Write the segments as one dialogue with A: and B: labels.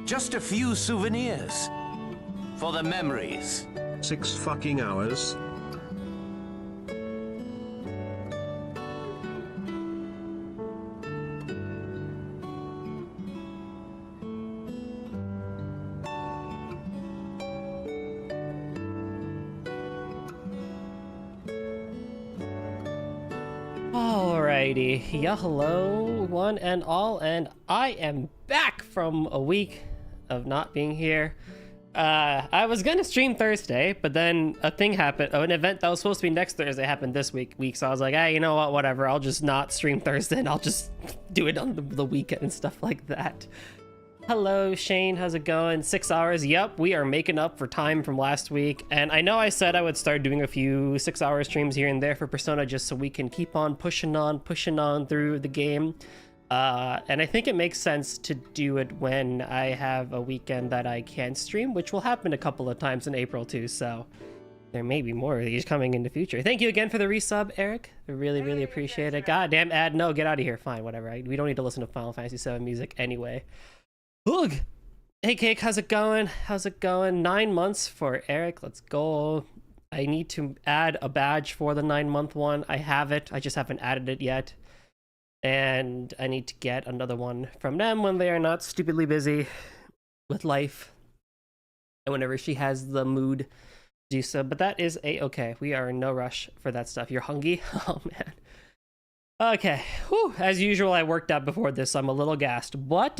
A: Just a few souvenirs. For the memories.
B: 6 fucking hours.
C: Alrighty, yeah, hello one and all, and I am back from a week of not being here. I was gonna stream Thursday, but then a thing happened. An event that was supposed to be next Thursday happened this week. So I was like, you know what, whatever. I'll just not stream Thursday, and I'll just do it on the weekend and stuff like that. Hello, Shane. How's it going? 6 hours. Yep, we are making up for time from last week. And I know I said I would start doing a few 6-hour streams here and there for Persona just so we can keep on pushing on through the game. And I think it makes sense to do it when I have a weekend that I can stream, which will happen a couple of times in April too. So there may be more of these coming in the future. Thank you again for the resub, Eric. I really appreciate it. Goddamn ad, no, get out of here. Fine, whatever. We don't need to listen to Final Fantasy VII music anyway. Ugh. Hey Cake, how's it going? 9 months for Eric. Let's go. I need to add a badge for the 9-month one. I have it. I just haven't added it yet. And I need to get another one from them when they are not stupidly busy with life. And whenever she has the mood to do so. But that is a-okay. We are in no rush for that stuff. You're hungry? Oh man. Okay. Whew. As usual, I worked out before this, so I'm a little gassed. But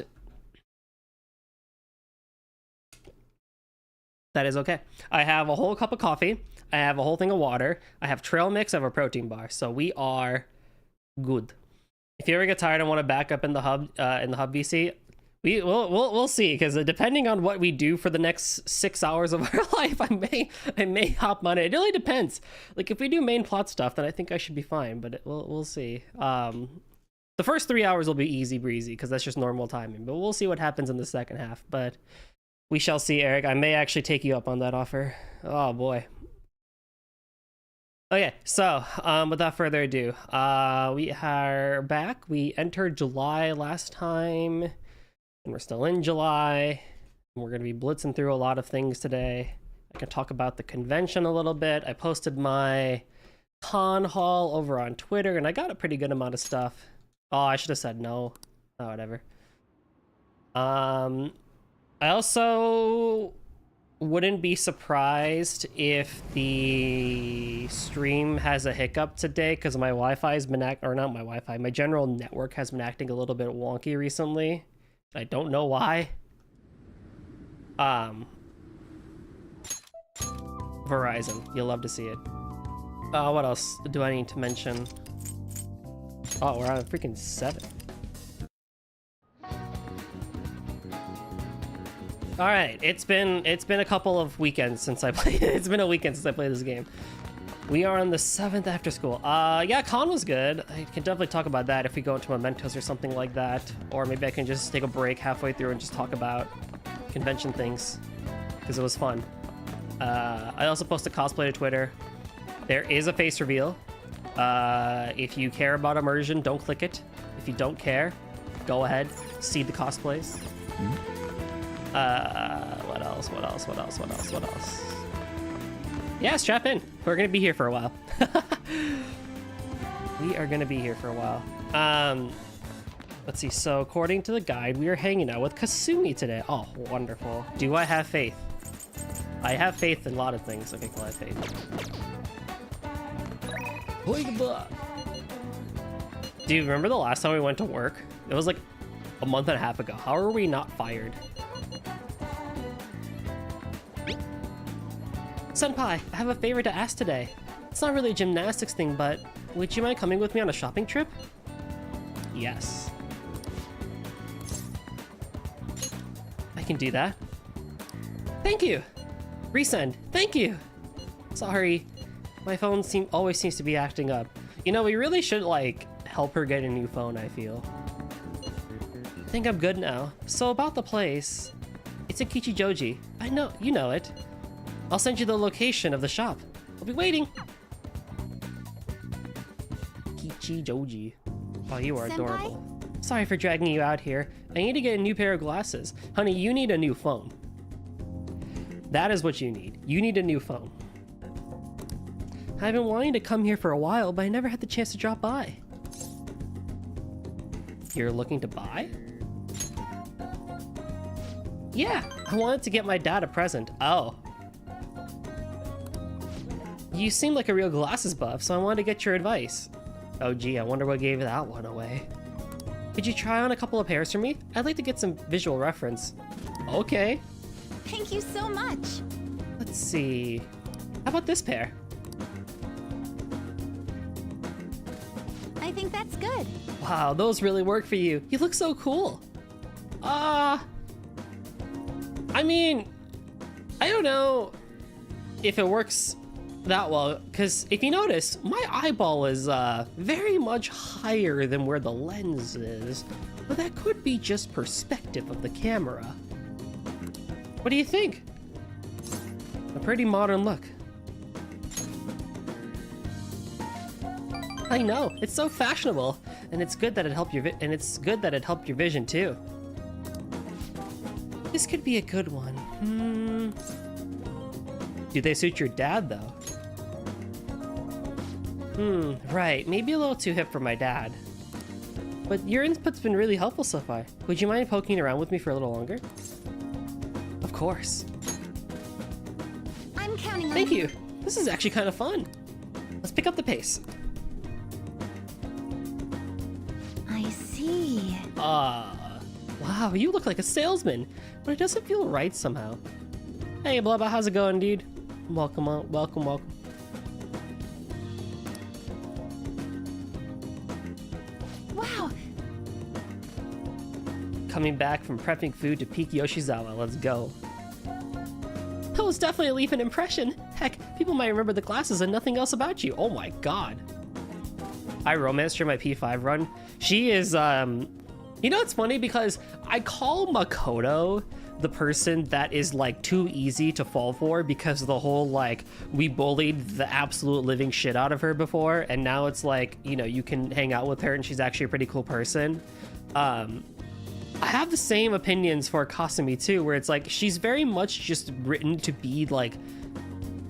C: that is okay. I have a whole cup of coffee. I have a whole thing of water. I have trail mix. I have a protein bar. So we are good. If you ever get tired and want to back up in the hub VC, we'll see, because depending on what we do for the next 6 hours of our life, I may hop on it. It really depends. Like if we do main plot stuff, then I think I should be fine. But we'll see. The first 3 hours will be easy breezy because that's just normal timing. But we'll see what happens in the second half. But we shall see, Eric. I may actually take you up on that offer. Oh boy. Okay, so without further ado, we are back. We entered July last time, and we're still in July. We're going to be blitzing through a lot of things today. I can talk about the convention a little bit. I posted my con haul over on Twitter, and I got a pretty good amount of stuff. Oh, I should have said no. Oh, whatever. I also wouldn't be surprised if the stream has a hiccup today, because my Wi-Fi has been my general network has been acting a little bit wonky recently. I don't know why. Verizon, you'll love to see it. What else do I need to mention? Oh, we're on a freaking 7. All right, it's been a couple of weekends since I played. It's been a weekend since I played this game. We are on the 7th after school. Yeah, con was good. I can definitely talk about that if we go into mementos or something like that, or maybe I can just take a break halfway through and just talk about convention things because it was fun. I also posted cosplay to Twitter. There is a face reveal. If you care about immersion, don't click it. If you don't care, go ahead, see the cosplays. What else? Yeah, strap in. We're gonna be here for a while. We are gonna be here for a while. Let's see. So according to the guide, we are hanging out with Kasumi today. Oh, wonderful. Do I have faith? I have faith in a lot of things. Okay, cool, I have faith. Do you remember the last time we went to work? It was like a month and a half ago. How are we not fired? Senpai, I have a favor to ask today. It's not really a gymnastics thing, but would you mind coming with me on a shopping trip? Yes. I can do that. Thank you. Resend. Thank you. Sorry. My phone always seems to be acting up. You know, we really should, like, help her get a new phone, I feel. I think I'm good now. So about the place. It's in Kichijoji. I know, you know it. I'll send you the location of the shop. I'll be waiting. Kichijoji. Oh, you are
D: Senpai?
C: adorable. Sorry for dragging you out here. I need to get a new pair of glasses. Honey, you need a new phone. That is what you need. You need a new phone. I've been wanting to come here for a while, but I never had the chance to drop by. You're looking to buy? Yeah, I wanted to get my dad a present. Oh. You seem like a real glasses buff, so I wanted to get your advice. Oh gee, I wonder what gave that one away. Could you try on a couple of pairs for me? I'd like to get some visual reference. Okay.
D: Thank you so much.
C: Let's see. How about this pair?
D: I think that's good.
C: Wow, those really work for you. You look so cool. I mean, I don't know if it works that well, because if you notice, my eyeball is very much higher than where the lens is, but that could be just perspective of the camera. What do you think? A pretty modern look. I know, it's so fashionable, and it's good that it helped your vision too. This could be a good one. Do they suit your dad though? Right, maybe a little too hip for my dad. But your input's been really helpful so far. Would you mind poking around with me for a little longer? Of course.
D: I'm counting on
C: Thank you. This is actually kind of fun. Let's pick up the pace.
D: I see.
C: Wow, you look like a salesman, but it doesn't feel right somehow. Hey, Blubba, how's it going, dude? Welcome on, welcome.
D: Wow.
C: Coming back from prepping food to peak Yoshizawa, let's go. That was definitely leave an impression. Heck, people might remember the glasses and nothing else about you. Oh my god. I romanced her my P5 run. She is, you know, it's funny because I call Makoto the person that is like too easy to fall for because of the whole like we bullied the absolute living shit out of her before, and now it's like, you know, you can hang out with her and she's actually a pretty cool person. I have the same opinions for Kasumi too, where it's like she's very much just written to be like,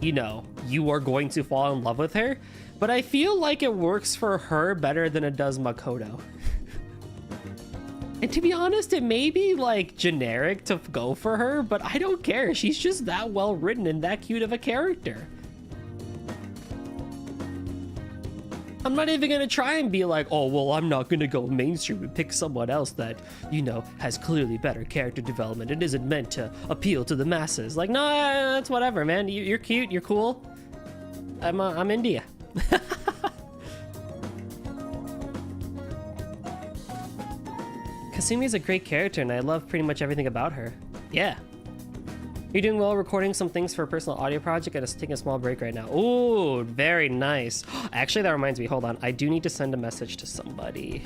C: you know, you are going to fall in love with her, but I feel like it works for her better than it does Makoto. And to be honest, it may be like generic to go for her, but I don't care. She's just that well written and that cute of a character. I'm not even gonna try and be like, oh, well, I'm not gonna go mainstream and pick someone else that, you know, has clearly better character development and isn't meant to appeal to the masses. Like, no, that's whatever, man. You're cute, you're cool. I'm India. Kasumi is a great character, and I love pretty much everything about her. Yeah. You're doing well recording some things for a personal audio project and taking a small break right now. Ooh, very nice. Actually, that reminds me. Hold on. I do need to send a message to somebody.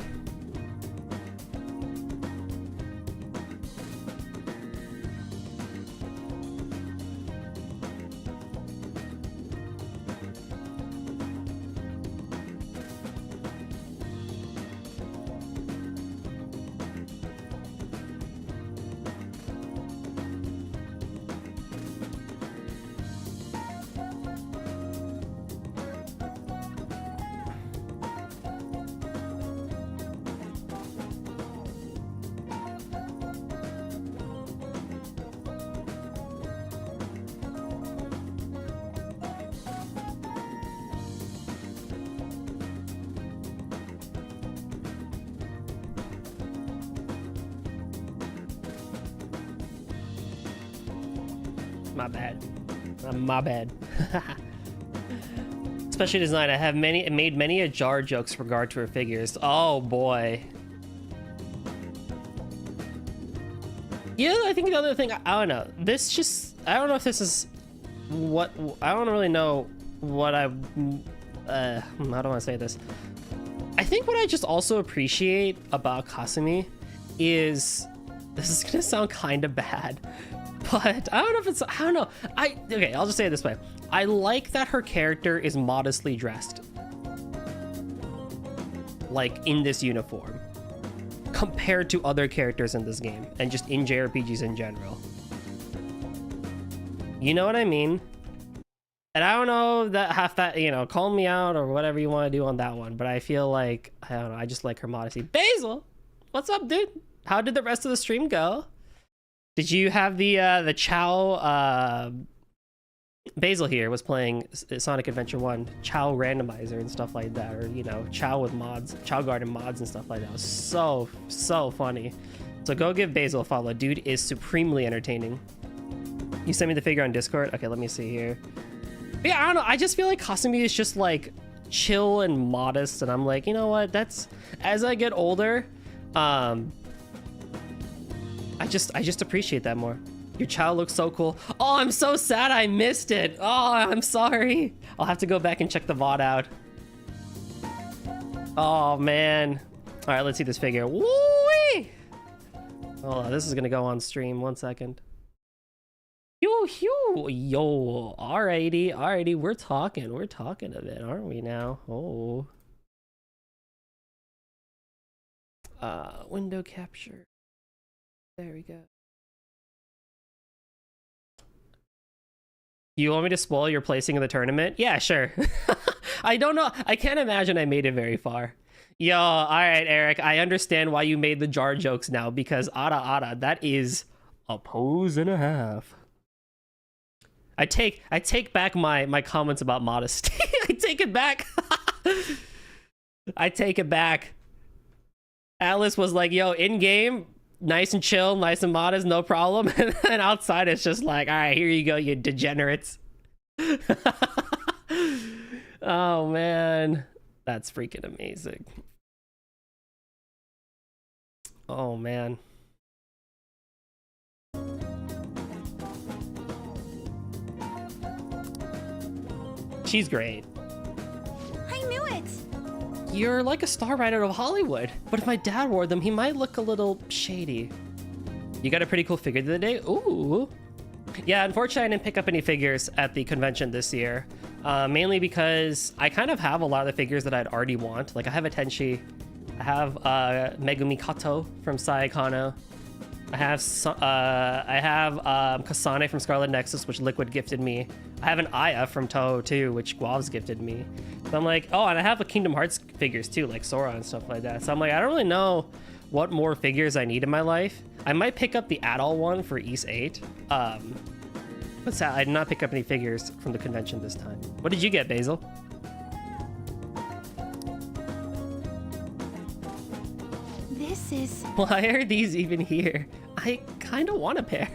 C: My bad. Especially design. I have made many a jar jokes with regard to her figures. Oh boy. Yeah, I think the other thing, I don't know. I don't know if this is what, I don't really know what how do I want to say this? I think what I just also appreciate about Kasumi is, this is gonna sound kind of bad, but I don't know if it's, I don't know. Okay, I'll just say it this way. I like that her character is modestly dressed. Like in this uniform. compared to other characters in this game and just in JRPGs in general. You know what I mean? And I don't know that half that, you know, call me out or whatever you want to do on that one, but I feel like, I don't know, I just like her modesty. Basil, what's up, dude? How did the rest of the stream go? Did you have the Chow, Basil here was playing Sonic Adventure 1, Chow randomizer and stuff like that, or, you know, Chow with mods, Chow Garden mods and stuff like that. It was so funny. So go give Basil a follow. Dude is supremely entertaining. You sent me the figure on Discord? Okay, let me see here. But yeah, I don't know. I just feel like Kasumi is just like chill and modest, and I'm like, you know what? That's, as I get older, I just appreciate that more. Your child looks so cool. Oh, I'm so sad I missed it. Oh, I'm sorry. I'll have to go back and check the VOD out. Oh man. All right, let's see this figure. Woo-wee! Hold on, this is gonna go on stream. 1 second. Yo, alrighty, we're talking a bit, aren't we now? Oh. Window capture. There we go. You want me to spoil your placing in the tournament? Yeah, sure. I don't know. I can't imagine I made it very far. Yo, alright, Eric, I understand why you made the jar jokes now, because Ada, that is a pose and a half. I take back my comments about modesty. I take it back. I take it back. Alice was like, yo, in game, nice and chill, nice and modest, no problem. And then outside it's just like, all right, here you go, you degenerates. Oh man, that's freaking amazing. Oh man. She's great.
D: I knew it.
C: You're like a star right out of Hollywood, but if my dad wore them, he might look a little shady. You got a pretty cool figure the other day? Ooh. Yeah, unfortunately, I didn't pick up any figures at the convention this year, mainly because I kind of have a lot of the figures that I'd already want. Like, I have a Tenchi, I have Megumi Kato from Saekano, I have Kasane from Scarlet Nexus, which Liquid gifted me. I have an Aya from Toho too, which Guav's gifted me. So I'm like, oh, and I have a Kingdom Hearts figures too, like Sora and stuff like that. So I'm like, I don't really know what more figures I need in my life. I might pick up the Adol one for East 8. But I did not pick up any figures from the convention this time. What did you get, Basil?
D: This is...
C: Why are these even here? I kind of want a pair.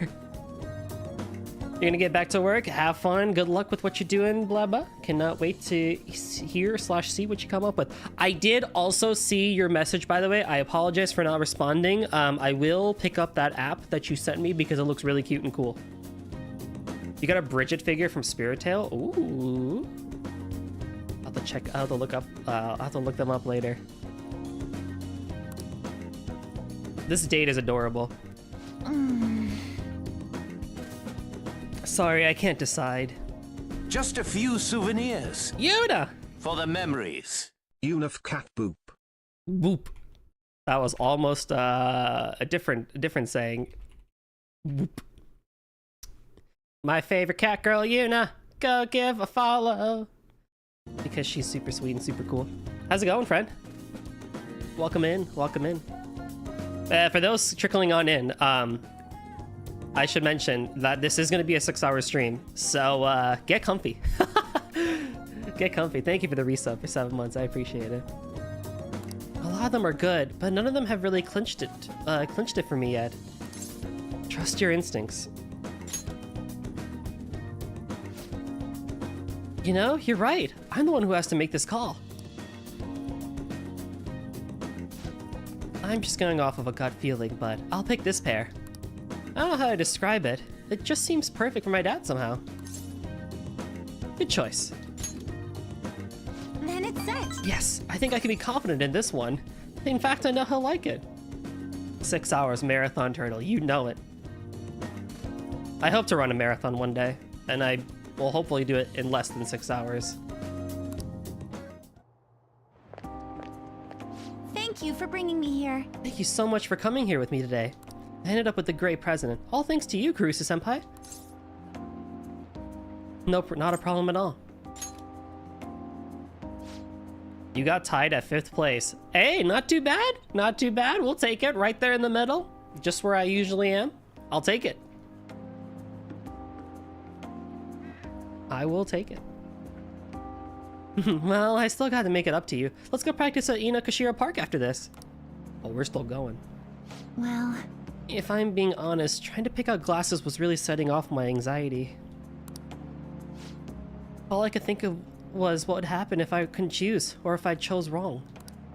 C: You're gonna get back to work, have fun, good luck with what you're doing, blah blah. Cannot wait to hear/see what you come up with. I did also see your message, by the way. I apologize for not responding. I will pick up that app that you sent me because it looks really cute and cool. You got a Bridget figure from Spirit Tail? Ooh. I'll have to check, I'll have to look up, I'll have to look them up later. This date is adorable. Sorry, I can't decide.
A: Just a few souvenirs.
C: Yoda!
A: For the memories.
B: Unif cat boop.
C: Boop. That was almost a different saying. Boop. My favorite cat girl, Yuna. Go give a follow. Because she's super sweet and super cool. How's it going, friend? Welcome in, welcome in. For those trickling on in, I should mention that this is going to be a 6-hour stream, so get comfy. Get comfy. Thank you for the resub for 7 months. I appreciate it. A lot of them are good, but none of them have really clinched it for me yet. Trust your instincts. You know, you're right. I'm the one who has to make this call. I'm just going off of a gut feeling, but I'll pick this pair. I don't know how to describe it. It just seems perfect for my dad somehow. Good choice.
D: Then it's set.
C: Yes, I think I can be confident in this one. In fact, I know he'll like it. 6 hours marathon turtle, you know it. I hope to run a marathon one day, and I will hopefully do it in less than 6 hours.
D: Thank you for bringing me here. here.
C: Thank you so much for coming here with me today. I ended up with a great present. All thanks to you, Karusa-senpai. Nope, not a problem at all. You got tied at 5th place. Hey, not too bad. Not too bad. We'll take it. Right there in the middle. Just where I usually am. I'll take it. I will take it. Well, I still got to make it up to you. Let's go practice at Inokashira Park after this. Oh, we're still going.
D: Well,
C: If I'm being honest, trying to pick out glasses was really setting off my anxiety. All I could think of was what would happen if I couldn't choose, or if I chose wrong.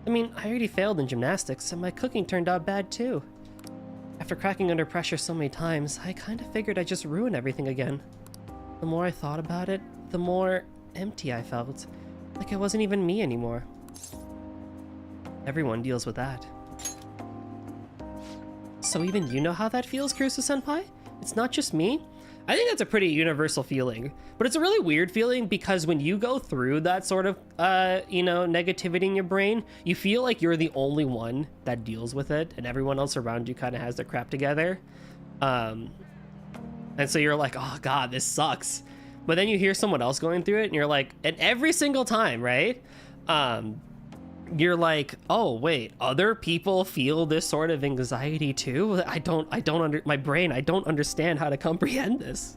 C: I mean, I already failed in gymnastics, and my cooking turned out bad too. After cracking under pressure so many times, I kinda figured I'd just ruin everything again. The more I thought about it, the more empty I felt. Like it wasn't even me anymore. Everyone deals with that. So even you know how that feels, Kurusu-senpai? It's not just me? I think that's a pretty universal feeling. But it's a really weird feeling because when you go through that sort of, negativity in your brain, you feel like you're the only one that deals with it and everyone else around you kind of has their crap together. And so you're like, oh god, this sucks. But then you hear someone else going through it and you're like, and every single time, right? You're like, oh wait, other people feel this sort of anxiety too? I don't understand how to comprehend this.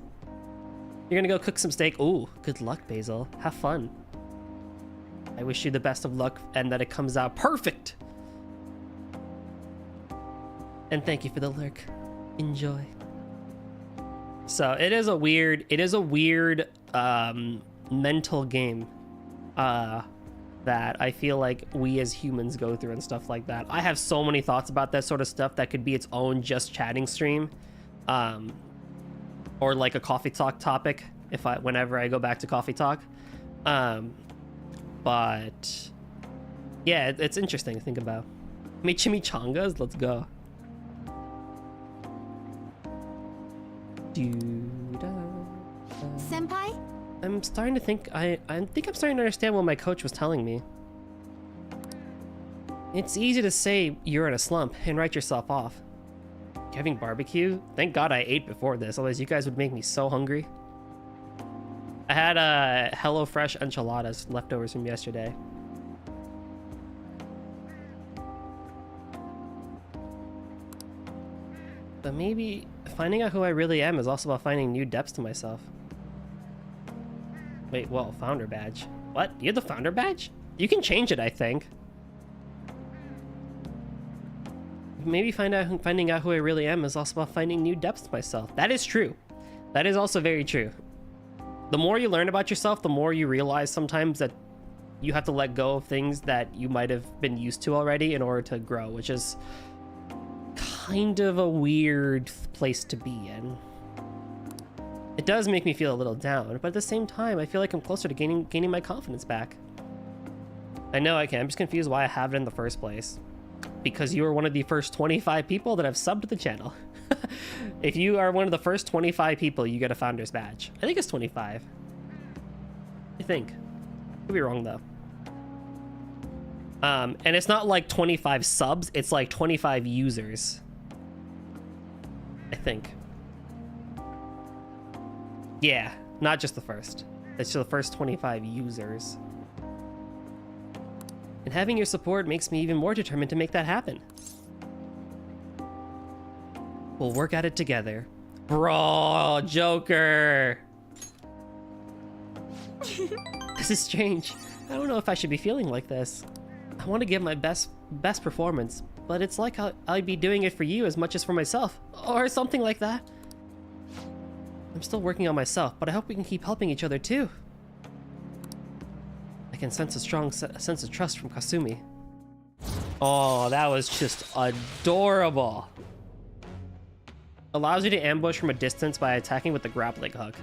C: You're gonna go cook some steak. Ooh, good luck, Basil. Have fun. I wish you the best of luck and that it comes out perfect. And thank you for the lurk. Enjoy. So it is a weird mental game that I feel like we as humans go through and stuff like that. I have so many thoughts about that sort of stuff that could be its own just chatting stream, or like a coffee talk topic whenever I go back to coffee talk. But yeah, it's interesting to think about. Make chimichangas, let's go.
D: Senpai?
C: I'm starting to think I think I'm starting to understand what my coach was telling me. It's easy to say you're in a slump and write yourself off. Having barbecue? Thank God I ate before this, otherwise you guys would make me so hungry. I had HelloFresh enchiladas leftovers from yesterday. But maybe finding out who I really am is also about finding new depths to myself. Wait, whoa, founder badge. What? You have the founder badge? You can change it, I think. Maybe finding out who I really am is also about finding new depths to myself. That is true. That is also very true. The more you learn about yourself, the more you realize sometimes that you have to let go of things that you might have been used to already in order to grow, which is kind of a weird place to be in. It does make me feel a little down, but at the same time, I feel like I'm closer to gaining my confidence back. I know I can. I'm just confused why I have it in the first place. Because you are one of the first 25 people that have subbed to the channel. If you are one of the first 25 people, you get a founder's badge. I think it's 25. I think. Could be wrong though. And it's not like 25 subs, it's like 25 users. I think. Yeah, not just the first. It's the first 25 users. And having your support makes me even more determined to make that happen. We'll work at it together. Bro, Joker! This is strange. I don't know if I should be feeling like this. I want to give my best performance, but it's like I'll be doing it for you as much as for myself, or something like that. I'm still working on myself, but I hope we can keep helping each other too. I can sense a strong sense of trust from Kasumi. Oh, that was just adorable. Allows you to ambush from a distance by attacking with the grappling hook.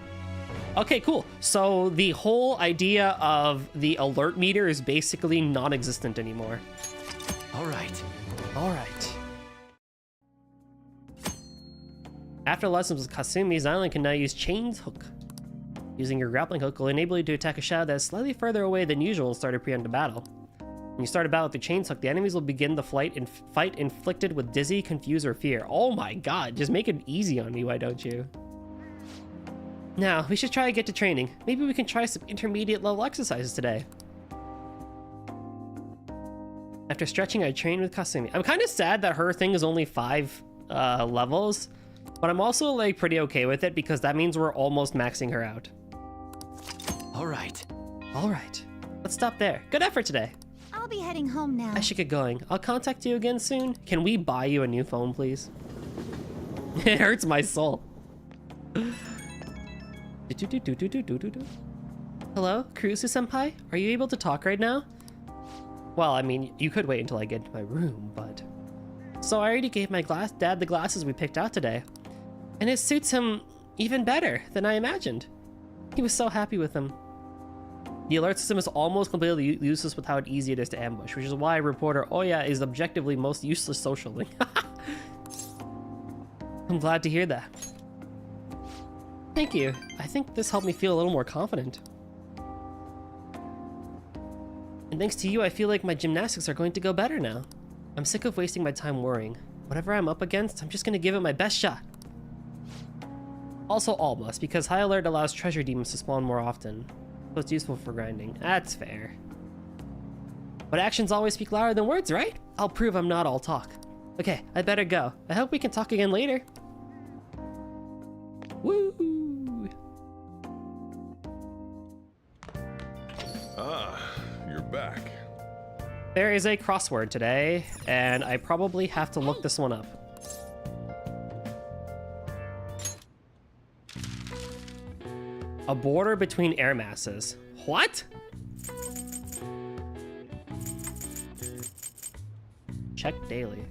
C: Okay, cool. So the whole idea of the alert meter is basically non-existent anymore.
A: All right.
C: All right. After lessons with Kasumi, Zylan can now use Chain's Hook. Using your grappling hook will enable you to attack a shadow that is slightly further away than usual and start a preemptive battle. When you start a battle with the chains hook, the enemies will begin the fight inflicted with dizzy, confuse, or fear. Oh my god, just make it easy on me, why don't you? Now, we should try to get to training. Maybe we can try some intermediate level exercises today. After stretching, I train with Kasumi. I'm kind of sad that her thing is only 5 levels, but I'm also like pretty okay with it because that means we're almost maxing her out.
A: All right.
C: All right, let's stop there. Good effort today.
D: I'll be heading home now.
C: I should get going. I'll contact you again soon. Can we buy you a new phone, please? It hurts my soul. Hello, Kurusu-senpai? Are you able to talk right now? Well, I mean, you could wait until I get to my room, but... So I already gave my dad the glasses we picked out today. And it suits him even better than I imagined. He was so happy with them. The alert system is almost completely useless with how easy it is to ambush, which is why reporter Oya is objectively most useless social link. I'm glad to hear that. Thank you. I think this helped me feel a little more confident. And thanks to you, I feel like my gymnastics are going to go better now. I'm sick of wasting my time worrying. Whatever I'm up against, I'm just gonna give it my best shot. Also almost, because High Alert allows treasure demons to spawn more often. So it's useful for grinding. That's fair. But actions always speak louder than words, right? I'll prove I'm not all talk. Okay, I better go. I hope we can talk again later. Woo!
E: Ah, you're back.
C: There is a crossword today, and I probably have to look this one up. A border between air masses. What? Check daily.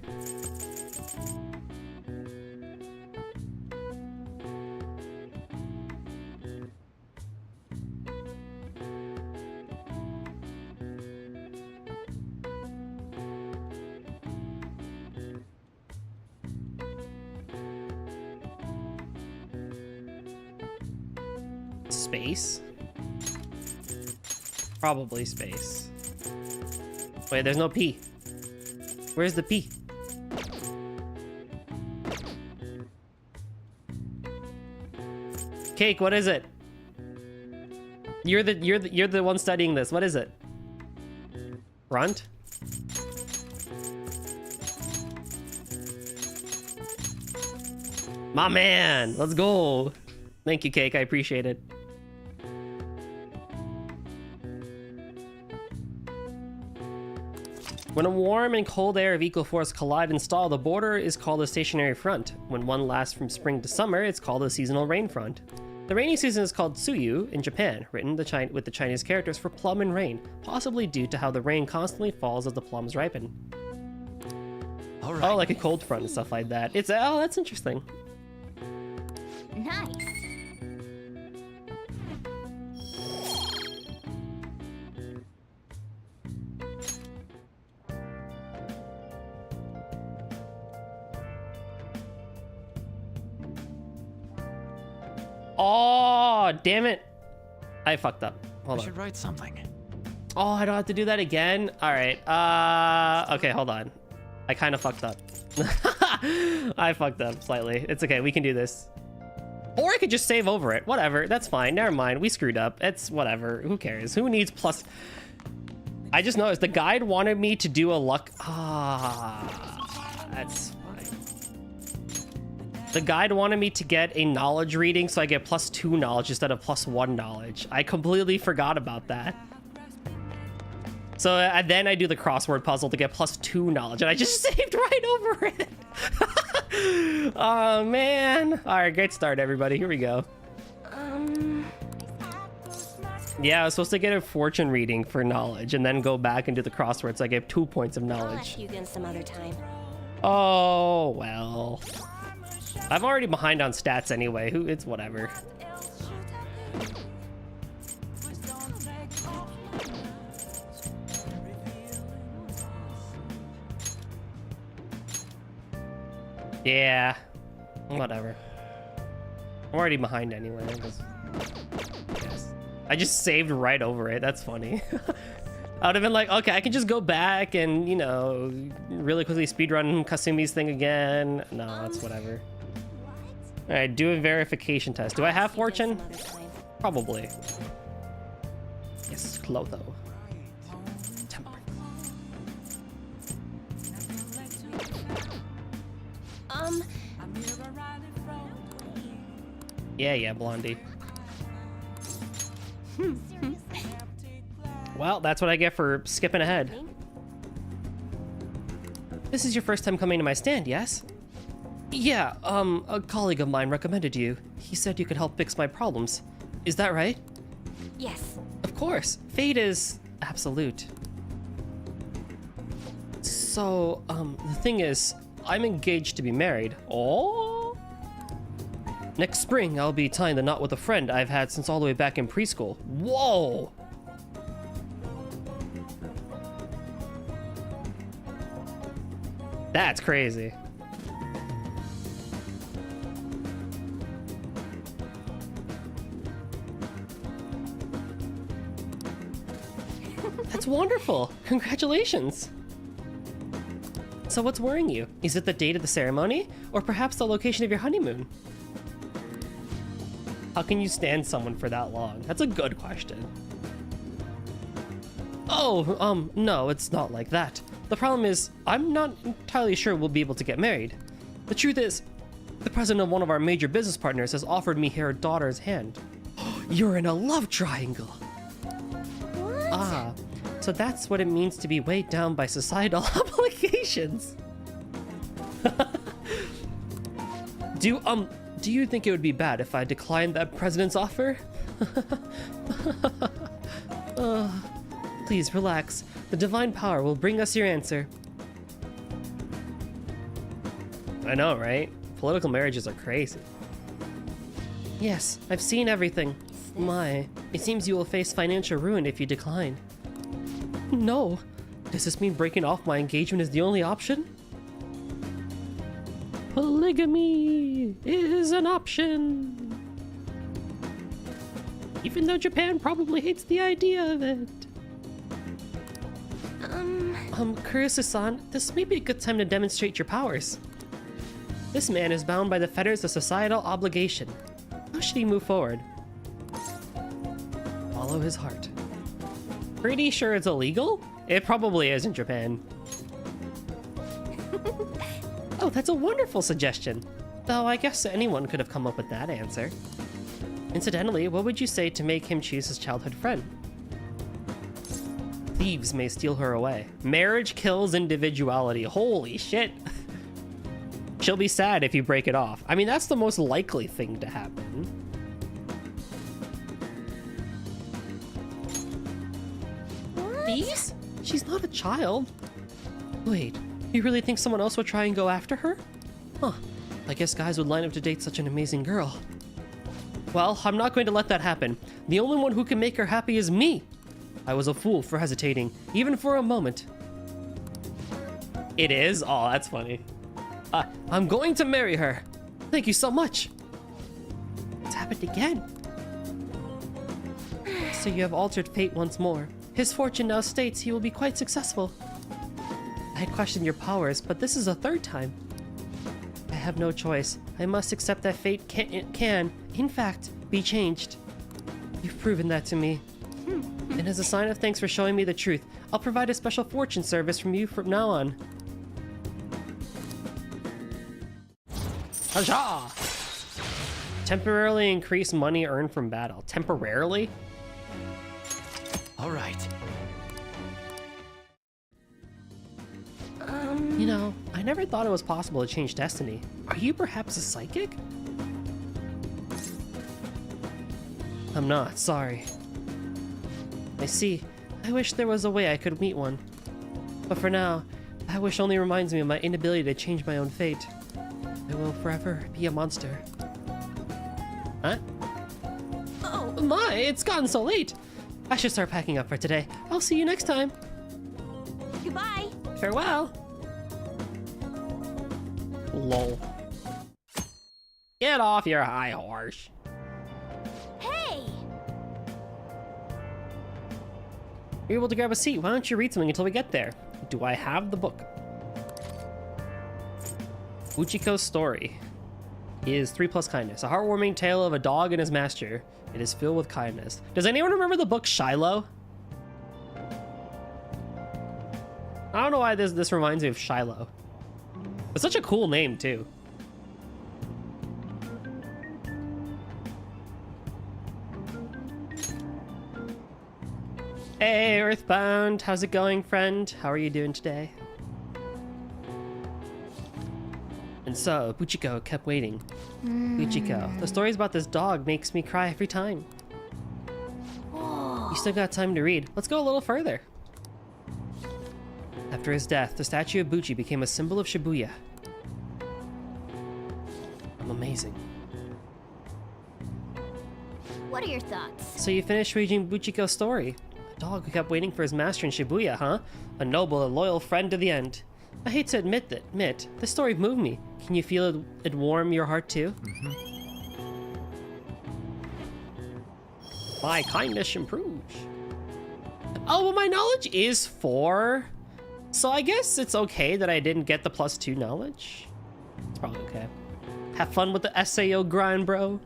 C: Space? Probably space. Wait, there's no P. Where's the P? Cake, what is it? You're the one studying this. What is it? Front? My man, let's go. Thank you, Cake. I appreciate it. When a warm and cold air of equal force collide and stall, the border is called a stationary front. When one lasts from spring to summer, it's called a seasonal rain front. The rainy season is called Tsuyu in Japan, written with the Chinese characters for plum and rain, possibly due to how the rain constantly falls as the plums ripen.
A: All right.
C: Oh, like a cold front and stuff like that. Oh, that's interesting.
D: Nice.
C: Oh, damn it. I fucked up. Hold
A: I
C: on.
A: should write something.
C: Oh, I don't have to do that again? All right. Okay, hold on. I kind of fucked up. I fucked up slightly. It's okay. We can do this. Or I could just save over it. Whatever. That's fine. Never mind. We screwed up. It's whatever. Who cares? Who needs plus? I just noticed the guide wanted me to do a luck. That's fine. The guide wanted me to get a knowledge reading, so I get +2 knowledge instead of +1 knowledge. I completely forgot about that. So then I do the crossword puzzle to get +2 knowledge, and I just saved right over it. Oh, man. All right, great start, everybody. Here we go. Yeah, I was supposed to get a fortune reading for knowledge and then go back and do the crossword, so I get 2 points of
F: I'll
C: knowledge.
F: ask you again some other time.
C: Oh, well. I'm already behind on stats anyway. It's whatever. Yeah, whatever. I'm already behind anyway. I just saved right over it. That's funny. I would have been like, okay, I can just go back and, you know, really quickly speedrun Kasumi's thing again. No, that's whatever. All right, do a verification test. Do I have fortune? Probably. Yes, Clotho. Temper. Yeah, Blondie. Well, that's what I get for skipping ahead. This is your first time coming to my stand, yes? Yeah, a colleague of mine recommended you. He said you could help fix my problems. Is that right?
D: Yes.
C: Of course. Fate is absolute. So, the thing is, I'm engaged to be married. Oh? Next spring, I'll be tying the knot with a friend I've had since all the way back in preschool. Whoa! That's crazy. That's wonderful. Congratulations. So what's worrying you? Is it the date of the ceremony? Or perhaps the location of your honeymoon? How can you stand someone for that long? That's a good question. Oh, no, it's not like that. The problem is, I'm not entirely sure we'll be able to get married. The truth is, the president of one of our major business partners has offered me her daughter's hand. You're in a love triangle.
D: What?
C: Ah, so that's what it means to be weighed down by societal obligations. Do you think it would be bad if I declined that president's offer? Please relax. The divine power will bring us your answer. I know, right? Political marriages are crazy. Yes, I've seen everything. My, it seems you will face financial ruin if you decline. No. Does this mean breaking off my engagement is the only option? Polygamy is an option. Even though Japan probably hates the idea of it. Kurisu-san, this may be a good time to demonstrate your powers. This man is bound by the fetters of societal obligation. How should he move forward? Follow his heart. Pretty sure it's illegal? It probably is in Japan. Oh, that's a wonderful suggestion. Though I guess anyone could have come up with that answer. Incidentally, what would you say to make him choose his childhood friend? Thieves may steal her away. Marriage kills individuality. Holy shit. She'll be sad if you break it off. I mean, that's the most likely thing to happen.
D: What?
C: Thieves? She's not a child. Wait, you really think someone else would try and go after her? Huh. I guess guys would line up to date such an amazing girl. Well, I'm not going to let that happen. The only one who can make her happy is me. I was a fool for hesitating, even for a moment. It is? Oh, that's funny. I'm going to marry her. Thank you so much. It's happened again. So you have altered fate once more. His fortune now states he will be quite successful. I had questioned your powers, but this is the third time. I have no choice. I must accept that fate can, in fact, be changed. You've proven that to me. And as a sign of thanks for showing me the truth, I'll provide a special fortune service from you from now on. Huzzah! Temporarily increase money earned from battle. Temporarily?
A: All right.
C: You know, I never thought it was possible to change destiny. Are you perhaps a psychic? I'm not, sorry. I see. I wish there was a way I could meet one. But for now, that wish only reminds me of my inability to change my own fate. I will forever be a monster. Huh? Oh my, it's gotten so late! I should start packing up for today. I'll see you next time.
D: Goodbye.
C: Farewell. Lol. Get off your high horse.
D: Hey.
C: You're able to grab a seat. Why don't you read something until we get there? Do I have the book? Uchiko's story is 3 plus kindness. A heartwarming tale of a dog and his master. It is filled with kindness. Does anyone remember the book Shiloh? I don't know why this reminds me of Shiloh. It's such a cool name, too. Hey, Earthbound. How's it going, friend? How are you doing today? And so, Buchiko kept waiting. Buchiko, the stories about this dog makes me cry every time. You still got time to read. Let's go a little further. After his death, the statue of Buchi became a symbol of Shibuya. I'm amazing.
D: What are your thoughts?
C: So you finished reading Buchiko's story. A dog who kept waiting for his master in Shibuya, huh? A noble and loyal friend to the end. I hate to admit this story moved me. Can you feel it warm your heart too? My kindness improves. Oh, well, my knowledge is 4. So I guess it's okay that I didn't get the +2 knowledge. It's probably okay. Have fun with the SAO grind, bro.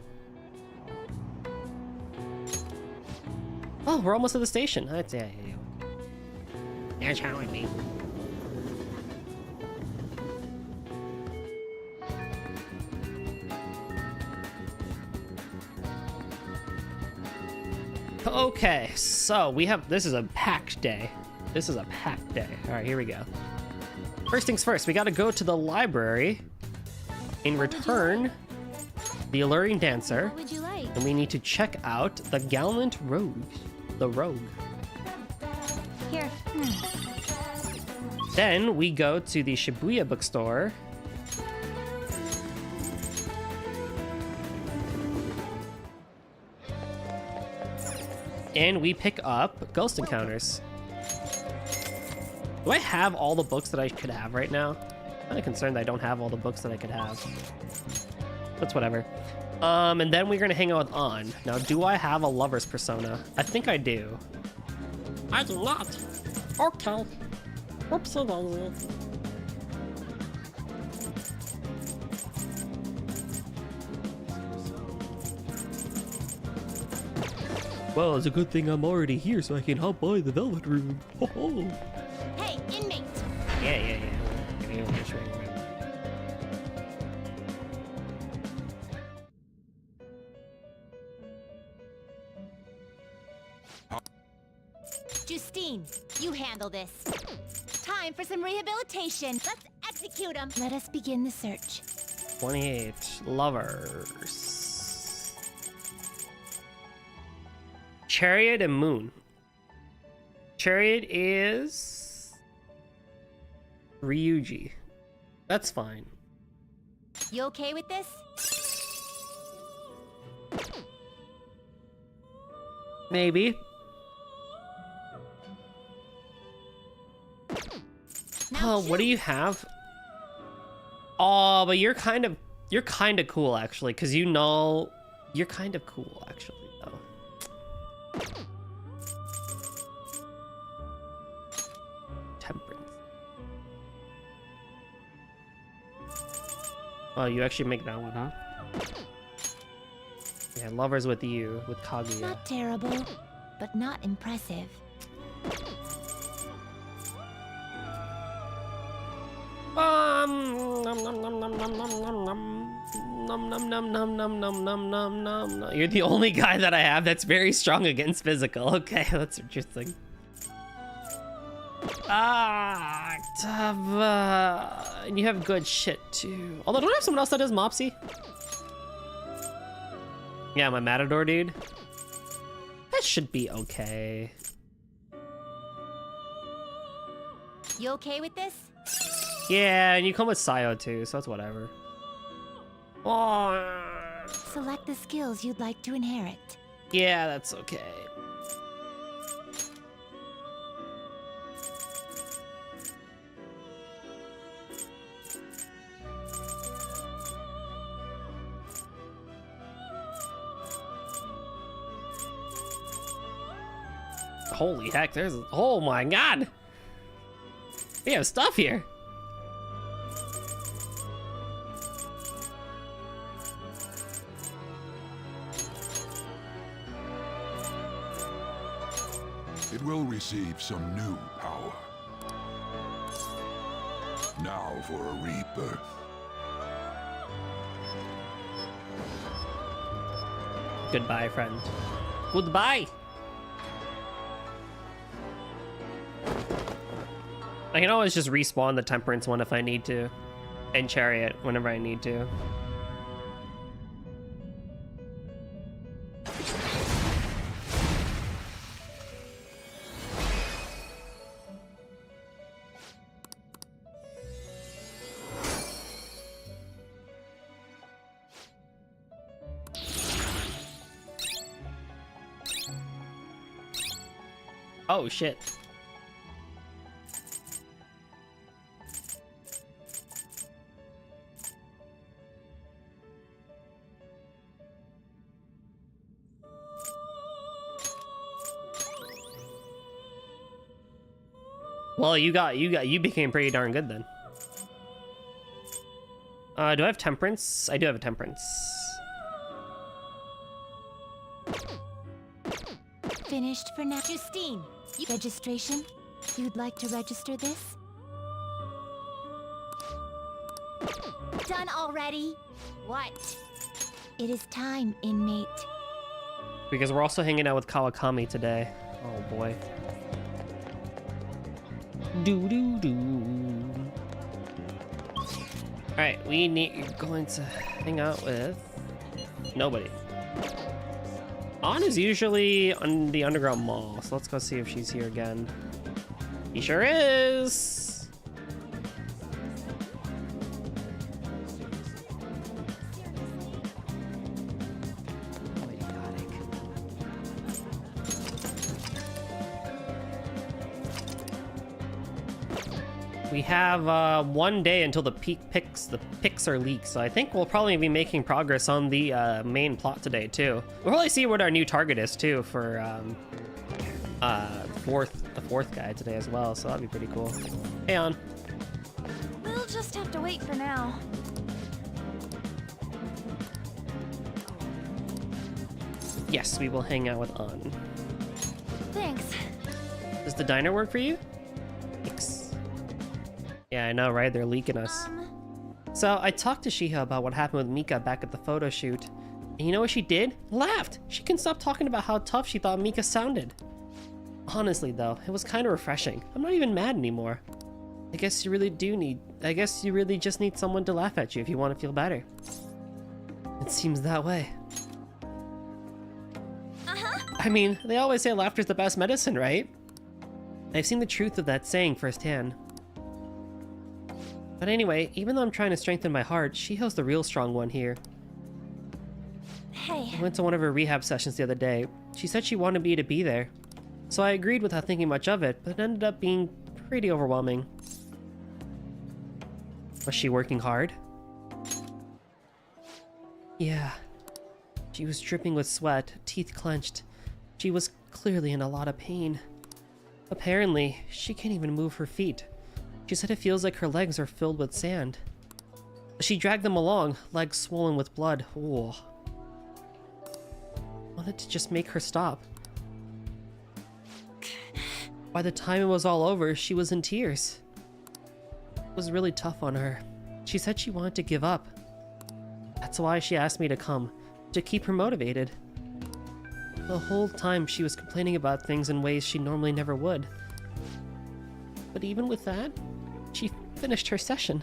C: Oh, we're almost at the station. Yeah. That's how I mean. Okay, so this is a packed day. This is a packed day. All right, here we go. First things first, we gotta go to the library and return the alluring dancer.
D: What would you like?
C: And we need to check out the gallant rogue. The rogue.
D: Here.
C: Then we go to the Shibuya bookstore. And we pick up Ghost Encounters. Do I have all the books that I could have right now? I'm kind of concerned that I don't have all the books that I could have. That's whatever. And then we're gonna hang out with An. Now, do I have a lover's persona? I think I do. I do not. Okay. Whoopsie daisy. Well, it's a good thing I'm already here so I can hop by the Velvet Room. Ho ho.
D: Hey, inmate.
C: Yeah.
D: Justine, you handle this. Time for some rehabilitation. Let's execute him. Let us begin the search.
C: 28 lovers. Chariot and Moon. Chariot is Ryuji. That's fine.
D: You okay with this?
C: Maybe.
D: Now
C: Oh, what do you have? Oh, but you're kind of cool actually, because you know you're kind of cool actually though. Temperance. Oh, you actually make that one, huh? Yeah, lovers with you, with Kaguya.
D: Not terrible, but not impressive.
C: You're the only guy that I have that's very strong against physical. Okay, that's interesting. And you have good shit too. Although, don't I have someone else that does Mopsy? Yeah, my Matador dude. That should be okay.
D: You okay with this?
C: Yeah, and you come with Sayo too, so that's whatever. Oh.
D: Select the skills you'd like to inherit.
C: Yeah, that's okay. Holy heck, there's... Oh my god! We have stuff here!
F: It will receive some new power. Now for a rebirth.
C: Goodbye, friend. Goodbye! I can always just respawn the Temperance one if I need to. And Chariot whenever I need to. Oh shit. Well, you became pretty darn good then. Do I have Temperance? I do have a Temperance.
D: Finished for now. Justine, registration? You'd like to register this? Done already? What? It is time, inmate.
C: Because we're also hanging out with Kawakami today. Oh boy. Alright, you're going to hang out with nobody. On is usually on the underground mall, so let's go see if she's here again. He sure is! We have 1 day until the pics are leaked, so I think we'll probably be making progress on the main plot today too. We'll probably see what our new target is too for the fourth guy today as well, so that'd be pretty cool. Hey, On.
G: We'll just have to wait for now.
C: Yes, we will hang out with On.
G: Thanks.
C: Does the diner work for you? Thanks. Yeah, I know, right? They're leaking us. So I talked to Shiha about what happened with Mika back at the photo shoot. And you know what she did? Laughed! She couldn't stop talking about how tough she thought Mika sounded. Honestly though, it was kind of refreshing. I'm not even mad anymore. I guess you really just need someone to laugh at you if you want to feel better. It seems that way. I mean, they always say laughter's the best medicine, right? I've seen the truth of that saying firsthand. But anyway, even though I'm trying to strengthen my heart, Shiho's the real strong one here.
G: Hey.
C: I went to one of her rehab sessions the other day. She said she wanted me to be there. So I agreed without thinking much of it, but it ended up being pretty overwhelming. Was she working hard? Yeah. She was dripping with sweat, teeth clenched. She was clearly in a lot of pain. Apparently, she can't even move her feet. She said it feels like her legs are filled with sand. She dragged them along, legs swollen with blood. Ooh. Wanted to just make her stop. By the time it was all over, she was in tears. It was really tough on her. She said she wanted to give up. That's why she asked me to come, to keep her motivated. The whole time she was complaining about things in ways she normally never would. But even with that, she finished her session.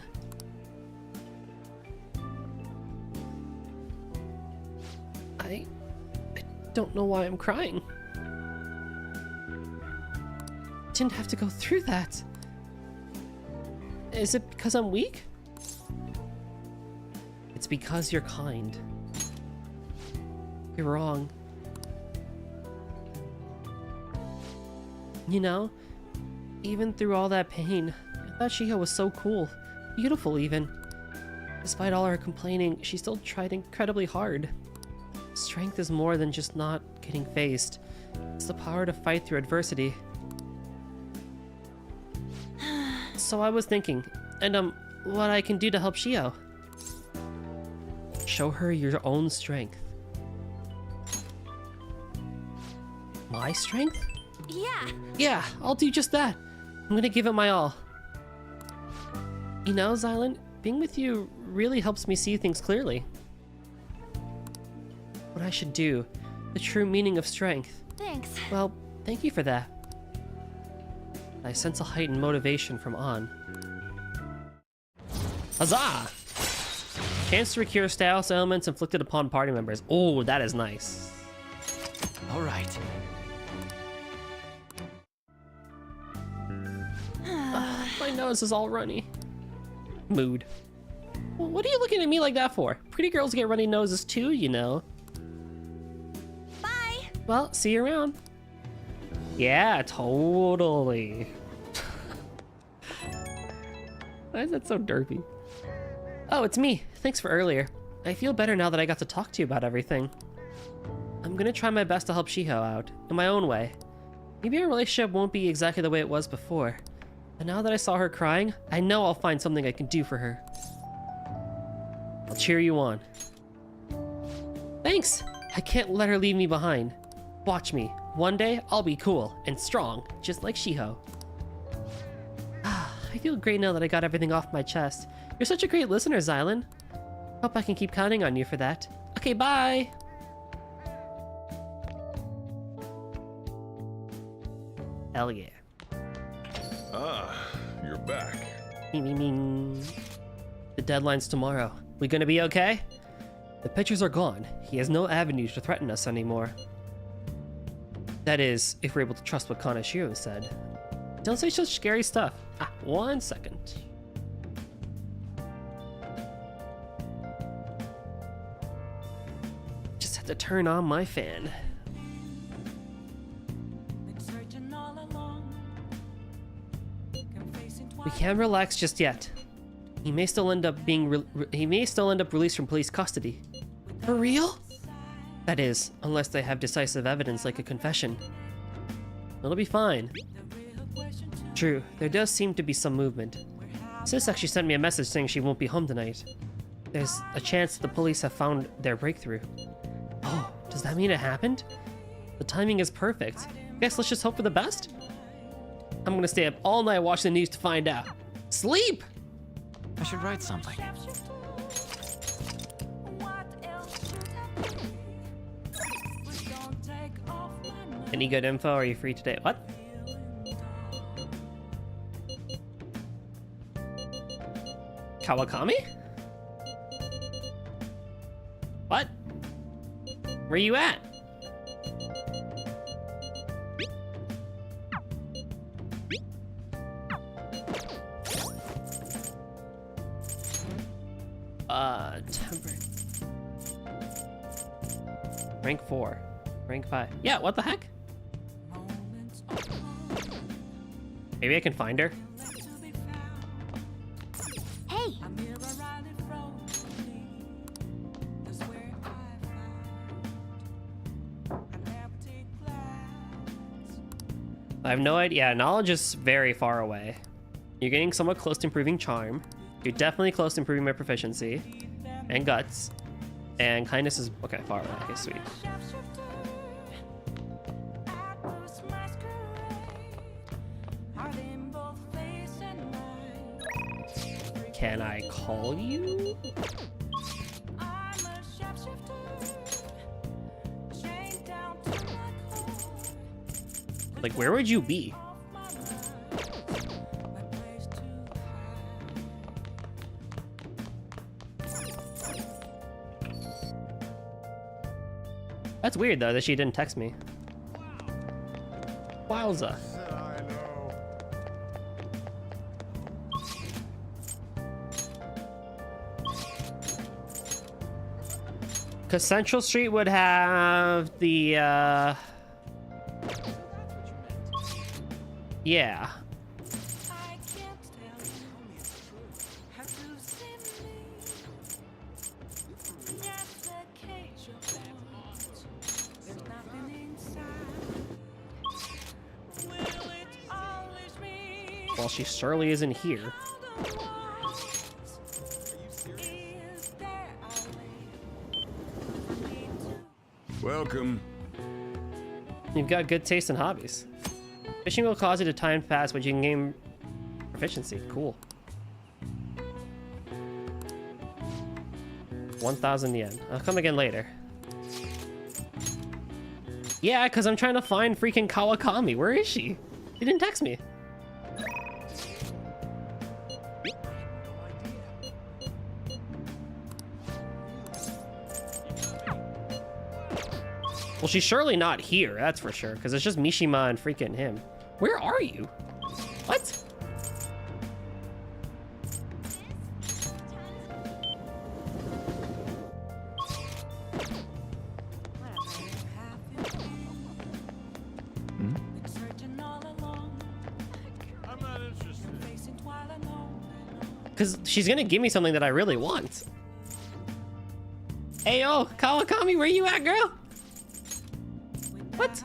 C: I don't know why I'm crying. Didn't have to go through that. Is it because I'm weak? It's because you're kind. You're wrong. You know, even through all that pain, I thought Shiho was so cool, beautiful even. Despite all her complaining, she still tried incredibly hard. Strength is more than just not getting phased. It's the power to fight through adversity. So I was thinking, and what I can do to help Shio. Show her your own strength. My strength?
G: Yeah.
C: Yeah, I'll do just that. I'm gonna give it my all. You know, Xylan, being with you really helps me see things clearly. What I should do, the true meaning of strength.
G: Thanks.
C: Well, thank you for that. I sense a heightened motivation from On. Huzzah! Chance to recure status elements inflicted upon party members. Oh, that is nice.
A: All right.
C: My nose is all runny. Mood. Well, what are you looking at me like that for? Pretty girls get runny noses too, you know.
G: Bye.
C: Well, see you around. Yeah, totally. Why is that so derpy? Oh, it's me. Thanks for earlier. I feel better now that I got to talk to you about everything. I'm gonna try my best to help Shiho out, in my own way. Maybe our relationship won't be exactly the way it was before. But now that I saw her crying, I know I'll find something I can do for her. I'll cheer you on. Thanks! I can't let her leave me behind. Watch me. One day, I'll be cool and strong, just like Shiho. I feel great now that I got everything off my chest. You're such a great listener, Xylan. Hope I can keep counting on you for that. Okay, bye! Hell yeah.
E: Ah, you're back.
C: Ming, ming, ming. The deadline's tomorrow. We gonna be okay? The pictures are gone. He has no avenue to threaten us anymore. That is, if we're able to trust what Kaneshiro said. Don't say such scary stuff. Ah, 1 second. Just have to turn on my fan. We can't relax just yet. He may still end up released from police custody. For real? That is, unless they have decisive evidence like a confession. It'll be fine. True, there does seem to be some movement. Sis actually sent me a message saying she won't be home tonight. There's a chance the police have found their breakthrough. Oh, does that mean it happened? The timing is perfect. Guess let's just hope for the best? I'm gonna stay up all night watching the news to find out. Sleep!
A: I should write something.
C: Any good info? Are you free today? What? Kawakami? What? Where you at? Temperate. Rank 4. Rank 5. Yeah, what the heck? Maybe I can find her.
D: Hey!
C: I have no idea. Yeah, knowledge is very far away. You're getting somewhat close to improving charm. You're definitely close to improving my proficiency. And guts. And kindness is... okay, far away. Okay, sweet. Can I call you? Like, where would you be? That's weird, though, that she didn't text me. Wowza. Because Central Street would have the, yeah. Well, she surely isn't here.
F: Welcome.
C: You've got good taste in hobbies. Fishing will cause you to time fast, but you can gain proficiency. Cool. 1,000 yen. I'll come again later. Yeah, because I'm trying to find freaking Kawakami. Where is she? She didn't text me. Well, she's surely not here, that's for sure, because it's just Mishima and freaking him. Where are you? What? Because she's gonna give me something that I really want. Hey, yo, Kawakami, where you at, girl? What?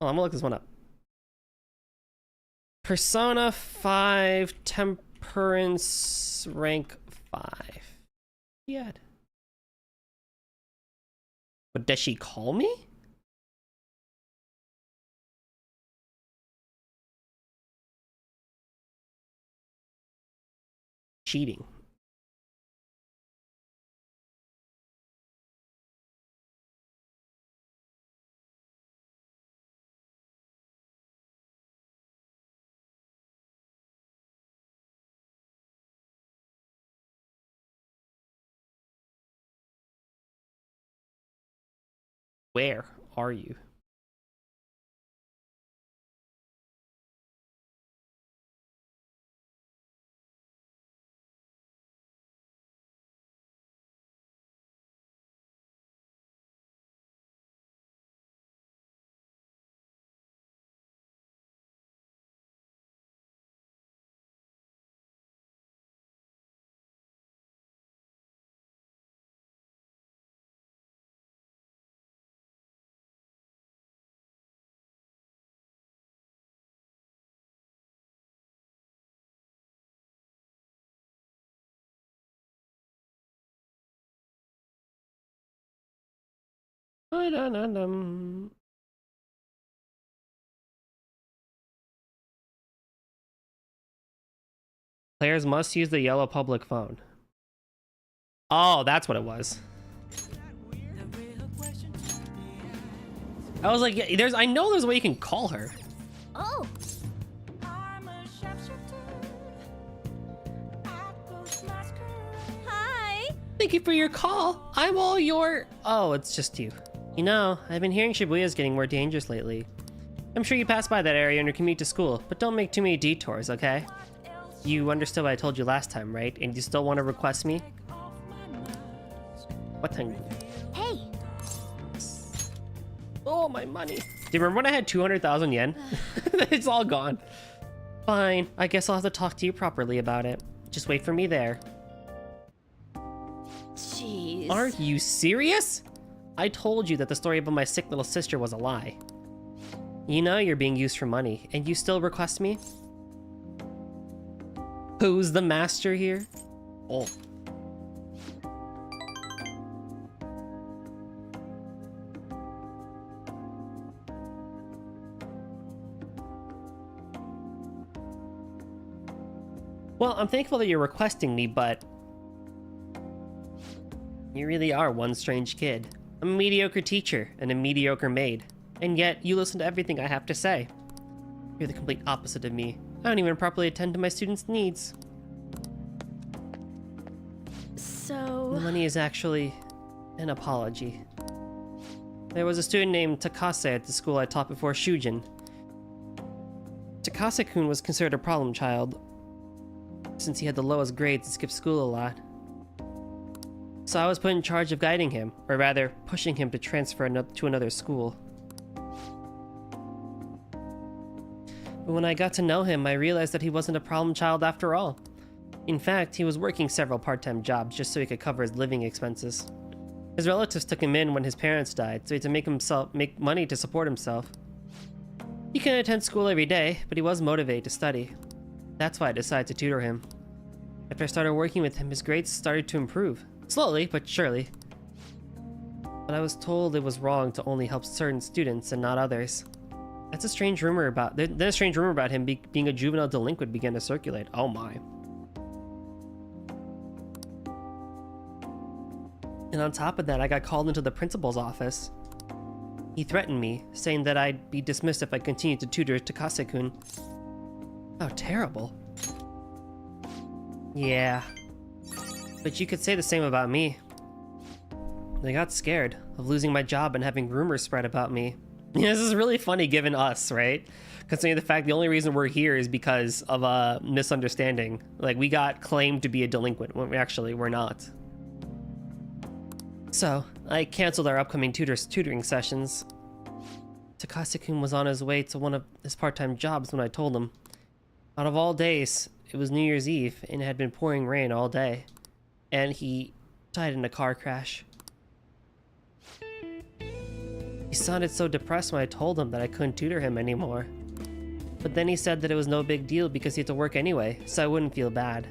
C: Oh, I'm gonna look this one up. Persona 5 Temperance rank 5. Yeah. But does she call me? Cheating. Where are you? Players must use the yellow public phone. Oh, that's what it was. I was like, yeah, I know there's a way you can call her.
D: Oh, hi.
C: Thank you for your call. I'm all your... Oh, it's just you. You know, I've been hearing Shibuya's getting more dangerous lately. I'm sure you pass by that area on your commute to school, but don't make too many detours, okay? You understood what I told you last time, right? And you still want to request me? What thing?
D: Hey.
C: Oh, my money. Do you remember when I had 200,000 yen? It's all gone. Fine, I guess I'll have to talk to you properly about it. Just wait for me there.
D: Jeez.
C: Aren't you serious? I told you that the story about my sick little sister was a lie. You know you're being used for money, and you still request me? Who's the master here? Oh. Well, I'm thankful that you're requesting me, but... You really are one strange kid. I'm a mediocre teacher and a mediocre maid. And yet, you listen to everything I have to say. You're the complete opposite of me. I don't even properly attend to my students' needs.
G: So...
C: The money is actually an apology. There was a student named Takase at the school I taught before Shujin. Takase-kun was considered a problem child, since he had the lowest grades and skipped school a lot. So I was put in charge of guiding him, or rather, pushing him to transfer to another school. But when I got to know him, I realized that he wasn't a problem child after all. In fact, he was working several part-time jobs just so he could cover his living expenses. His relatives took him in when his parents died, so he had to make money to support himself. He couldn't attend school every day, but he was motivated to study. That's why I decided to tutor him. After I started working with him, his grades started to improve. Slowly, but surely. But I was told it was wrong to only help certain students and not others. Then a strange rumor about him being a juvenile delinquent began to circulate. Oh my. And on top of that, I got called into the principal's office. He threatened me, saying that I'd be dismissed if I continued to tutor Takase-kun. How terrible. Yeah. But you could say the same about me. I got scared of losing my job and having rumors spread about me. Yeah, this is really funny given us, right? Considering the fact the only reason we're here is because of a misunderstanding. Like, we got claimed to be a delinquent when we're not. So, I canceled our upcoming tutoring sessions. Takase-kun was on his way to one of his part-time jobs when I told him. Out of all days, it was New Year's Eve, and it had been pouring rain all day. And he died in a car crash. He sounded so depressed when I told him that I couldn't tutor him anymore. But then he said that it was no big deal because he had to work anyway, so I wouldn't feel bad.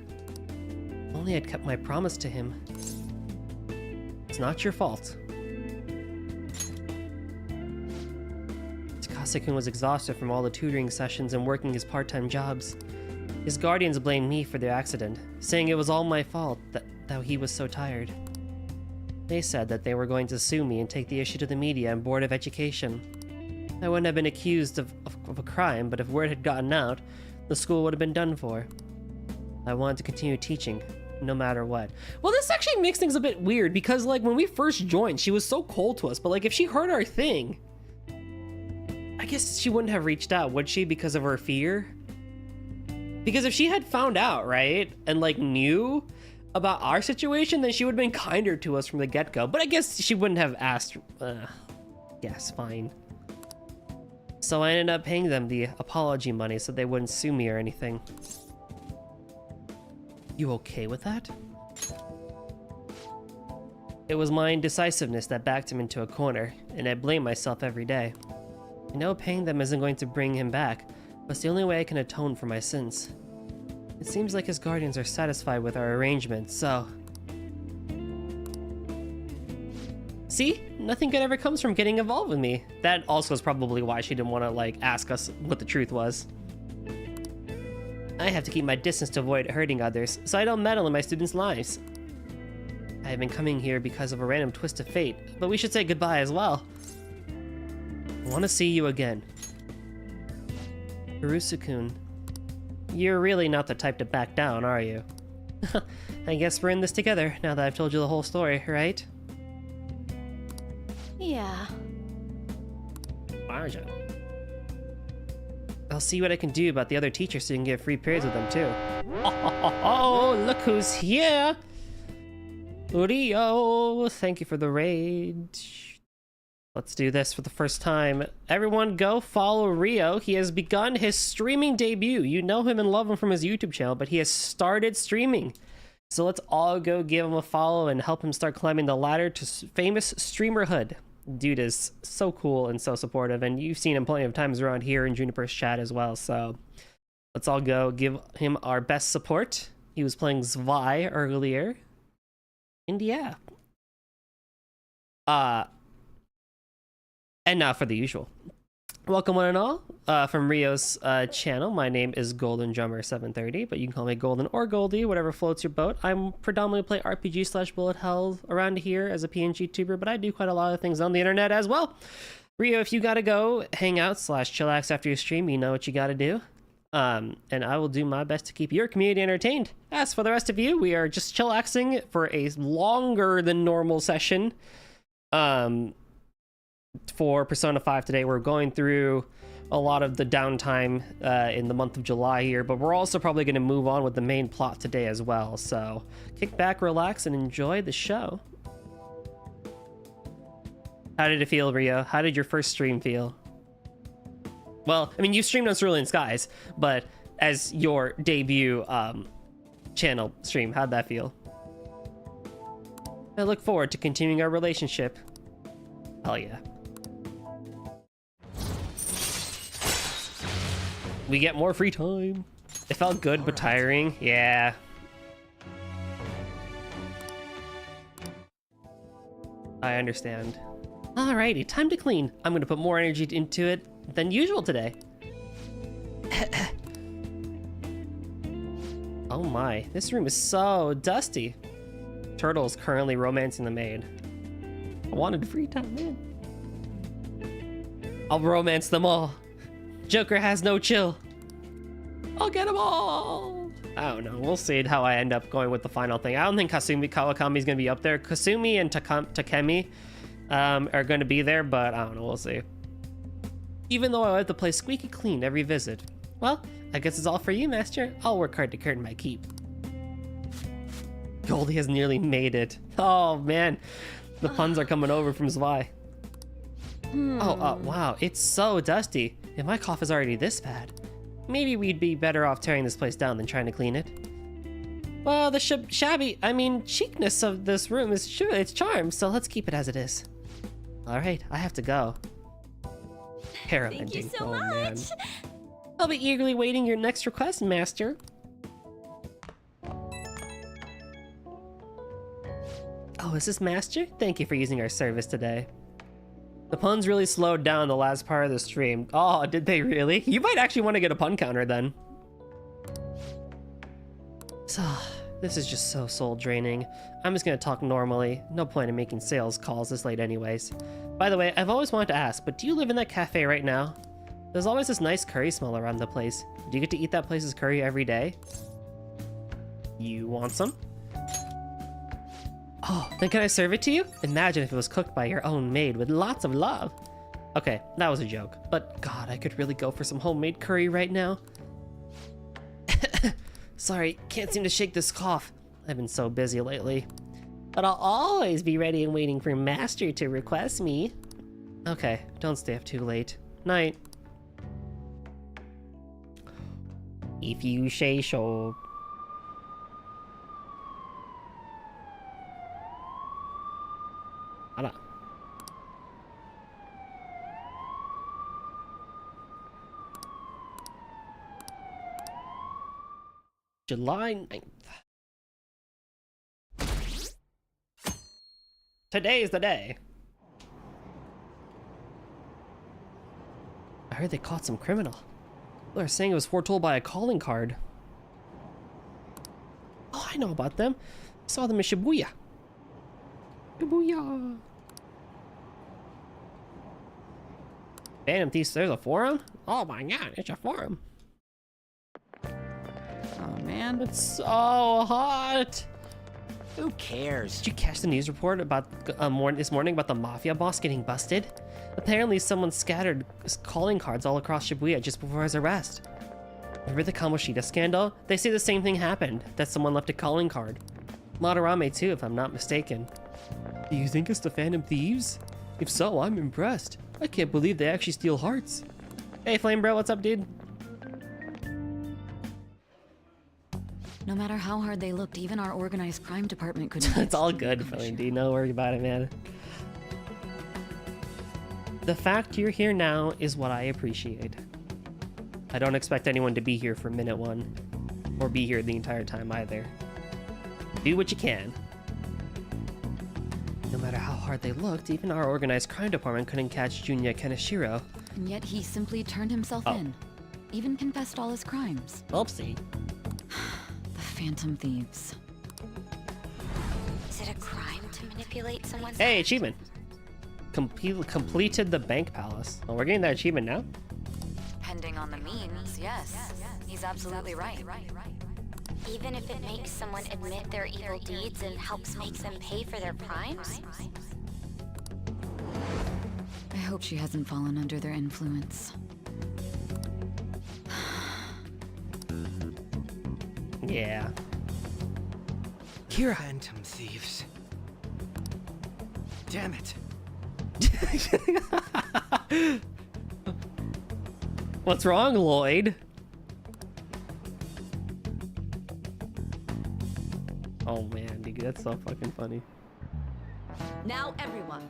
C: If only I'd kept my promise to him. It's not your fault. Takase-kun was exhausted from all the tutoring sessions and working his part-time jobs. His guardians blamed me for the accident, saying it was all my fault that he was so tired. They said that they were going to sue me and take the issue to the media and Board of Education. I wouldn't have been accused of a crime, but if word had gotten out, the school would have been done for. I wanted to continue teaching, no matter what. Well, this actually makes things a bit weird, because, like, when we first joined, she was so cold to us, but, like, if she heard our thing, I guess she wouldn't have reached out, would she, because of her fear? Because if she had found out, right, and, like, knew about our situation, then she would have been kinder to us from the get-go. But I guess she wouldn't have asked. Yes, fine. So I ended up paying them the apology money so they wouldn't sue me or anything. You okay with that? It was my indecisiveness that backed him into a corner, and I blame myself every day. I know paying them isn't going to bring him back, but it's the only way I can atone for my sins. It seems like his guardians are satisfied with our arrangement, so... See? Nothing good ever comes from getting involved with me. That also is probably why she didn't want to, like, ask us what the truth was. I have to keep my distance to avoid hurting others, so I don't meddle in my students' lives. I have been coming here because of a random twist of fate, but we should say goodbye as well. I want to see you again. Hirusu-kun. You're really not the type to back down, are you? I guess we're in this together, now that I've told you the whole story, right?
G: Yeah.
C: Marja. I'll see what I can do about the other teachers so you can get free periods with them, too. Oh, look who's here! Rio, thank you for the raid. Let's do this for the first time. Everyone go follow Rio. He has begun his streaming debut. You know him and love him from his YouTube channel, but he has started streaming. So let's all go give him a follow and help him start climbing the ladder to famous streamerhood. Dude is so cool and so supportive, and you've seen him plenty of times around here in Juniper's chat as well, so let's all go give him our best support. He was playing Zwei earlier. And yeah. And now for the usual. Welcome one and all from Rio's channel. My name is Golden Drummer 730, but you can call me Golden or Goldie, whatever floats your boat. I'm predominantly play RPG/bullet hell around here as a PNG tuber, but I do quite a lot of things on the internet as well. Rio, if you gotta go hang out /chillax after your stream, you know what you gotta do. And I will do my best to keep your community entertained. As for the rest of you, we are just chillaxing for a longer than normal session. For Persona 5 today. We're going through a lot of the downtime in the month of July here, but we're also probably going to move on with the main plot today as well. So kick back, relax, and enjoy the show. How did it feel, Rio? How did your first stream feel? Well, I mean, you streamed on Cerulean Skies, but as your debut channel stream, how'd that feel? I look forward to continuing our relationship. Hell yeah. We get more free time. It felt good, but tiring. Yeah. I understand. Alrighty, time to clean. I'm gonna put more energy into it than usual today. Oh my, this room is so dusty. Turtle is currently romancing the maid. I wanted free time, man. I'll romance them all. Joker has no chill. I'll get them all. I don't know. We'll see how I end up going with the final thing. I don't think Kasumi Kawakami's gonna be up there. Kasumi and Takemi are gonna be there, but I don't know. We'll see. Even though I like the place squeaky clean every visit. Well, I guess it's all for you, Master. I'll work hard to earn my keep. Goldie has nearly made it. Oh man, the puns are coming over from Zwei. Oh, wow, it's so dusty. If my cough is already this bad, maybe we'd be better off tearing this place down than trying to clean it. Well, the cheapness of this room is sure its charm, so let's keep it as it is. All right, I have to go.
G: Thank you so much.
C: Man. I'll be eagerly waiting your next request, Master. Oh, is this Master? Thank you for using our service today. The puns really slowed down the last part of the stream. Oh, did they really? You might actually want to get a pun counter then. So, this is just so soul draining. I'm just gonna talk normally. No point in making sales calls this late anyways. By the way, I've always wanted to ask, but do you live in that cafe right now? There's always this nice curry smell around the place. Do you get to eat that place's curry every day? You want some? Oh, then can I serve it to you? Imagine if it was cooked by your own maid with lots of love. Okay, that was a joke, but God, I could really go for some homemade curry right now. Sorry, can't seem to shake this cough. I've been so busy lately. But I'll always be ready and waiting for Master to request me. Okay, don't stay up too late. Night. If you say so. Hold on. July 9th. Today is the day. I heard they caught some criminal. They're saying it was foretold by a calling card. Oh, I know about them. I saw them in Shibuya. Shibuya. Phantom Thieves, there's a forum? Oh my god, it's a forum.
H: Oh man,
C: It's so hot.
A: Who cares?
C: Did you catch the news report about this morning about the mafia boss getting busted? Apparently someone scattered calling cards all across Shibuya just before his arrest. Remember the Kamoshida scandal? They say the same thing happened, that someone left a calling card. Madarame too, if I'm not mistaken. Do you think it's the Phantom Thieves? If so, I'm impressed. I can't believe they actually steal hearts. Hey Flame Bro, what's up dude?
I: No matter how hard they looked, even our organized crime department couldn't.
C: It's all good, Flame D. No worry about it, man. The fact you're here now is what I appreciate. I don't expect anyone to be here for minute one, or be here the entire time either. Do what you can. No matter how hard they looked, even our organized crime department couldn't catch Junya Kaneshiro.
I: And yet he simply turned himself in. Even confessed all his crimes.
C: Oopsie.
I: The Phantom Thieves.
D: Is it a crime to manipulate someone's
C: Hey, achievement! Completed the bank palace. Oh, we're getting that achievement now?
I: Pending on the means, yes. He's absolutely right.
D: Even if it makes someone admit their evil deeds and helps make them pay for their crimes?
I: I hope she hasn't fallen under their influence.
C: Yeah.
A: Kira. Phantom Thieves. Damn it.
C: What's wrong, Lloyd? Oh man, dude, that's so fucking funny.
H: Now everyone.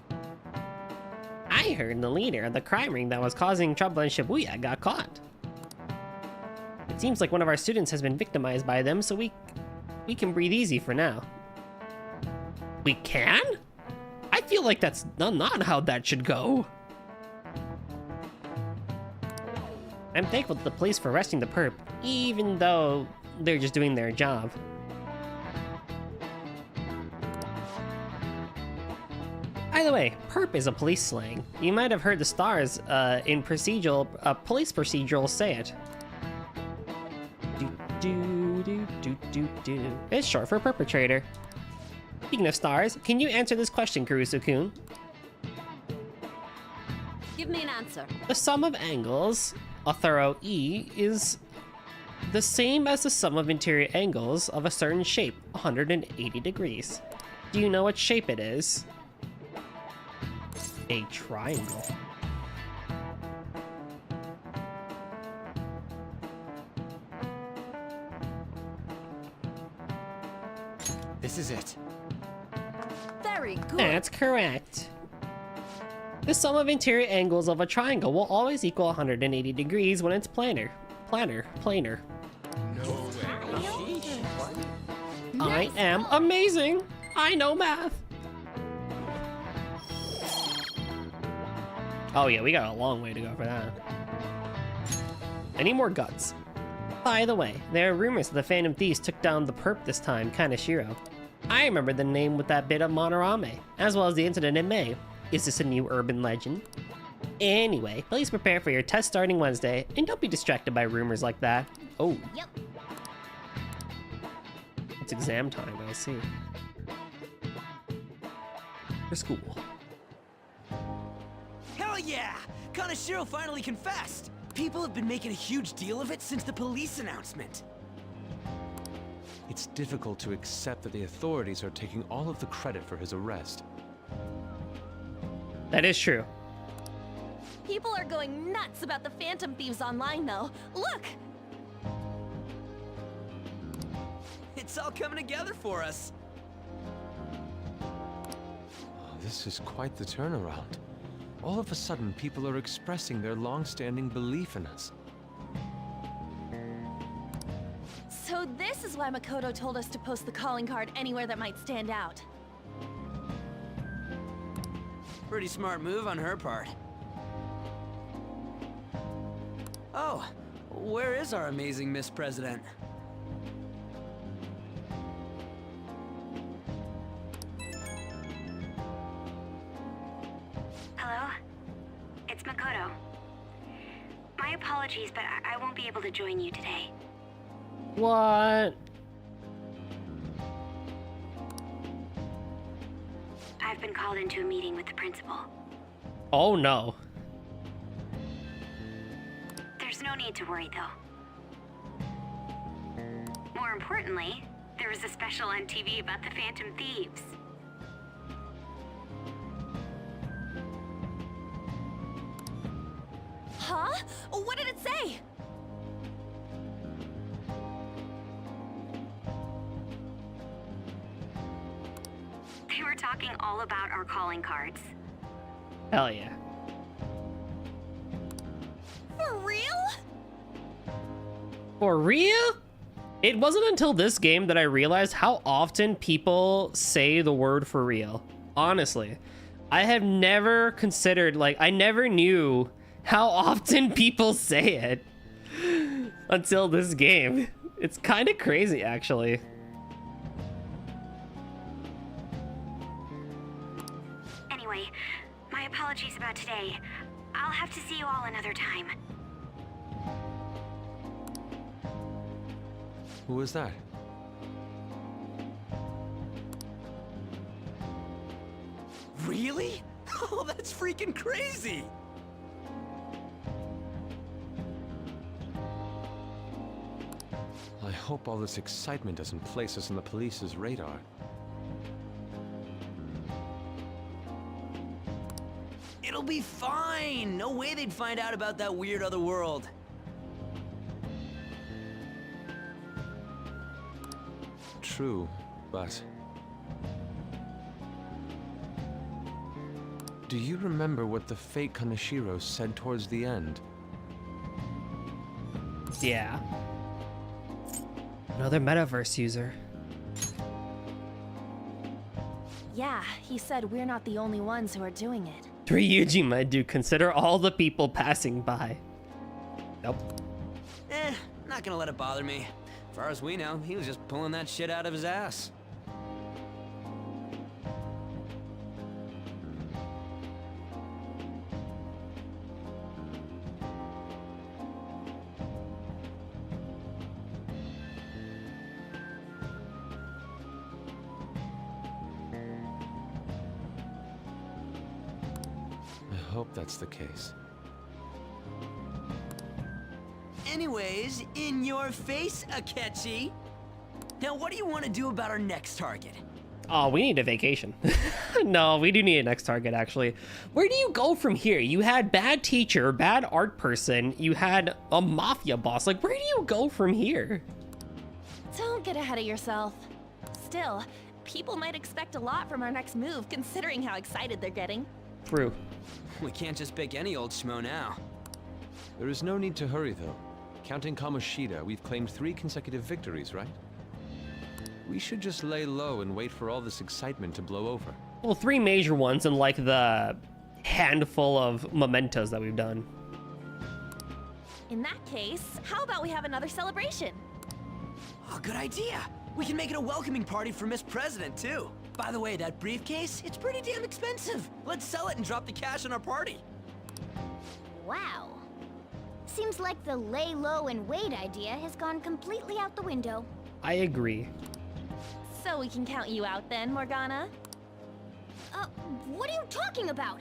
C: I heard the leader of the crime ring that was causing trouble in Shibuya got caught. Seems like one of our students has been victimized by them, so we can breathe easy for now. We can? I feel like that's not how that should go. I'm thankful to the police for arresting the perp, even though they're just doing their job. By the way, perp is a police slang. You might have heard the stars in police procedural say it. It's short for perpetrator. Speaking of stars, can you answer this question, Kurusu-kun?
H: Give me an answer.
C: The sum of angles, a thorough E, is the same as the sum of interior angles of a certain shape, 180 degrees. Do you know what shape it is? A triangle.
A: This is it.
H: Very good.
C: That's correct. The sum of interior angles of a triangle will always equal 180 degrees when it's planar. I am amazing! I know math! Oh yeah, we got a long way to go for that. Any more guts? By the way, there are rumors that the Phantom Thieves took down the perp this time, Kaneshiro. I remember the name with that bit of Monorame, as well as the incident in May. Is this a new urban legend? Anyway, please prepare for your test starting Wednesday, and don't be distracted by rumors like that. Oh.
D: Yep.
C: It's exam time, I see. For school.
J: Hell yeah! Kaneshiro finally confessed! People have been making a huge deal of it since the police announcement.
K: It's difficult to accept that the authorities are taking all of the credit for his arrest.
C: That is true.
H: People are going nuts about the Phantom Thieves online, though. Look!
J: It's all coming together for us.
K: Oh, this is quite the turnaround. All of a sudden, people are expressing their long-standing belief in us.
H: So this is why Makoto told us to post the calling card anywhere that might stand out.
J: Pretty smart move on her part. Oh, where is our amazing Miss President?
L: Hello? It's Makoto. My apologies, but I won't be able to join you today.
C: What?
L: I've been called into a meeting with the principal.
C: Oh no.
L: There's no need to worry, though. More importantly, there was a special on TV about the Phantom Thieves.
H: Huh? What did it say?
L: They were talking all about our calling cards.
C: Hell yeah.
H: For real?
C: For real? It wasn't until this game that I realized how often people say the word for real. Honestly. I have never considered, like, I never knew how often people say it until this game. It's kind of crazy, actually.
L: Anyway, my apologies about today. I'll have to see you all another time.
K: Who was that?
J: Really? Oh, that's freaking crazy!
K: I hope all this excitement doesn't place us on the police's radar.
J: It'll be fine! No way they'd find out about that weird other world.
K: True, but... Do you remember what the fake Kaneshiro said towards the end?
C: Yeah. Another metaverse user.
H: Yeah, he said we're not the only ones who are doing it.
C: Ryuji might do consider all the people passing by. Nope.
J: Not gonna let it bother me. As far as we know, he was just pulling that shit out of his ass.
K: I hope that's the case.
J: Anyways, in your face, Akechi. Now, what do you want to do about our next target?
C: Oh, we need a vacation. No, we do need a next target, actually. Where do you go from here? You had bad teacher, bad art person, you had a mafia boss. Like, where do you go from here?
H: Don't get ahead of yourself. Still, people might expect a lot from our next move, considering how excited they're getting.
C: True.
J: We can't just pick any old schmo now.
K: There is no need to hurry, though. Counting Kamoshida, we've claimed 3 consecutive victories, right? We should just lay low and wait for all this excitement to blow over.
C: Well, 3 major ones and like the handful of mementos that we've done.
H: In that case, how about we have another celebration?
J: Oh, good idea. We can make it a welcoming party for Miss President, too. By the way, that briefcase, it's pretty damn expensive. Let's sell it and drop the cash on our party.
D: Wow. Seems like the lay low and wait idea has gone completely out the window.
C: I agree.
H: So we can count you out then, Morgana?
D: What are you talking about?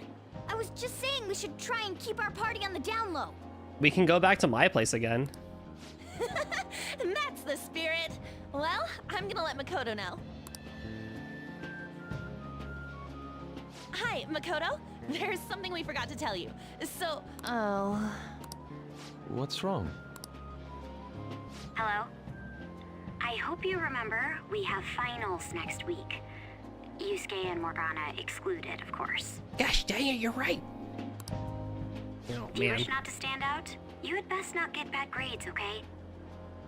D: I was just saying we should try and keep our party on the down low.
C: We can go back to my place again.
H: That's the spirit. Well, I'm gonna let Makoto know. Hi, Makoto. There's something we forgot to tell you. So,
K: What's wrong?
L: Hello? I hope you remember we have finals next week. Yusuke and Morgana excluded, of course.
C: Gosh dang it, you're right. Oh,
L: If you
C: man.
L: wish not to stand out, you had best not get bad grades, okay?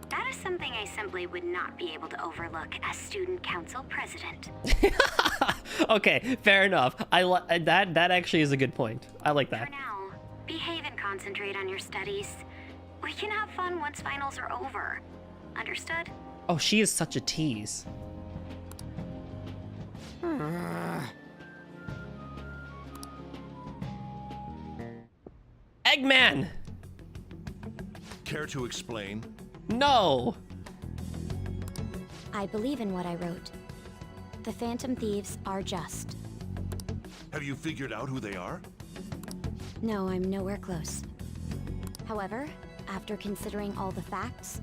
L: That is something I simply would not be able to overlook as student council president.
C: Okay, fair enough. That actually is a good point. I like that.
L: For now, behave and concentrate on your studies. We can have fun once finals are over. Understood?
C: Oh, she is such a tease. Eggman!
B: Care to explain?
C: No!
I: I believe in what I wrote. The Phantom Thieves are just.
B: Have you figured out who they are?
I: No, I'm nowhere close. However, after considering all the facts,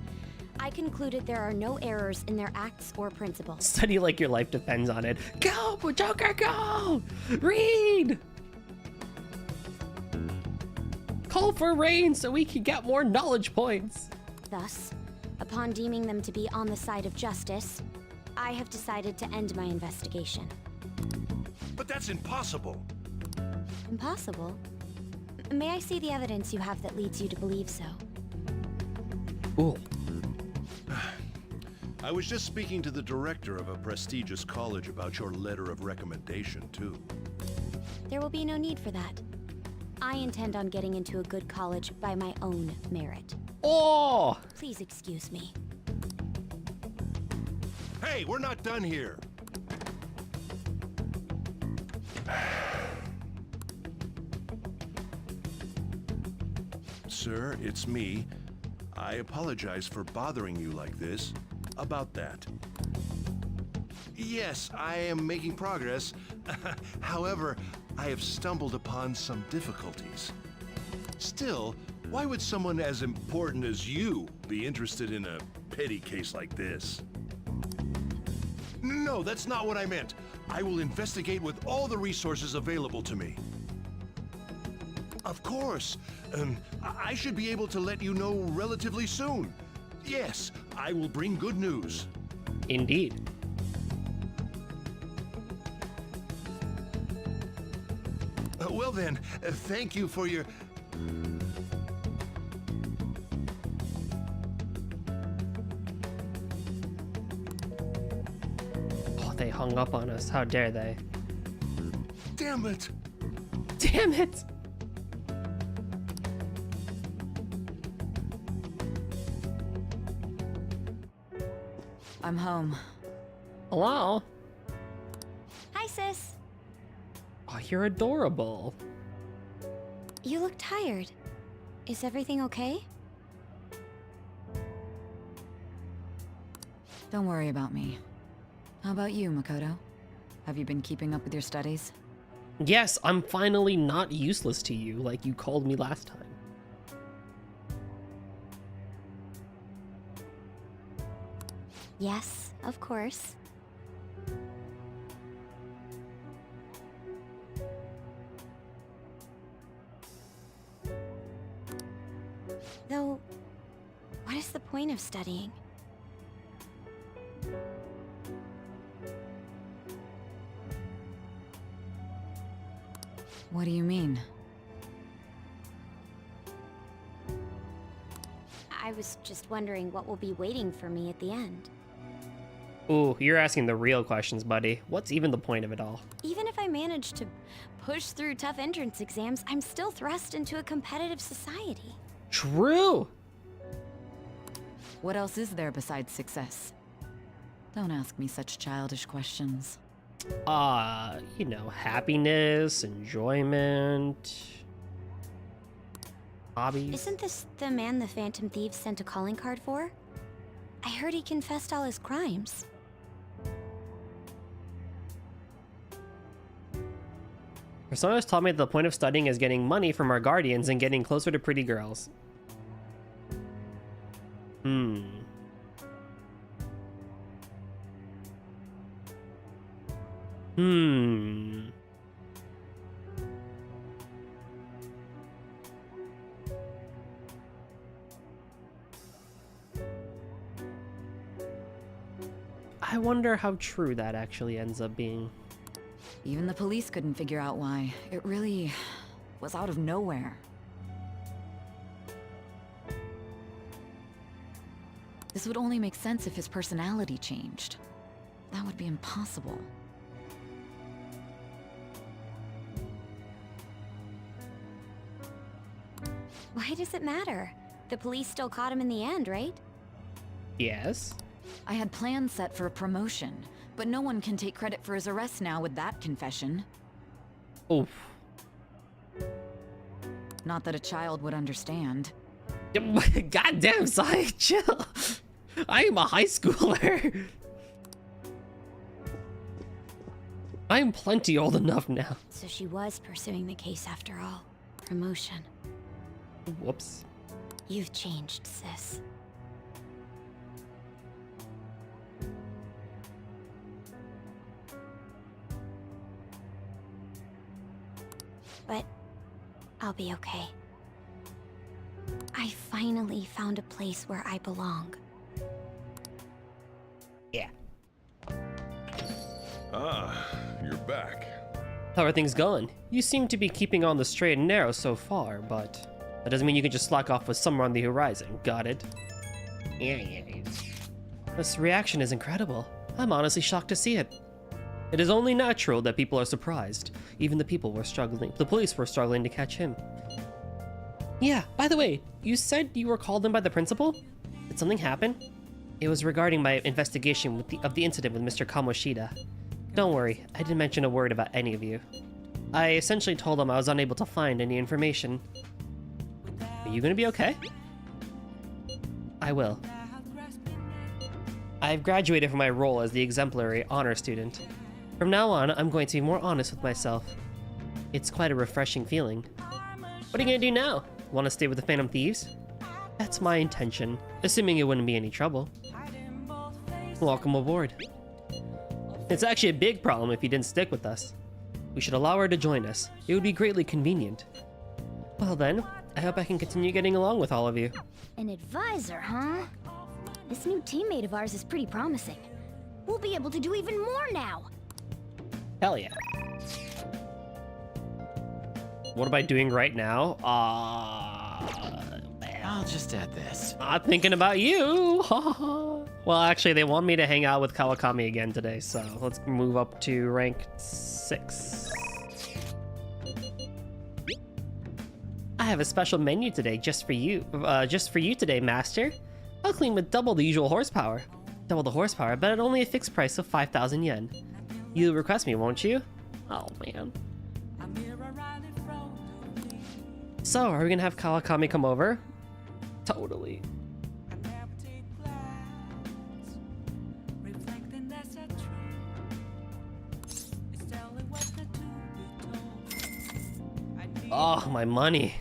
I: I concluded there are no errors in their acts or principles.
C: Study like your life depends on it. Go, Joker, go! Read! Call for rain so we can get more knowledge points.
I: Thus, upon deeming them to be on the side of justice, I have decided to end my investigation.
B: But that's impossible.
I: Impossible? May I see the evidence you have that leads you to believe so?
C: Ooh.
B: I was just speaking to the director of a prestigious college about your letter of recommendation, too.
I: There will be no need for that. I intend on getting into a good college by my own merit.
C: Oh!
I: Please excuse me.
B: Hey, we're not done here. Sir, it's me. I apologize for bothering you like this. About that. Yes, I am making progress. However, I have stumbled upon some difficulties. Still, why would someone as important as you be interested in a petty case like this? No, that's not what I meant. I will investigate with all the resources available to me. Of course. I should be able to let you know relatively soon. Yes, I will bring good news.
C: Indeed.
B: Well then, thank you for your...
C: hung up on us. How dare they?
B: Damn it!
C: Damn it!
G: I'm home.
C: Hello?
I: Hi, sis.
C: Oh, you're adorable.
I: You look tired. Is everything okay?
G: Don't worry about me. How about you, Makoto? Have you been keeping up with your studies?
C: Yes, I'm finally not useless to you like you called me last time.
I: Yes, of course. Though, what is the point of studying?
G: What do you mean?
I: I was just wondering what will be waiting for me at the end.
C: Ooh, you're asking the real questions, buddy. What's even the point of it all?
I: Even if I manage to push through tough entrance exams, I'm still thrust into a competitive society.
C: True!
G: What else is there besides success? Don't ask me such childish questions.
C: You know, happiness, enjoyment, hobbies.
I: Isn't this the man the Phantom Thieves sent a calling card for? I heard he confessed all his crimes.
C: Persona's taught me that the point of studying is getting money from our guardians and getting closer to pretty girls. I wonder how true that actually ends up being.
G: Even the police couldn't figure out why. It really was out of nowhere. This would only make sense if his personality changed. That would be impossible.
I: Why does it matter? The police still caught him in the end, right?
C: Yes.
G: I had plans set for a promotion, but no one can take credit for his arrest now with that confession.
C: Oof.
G: Not that a child would understand.
C: Goddamn, Sai, chill. I am a high schooler. I'm plenty old enough now.
I: So she was pursuing the case after all. Promotion.
C: Whoops.
I: You've changed, sis. But I'll be okay. I finally found a place where I belong.
C: Yeah.
E: Ah, you're back.
C: How are things going? You seem to be keeping on the straight and narrow so far, but that doesn't mean you can just slack off with summer on the horizon. Got it? Yeah. This reaction is incredible. I'm honestly shocked to see it. It is only natural that people are surprised. Even the police were struggling to catch him. Yeah, by the way, you said you were called in by the principal? Did something happen? It was regarding my investigation of the incident with Mr. Kamoshida. Don't worry, I didn't mention a word about any of you. I essentially told him I was unable to find any information. Are you gonna be okay? I will. I've graduated from my role as the exemplary honor student. From now on, I'm going to be more honest with myself. It's quite a refreshing feeling. What are you gonna do now? Want to stay with the Phantom Thieves? That's my intention, assuming it wouldn't be any trouble. Welcome aboard. It's actually a big problem if you didn't stick with us. We should allow her to join us. It would be greatly convenient. Well then, I hope I can continue getting along with all of you.
D: An advisor, huh? This new teammate of ours is pretty promising. We'll be able to do even more now.
C: Hell yeah. What am I doing right now?
J: I'll just add this.
C: Not thinking about you. Well, actually, they want me to hang out with Kawakami again today, so let's move up to rank 6. I have a special menu today just for you. Just for you today, Master. I'll clean with double the usual horsepower. Double the horsepower, but at only a fixed price of 5,000 yen. You'll request me, won't you? Oh, man. So, are we gonna have Kawakami come over? Totally. Oh, my money.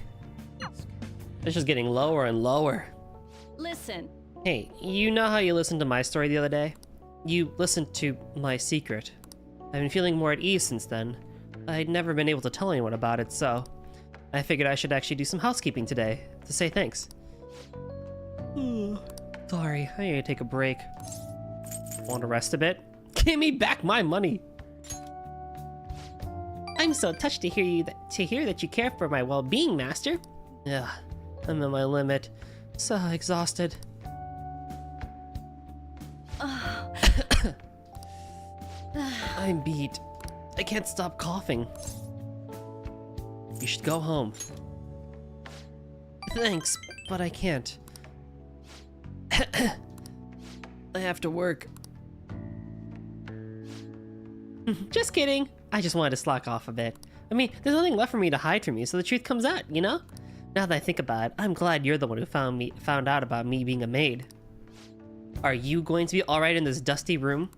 C: It's just getting lower and lower.
H: Listen.
C: Hey, you know how you listened to my story the other day? You listened to my secret. I've been feeling more at ease since then. I'd never been able to tell anyone about it, so I figured I should actually do some housekeeping today to say thanks. Sorry, I need to take a break. Want to rest a bit? Give me back my money! I'm so touched to hear that you care for my well-being, Master. Ugh, I'm at my limit. So exhausted. I'm beat. I can't stop coughing. You should go home. Thanks, but I can't. I have to work. Just kidding. I just wanted to slack off a bit. I mean, there's nothing left for me to hide from you, so the truth comes out, you know? Now that I think about it, I'm glad you're the one who found out about me being a maid. Are you going to be alright in this dusty room?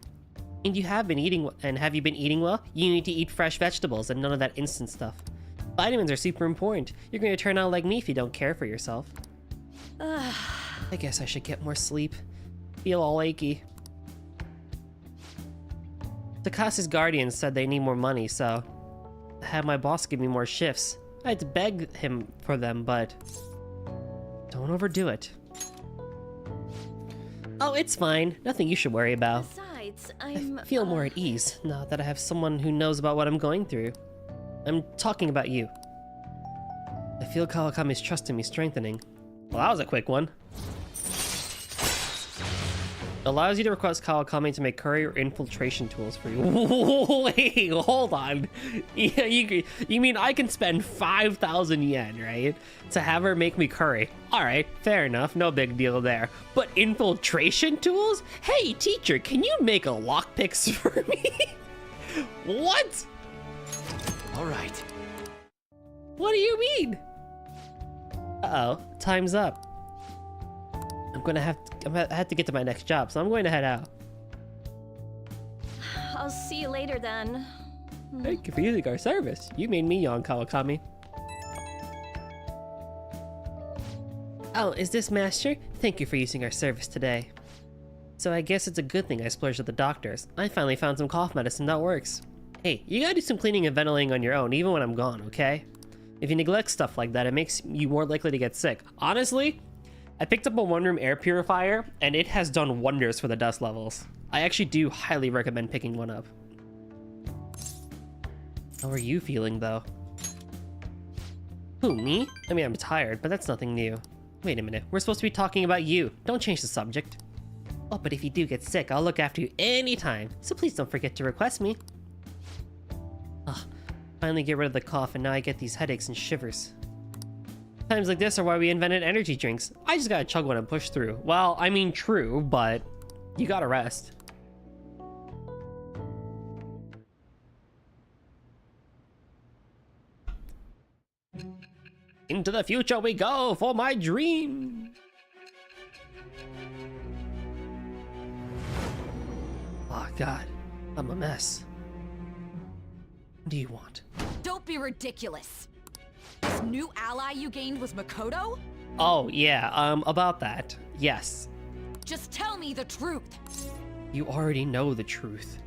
C: And have you been eating well? You need to eat fresh vegetables and none of that instant stuff. Vitamins are super important. You're going to turn out like me if you don't care for yourself. I guess I should get more sleep. Feel all achy. Takasa's guardians said they need more money, so I had my boss give me more shifts. I had to beg him for them, but don't overdo it. Oh, it's fine. Nothing you should worry about.
H: Besides,
C: I feel more at ease now that I have someone who knows about what I'm going through. I'm talking about you. I feel Kawakami's trust in me strengthening. Well, that was a quick one. Allows you to request Kawakami to make curry or infiltration tools for you. Wait, hold on. Yeah, you mean I can spend 5,000 yen, right? To have her make me curry. Alright, fair enough, no big deal there. But infiltration tools? Hey, teacher, can you make a lockpicks for me? What?
J: Alright.
C: What do you mean? Uh-oh, time's up. I have to get to my next job, so I'm going to head out.
H: I'll see you later then.
C: Thank you for using our service. You made me yawn, Kawakami. Oh, is this Master? Thank you for using our service today. So I guess it's a good thing I splurged at the doctor's. I finally found some cough medicine that works. Hey, you gotta do some cleaning and ventilating on your own, even when I'm gone, okay? If you neglect stuff like that, it makes you more likely to get sick. Honestly, I picked up a one-room air purifier, and it has done wonders for the dust levels. I actually do highly recommend picking one up. How are you feeling, though? Who, me? I mean, I'm tired, but that's nothing new. Wait a minute, we're supposed to be talking about you. Don't change the subject. Oh, but if you do get sick, I'll look after you anytime, so please don't forget to request me. Ugh, finally get rid of the cough, and now I get these headaches and shivers. Times like this are why we invented energy drinks. I just gotta chug one and push through. Well, I mean, true, but you gotta rest. Into the future we go for my dream. Oh God, I'm a mess. What do you want?
G: Don't be ridiculous. This new ally you gained was Makoto?
C: Oh, yeah, about that. Yes.
G: Just tell me the truth.
C: You already know the truth.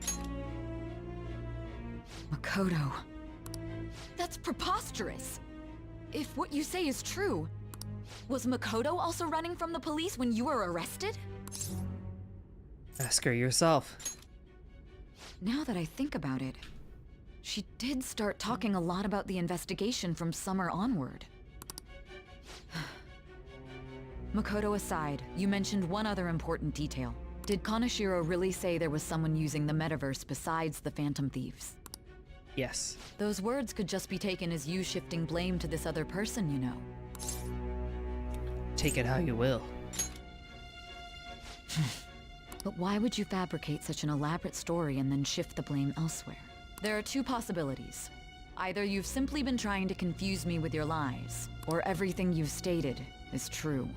G: Makoto. That's preposterous. If what you say is true, was Makoto also running from the police when you were arrested?
C: Ask her yourself.
G: Now that I think about it, she did start talking a lot about the investigation from summer onward. Makoto aside, you mentioned one other important detail. Did Kaneshiro really say there was someone using the metaverse besides the Phantom Thieves?
C: Yes.
G: Those words could just be taken as you shifting blame to this other person, you know.
C: Take it how you will.
G: But why would you fabricate such an elaborate story and then shift the blame elsewhere? There are two possibilities. Either you've simply been trying to confuse me with your lies, or everything you've stated is true.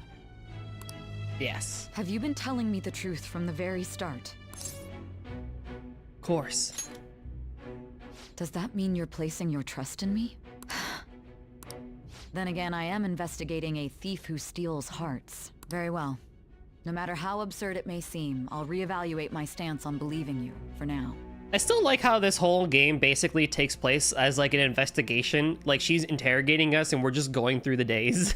C: Yes.
G: Have you been telling me the truth from the very start?
C: Of course.
G: Does that mean you're placing your trust in me? Then again, I am investigating a thief who steals hearts. Very well. No matter how absurd it may seem, I'll reevaluate my stance on believing you, for now.
C: I still like how this whole game basically takes place as like an investigation. Like she's interrogating us and we're just going through the days.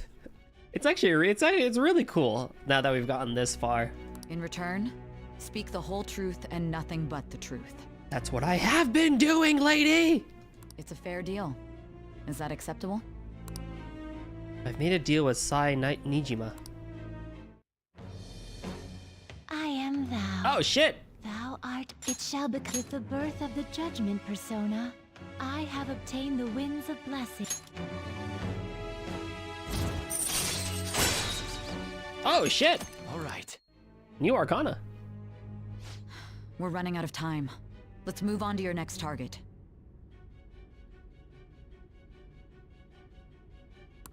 C: It's actually, it's really cool now that we've gotten this far.
G: In return, speak the whole truth and nothing but the truth.
C: That's what I have been doing, lady!
G: It's a fair deal. Is that acceptable?
C: I've made a deal with Sai Nijima.
D: I am thou.
C: Oh shit!
D: Thou art, it shall be with the birth of the judgment persona. I have obtained the winds of blessing.
C: Oh shit!
J: All right.
C: New Arcana.
G: We're running out of time. Let's move on to your next target.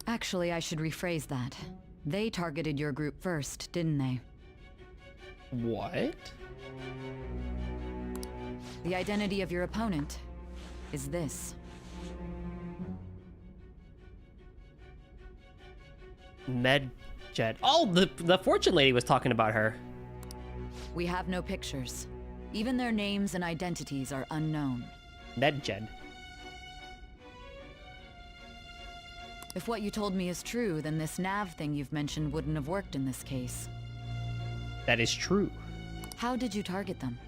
G: Actually, I should rephrase that. They targeted your group first, didn't they?
C: What?
G: The identity of your opponent is this.
C: Medjed. Oh, the fortune lady was talking about her.
G: We have no pictures. Even their names and identities are unknown.
C: Medjed.
G: If what you told me is true, then this nav thing you've mentioned wouldn't have worked in this case.
C: That is true.
G: How did you target them?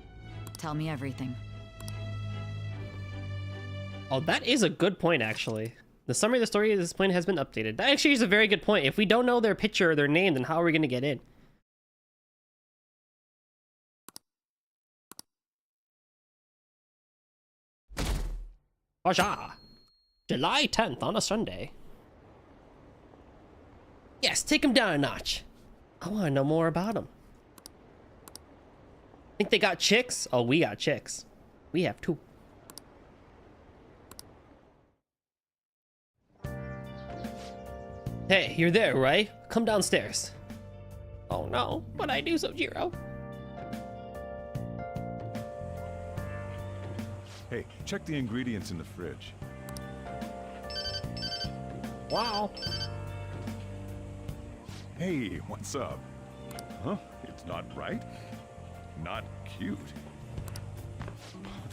G: Tell me everything.
C: Oh, that is a good point, actually. The summary of the story of this plane has been updated. That actually is a very good point. If we don't know their picture or their name, then how are we going to get in? Baja! July 10th on a Sunday. Yes, take him down a notch. I want to know more about him. Think they got chicks? Oh, we got chicks. We have two. Hey, you're there, right? Come downstairs. Oh no, what'd I do, Sojiro?
E: Hey, check the ingredients in the fridge.
C: Wow.
E: Hey, what's up? Huh? It's not right? Not cute.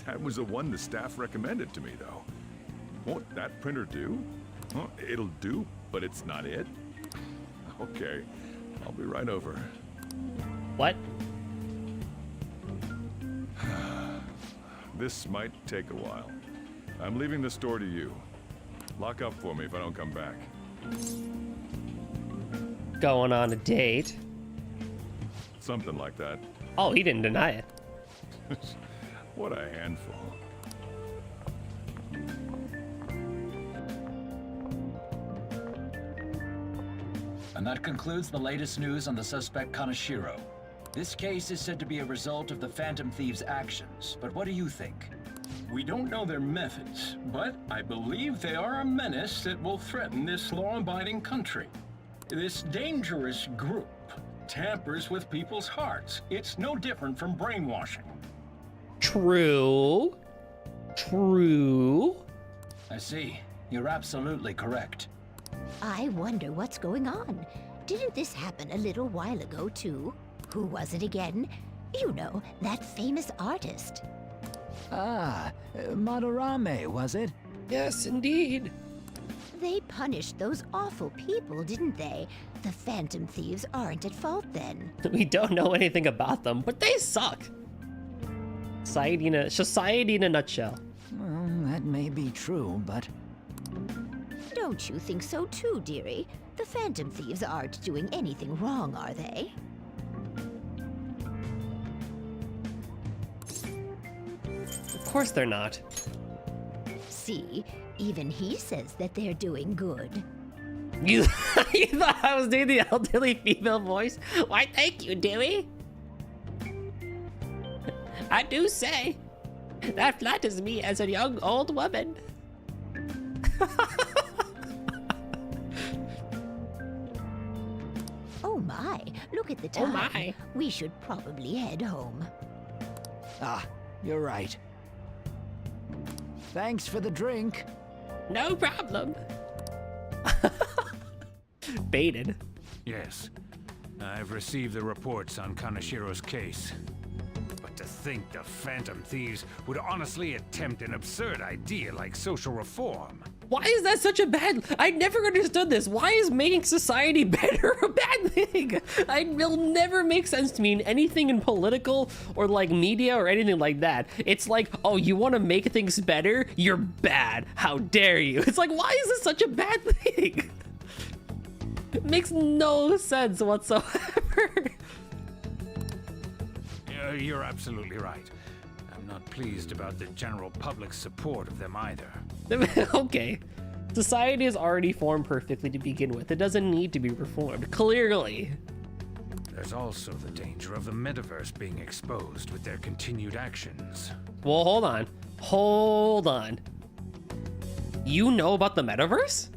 E: That was the one the staff recommended to me, though. Won't that printer do? Huh? It'll do, but it's not it. Okay, I'll be right over.
C: What?
E: This might take a while. I'm leaving the store to you. Lock up for me if I don't come back.
C: Going on a date?
E: Something like that.
C: Oh, he didn't deny it.
E: What a handful.
M: And that concludes the latest news on the suspect Kaneshiro. This case is said to be a result of the Phantom Thieves' actions, but what do you think?
N: We don't know their methods, but I believe they are a menace that will threaten this law-abiding country. This dangerous group tampers with people's hearts. It's no different from brainwashing.
C: True. True.
M: I see. You're absolutely correct.
D: I wonder what's going on. Didn't this happen a little while ago, too? Who was it again? You know, that famous artist.
J: Ah, Madarame, was it?
C: Yes, indeed.
D: They punished those awful people, didn't they? The Phantom Thieves aren't at fault then.
C: We don't know anything about them, but they suck. Society in a nutshell.
J: Well, that may be true, but...
D: Don't you think so too, dearie? The Phantom Thieves aren't doing anything wrong, are they?
C: course they're not.
D: See, even he says that they're doing good.
C: You thought I was doing the elderly female voice? Why, thank you, Dewey. I do say, that flatters me as a young old woman.
D: Oh my, look at the time.
C: Oh my.
D: We should probably head home.
J: Ah, you're right. Thanks for the drink.
C: No problem. Baited.
F: Yes. I've received the reports on Kanashiro's case. But to think the Phantom Thieves would honestly attempt an absurd idea like social reform.
C: Why is that such a bad... I never understood this. Why is making society better a bad thing? It'll never make sense to me in anything in political or like media or anything like that. It's like, oh, you want to make things better? You're bad. How dare you? It's like, why is this such a bad thing? It makes no sense whatsoever.
F: You're absolutely right. I'm not pleased about the general public's support of them either.
C: Okay. Society is already formed perfectly to begin with. It doesn't need to be reformed, clearly.
F: There's also the danger of the metaverse being exposed with their continued actions.
C: Well, hold on. Hold on. You know about the metaverse?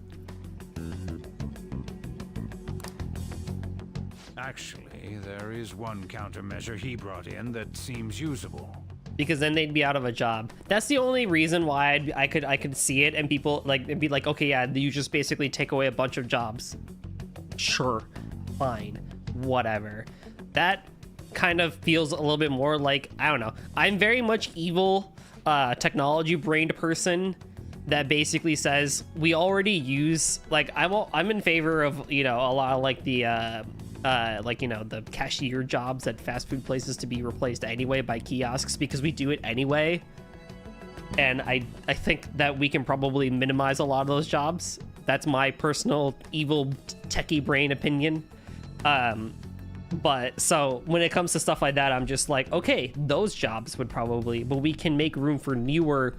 F: Actually, there is one countermeasure he brought in that seems usable.
C: Because then they'd be out of a job. That's the only reason why I could see it, and people like it'd be like, okay, yeah, you just basically take away a bunch of jobs. Sure, fine, whatever. That kind of feels a little bit more like, I don't know. I'm very much evil, technology-brained person that basically says we already use, like, I'm in favor of, you know, a lot of like the like, you know, the cashier jobs at fast food places to be replaced anyway by kiosks, because we do it anyway. And I think that we can probably minimize a lot of those jobs. That's my personal evil techie brain opinion. But so when it comes to stuff like that, I'm just like, okay, those jobs would probably, but we can make room for newer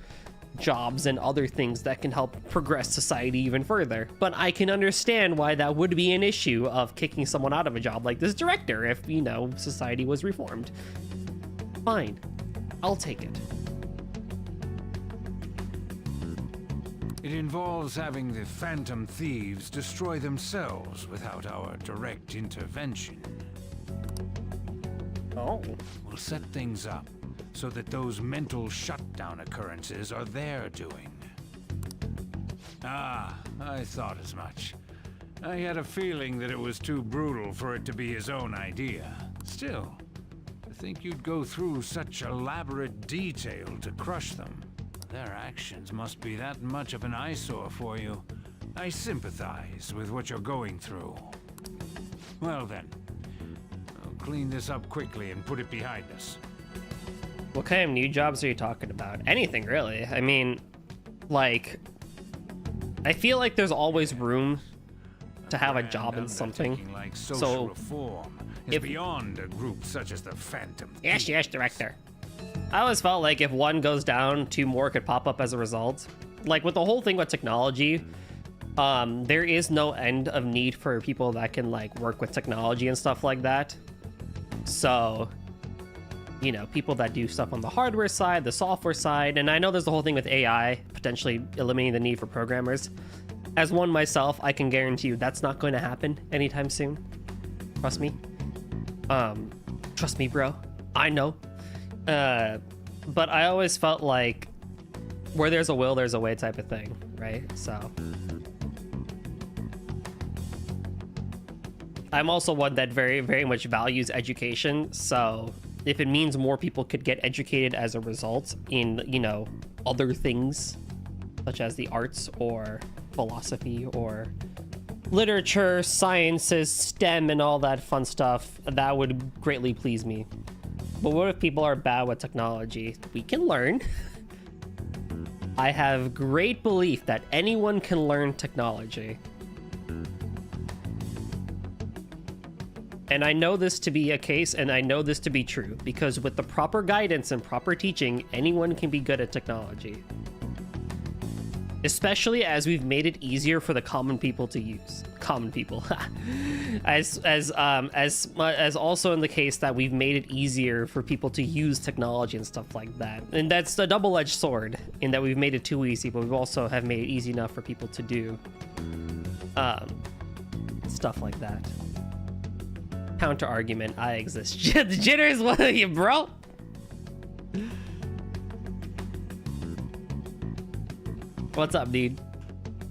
C: jobs and other things that can help progress society even further. But I can understand why that would be an issue of kicking someone out of a job like this director if, you know, society was reformed. Fine. I'll take it.
F: It involves having the Phantom Thieves destroy themselves without our direct intervention.
C: Oh.
F: We'll set things up so that those mental shutdown occurrences are their doing. Ah, I thought as much. I had a feeling that it was too brutal for it to be his own idea. Still, to think you'd go through such elaborate detail to crush them. Their actions must be that much of an eyesore for you. I sympathize with what you're going through. Well then, I'll clean this up quickly and put it behind us.
C: What kind of new jobs are you talking about? Anything, really. I mean, like, I feel like there's always room to have a job in something.
F: Like social reform is beyond a group such as the Phantom.
C: Yes, yes, director. I always felt like if one goes down, two more could pop up as a result. Like with the whole thing with technology, there is no end of need for people that can like work with technology and stuff like that. So, you know, people that do stuff on the hardware side, the software side, and I know there's the whole thing with AI potentially eliminating the need for programmers. As one myself, I can guarantee you that's not going to happen anytime soon. Trust me. Trust me, bro. I know. But I always felt like where there's a will, there's a way type of thing, right? So I'm also one that very, very much values education. So if it means more people could get educated as a result in, you know, other things such as the arts or philosophy or literature, sciences, STEM, and all that fun stuff, that would greatly please me. But what if people are bad with technology? We can learn. I have great belief that anyone can learn technology. And I know this to be a case, and I know this to be true, because with the proper guidance and proper teaching, anyone can be good at technology. Especially as we've made it easier for the common people to use. Common people. as also in the case that we've made it easier for people to use technology and stuff like that. And that's a double-edged sword, in that we've made it too easy, but we've also have made it easy enough for people to do stuff like that. Counter argument, I exist. The jitters, what are you, bro? What's up, dude?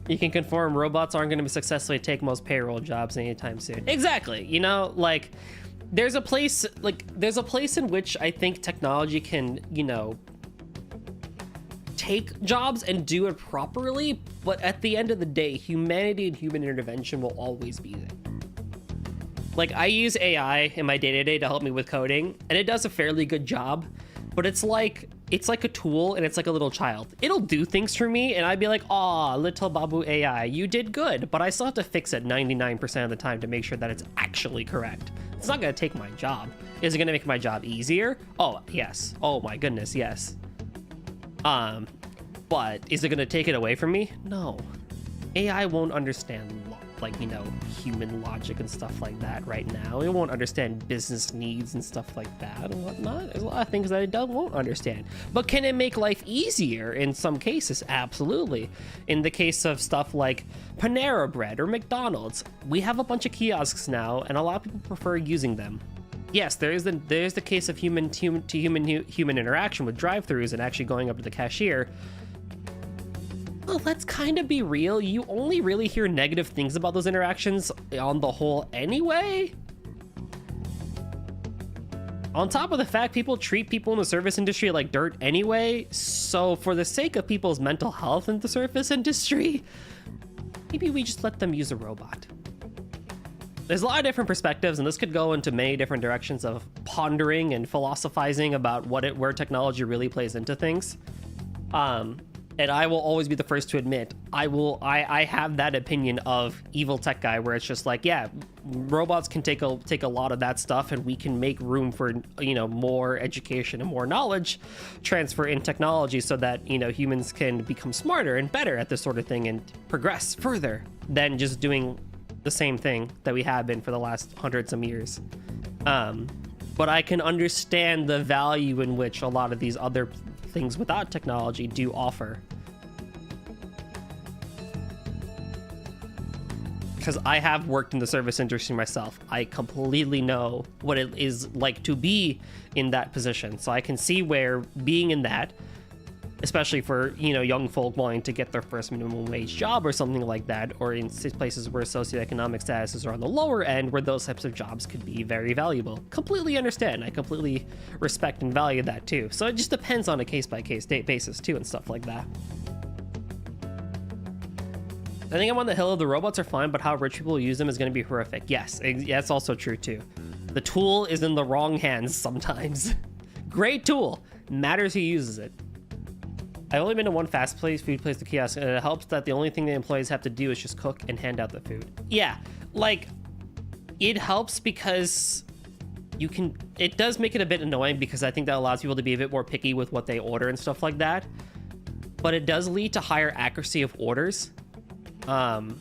C: You can confirm robots aren't going to successfully take most payroll jobs anytime soon. Exactly. You know, like, there's a place in which I think technology can, you know, take jobs and do it properly, but at the end of the day, humanity and human intervention will always be there. Like, I use AI in my day-to-day to help me with coding, and it does a fairly good job, but it's like a tool, and it's like a little child. It'll do things for me, and I'd be like, aw, little babu AI, you did good, but I still have to fix it 99% of the time to make sure that it's actually correct. It's not gonna take my job. Is it gonna make my job easier? Oh, yes. Oh my goodness, yes. But is it gonna take it away from me? No. AI won't understand like, you know, human logic and stuff like that right now. It won't understand business needs and stuff like that and whatnot. There's a lot of things that it won't understand. But can it make life easier in some cases? Absolutely. In the case of stuff like Panera Bread or McDonald's, we have a bunch of kiosks now, and a lot of people prefer using them. Yes, there's the case of human interaction with drive-thrus and actually going up to the cashier. Well, let's kind of be real. You only really hear negative things about those interactions on the whole anyway. On top of the fact people treat people in the service industry like dirt anyway, so for the sake of people's mental health in the service industry, maybe we just let them use a robot. There's a lot of different perspectives, and this could go into many different directions of pondering and philosophizing about where technology really plays into things. And I will always be the first to admit, I have that opinion of evil tech guy, where it's just like, yeah, robots can take a lot of that stuff, and we can make room for, you know, more education and more knowledge transfer in technology, so that, you know, humans can become smarter and better at this sort of thing and progress further than just doing the same thing that we have been for the last hundreds of years. But I can understand the value in which a lot of these other things without technology do offer. Because I have worked in the service industry myself. I completely know what it is like to be in that position. So I can see where being in that, especially for, you know, young folk wanting to get their first minimum wage job or something like that, or in places where socioeconomic statuses are on the lower end, where those types of jobs could be very valuable. Completely understand. I completely respect and value that too. So it just depends on a case-by-case basis too, and stuff like that. I think I'm on the hill of the robots are fine, but how rich people use them is going to be horrific. Yes, that's also true too. The tool is in the wrong hands sometimes. Great tool. Matters who uses it. I've only been to one fast food place, the kiosk, and it helps that the only thing the employees have to do is just cook and hand out the food. Yeah, like, it helps because it does make it a bit annoying, because I think that allows people to be a bit more picky with what they order and stuff like that. But it does lead to higher accuracy of orders. And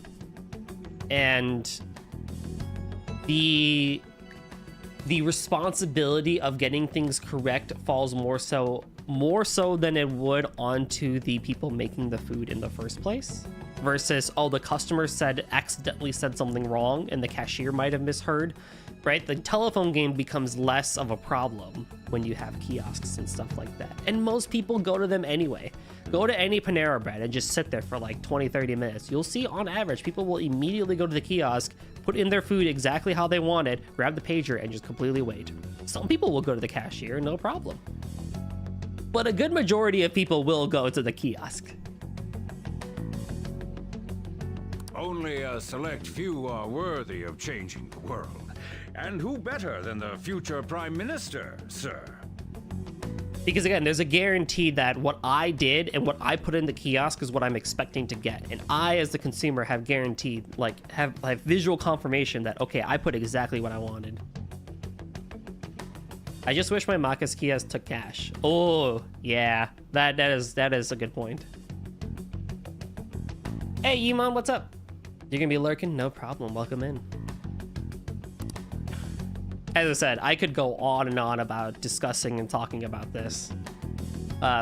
C: the responsibility of getting things correct falls more so than it would onto the people making the food in the first place, versus, oh, the customer accidentally said something wrong and the cashier might have misheard, right? The telephone game becomes less of a problem when you have kiosks and stuff like that. And most people go to them anyway. Go to any Panera Bread and just sit there for like 20-30 minutes. You'll see on average, people will immediately go to the kiosk, put in their food exactly how they want it, grab the pager, and just completely wait. Some people will go to the cashier, no problem. But a good majority of people will go to the kiosk.
F: Only a select few are worthy of changing the world. And who better than the future Prime Minister, sir?
C: Because again, there's a guarantee that what I did and what I put in the kiosk is what I'm expecting to get. And I, as the consumer, have guaranteed, like, have visual confirmation that, okay, I put exactly what I wanted. I just wish my Marcus kiosk took cash. Oh, yeah, that is a good point. Hey, Yimon, what's up? You're gonna be lurking? No problem, welcome in. As I said, I could go on and on about discussing and talking about this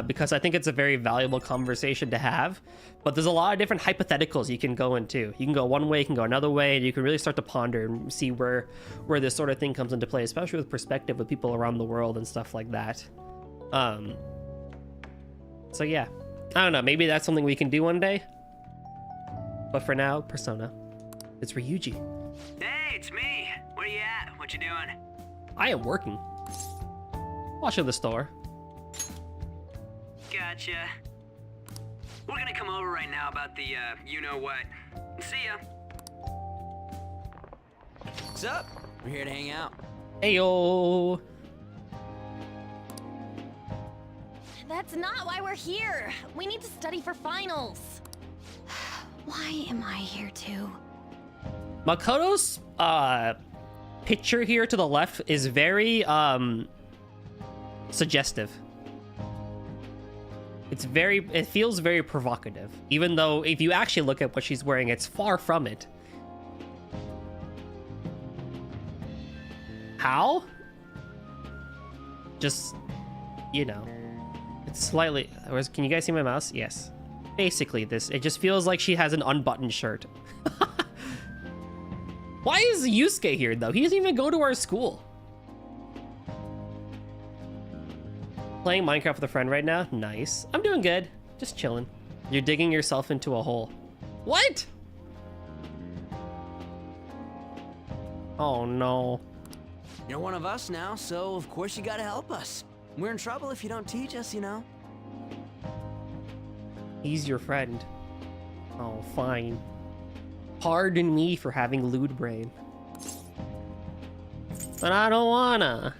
C: because I think it's a very valuable conversation to have, but there's a lot of different hypotheticals you can go into. You can go one way, you can go another way, and you can really start to ponder and see where this sort of thing comes into play, especially with perspective with people around the world and stuff like that. So yeah, I don't know, maybe that's something we can do one day, but for now, Persona. It's Ryuji.
J: Hey, it's me. Where you at? What you doing?
C: I am working. Watching the store.
J: Gotcha. We're gonna come over right now about the, you-know-what. See ya. What's up? We're here to hang out.
C: Heyo.
H: That's not why we're here. We need to study for finals.
I: Why am I here too?
C: Makoto's picture here to the left is very suggestive. It feels very provocative, even though if you actually look at what she's wearing, it's far from it. How? Just, you know, it's slightly, can you guys see my mouse? Yes. Basically it just feels like she has an unbuttoned shirt. Why is Yusuke here, though? He doesn't even go to our school. Playing Minecraft with a friend right now? Nice. I'm doing good. Just chilling. You're digging yourself into a hole. What? Oh, no.
J: You're one of us now, so of course you gotta help us. We're in trouble if you don't teach us, you know.
C: He's your friend. Oh, fine. Pardon me for having lewd brain. But I don't wanna.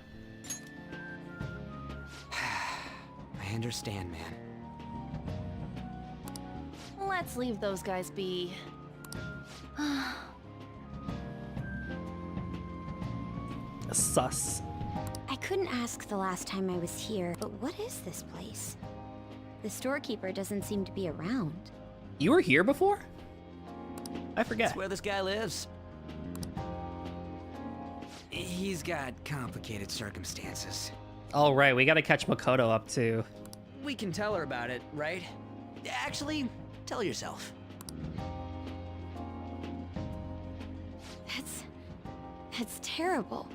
J: I understand, man.
H: Let's leave those guys be.
C: Sus.
I: I couldn't ask the last time I was here, but what is this place? The storekeeper doesn't seem to be around.
C: You were here before? I forget.
J: That's where this guy lives. He's got complicated circumstances.
C: Oh, right. We gotta catch Makoto up, too.
J: We can tell her about it, right? Actually, tell yourself.
I: That's terrible.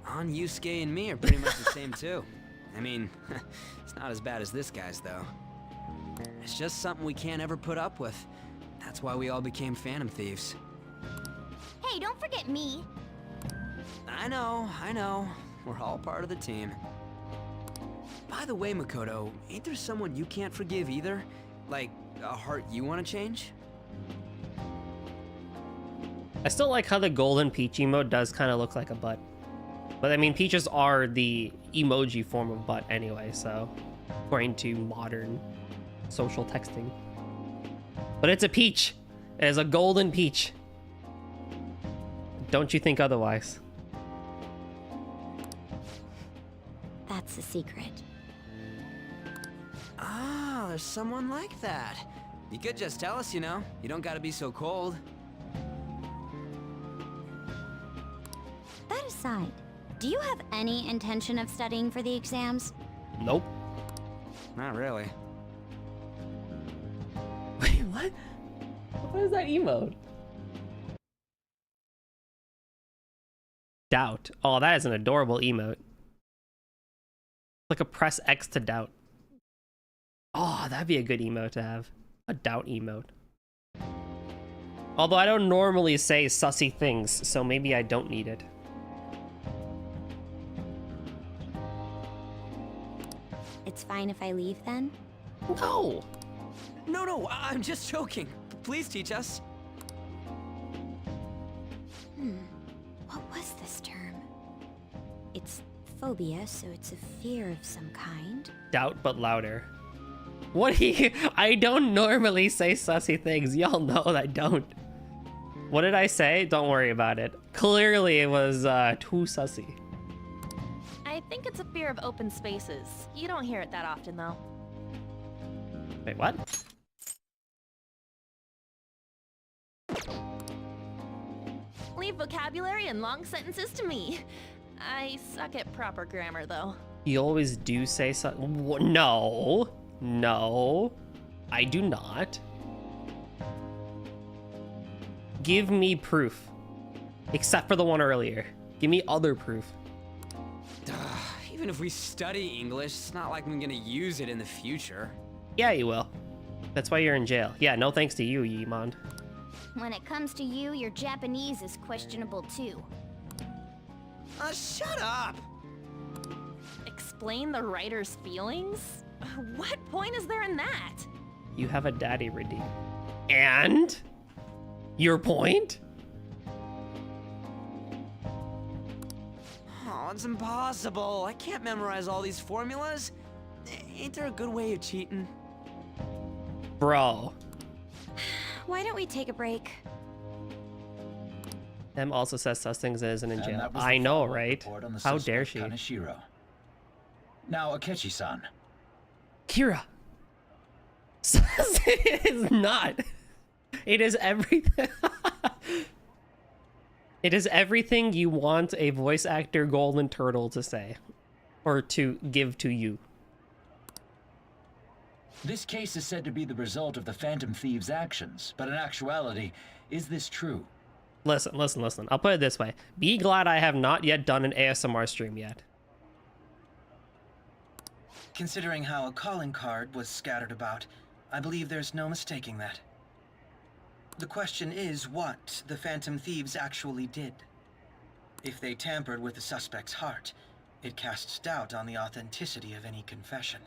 J: On Yusuke and me are pretty much the same, too. I mean, it's not as bad as this guy's, though. It's just something we can't ever put up with. That's why we all became Phantom Thieves.
I: Hey, don't forget me.
J: I know. We're all part of the team. By the way, Makoto, ain't there someone you can't forgive either? Like, a heart you want to change?
C: I still like how the golden peach emote does kind of look like a butt. But I mean, peaches are the emoji form of butt anyway, so according to modern social texting. But it's a peach. It is a golden peach. Don't you think otherwise?
I: That's a secret.
J: Ah, there's someone like that. You could just tell us, you know. You don't gotta be so cold.
I: That aside, do you have any intention of studying for the exams?
C: Nope.
J: Not really.
C: Wait, what? What is that emote? Doubt. Oh, that is an adorable emote. Like a press X to doubt. Oh, that'd be a good emote to have. A doubt emote. Although I don't normally say sussy things, so maybe I don't need it.
I: It's fine if I leave then?
C: No!
J: No, I'm just joking. Please teach us.
I: What was this term? It's phobia, so it's a fear of some kind.
C: Doubt but louder. What I don't normally say sussy things. Y'all know I don't. What did I say? Don't worry about it. Clearly it was too sussy.
H: I think it's a fear of open spaces. You don't hear it that often, though.
C: Wait, what?
H: Leave vocabulary and long sentences to me. I suck at proper grammar, though.
C: You always do say so. No. No. I do not. Give me proof. Except for the one earlier. Give me other proof.
J: Even if we study English, it's not like I'm gonna use it in the future.
C: Yeah, you will. That's why you're in jail. Yeah, no thanks to you, Yimond.
I: When it comes to you, your Japanese is questionable too.
J: Shut up!
H: Explain the writer's feelings? What point is there in that?
C: You have a daddy redeem. And? Your point?
J: Oh, it's impossible. I can't memorize all these formulas. Ain't there a good way of cheating?
C: Bro.
I: Why don't we take a break?
C: Them also says sus things and isn't in
M: And
C: jail.
M: that was the
C: I know,
M: follow-up
C: right?
M: report on the
C: How dare
M: suspect,
C: she?
M: Kaneshiro. Now, Akechi-san.
C: Kira. It is not. It is everything. It is everything you want a voice actor golden turtle to say. Or to give to you.
M: This case is said to be the result of the Phantom Thieves' actions, but in actuality, is this true?
C: Listen. I'll put it this way. Be glad I have not yet done an ASMR stream yet.
O: Considering how a calling card was scattered about, I believe there's no mistaking that. The question is what the Phantom Thieves actually did. If they tampered with the suspect's heart, it casts doubt on the authenticity of any confession.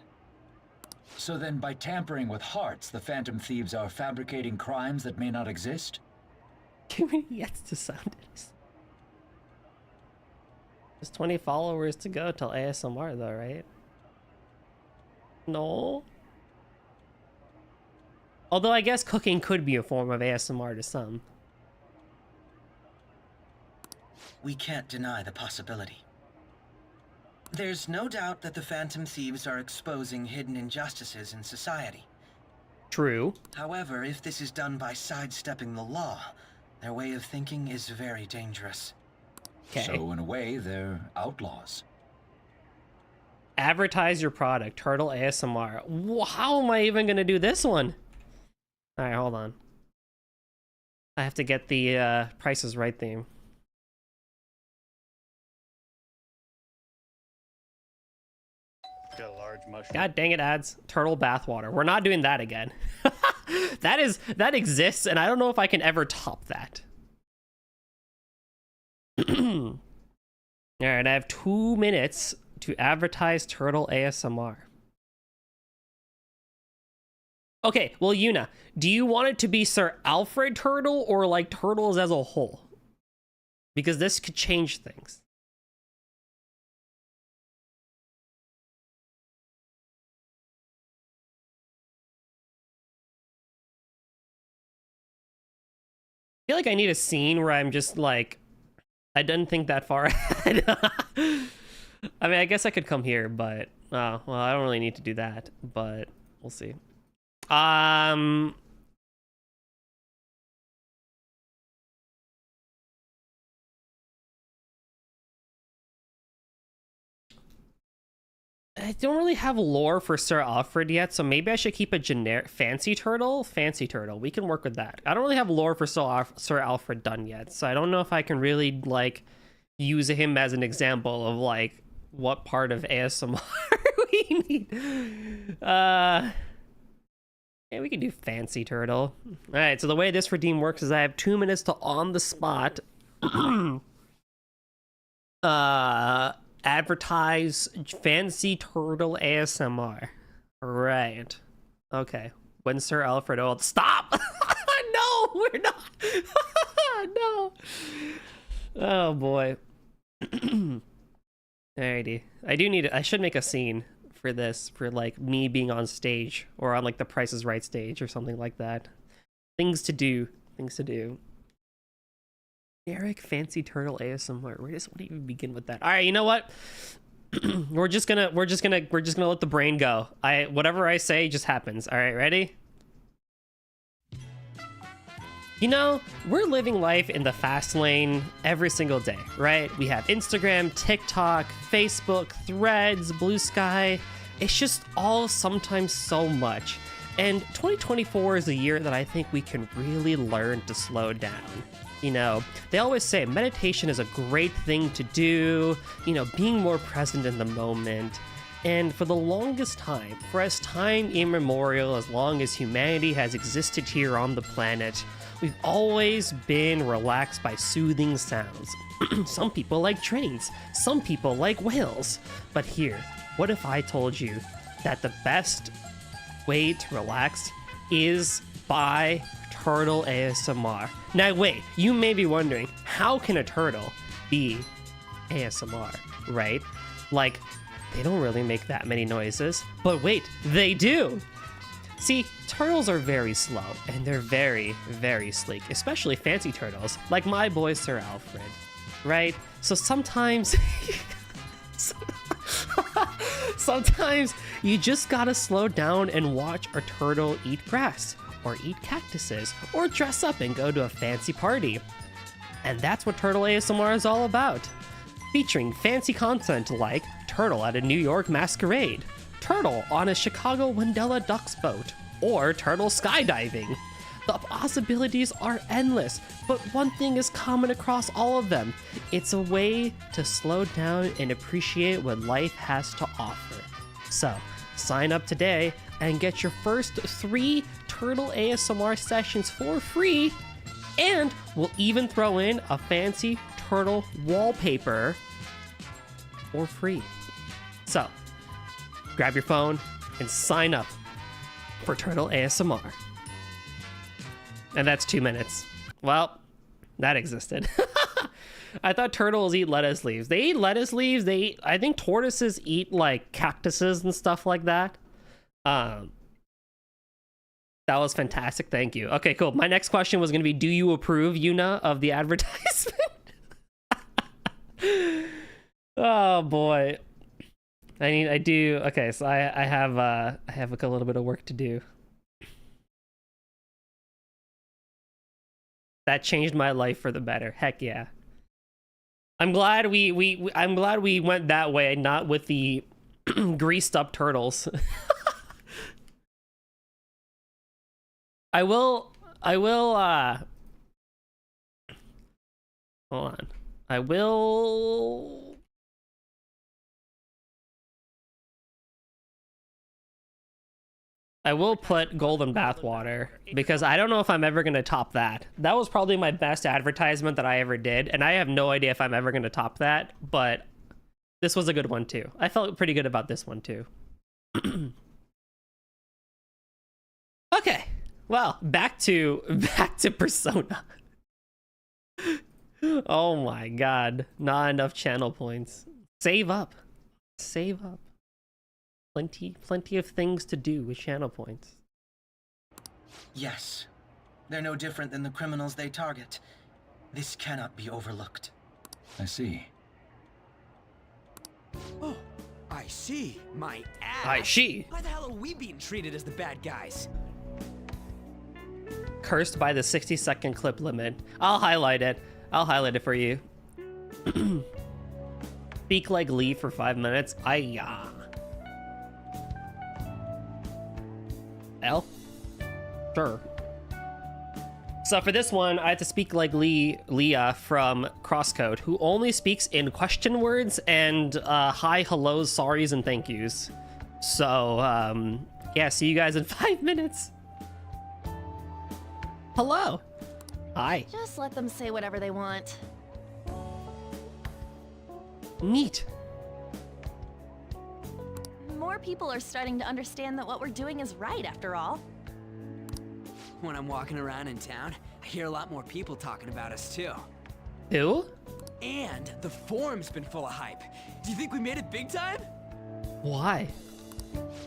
M: So then, by tampering with hearts, the Phantom Thieves are fabricating crimes that may not exist?
C: Too many yets to sound it. There's 20 followers to go till ASMR though, right? No. Although I guess cooking could be a form of ASMR to some.
O: We can't deny the possibility. There's no doubt that the Phantom Thieves are exposing hidden injustices in society.
C: True.
O: However, if this is done by sidestepping the law, their way of thinking is very dangerous.
C: Okay.
M: So in a way, they're outlaws.
C: Advertise your product, Turtle ASMR. How am I even gonna do this one? All right, hold on. I have to get the Price is Right theme.
P: Got a large mushroom.
C: God dang it, ads. Turtle bathwater. We're not doing that again. That exists, and I don't know if I can ever top that. All right, I have 2 minutes to advertise Turtle ASMR. Okay, well, Yuna, do you want it to be Sir Alfred Turtle or like turtles as a whole? Because this could change things. I feel like I need a scene where I'm just like, I didn't think that far ahead. I mean, I guess I could come here, but well, I don't really need to do that, but we'll see. I don't really have lore for Sir Alfred yet, so maybe I should keep a generic fancy turtle. Fancy turtle, we can work with that. I don't really have lore for Sir Alfred done yet, so I don't know if I can really like use him as an example of like what part of ASMR we need. Yeah, we can do fancy turtle. All right, so the way this redeem works is I have 2 minutes to on the spot advertise fancy turtle ASMR. Right. Okay. When Sir Alfred old stop. No, we're not. No. Oh boy. Alrighty. I should make a scene for this, for like me being on stage or on like the Price is Right stage or something like that. Things to do. Eric Fancy Turtle ASMR. Where do you even begin with that? All right, you know what? we're just gonna let the brain go. Whatever I say just happens. All right, ready? You know, we're living life in the fast lane every single day, right? We have Instagram, TikTok, Facebook, Threads, Blue Sky. It's just all sometimes so much. And 2024 is a year that I think we can really learn to slow down. You know, they always say meditation is a great thing to do, you know, being more present in the moment. And for the longest time, for as time immemorial, as long as humanity has existed here on the planet, we've always been relaxed by soothing sounds. Some people like trains, some people like whales. But here, what if I told you that the best way to relax is by turtle ASMR? Now wait, you may be wondering, how can a turtle be ASMR, right? Like, they don't really make that many noises, but wait, they do! See, turtles are very slow, and they're very, very sleek, especially fancy turtles, like my boy Sir Alfred, right? So sometimes... sometimes you just gotta slow down and watch a turtle eat grass, or eat cactuses, or dress up and go to a fancy party. And that's what Turtle ASMR is all about. Featuring fancy content like Turtle at a New York masquerade, Turtle on a Chicago Wendella Ducks boat, or Turtle skydiving. The possibilities are endless, but one thing is common across all of them. It's a way to slow down and appreciate what life has to offer. So, sign up today and get your first 3 Turtle ASMR sessions for free, and we'll even throw in a fancy turtle wallpaper for free. So, grab your phone and sign up for Turtle ASMR. And that's 2 minutes. Well, that existed. I thought turtles eat lettuce leaves. They eat lettuce leaves. I think tortoises eat like cactuses and stuff like that. That was fantastic. Thank you. Okay, cool. My next question was going to be, do you approve, Yuna, of the advertisement? Oh boy. I do. Okay, so I have like a little bit of work to do. That changed my life for the better. Heck yeah. I'm glad I'm glad we went that way, not with the greased up turtles. I will hold on. I will put golden bathwater because I don't know if I'm ever going to top that. That was probably my best advertisement that I ever did, and I have no idea if I'm ever going to top that, but this was a good one too. I felt pretty good about this one too. Okay. Well, back to Persona. Oh my god. Not enough channel points. Save up. Save up. Plenty of things to do with channel points.
O: Yes. They're no different than the criminals they target. This cannot be overlooked.
M: I see.
J: Oh, I see. My ass.
C: I see.
J: Why the hell are we being treated as the bad guys?
C: Cursed by the 60-second clip limit. I'll highlight it. I'll highlight it for you. Speak like Lee for 5 minutes. Ayah. L? Sure. So for this one, I had to speak like Leah from Crosscode, who only speaks in question words and hi, hellos, sorries, and thank yous. So, yeah, see you guys in 5 minutes. Hello. Hi.
H: Just let them say whatever they want.
C: Neat.
H: More people are starting to understand that what we're doing is right, after all.
J: When I'm walking around in town, I hear a lot more people talking about us too.
C: Who?
J: And the forum's been full of hype. Do you think we made it big time?
C: Why?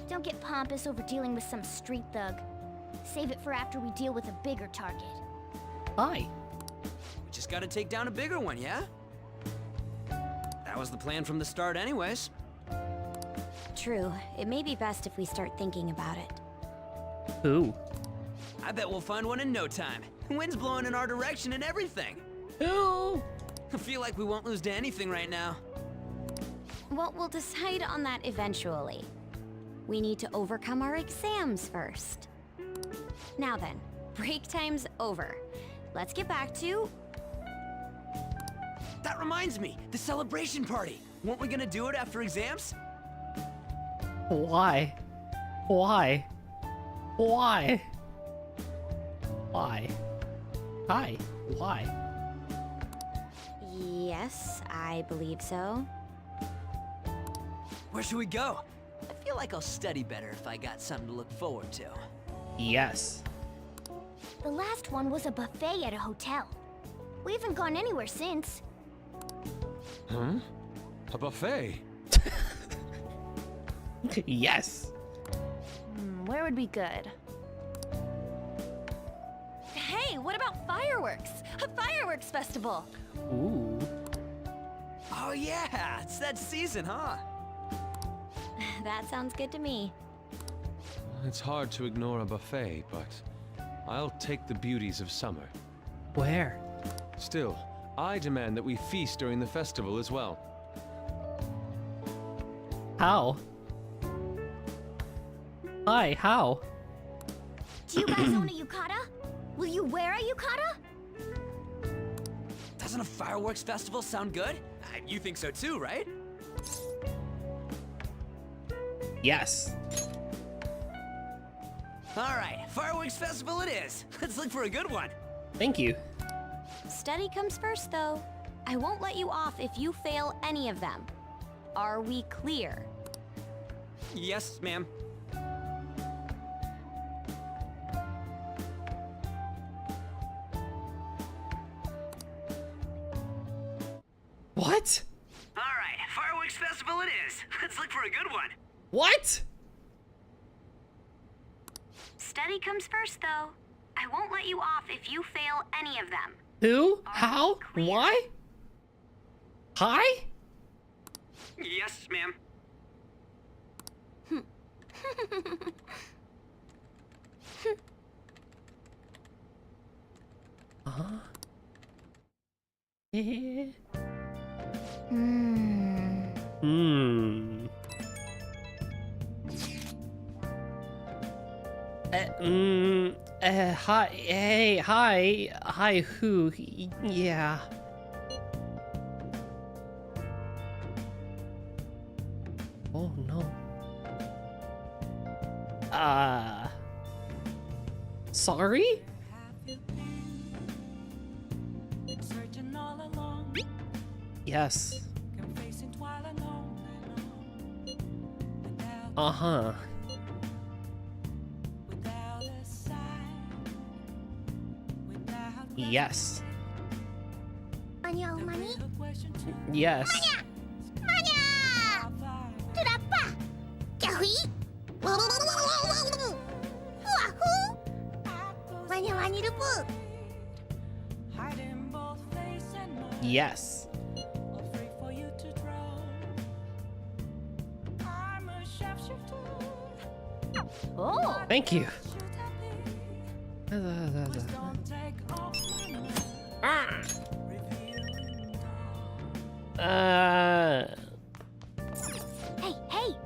I: Don't get pompous over dealing with some street thug. Save it for after we deal with a bigger target.
C: Why?
J: We just gotta take down a bigger one, yeah? That was the plan from the start anyways.
I: True. It may be best if we start thinking about it.
C: Who?
J: I bet we'll find one in no time. Wind's blowing in our direction and everything.
C: Who?
J: I feel like we won't lose to anything right now.
I: Well, we'll decide on that eventually. We need to overcome our exams first. Now then, break time's over. Let's get back to...
J: That reminds me, the celebration party. Weren't we gonna do it after exams?
C: Why? Why? Why? Why? Hi. Why?
I: Yes, I believe so.
J: Where should we go? I feel like I'll study better if I got something to look forward to.
C: Yes.
I: The last one was a buffet at a hotel. We haven't gone anywhere since.
K: Huh? A buffet?
C: Yes.
H: Where would be good? Hey, what about fireworks? A fireworks festival!
C: Ooh.
J: Oh yeah, it's that season, huh?
I: That sounds good to me.
K: It's hard to ignore a buffet, but I'll take the beauties of summer.
C: Where?
K: Still, I demand that we feast during the festival as well.
C: How? Hi, how?
I: Do you guys own a yukata? Will you wear a yukata?
J: Doesn't a fireworks festival sound good? You think so too, right?
C: Yes.
J: Alright, fireworks festival it is. Let's look for a good one.
C: Thank you.
I: Study comes first, though. I won't let you off if you fail any of them. Are we clear?
J: Yes, ma'am.
C: What?
J: Alright, fireworks festival it is. Let's look for a good one.
C: What?
L: Study comes first, though. I won't let you off if you fail any of them.
C: Who? How? Why? Hi?
J: Yes, ma'am.
C: Uh-huh. Yeah. Hi, hey, hi, who? Yeah. Oh no. Sorry? Yes. Uh-huh. Yes. Yes. Yes.
H: Oh!
C: Thank you.
I: Hey, hey!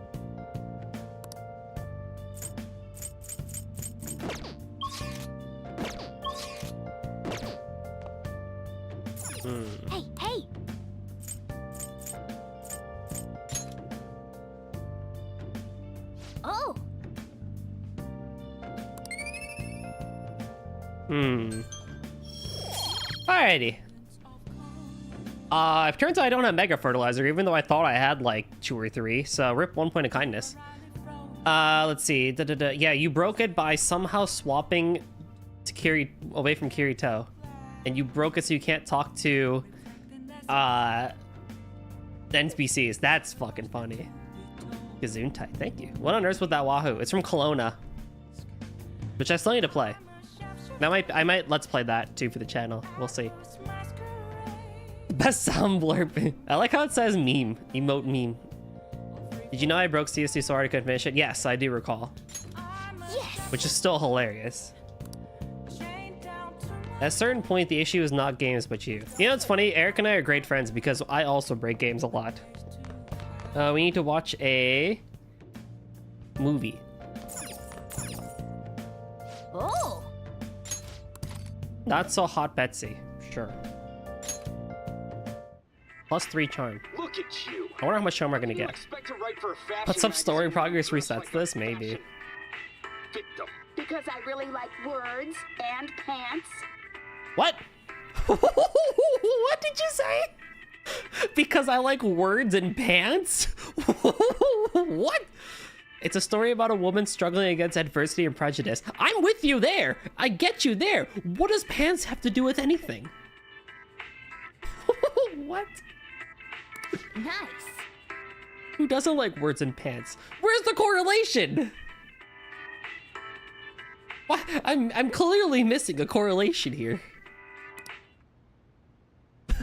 I: Hey, hey! Oh!
C: Alrighty. It turns out I don't have Mega Fertilizer, even though I thought I had like 2 or 3, so rip 1 point of kindness. Let's see. Yeah, you broke it by somehow swapping to away from Kirito. And you broke it so you can't talk to NPCs. That's fucking funny. Gesundheit, thank you. What on earth with that Wahoo? It's from Kelowna, which I still need to play. I might let's play that too for the channel. We'll see. Best sound blurb. I like how it says meme, emote meme. Did you know I broke CS2 so hard I couldn't finish it? Yes, I do recall.
D: Yes.
C: Which is still hilarious. At a certain point, the issue is not games, but you. You know, it's funny. Eric and I are great friends because I also break games a lot. We need to watch a movie.
D: Oh.
C: Not so hot, Betsy. Sure. +3 charm.
P: Look at you.
C: I wonder how much charm we're gonna get.
P: Expect to write for a fashion
C: But some story
P: magazine
C: progress
P: dress
C: resets
P: like a
C: this, maybe.
P: victim.
L: Because I really like words and pants.
C: What? What did you say? Because I like words and pants? What? It's a story about a woman struggling against adversity and prejudice. I'm with you there. I get you there. What does pants have to do with anything? What?
D: Nice.
C: Who doesn't like words and pants? Where's the correlation? What? I'm clearly missing a correlation here.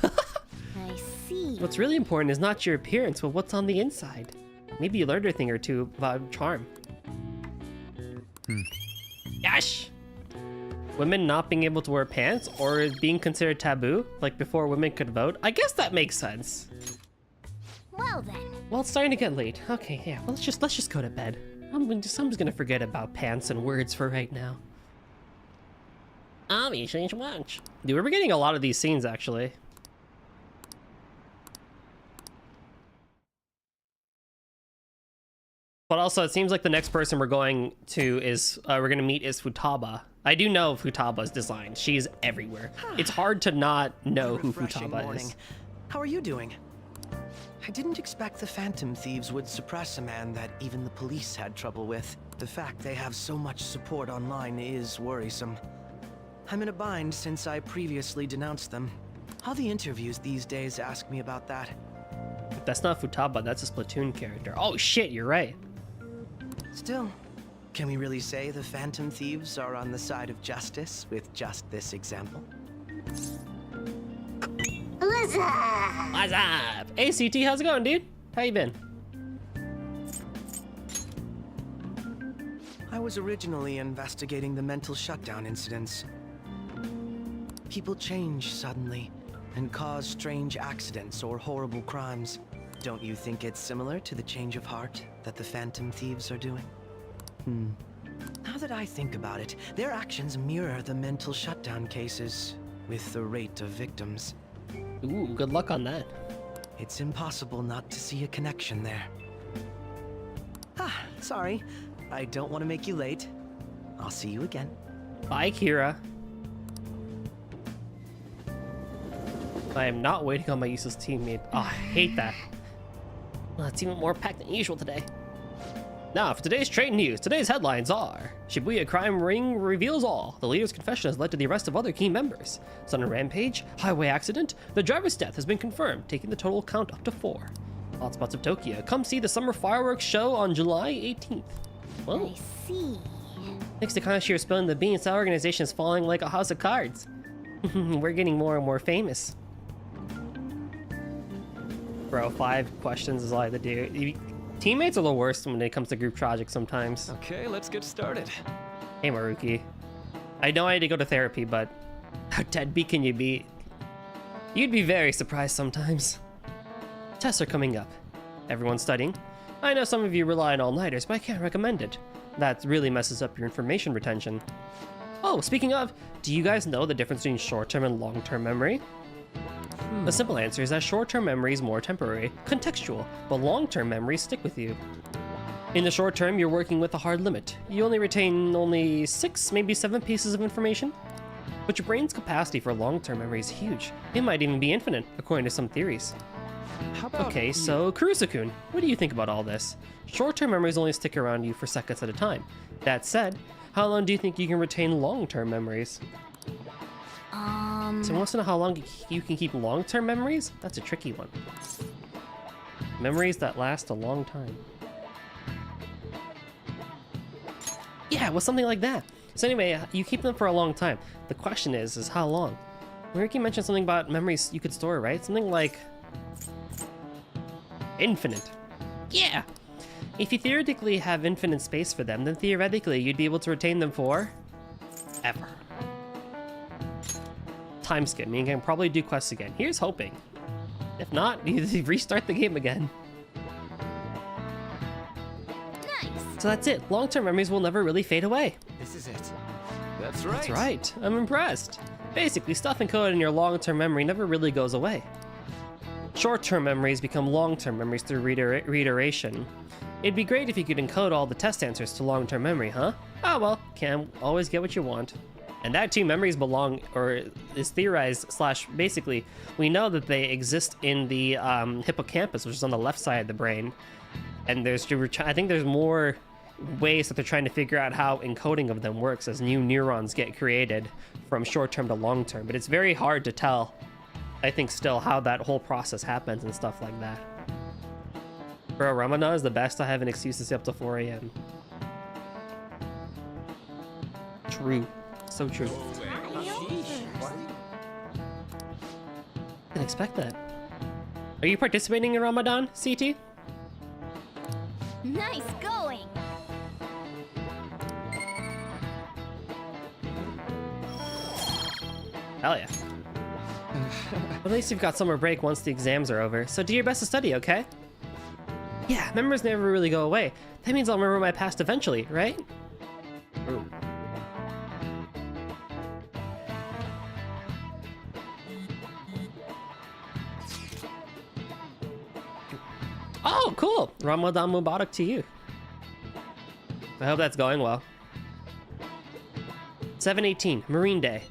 D: I see.
C: What's really important is not your appearance, but what's on the inside. Maybe you learned a thing or two about charm. Yash! Women not being able to wear pants or being considered taboo, like before women could vote. I guess that makes sense.
D: Well then.
C: Well, it's starting to get late. Okay, yeah. Well, let's just go to bed. I'm just gonna forget about pants and words for right now. We change watch. Dude, we're getting a lot of these scenes actually. But also, it seems like the next person we're going to is we're gonna meet is Futaba. I do know Futaba's design. She's everywhere. It's hard to not know who Futaba is.
Q: How are you doing? I didn't expect the Phantom Thieves would suppress a man that even the police had trouble with. The fact they have so much support online is worrisome. I'm in a bind since I previously denounced them. All the interviews these days ask me about that.
C: That's not Futaba, that's a Splatoon character. Oh shit, you're right.
Q: Still, can we really say the Phantom Thieves are on the side of justice with just this example?
C: What's up? ACT, how's it going, dude? How you been?
Q: I was originally investigating the mental shutdown incidents. People change suddenly and cause strange accidents or horrible crimes. Don't you think it's similar to the change of heart that the Phantom Thieves are doing? Now that I think about it, their actions mirror the mental shutdown cases with the rate of victims.
C: Ooh, good luck on that.
Q: It's impossible not to see a connection there. Sorry. I don't want to make you late. I'll see you again.
C: Bye, Kira. I am not waiting on my useless teammate. Oh, I hate that. Well, it's even more packed than usual today. Now, for today's trade news, today's headlines are: Shibuya crime ring reveals all. The leader's confession has led to the arrest of other key members. Sudden rampage, highway accident, the driver's death has been confirmed, taking the total count up to 4. Hotspots of Tokyo. Come see the summer fireworks show on July 18th. Well,
D: I see.
C: thanks to Kanashiro spilling the beans, our organization is falling like a house of cards. We're getting more and more famous. Bro, 5 questions is all I have to do. Teammates are the worst when it comes to group projects sometimes.
K: Okay, let's get started.
C: Hey, Maruki. I know I need to go to therapy, but how deadbeat can you be? You'd be very surprised sometimes. Tests are coming up. Everyone's studying. I know some of you rely on all-nighters, but I can't recommend it. That really messes up your information retention. Oh, speaking of, do you guys know the difference between short-term and long-term memory? The simple answer is that short-term memory is more temporary, contextual, but long-term memories stick with you. In the short term, you're working with a hard limit. You only retain 6, maybe 7 pieces of information. But your brain's capacity for long-term memory is huge. It might even be infinite, according to some theories. Okay, so Kurusu-kun, what do you think about all this? Short-term memories only stick around you for seconds at a time. That said, how long do you think you can retain long-term memories? So wants to know how long you can keep long-term memories? That's a tricky one. Memories that last a long time. Yeah, it was something like that. So anyway, you keep them for a long time. The question is how long? Ricky mentioned something about memories you could store, right? Something like infinite. Yeah. If you theoretically have infinite space for them, then theoretically you'd be able to retain them for ever. Time skip, meaning you can probably do quests again. Here's hoping. If not, you restart the game again.
I: Nice.
C: So that's it. Long-term memories will never really fade away.
K: This is it. That's right.
C: That's right. I'm impressed. Basically, stuff encoded in your long-term memory never really goes away. Short-term memories become long-term memories through reiteration. It'd be great if you could encode all the test answers to long-term memory, huh? Oh well, can't always get what you want. And that too, memories belong, or is theorized, slash, basically, we know that they exist in the hippocampus, which is on the left side of the brain. And I think there's more ways that they're trying to figure out how encoding of them works as new neurons get created from short-term to long-term. But it's very hard to tell, I think, still, how that whole process happens and stuff like that. Bro, Ramadan is the best. I have an excuse to stay up to 4 a.m. True. So true. Didn't expect that. Are you participating in Ramadan, CT?
I: Nice going.
C: Hell yeah. At least you've got summer break once the exams are over, so do your best to study, okay? Yeah, memories never really go away. That means I'll remember my past eventually, right? Ooh. Oh, cool! Ramadan Mubarak to you. I hope that's going well. 7/18, Marine Day.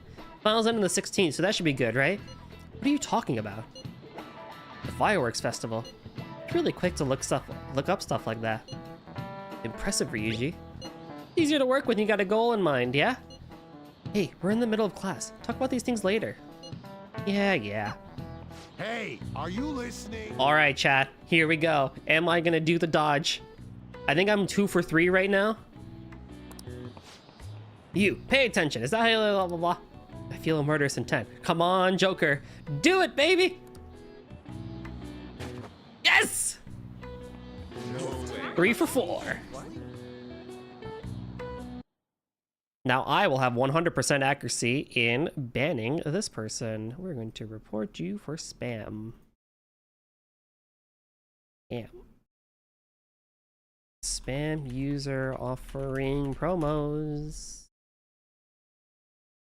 C: Finals end on the 16th, so that should be good, right? What are you talking about? The Fireworks Festival. It's really quick to look up stuff like that. Impressive, Ryuji. Easier to work when you got a goal in mind, yeah? Hey, we're in the middle of class. Talk about these things later. Yeah.
B: Hey, are you listening?
C: Alright, chat. Here we go. Am I gonna do the dodge? I think I'm 2 for 3 right now. You, pay attention. Is that how you blah blah blah? I feel a murderous intent. Come on, Joker. Do it, baby! Yes! 3 for 4. Now I will have 100% accuracy in banning this person. We're going to report you for spam. Spam user offering promos.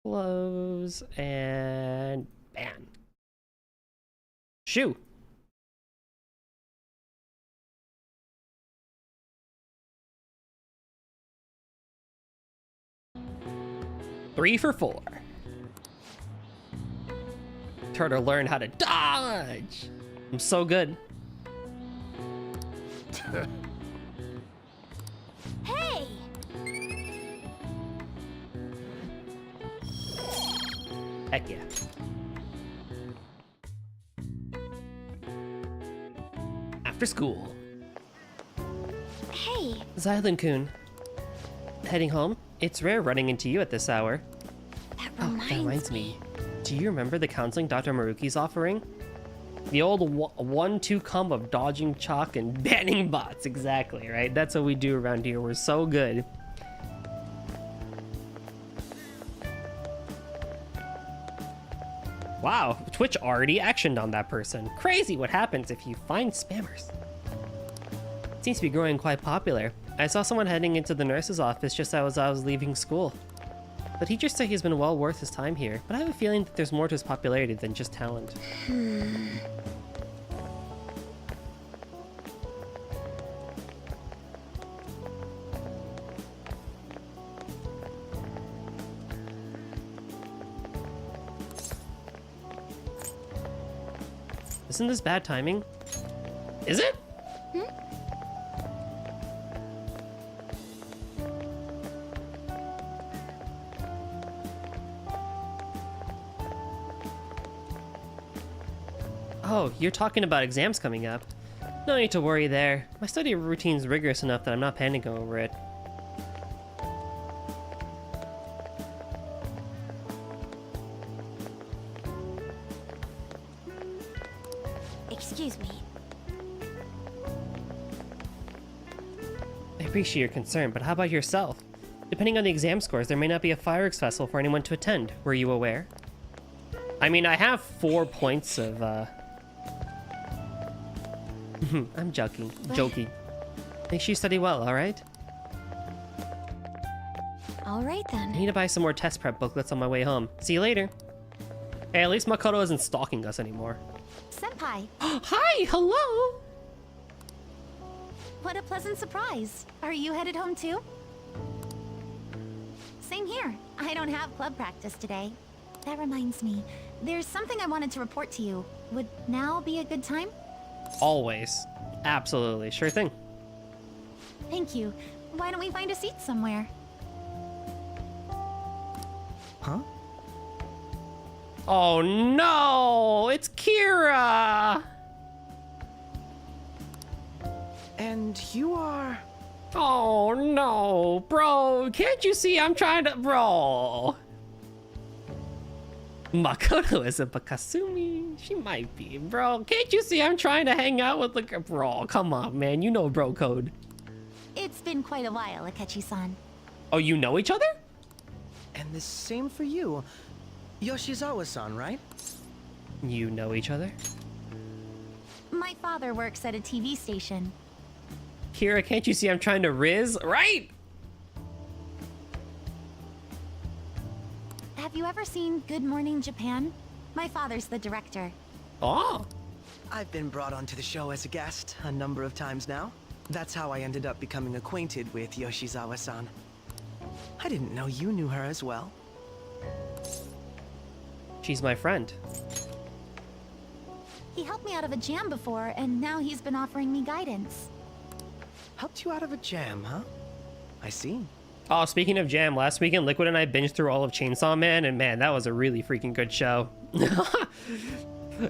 C: Close and ban. Shoo. Three for 4. Turtle learned how to dodge. I'm so good.
I: Hey!
C: Heck yeah. After school.
I: Hey!
C: Xylan-kun. Heading home? It's rare running into you at this hour.
I: That
C: reminds me. Do you remember the counseling Dr. Maruki's offering? The old 1-2 combo of dodging chalk and banning bots. Exactly, right? That's what we do around here. We're so good. Wow, Twitch already actioned on that person. Crazy what happens if you find spammers. It seems to be growing quite popular. I saw someone heading into the nurse's office just as I was leaving school. The teachers say he's been well worth his time here, but I have a feeling that there's more to his popularity than just talent. Isn't this bad timing? Is it? Oh, you're talking about exams coming up. No need to worry there. My study routine's rigorous enough that I'm not panicking over it.
I: Excuse me.
C: I appreciate your concern, but how about yourself? Depending on the exam scores, there may not be a fireworks festival for anyone to attend. Were you aware? I mean, I have 4 points of, I'm joking. Joking. Make sure you study well, alright?
I: Alright then.
C: I need to buy some more test prep booklets on my way home. See you later. Hey, at least Makoto isn't stalking us anymore.
H: Senpai.
C: Hi, hello!
H: What a pleasant surprise. Are you headed home too? Same here. I don't have club practice today. That reminds me, there's something I wanted to report to you. Would now be a good time?
C: Always. Absolutely. Sure thing.
H: Thank you. Why don't we find a seat somewhere?
Q: Huh?
C: Oh no! It's Kira!
Q: And you are...
C: Oh no, bro! Can't you see I'm trying to... Bro! Makoto isn't, but Kasumi, she might be. Bro, can't you see I'm trying to hang out with the... Bro, come on, man. You know bro code.
H: It's been quite a while, Akechi-san.
C: Oh, you know each other?
Q: And the same for you. Yoshizawa-san, right?
C: You know each other?
H: My father works at a TV station.
C: Kira, can't you see I'm trying to riz? Right?
H: Have you ever seen Good Morning Japan? My father's the director.
C: Oh.
Q: I've been brought onto the show as a guest a number of times now. That's how I ended up becoming acquainted with Yoshizawa-san. I didn't know you knew her as well.
C: She's my friend.
H: He helped me out of a jam before, and now he's been offering me guidance.
Q: Helped you out of a jam, huh? I see.
C: Oh, speaking of jam, last weekend Liquid and I binged through all of Chainsaw Man, and man, that was a really freaking good show.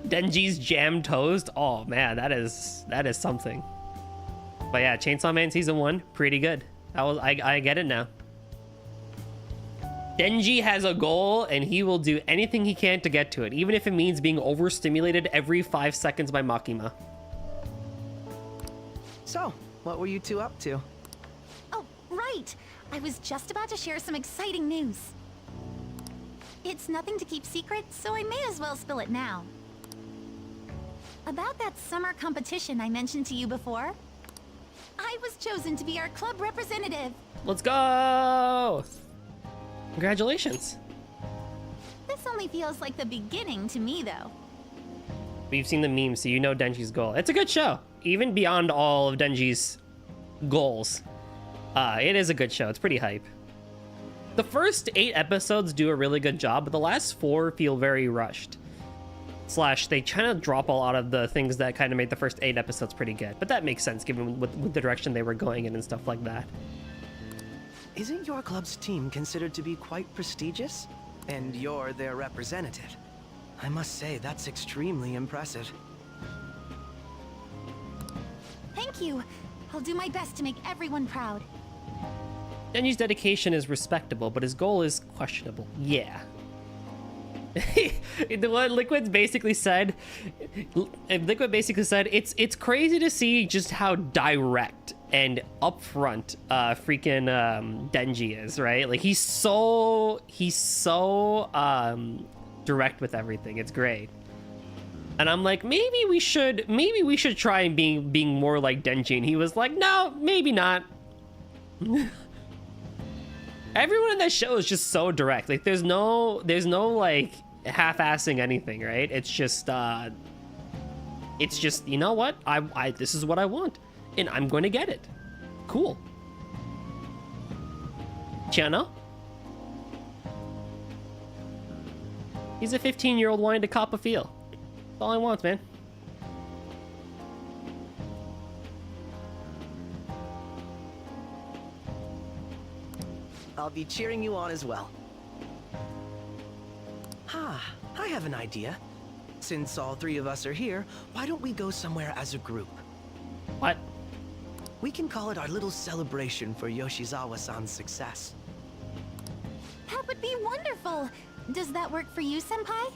C: Denji's jam toast. Oh man, that is something. But yeah, Chainsaw Man season 1, pretty good. I get it now. Denji has a goal, and he will do anything he can to get to it, even if it means being overstimulated every 5 seconds by Makima.
Q: So, what were you two up to?
H: Oh, right! I was just about to share some exciting news. It's nothing to keep secret, so I may as well spill it now. About that summer competition I mentioned to you before, I was chosen to be our club representative.
C: Let's go! Congratulations.
H: This only feels like the beginning to me, though.
C: We've seen the memes, so you know Denji's goal. It's a good show, even beyond all of Denji's goals. It is a good show. It's pretty hype. The first 8 episodes do a really good job, but the last 4 feel very rushed. Slash, they kind of drop a lot of the things that kind of made the first 8 episodes pretty good. But that makes sense, given with the direction they were going in and stuff like that.
Q: Isn't your club's team considered to be quite prestigious? And you're their representative. I must say, that's extremely impressive.
H: Thank you. I'll do my best to make everyone proud.
C: Denji's dedication is respectable, but his goal is questionable. Yeah. What Liquid basically said, it's crazy to see just how direct and upfront freaking Denji is, right? Like he's so direct with everything. It's great. And I'm like, maybe we should try and being more like Denji. And he was like, no, maybe not. Everyone in that show is just so direct. Like there's no like half-assing anything, right? It's just you know what? I this is what I want, and I'm going to get it. Cool. Chiano? He's a 15-year-old wanting to cop a feel. That's all I want, man.
Q: I'll be cheering you on as well. I have an idea. Since all three of us are here, why don't we go somewhere as a group?
C: What?
Q: We can call it our little celebration for Yoshizawa-san's success.
H: That would be wonderful. Does that work for you, Senpai?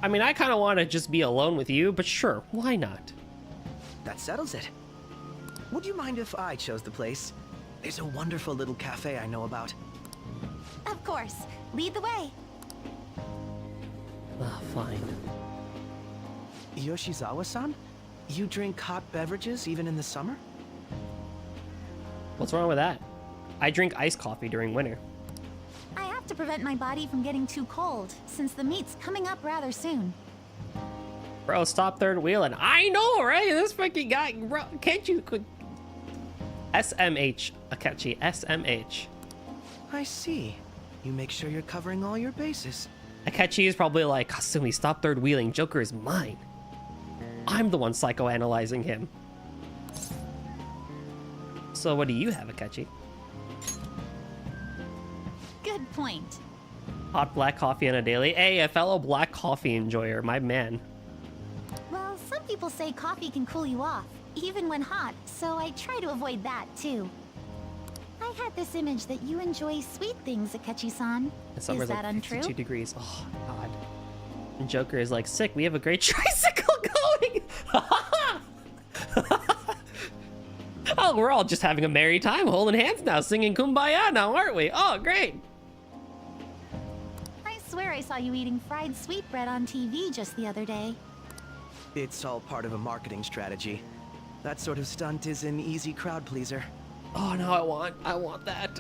C: I mean, I kind of want to just be alone with you, but sure, why not?
Q: That settles it. Would you mind if I chose the place? There's a wonderful little cafe I know about.
H: Of course. Lead the way.
C: Fine.
Q: Yoshizawa-san? You drink hot beverages even in the summer?
C: What's wrong with that? I drink iced coffee during winter.
H: I have to prevent my body from getting too cold, since the meet's coming up rather soon.
C: Bro, stop third wheeling. I know, right? This fucking guy, bro, can't you? SMH, Akechi, SMH.
Q: I see. You make sure you're covering all your bases.
C: Akechi is probably like, Kasumi, stop third wheeling. Joker is mine. I'm the one psychoanalyzing him. So what do you have, Akechi?
H: Good point.
C: Hot black coffee on a daily. Hey, a fellow black coffee enjoyer, my man.
H: Well, some people say coffee can cool you off, even when hot, so I try to avoid that too. I had this image that you enjoy sweet things, Akechi-san. Is that
C: like
H: untrue?
C: 52 degrees. Oh, God. And Joker is like, sick, we have a great tricycle going. Oh, we're all just having a merry time, holding hands now, singing Kumbaya now, aren't we? Oh, great.
H: I swear I saw you eating fried sweetbread on TV just the other day.
Q: It's all part of a marketing strategy. That sort of stunt is an easy crowd pleaser.
C: Oh, no, I want that.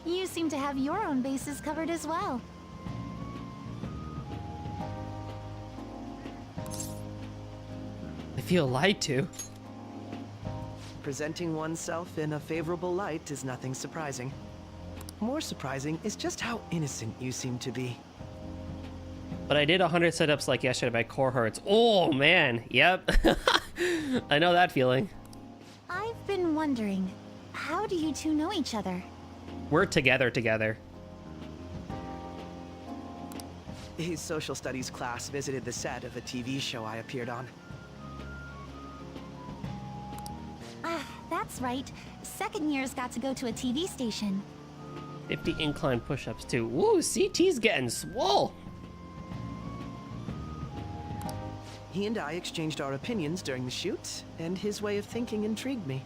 H: You seem to have your own bases covered as well.
C: I feel lied to.
Q: Presenting oneself in a favorable light is nothing surprising. More surprising is just how innocent you seem to be.
C: But I did 100 setups like yesterday. My core hurts. Oh, man. Yep. I know that feeling.
H: I've been wondering, how do you two know each other?
C: We're together.
Q: His social studies class visited the set of a TV show I appeared on.
H: Ah, that's right. Second years got to go to a TV station.
C: 50 incline push-ups too. Woo, CT's getting swole.
Q: He and I exchanged our opinions during the shoot, and his way of thinking intrigued me.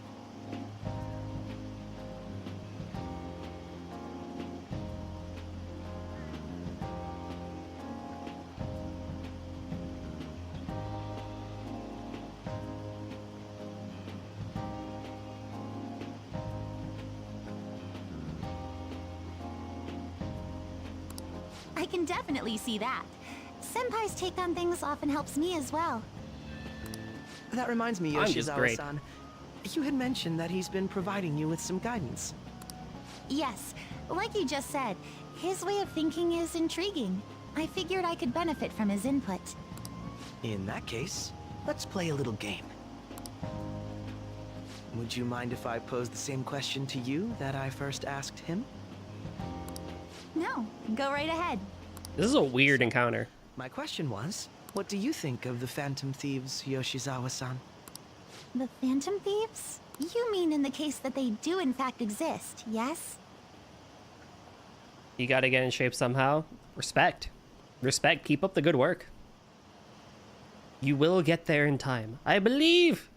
H: I can definitely see that. Senpai's take on things often helps me as well.
Q: That reminds me,
C: I'm just great.
Q: Yoshizawa-san. You had mentioned that he's been providing you with some guidance.
H: Yes, like you just said, his way of thinking is intriguing. I figured I could benefit from his input.
Q: In that case, let's play a little game. Would you mind if I pose the same question to you that I first asked him?
H: No, go right ahead.
C: This is a weird encounter.
Q: My question was, what do you think of the Phantom Thieves, Yoshizawa-san?
H: The Phantom Thieves? You mean in the case that they do in fact exist, yes?
C: You gotta get in shape somehow. Respect. Respect. Keep up the good work. You will get there in time. I believe.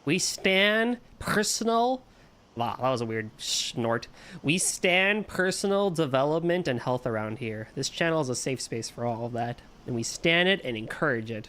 C: We stand personal. Wow, that was a weird snort. We stand personal development and health around here. This channel is a safe space for all of that. And we stand it and encourage it.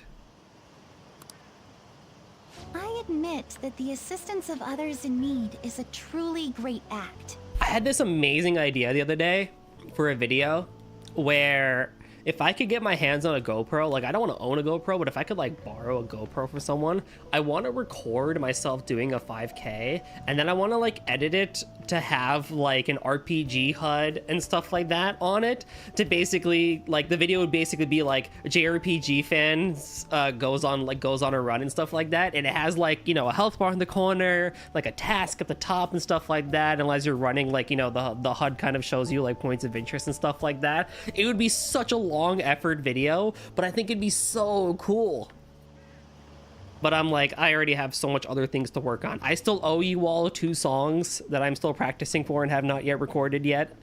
H: I admit that the assistance of others in need is a truly great act.
C: I had this amazing idea the other day for a video where if I could get my hands on a GoPro, like I don't want to own a GoPro, but if I could like borrow a GoPro from someone, I want to record myself doing a 5K and then I want to like edit it to have like an RPG HUD and stuff like that on it, to basically like the video would basically be like JRPG fans goes on a run and stuff like that, and it has like, you know, a health bar in the corner, like a task at the top and stuff like that, and as you're running, like, you know, the HUD kind of shows you like points of interest and stuff like that. It would be such a long effort video, but I think it'd be so cool. But I'm like, I already have so much other things to work on. I still owe you all 2 songs that I'm still practicing for and have not yet recorded yet.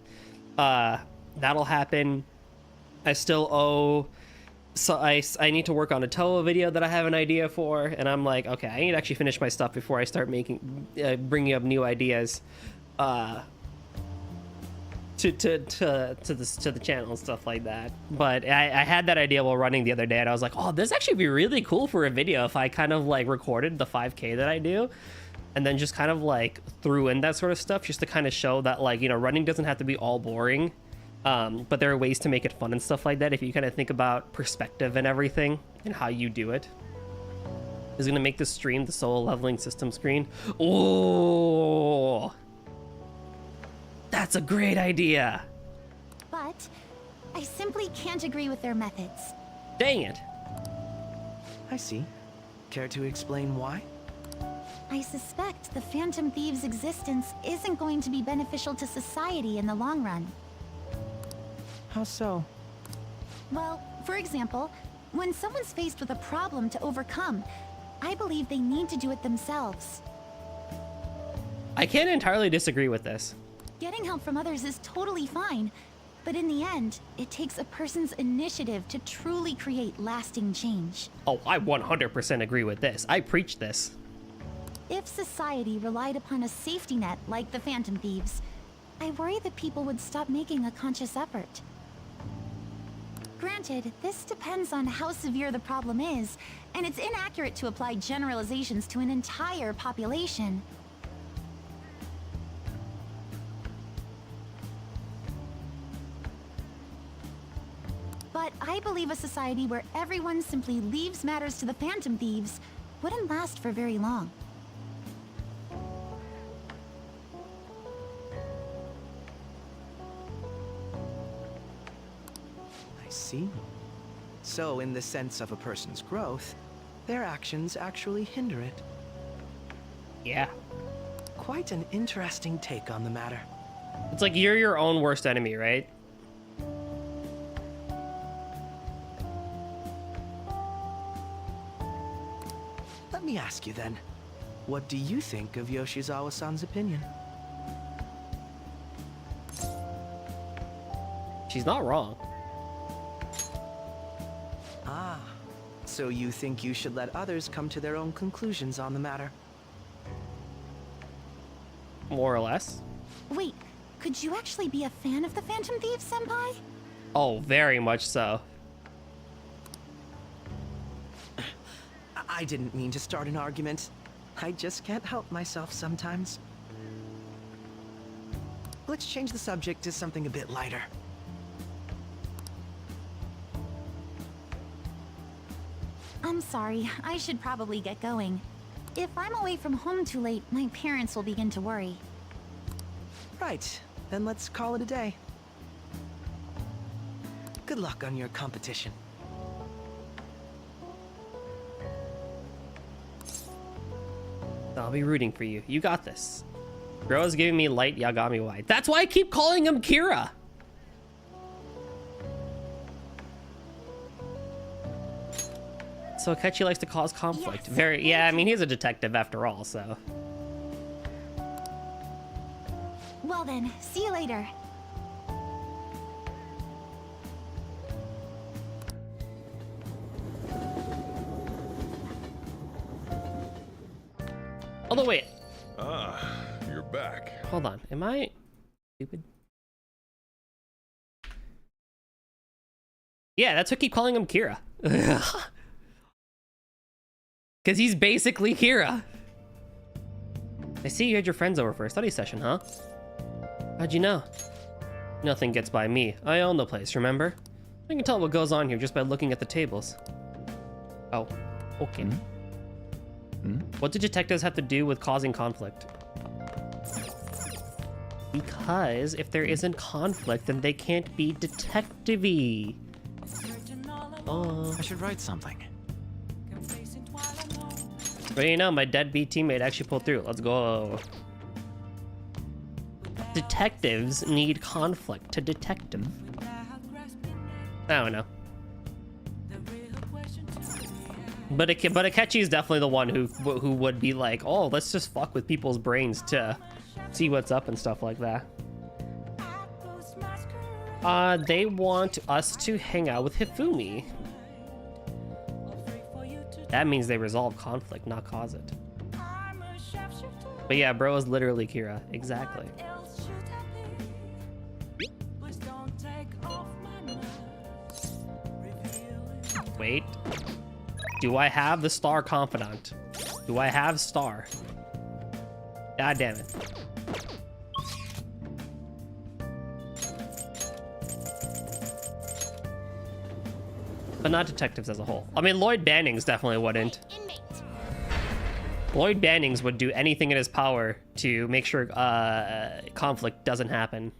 C: That'll happen. I still owe... So I need to work on a Toa video that I have an idea for. And I'm like, okay, I need to actually finish my stuff before I start bringing up new ideas. To the channel and stuff like that. But I had that idea while running the other day, and I was like, oh, this actually be really cool for a video if I kind of like recorded the 5K that I do, and then just kind of like threw in that sort of stuff just to kind of show that, like, you know, running doesn't have to be all boring, but there are ways to make it fun and stuff like that if you kind of think about perspective and everything and how you do it. Is gonna make this stream the solo leveling system screen. Oh, that's a great idea.
H: But I simply can't agree with their methods.
C: Dang it.
Q: I see. Care to explain why?
H: I suspect the Phantom Thieves' existence isn't going to be beneficial to society in the long run.
Q: How so?
H: Well, for example, when someone's faced with a problem to overcome, I believe they need to do it themselves.
C: I can't entirely disagree with this.
H: Getting help from others is totally fine, but in the end, it takes a person's initiative to truly create lasting change.
C: Oh, I 100% agree with this. I preach this.
H: If society relied upon a safety net like the Phantom Thieves, I worry that people would stop making a conscious effort. Granted, this depends on how severe the problem is, and it's inaccurate to apply generalizations to an entire population. But I believe a society where everyone simply leaves matters to the Phantom Thieves wouldn't last for very long.
Q: I see. So, in the sense of a person's growth, their actions actually hinder it.
C: Yeah.
Q: Quite an interesting take on the matter.
C: It's like you're your own worst enemy, right?
Q: Let me ask you then, what do you think of Yoshizawa-san's opinion?
C: She's not wrong.
Q: Ah, so you think you should let others come to their own conclusions on the matter?
C: More or less.
H: Wait, could you actually be a fan of the Phantom Thieves, Senpai?
C: Oh, very much so.
Q: I didn't mean to start an argument. I just can't help myself sometimes. Let's change the subject to something a bit lighter.
H: I'm sorry, I should probably get going. If I'm away from home too late, my parents will begin to worry.
Q: Right, then let's call it a day. Good luck on your competition.
C: I'll be rooting for you. You got this. Bro is giving me light Yagami wide. That's why I keep calling him Kira. So Akechi likes to cause conflict. Yes, yeah, I mean, he's a detective after all, so.
H: Well then, see you later.
C: Although, wait.
E: Ah, you're back.
C: Hold on. Am I stupid? Yeah, that's what I keep calling him Kira. Because he's basically Kira. I see you had your friends over for a study session, huh? How'd you know? Nothing gets by me. I own the place, remember? I can tell what goes on here just by looking at the tables. Oh, okay. What do detectives have to do with causing conflict? Because if there isn't conflict, then they can't be detective-y. Oh.
R: I should write something.
C: But you know, my deadbeat teammate actually pulled through. Let's go. Detectives need conflict to detect them. I don't know. But Akechi is definitely the one who would be like, oh, let's just fuck with people's brains to see what's up and stuff like that. They want us to hang out with Hifumi. That means they resolve conflict, not cause it. But yeah, bro is literally Kira. Exactly. Wait. Do I have the Star Confidant? Do I have Star? God damn it. But not detectives as a whole. I mean, Lloyd Bannings definitely wouldn't. Lloyd Bannings would do anything in his power to make sure conflict doesn't happen.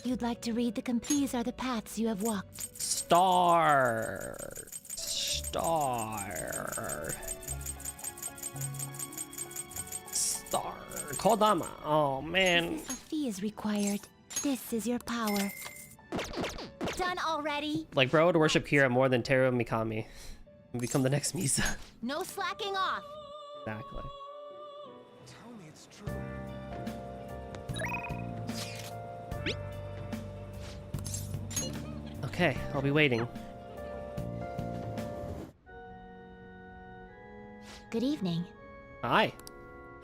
D: You'd like to read these are the paths you have walked.
C: Star. Kodama. Oh, man.
D: A fee is required. This is your power.
H: Done already?
C: Like, bro would worship Kira more than Teru Mikami. And become the next Misa.
H: No slacking off.
C: Exactly.
B: Tell me it's true.
C: Okay, I'll be waiting.
D: Good evening.
C: Hi.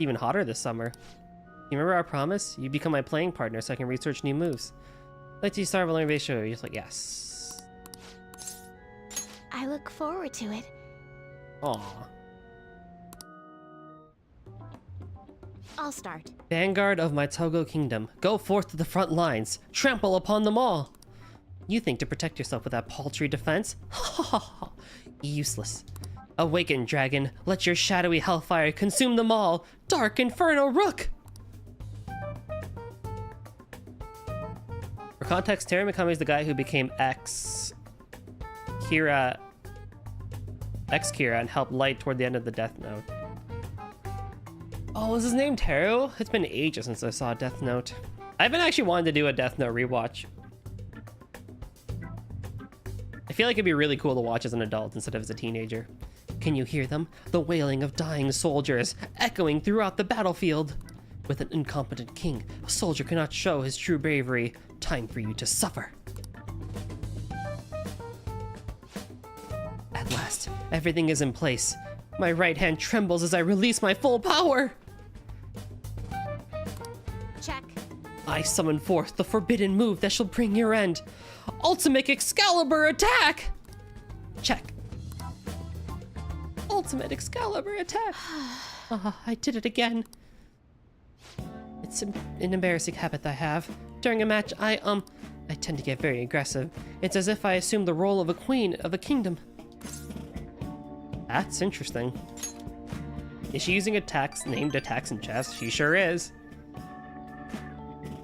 C: Even hotter this summer. You remember our promise? You become my playing partner so I can research new moves. Let's you start with show. You're just like, yes.
D: I look forward to it.
C: Aw.
H: I'll start.
C: Vanguard of my Togo kingdom, go forth to the front lines. Trample upon them all. You think to protect yourself with that paltry defense? Ha ha ha. Useless. Awaken, dragon. Let your shadowy hellfire consume them all. Dark Inferno Rook! For context, Teru Mikami is the guy who became Kira and helped Light toward the end of the Death Note. Oh, is his name Teru? It's been ages since I saw Death Note. I've been actually wanting to do a Death Note rewatch. I feel like it'd be really cool to watch as an adult instead of as a teenager. Can you hear them? The wailing of dying soldiers, echoing throughout the battlefield. With an incompetent king, a soldier cannot show his true bravery. Time for you to suffer. At last, everything is in place. My right hand trembles as I release my full power.
H: Check.
C: I summon forth the forbidden move that shall bring your end. Ultimate Excalibur attack! Check. Ultimate Excalibur attack! I did it again. It's an embarrassing habit I have. During a match, I tend to get very aggressive. It's as if I assume the role of a queen of a kingdom. That's interesting. Is she using named attacks in chess? She sure is.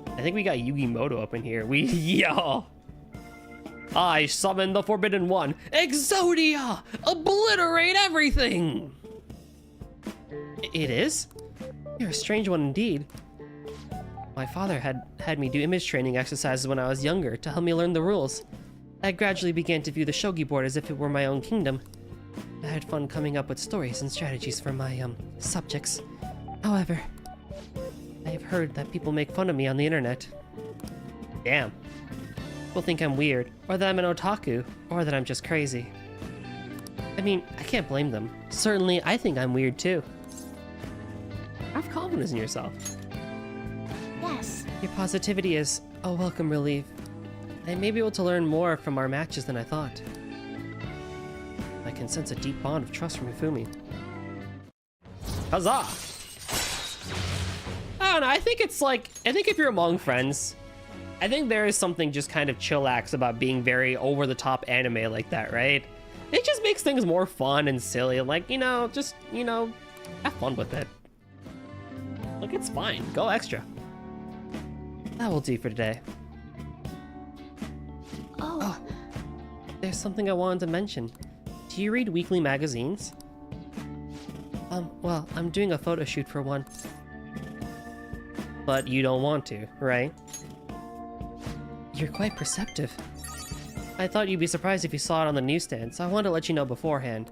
C: I think we got Yugi Moto up in here. Yo! I summon the Forbidden One. Exodia! Obliterate everything! It is? You're a strange one indeed. My father had me do image training exercises when I was younger to help me learn the rules. I gradually began to view the shogi board as if it were my own kingdom. I had fun coming up with stories and strategies for my, subjects. However, I have heard that people make fun of me on the internet. Damn. People think I'm weird, or that I'm an otaku, or that I'm just crazy. I mean, I can't blame them. Certainly, I think I'm weird too. Have confidence in yourself.
D: Yes.
C: Your positivity is a welcome relief. I may be able to learn more from our matches than I thought. I can sense a deep bond of trust from Hifumi. Huzzah! I don't know, I think if you're among friends, I think there is something just kind of chillax about being very over-the-top anime like that, right? It just makes things more fun and silly, like, Have fun with it. Look, it's fine. Go extra. That will do for today. Oh, there's something I wanted to mention. Do you read weekly magazines? Well, I'm doing a photo shoot for one. But you don't want to, right? You're quite perceptive. I thought you'd be surprised if you saw it on the newsstand, so I wanted to let you know beforehand.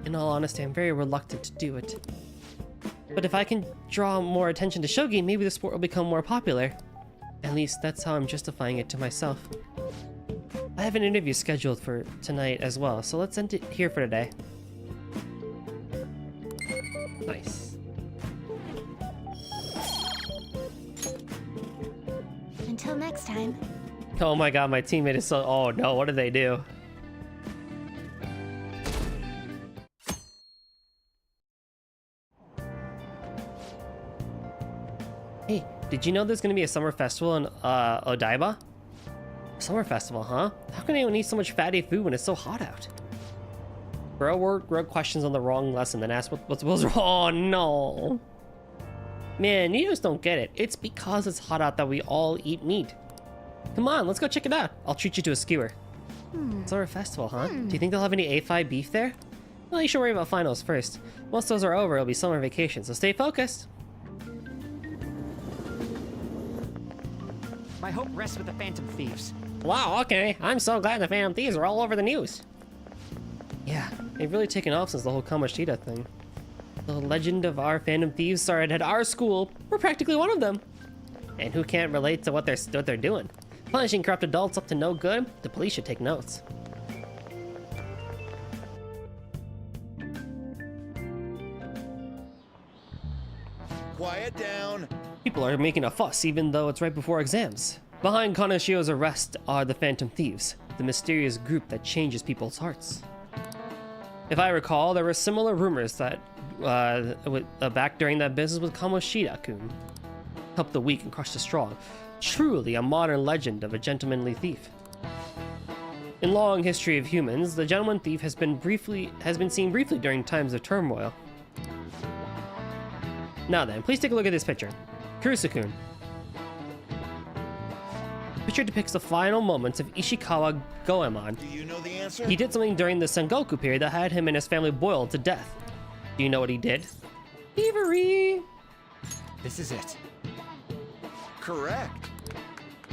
C: In all honesty, I'm very reluctant to do it. But if I can draw more attention to shogi, maybe the sport will become more popular. At least that's how I'm justifying it to myself. I have an interview scheduled for tonight as well, so let's end it here for today. Nice.
H: Until next time.
C: Oh my god, my teammate is so... Oh no, what did they do? Hey, did you know there's gonna be a summer festival in Odaiba? Summer festival, huh? How can anyone eat so much fatty food when it's so hot out? Bro wrote questions on the wrong lesson, then asked what's wrong. Oh no. Man, you just don't get it. It's because it's hot out that we all eat meat. Come on, let's go check it out. I'll treat you to a skewer. Summer festival, huh? Do you think they'll have any A5 beef there? Well, you should worry about finals first. Once those are over, it'll be summer vacation, so stay focused.
R: My hope rests with the Phantom Thieves.
C: Wow, okay. I'm so glad the Phantom Thieves are all over the news. Yeah, they've really taken off since the whole Kamoshida thing. The legend of our Phantom Thieves started at our school. We're practically one of them. And who can't relate to what they're doing? Punishing corrupt adults up to no good? The police should take notes.
B: Quiet down.
C: People are making a fuss even though it's right before exams. Behind Kaneshio's arrest are the Phantom Thieves, the mysterious group that changes people's hearts. If I recall, there were similar rumors that back during that business with Kamoshida-kun. Help the weak and crush the strong. Truly a modern legend of a gentlemanly thief. In long history of humans, the gentleman thief has been seen briefly during times of turmoil. Now then, please take a look at this picture. Kurusu-kun. The picture depicts the final moments of Ishikawa Goemon.
B: Do you know the answer?
C: He did something during the Sengoku period that had him and his family boiled to death. Do you know what he did? Thievery!
R: This is it.
B: Correct.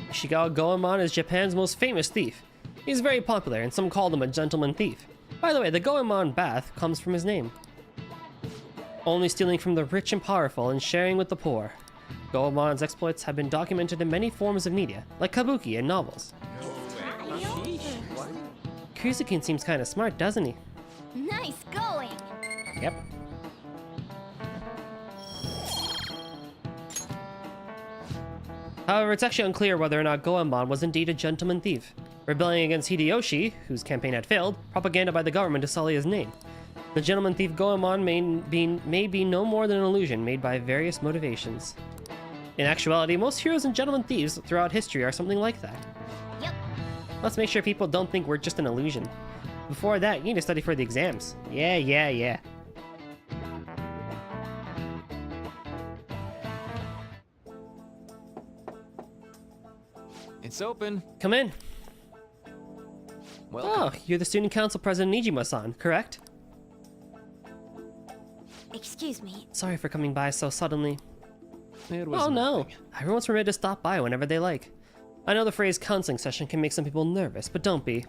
C: Ishikawa Goemon is Japan's most famous thief. He's very popular, and some call him a gentleman thief. By the way, the Goemon bath comes from his name. Only stealing from the rich and powerful and sharing with the poor. Goemon's exploits have been documented in many forms of media, like kabuki and novels. Kurusu-kun seems kind of smart, doesn't he?
H: Nice going.
C: Yep. However, it's actually unclear whether or not Goemon was indeed a gentleman thief. Rebelling against Hideyoshi, whose campaign had failed, propaganda by the government to sully his name. The gentleman thief Goemon may be no more than an illusion made by various motivations. In actuality, most heroes and gentleman thieves throughout history are something like that.
H: Yep.
C: Let's make sure people don't think we're just an illusion. Before that, you need to study for the exams. Yeah.
K: It's open.
C: Come in.
K: Welcome.
C: Oh, you're the student council president Nijima-san, correct?
I: Excuse me.
C: Sorry for coming by so suddenly.
K: It was
C: Oh no,
K: nothing.
C: everyone's permitted to stop by whenever they like. I know the phrase counseling session can make some people nervous, but don't be.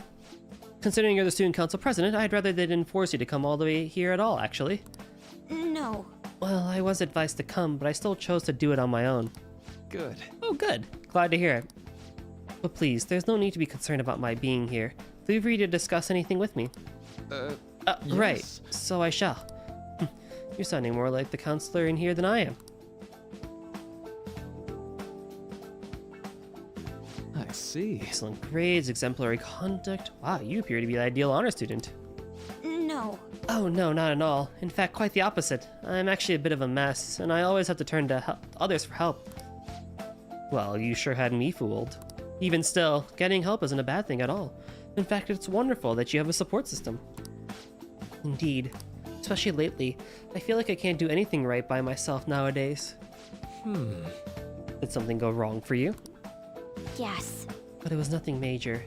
C: Considering you're the student council president, I'd rather they didn't force you to come all the way here at all, actually.
I: No.
C: Well, I was advised to come, but I still chose to do it on my own.
K: Good.
C: Oh, good. Glad to hear it. But please, there's no need to be concerned about my being here. Feel free to discuss anything with me.
K: Yes.
C: Right. So I shall. You're sounding more like the counselor in here than I am.
K: I see.
C: Excellent grades, exemplary conduct. Wow, you appear to be the ideal honor student.
I: No.
C: Oh, no, not at all. In fact, quite the opposite. I'm actually a bit of a mess, and I always have to turn to others for help. Well, you sure had me fooled. Even still, getting help isn't a bad thing at all. In fact, it's wonderful that you have a support system. Indeed. Especially lately, I feel like I can't do anything right by myself nowadays. Did something go wrong for you?
I: Yes.
C: But it was nothing major.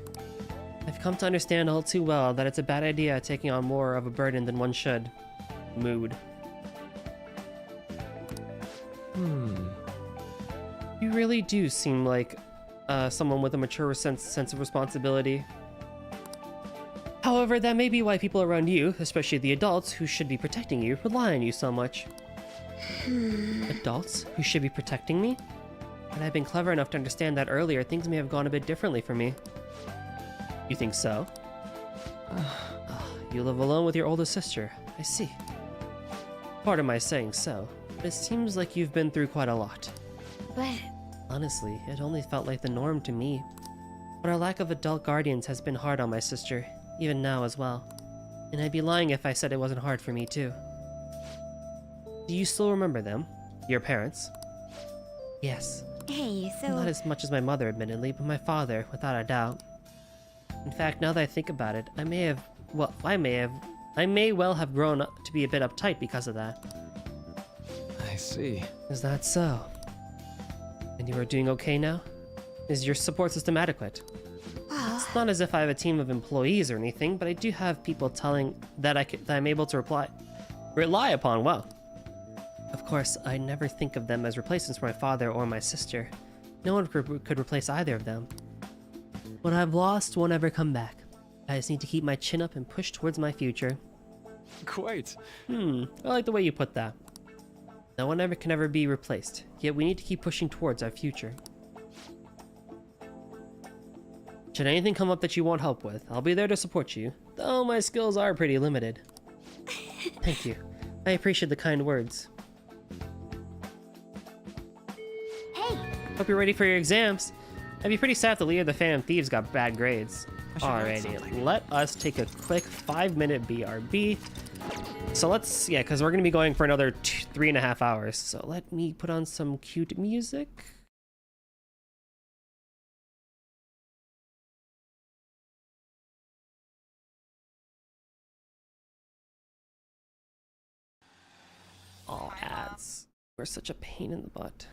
C: I've come to understand all too well that it's a bad idea taking on more of a burden than one should. Mood. You really do seem like someone with a mature sense of responsibility. However, that may be why people around you, especially the adults who should be protecting you, rely on you so much. Adults who should be protecting me? Had I been clever enough to understand that earlier, things may have gone a bit differently for me. You think so? You live alone with your older sister. I see. Pardon my saying so, but it seems like you've been through quite a lot.
I: But...
C: Honestly, it only felt like the norm to me. But our lack of adult guardians has been hard on my sister, even now as well. And I'd be lying if I said it wasn't hard for me too. Do you still remember them? Your parents? Yes.
I: Hey, so...
C: Not as much as my mother, admittedly, but my father, without a doubt. In fact, now that I think about it, I may well have grown up to be a bit uptight because of that.
K: I see.
C: Is that so? And you are doing okay now? Is your support system adequate? It's not as if I have a team of employees or anything, but I do have people telling that I'm able to rely upon well. Of course, I never think of them as replacements for my father or my sister. No one could replace either of them. What I've lost won't ever come back. I just need to keep my chin up and push towards my future.
K: Quite.
C: I like the way you put that. No one can ever be replaced, yet we need to keep pushing towards our future. Should anything come up that you want help with, I'll be there to support you, though my skills are pretty limited. Thank you. I appreciate the kind words.
I: Hey!
C: Hope you're ready for your exams. I'd be pretty sad if the leader of the Phantom Thieves got bad grades. Alrighty, let us take a quick 5-minute BRB. So let's, because we're going to be going for another 3.5 hours. So let me put on some cute music. All ads. We're such a pain in the butt.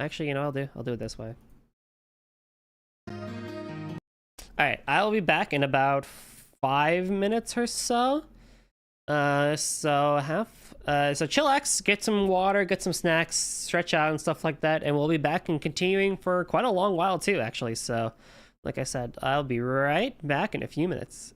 C: Actually, you know, I'll do it this way. Alright, I'll be back in about 5 minutes or so. So chillax, get some water, get some snacks, stretch out and stuff like that, and we'll be back and continuing for quite a long while too, actually. So, like I said, I'll be right back in a few minutes.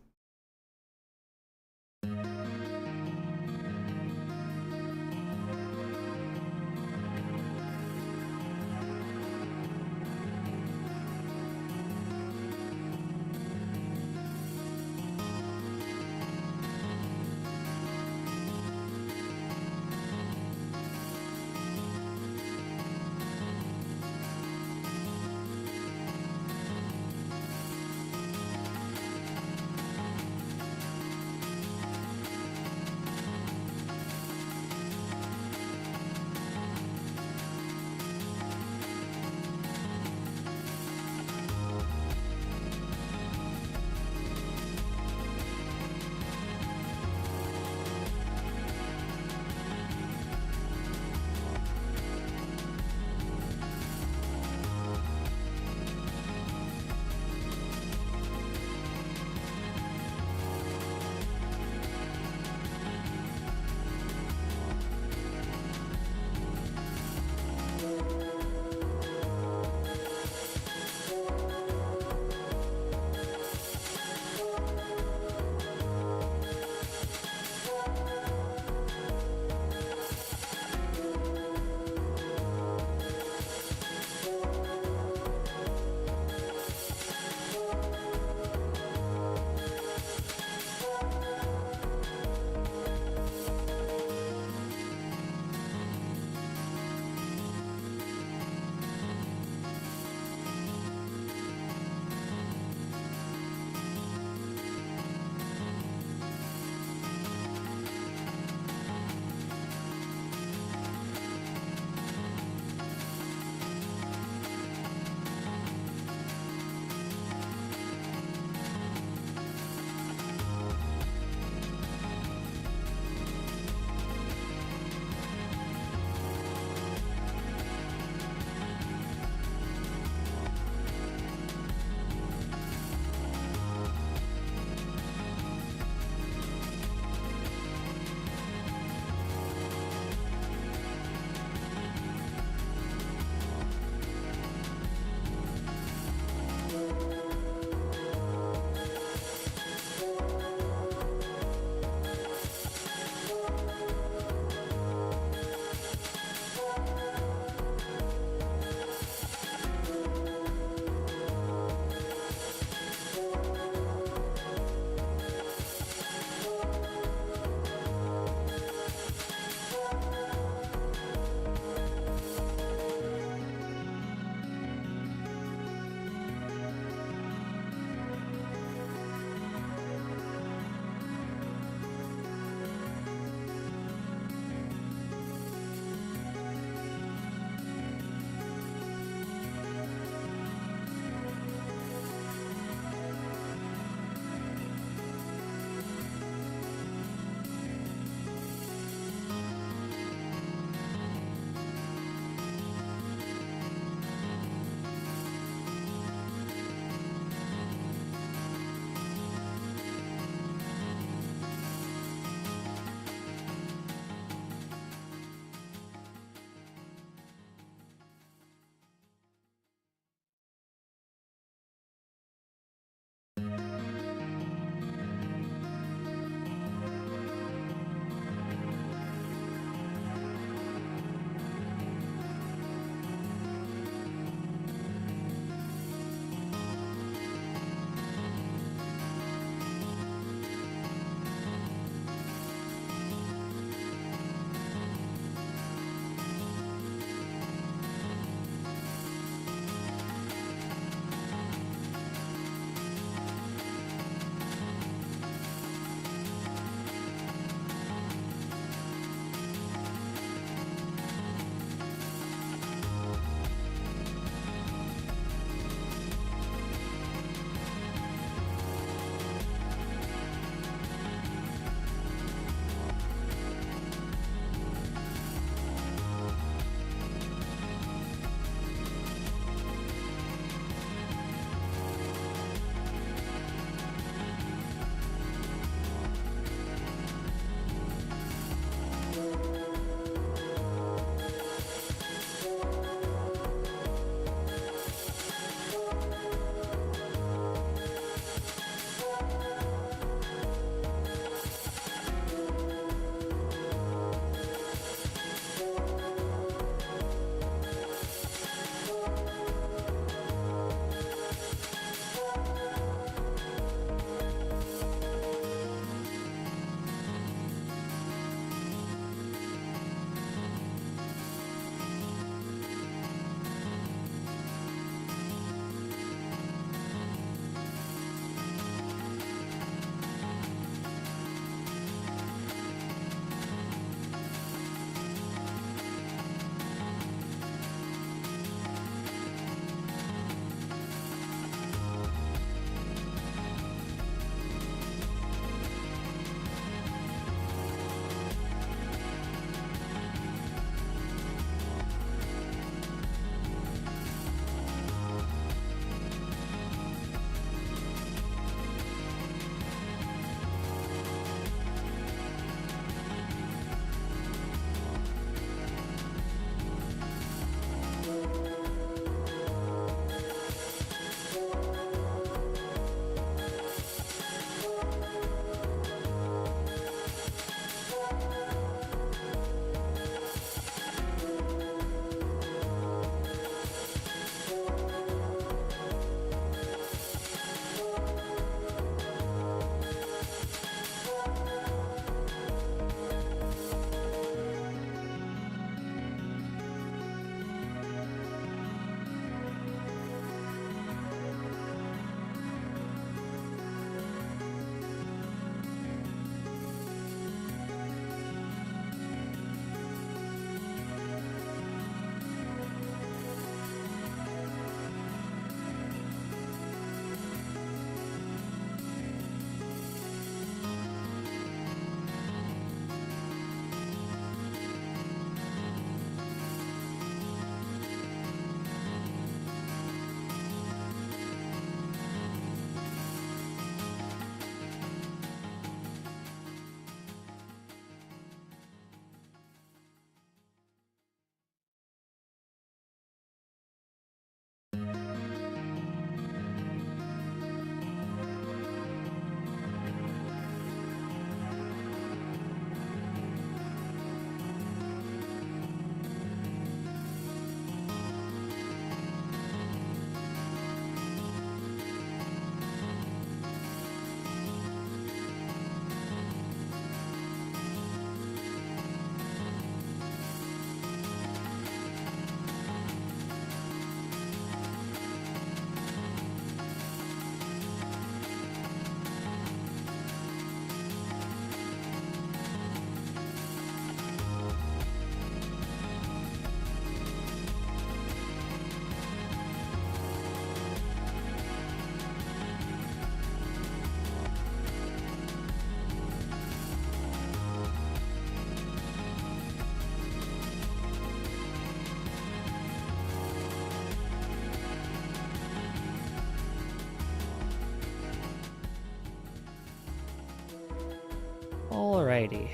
C: Alrighty.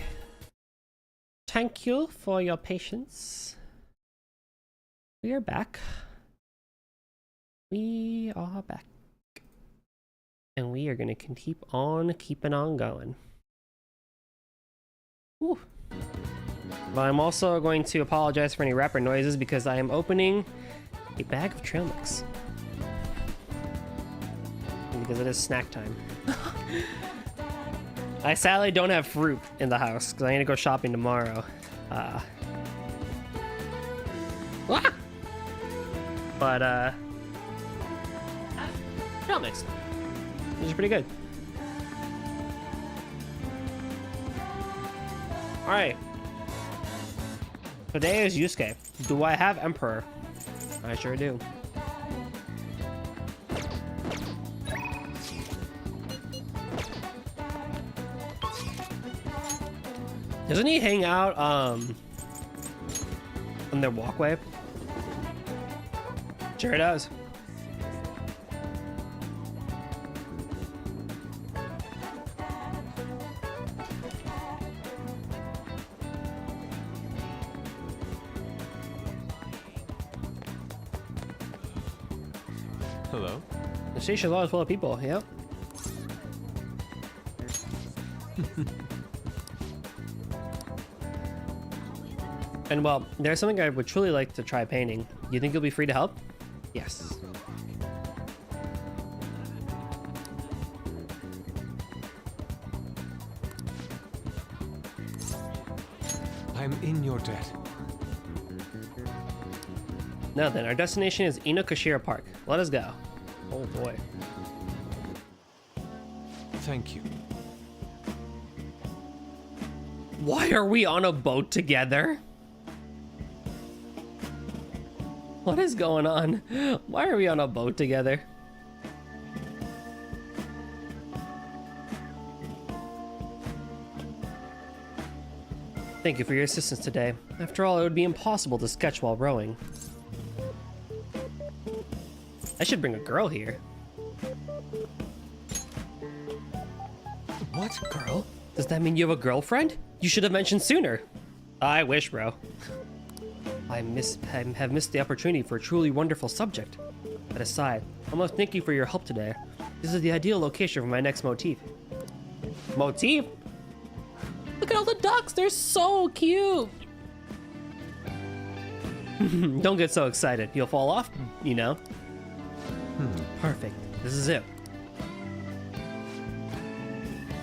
C: Thank you for your patience. We are back. We are back. And we are going to keep on keeping on going. Whew. But I'm also going to apologize for any rapper noises because I am opening a bag of trail mix. Because it is snack time. I sadly don't have fruit in the house because I need to go shopping tomorrow. But trail mix, which is pretty good. All right. Today is Yusuke. Do I have Emperor? I sure do. Doesn't he hang out on their walkway? Sure does.
K: Hello?
C: The station's always full of people, yep. And well, there's something I would truly like to try painting. You think you'll be free to help? Yes.
K: I'm in your debt.
C: Now then, our destination is Inokashira Park. Let us go. Oh boy.
K: Thank you.
C: Why are we on a boat together? What is going on? Why are we on a boat together? Thank you for your assistance today. After all, it would be impossible to sketch while rowing. I should bring a girl here. What, girl? Does that mean you have a girlfriend? You should have mentioned sooner. I wish, bro. I have missed the opportunity for a truly wonderful subject. That aside, I must thank you for your help today. This is the ideal location for my next motif. Motif? Look at all the ducks, they're so cute! Don't get so excited, you'll fall off, you know. Perfect, this is it.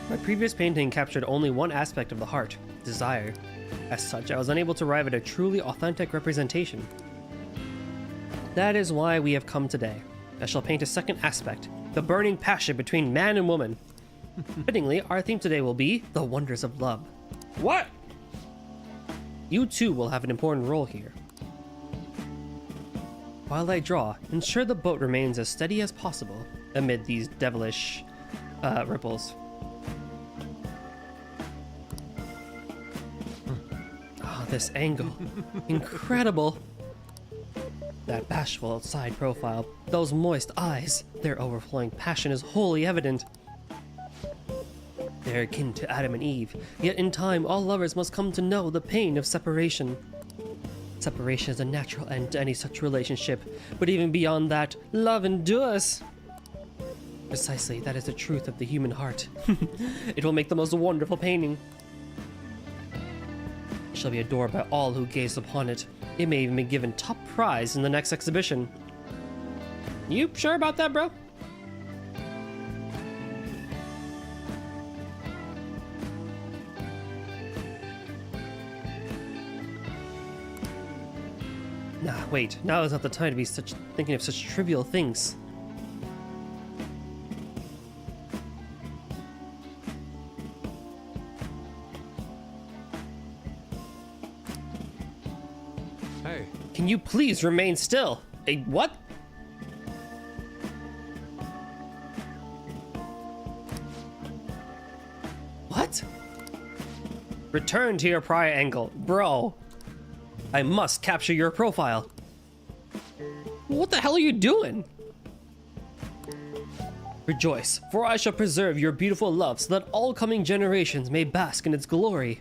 C: My previous painting captured only one aspect of the heart, desire. As such, I was unable to arrive at a truly authentic representation. That is why we have come today. I shall paint a second aspect, the burning passion between man and woman. Fittingly, our theme today will be the wonders of love. What? You too will have an important role here. While I draw, ensure the boat remains as steady as possible amid these devilish ripples. Oh, this angle. Incredible. That bashful side profile, those moist eyes, their overflowing passion is wholly evident. They're akin to Adam and Eve, yet in time all lovers must come to know the pain of separation. Separation is a natural end to any such relationship, but even beyond that, love endures. Precisely, that is the truth of the human heart. It will make the most wonderful painting. It shall be adored by all who gaze upon it. It may even be given top prize in the next exhibition. You sure about that, bro? Nah, wait. Now is not the time to be thinking of such trivial things.
K: Hey.
C: Can you please remain still? What? What? Return to your prior angle, bro. I must capture your profile. What the hell are you doing? Rejoice, for I shall preserve your beautiful love so that all coming generations may bask in its glory.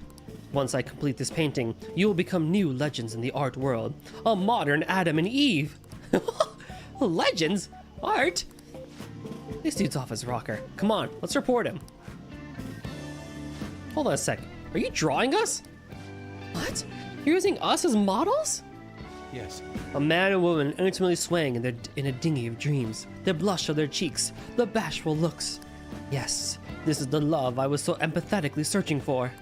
C: Once I complete this painting, you will become new legends in the art world. A modern Adam and Eve. Legends? Art? This dude's off his rocker. Come on, let's report him. Hold on a sec. Are you drawing us? What? You're using us as models?
K: Yes.
C: A man and woman intimately swaying in a dinghy of dreams. The blush of their cheeks, the bashful looks. Yes, this is the love I was so empathetically searching for.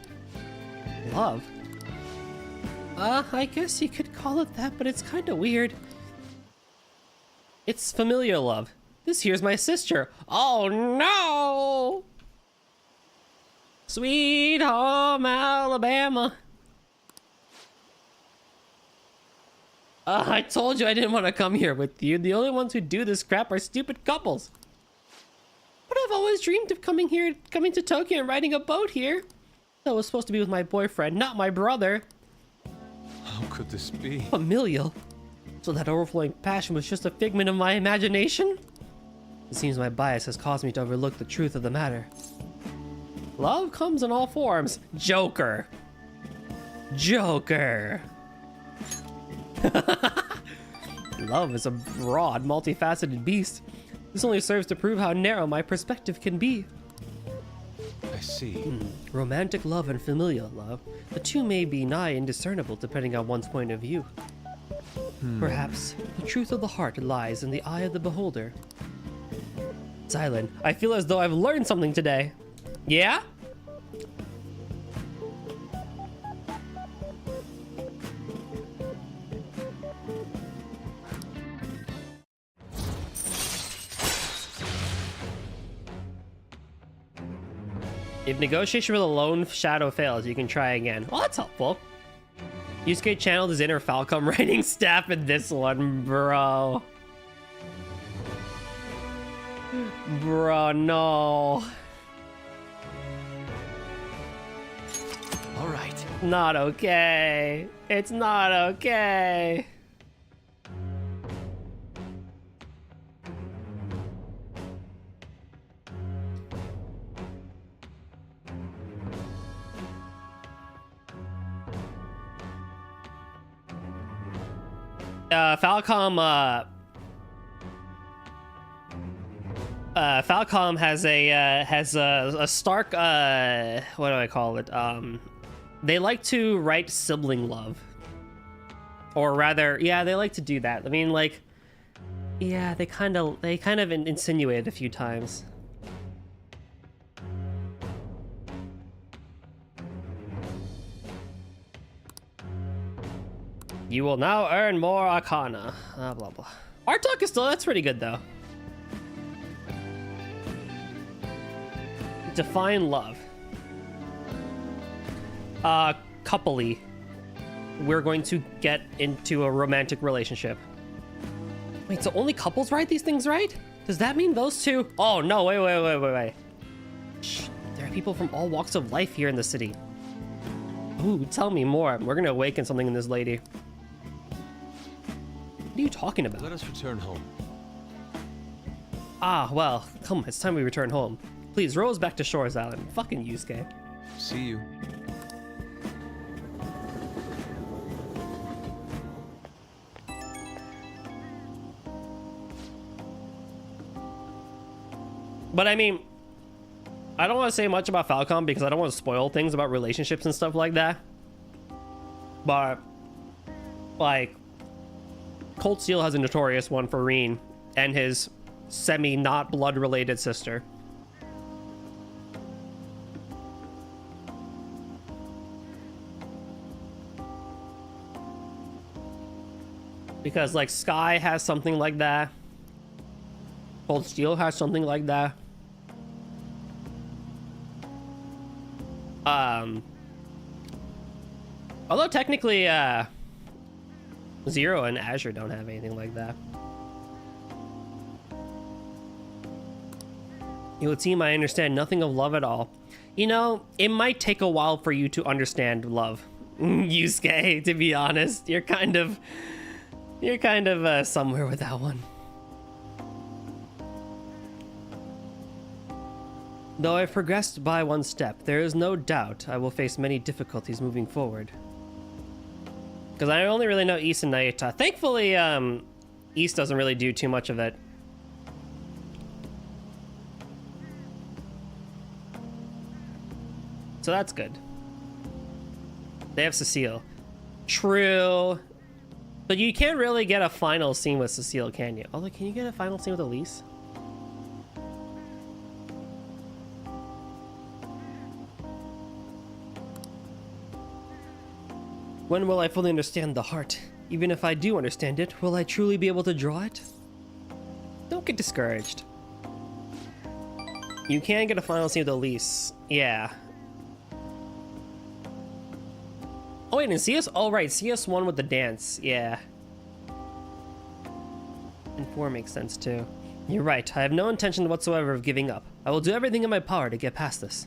C: Love? I guess you could call it that, but it's kinda weird. It's familiar love. This here's my sister. Oh no! Sweet home Alabama. I told you I didn't want to come here with you. The only ones who do this crap are stupid couples. But I've always dreamed of coming to Tokyo and riding a boat here. That was supposed to be with my boyfriend, not my brother.
K: How could this be?
C: Familial? So that overflowing passion was just a figment of my imagination? It seems my bias has caused me to overlook the truth of the matter. Love comes in all forms. Joker. Joker. Love is a broad, multifaceted beast. This only serves to prove how narrow my perspective can be.
K: I see.
C: Romantic love and familial love. The two may be nigh indiscernible depending on one's point of view. Perhaps the truth of the heart lies in the eye of the beholder. Silent, I feel as though I've learned something today. Yeah? If negotiation with a lone shadow fails, you can try again. Well, that's helpful. Yusuke channeled his inner Falcom writing staff in this one, bro. Bro, no.
K: All right.
C: Not okay. It's not okay. Falcom has a stark what do I call it? They like to write sibling love, or rather, yeah, they like to do that. I mean, like, yeah, they kind of insinuate it a few times. You will now earn more Arcana. Blah, blah. Art talk is still, that's pretty good, though. Define love. Coupley. We're going to get into a romantic relationship. Wait, so only couples write these things, right? Does that mean those two? Oh, no, wait. Shh, there are people from all walks of life here in the city. Ooh, tell me more. We're gonna awaken something in this lady. What are you talking about?
K: Let us return home.
C: Ah, well, come, it's time we return home. Please, row us back to Shores Island. Fucking Yusuke.
K: See you.
C: But I mean, I don't want to say much about Falcom because I don't want to spoil things about relationships and stuff like that. But, like, Cold Steel has a notorious one for Reen and his semi-not blood-related sister. Because, like, Sky has something like that. Cold Steel has something like that. Although technically, Zero and Azure don't have anything like that. It would seem I understand nothing of love at all. You know, it might take a while for you to understand love. Yusuke, to be honest. You're kind of somewhere with that one. Though I've progressed by one step, there is no doubt I will face many difficulties moving forward. Because I only really know East and Naita. Thankfully, East doesn't really do too much of it. So that's good. They have Cecile. True. But you can't really get a final scene with Cecile, can you? Although, can you get a final scene with Elise? When will I fully understand the heart? Even if I do understand it, will I truly be able to draw it? Don't get discouraged. You can get a final scene with Elise. Yeah. Oh wait, and CS? Oh right, CS1 with the dance. Yeah. And 4 makes sense too. You're right, I have no intention whatsoever of giving up. I will do everything in my power to get past this.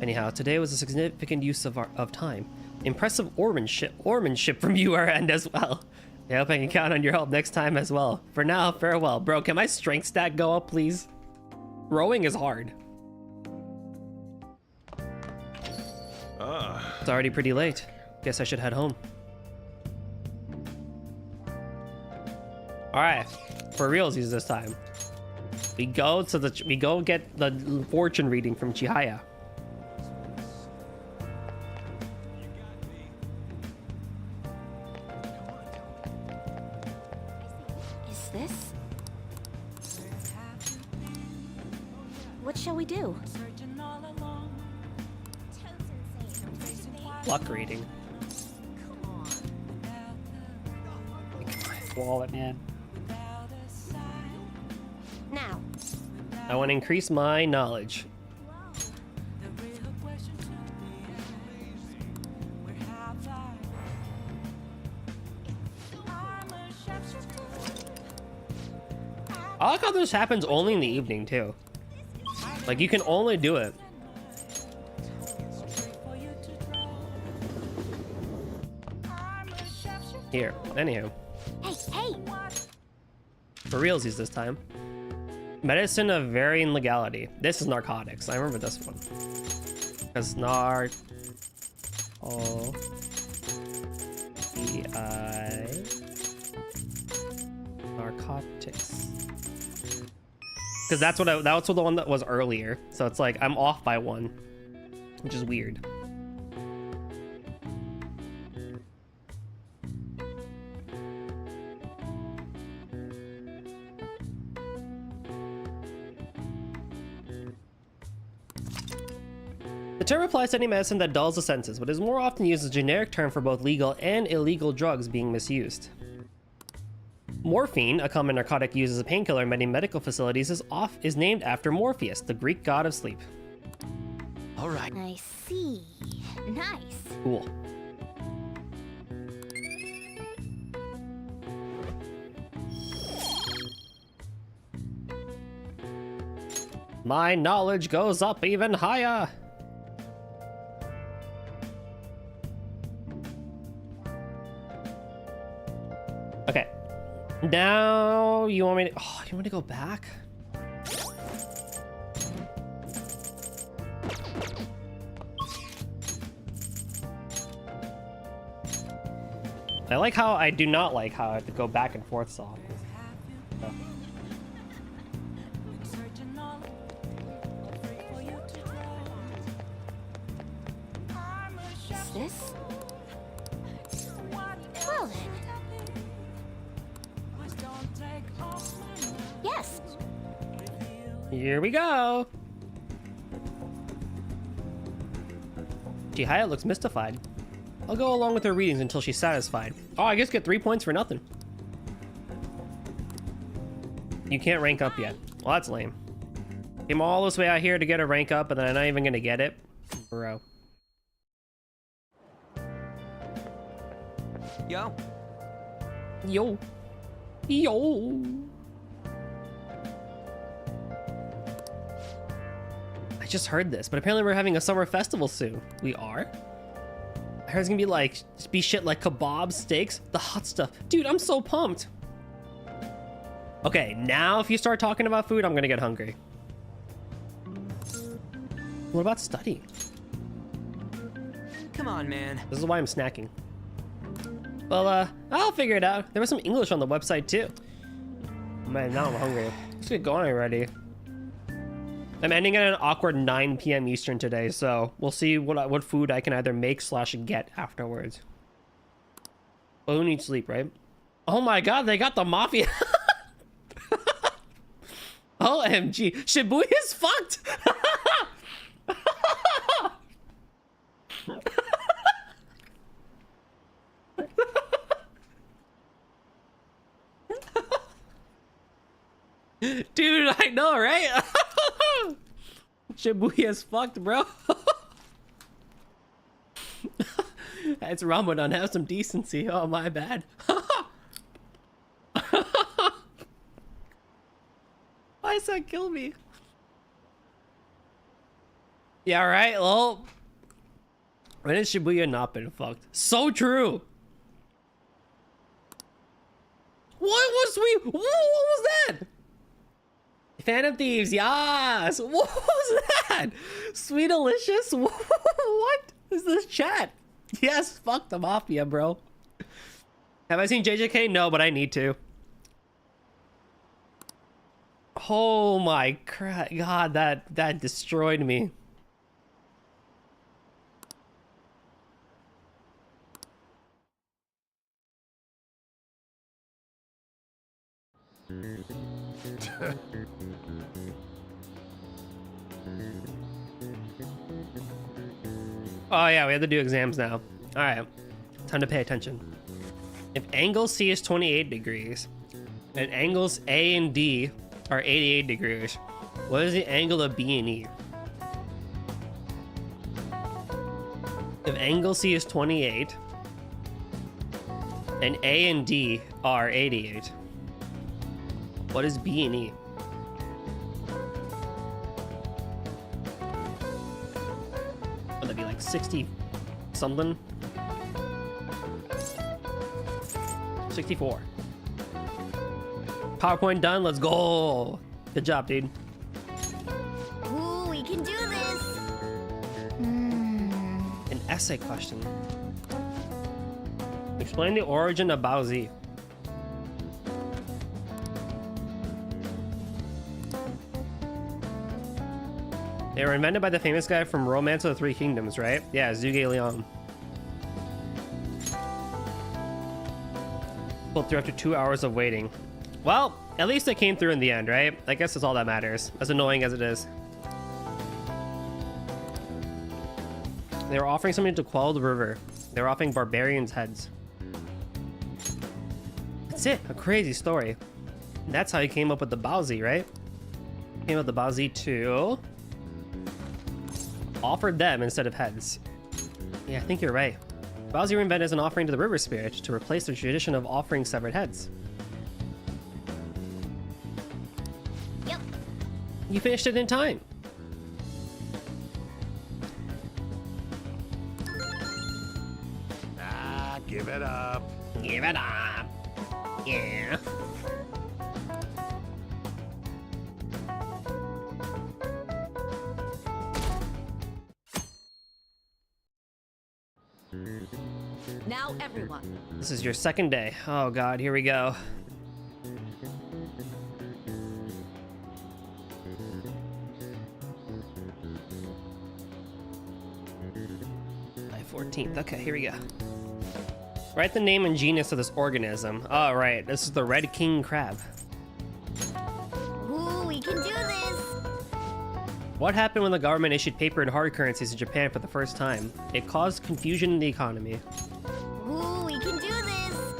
C: Anyhow, today was a significant use of time. Impressive oarsmanship from your end as well. I hope I can count on your help next time as well. For now, farewell. Bro, can my strength stat go up, please? Rowing is hard. It's already pretty late. Guess I should head home. Alright, for realsies this time. We go get the fortune reading from Chihaya.
I: Is this? What shall we do?
C: Luck reading.
R: Wallet, man.
I: Now.
C: I want to increase my knowledge. I like how this happens only in the evening too. Like you can only do it. Here, anywho.
I: Hey!
C: For realsies this time. Medicine of varying legality. This is narcotics. I remember this one. Because narcotics. Because that's the one that was earlier. So it's like I'm off by one, which is weird. The term applies to any medicine that dulls the senses, but is more often used as a generic term for both legal and illegal drugs being misused. Morphine, a common narcotic used as a painkiller in many medical facilities, is named after Morpheus, the Greek god of sleep.
D: All right.
H: I see. Nice.
C: Cool. My knowledge goes up even higher. Okay. Now you want me to you want to go back? I do not like how I have to go back and forth so often.
I: Is this? Well then. Yes.
C: Here we go. Chihaya looks mystified. I'll go along with her readings until she's satisfied. Oh, I just get 3 points for nothing. You can't rank up yet. Well, that's lame. Came all this way out here to get a rank up, and then I'm not even gonna get it. Bro.
J: Yo.
C: Yo. Yo. I just heard this, but apparently we're having a summer festival soon. We are? I heard it's gonna be shit like kebabs, steaks, the hot stuff. Dude, I'm so pumped. Okay, now if you start talking about food, I'm gonna get hungry. What about studying?
J: Come on, man.
C: This is why I'm snacking. Well, I'll figure it out. There was some English on the website too. Man, now I'm hungry. Let's get going already. I'm ending at an awkward 9 p.m. Eastern today, so we'll see what food I can either make / get afterwards. Well, who needs sleep, right? Oh my god, they got the mafia. OMG, Shibuya's fucked. Dude, I know, right? Shibuya's fucked, bro. It's Ramadan, have some decency. Oh, my bad. Why does that kill me? Yeah, right. Well, when has Shibuya not been fucked? So true. What was that? Phantom Thieves, yes. What was that? Sweet Delicious. What is this chat? Yes, fuck the mafia, bro. Have I seen JJK? No, but I need to. Oh my god, that destroyed me. Oh yeah, we have to do exams now. All right, time to pay attention. If angle C is 28 degrees and angles A and D are 88 degrees, what is the angle of B and E? If angle C is 28 and A and D are 88, what is B and E? Would that be like 60 something? 64. PowerPoint done, let's go. Good job, dude.
H: Ooh, we can do this.
C: An essay question. Explain the origin of Bao Zi. They were invented by the famous guy from Romance of the Three Kingdoms, right? Yeah, Zhuge Liang. Pulled through after 2 hours of waiting. Well, at least it came through in the end, right? I guess that's all that matters, as annoying as it is. They were offering something to quell the river. They were offering barbarians' heads. That's it, a crazy story. And that's how he came up with the Bao Zi, right? Came up with the Bao Zi to offered them instead of heads. Yeah, I think you're right. Bao Zi were invented as an offering to the river spirit to replace the tradition of offering severed heads.
H: Yep.
C: You finished it in time.
B: Ah, give it up.
C: Give it up. Yeah.
G: Now everyone.
C: This is your second day. Oh god, here we go. July 14th. Okay, here we go. Write the name and genus of this organism. Oh, right. This is the red king crab.
H: Ooh, we can do this.
C: What happened when the government issued paper and hard currencies in Japan for the first time? It caused confusion in the economy.
H: Ooh, we can do this.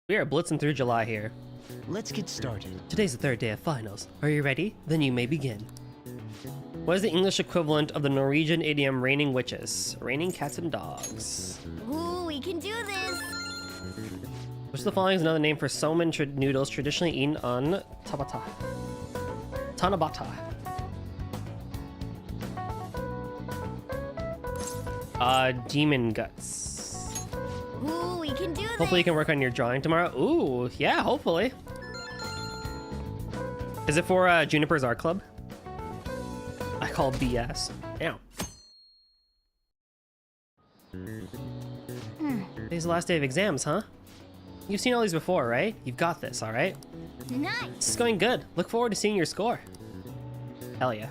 C: We are blitzing through July here.
R: Let's get started.
C: Today's the third day of finals. Are you ready? Then you may begin. What is the English equivalent of the Norwegian idiom raining witches? Raining cats and dogs.
H: Ooh, we can do this.
C: Which of the following is another name for somen noodles traditionally eaten on tabata? Tanabata. Demon guts.
H: Ooh, we
I: can do this.
C: Hopefully you can work on your drawing tomorrow. Ooh, yeah, hopefully. Is it for Juniper's Art Club? I call BS. Damn. Today's the last day of exams, huh? You've seen all these before, right? You've got this, all right?
H: Nice.
C: This is going good. Look forward to seeing your score. Hell yeah.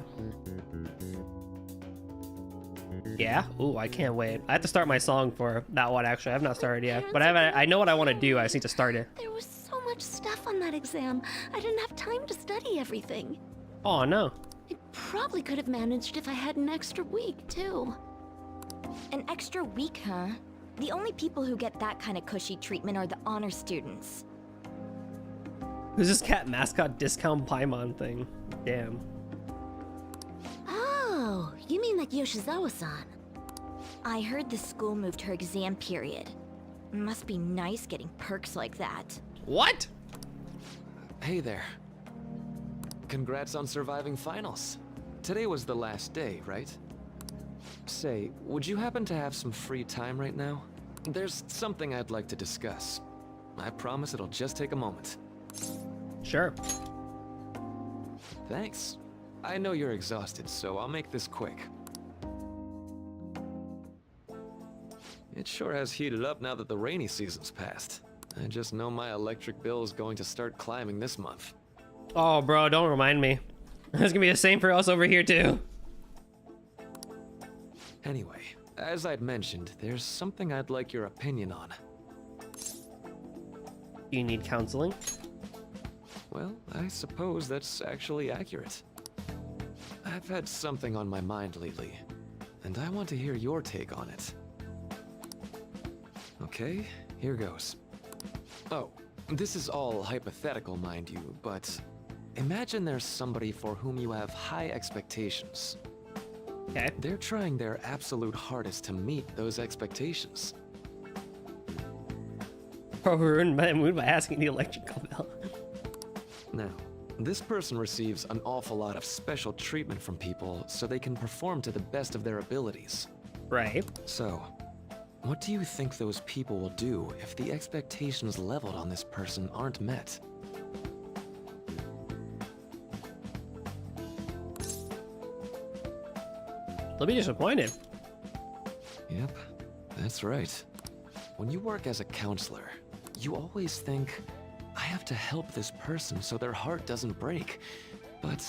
C: Yeah? Ooh, I can't wait. I have to start my song for that one, actually. I have not started yet. But I know what I want to do. I just need to start it.
S: There was so much stuff on that exam. I didn't have time to study everything.
C: Oh, no.
S: I probably could have managed if I had an extra week, too.
T: An extra week, huh? The only people who get that kind of cushy treatment are the honor students.
C: Who's this cat mascot discount Paimon thing? Damn.
S: Oh, you mean that Yoshizawa-san?
T: I heard the school moved her exam period. Must be nice getting perks like that.
C: What?
K: Hey there. Congrats on surviving finals. Today was the last day, right? Say, would you happen to have some free time right now? There's something I'd like to discuss. I promise it'll just take a moment.
C: Sure.
K: Thanks. I know you're exhausted, so I'll make this quick. It sure has heated up now that the rainy season's passed. I just know my electric bill is going to start climbing this month.
C: Oh, bro, don't remind me. It's gonna be the same for us over here, too.
K: Anyway, as I'd mentioned, there's something I'd like your opinion on.
C: You need counseling?
K: Well, I suppose that's actually accurate. I've had something on my mind lately, and I want to hear your take on it. Okay, here goes. Oh, this is all hypothetical, mind you, but imagine there's somebody for whom you have high expectations.
C: Okay.
K: They're trying their absolute hardest to meet those expectations.
C: Bro, we ruined my mood by asking the electrical bill.
K: Now, this person receives an awful lot of special treatment from people so they can perform to the best of their abilities.
C: Right.
K: So, what do you think those people will do if the expectations leveled on this person aren't met?
C: They'll be disappointed.
K: Yep, that's right. When you work as a counselor, you always think, I have to help this person so their heart doesn't break. But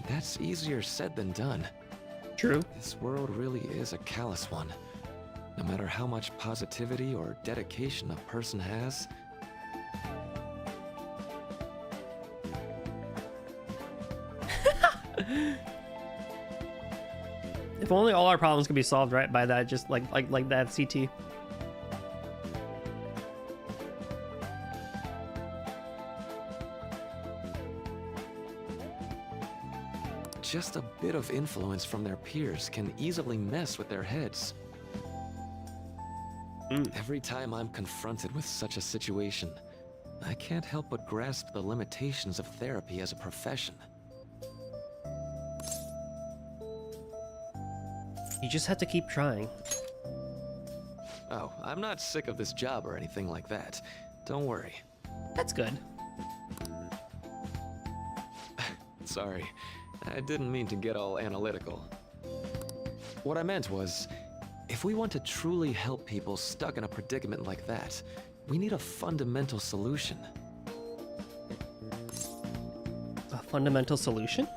K: that's easier said than done.
C: True.
K: This world really is a callous one. No matter how much positivity or dedication a person has,
C: If only all our problems could be solved right by that, just like that CT.
K: just a bit of influence from their peers can easily mess with their heads. Every time I'm confronted with such a situation, I can't help but grasp the limitations of therapy as a profession.
C: You just have to keep trying.
K: Oh, I'm not sick of this job or anything like that. Don't worry.
C: That's good.
K: Sorry, I didn't mean to get all analytical. What I meant was, if we want to truly help people stuck in a predicament like that, we need a fundamental solution.
C: A fundamental solution?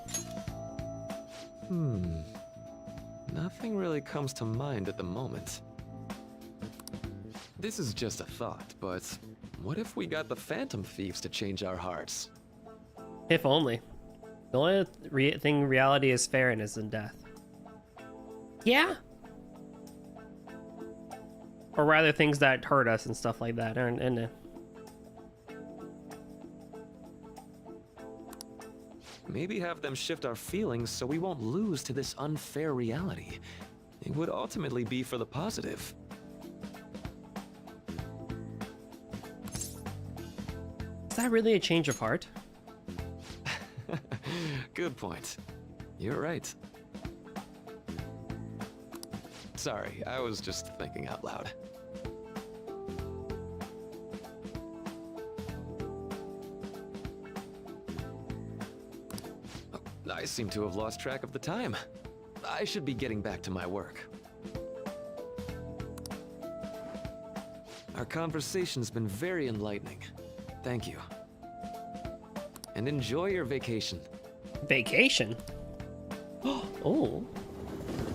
K: Nothing really comes to mind at the moment. This is just a thought, but what if we got the Phantom Thieves to change our hearts?
C: If only. The only thing reality is fair in is in death. Yeah? Or rather things that hurt us and stuff like that, aren't in it?
K: Maybe have them shift our feelings so we won't lose to this unfair reality. It would ultimately be for the positive.
C: Is that really a change of heart?
K: Good point. You're right. Sorry, I was just thinking out loud. I seem to have lost track of the time. I should be getting back to my work. Our conversation's been very enlightening. Thank you. And enjoy your vacation.
C: Vacation? Oh.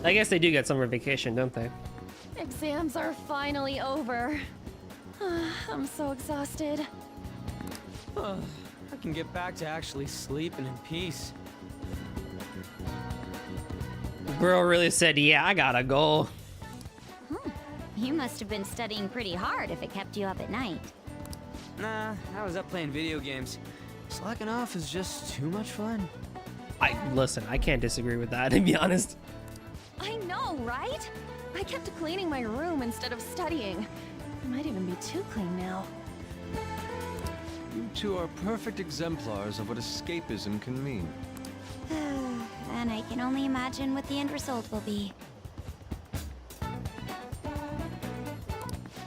C: I guess they do get summer vacation, don't they?
S: Exams are finally over. I'm so exhausted.
J: I can get back to actually sleeping in peace.
C: Girl really said, yeah, I gotta go.
I: You must have been studying pretty hard if it kept you up at night.
J: Nah, I was up playing video games. Slacking off is just too much fun.
C: Listen, I can't disagree with that, to be honest.
S: I know, right? I kept cleaning my room instead of studying. It might even be too clean now.
U: You two are perfect exemplars of what escapism can mean.
I: And I can only imagine what the end result will be.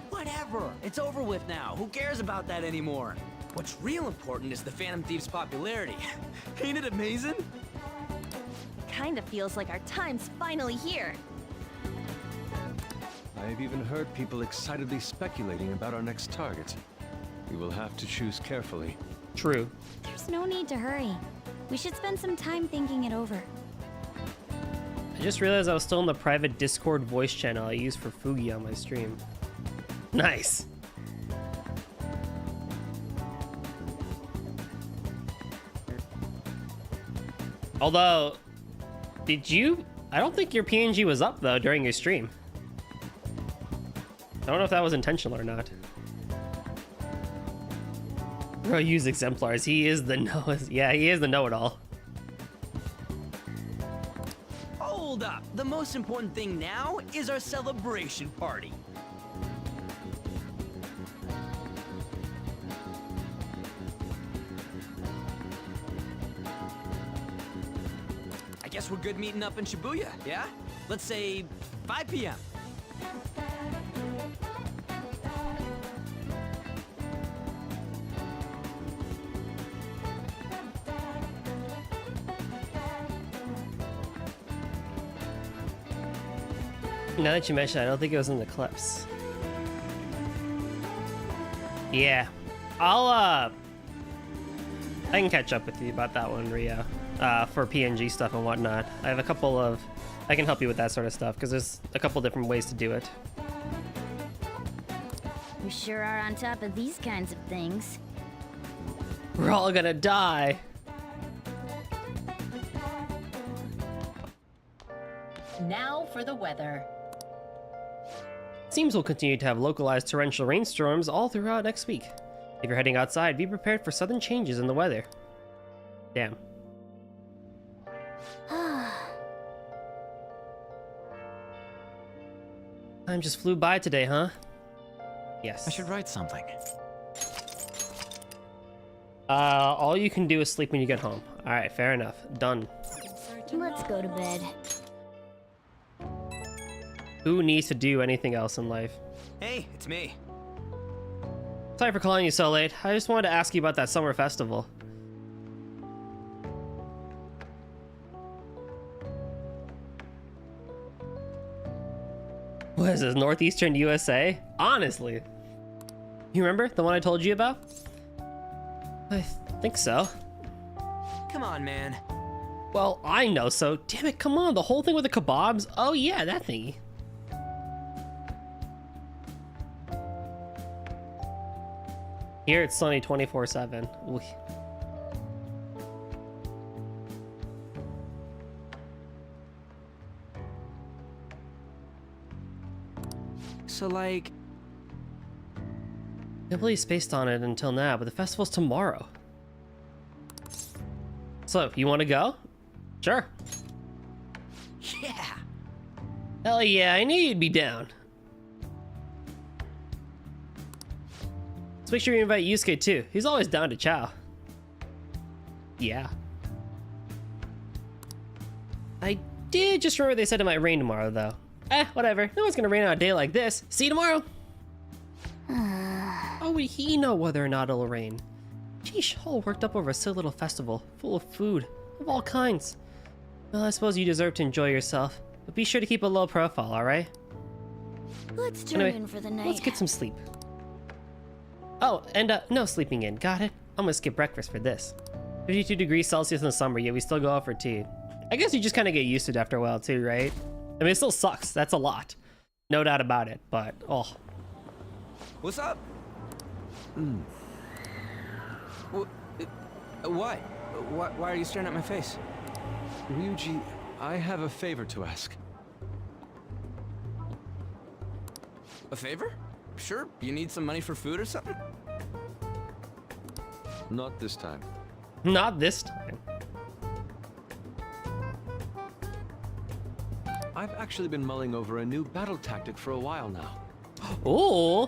J: Whatever! It's over with now. Who cares about that anymore? What's real important is the Phantom Thief's popularity. Ain't it amazing?
S: Kinda feels like our time's finally here.
U: I've even heard people excitedly speculating about our next target. We will have to choose carefully.
C: True.
I: There's no need to hurry. We should spend some time thinking it over.
C: I just realized I was still in the private Discord voice channel I use for Fugi on my stream. Nice. Although, I don't think your PNG was up though during your stream. I don't know if that was intentional or not. Bro, use exemplars. He is the he is the know-it-all.
J: Hold up! The most important thing now is our celebration party. I guess we're good meeting up in Shibuya, yeah? Let's say 5 p.m.
C: Now that you mention it, I don't think it was in the clips. Yeah. I can catch up with you about that one, Rio. For PNG stuff and whatnot. I have a couple of... I can help you with that sort of stuff, because there's a couple different ways to do it.
I: You sure are on top of these kinds of things.
C: We're all gonna die.
V: Now for the weather.
C: Seems we'll continue to have localized torrential rainstorms all throughout next week. If you're heading outside, be prepared for sudden changes in the weather. Damn. Time just flew by today, huh? Yes.
R: I should write something.
C: All you can do is sleep when you get home. Alright, fair enough. Done.
I: Let's go to bed.
C: Who needs to do anything else in life?
J: Hey, it's me.
C: Sorry for calling you so late. I just wanted to ask you about that summer festival. What is this, Northeastern USA? Honestly. You remember the one I told you about? I think so.
J: Come on, man.
C: Well, I know so. Damn it, come on. The whole thing with the kebabs? Oh yeah, that thingy. Here it's sunny 24/7. Ooh.
J: So, like...
C: I believe spaced on it until now, but the festival's tomorrow. So, you want to go? Sure.
J: Yeah!
C: Hell yeah, I knew you'd be down. Let's make sure you invite Yusuke too. He's always down to chow. Yeah. I did just remember they said it might rain tomorrow though. Whatever. No one's gonna rain on a day like this. See you tomorrow. Oh, would he know whether or not it'll rain? Sheesh, all worked up over a silly little festival, full of food. Of all kinds. Well, I suppose you deserve to enjoy yourself. But be sure to keep a low profile, alright?
T: Let's turn in for the night.
C: Let's get some sleep. Oh, and no sleeping in. Got it? I'm gonna skip breakfast for this. 52 degrees Celsius in the summer, yet we still go out for tea. I guess you just kind of get used to it after a while too, right? I mean, it still sucks. That's a lot. No doubt about it, but, oh.
J: What's up? What? Why are you staring at my face?
U: Ryuji, I have a favor to ask.
J: A favor? Sure, you need some money for food or something?
U: Not this time.
C: Not this time.
U: I've actually been mulling over a new battle tactic for a while now.
C: Ooh.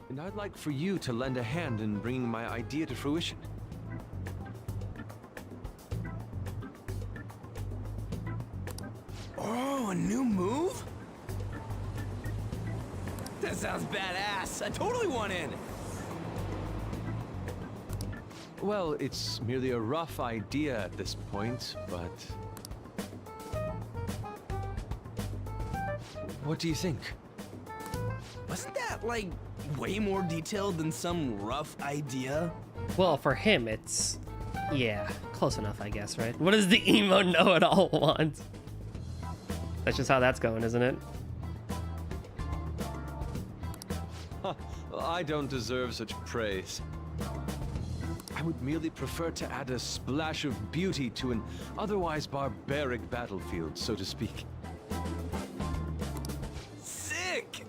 U: And I'd like for you to lend a hand in bringing my idea to fruition.
J: Oh, a new move? That sounds badass. I totally want in.
U: Well, it's merely a rough idea at this point, but... What do you think?
J: Wasn't that, like, way more detailed than some rough idea?
C: Well, for him, it's... yeah, close enough, I guess, right? What does the emo know-it-all want? That's just how that's going, isn't it?
U: Huh, I don't deserve such praise. I would merely prefer to add a splash of beauty to an otherwise barbaric battlefield, so to speak.
J: Sick!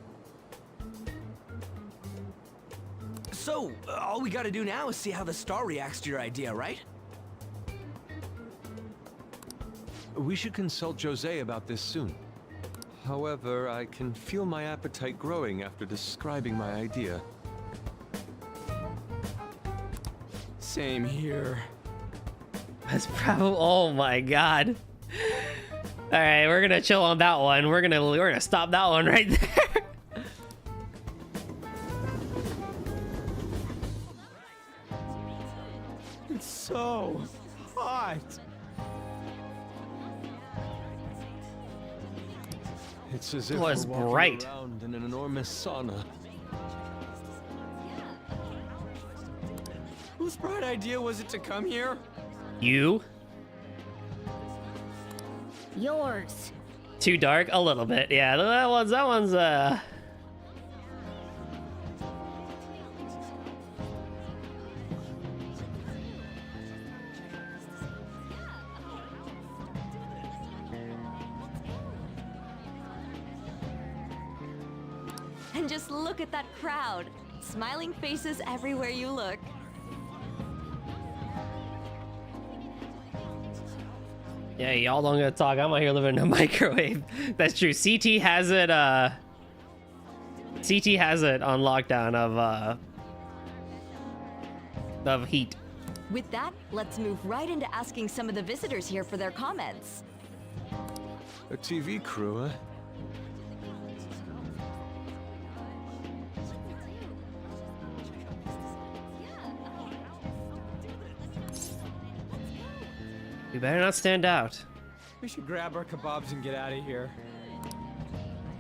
J: So, all we gotta do now is see how the star reacts to your idea, right?
U: We should consult Jose about this soon. However, I can feel my appetite growing after describing my idea.
J: Same here.
C: That's probably... oh my god. All right, we're gonna chill on that one. We're gonna stop that one right there.
J: It's so hot.
U: It's as if
C: Oh, it's
U: we're walking
C: bright.
U: around in an enormous sauna.
J: Whose bright idea was it to come here?
C: You?
D: Yours.
C: Too dark? A little bit, yeah. That one's
G: And just look at that crowd. Smiling faces everywhere you look.
C: yeah, y'all don't gotta talk. I'm out here living in a microwave. That's true. CT has it on lockdown of heat.
G: With that, let's move right into asking some of the visitors here for their comments.
U: A TV crew, huh?
C: We better not stand out.
J: We should grab our kebabs and get out of here.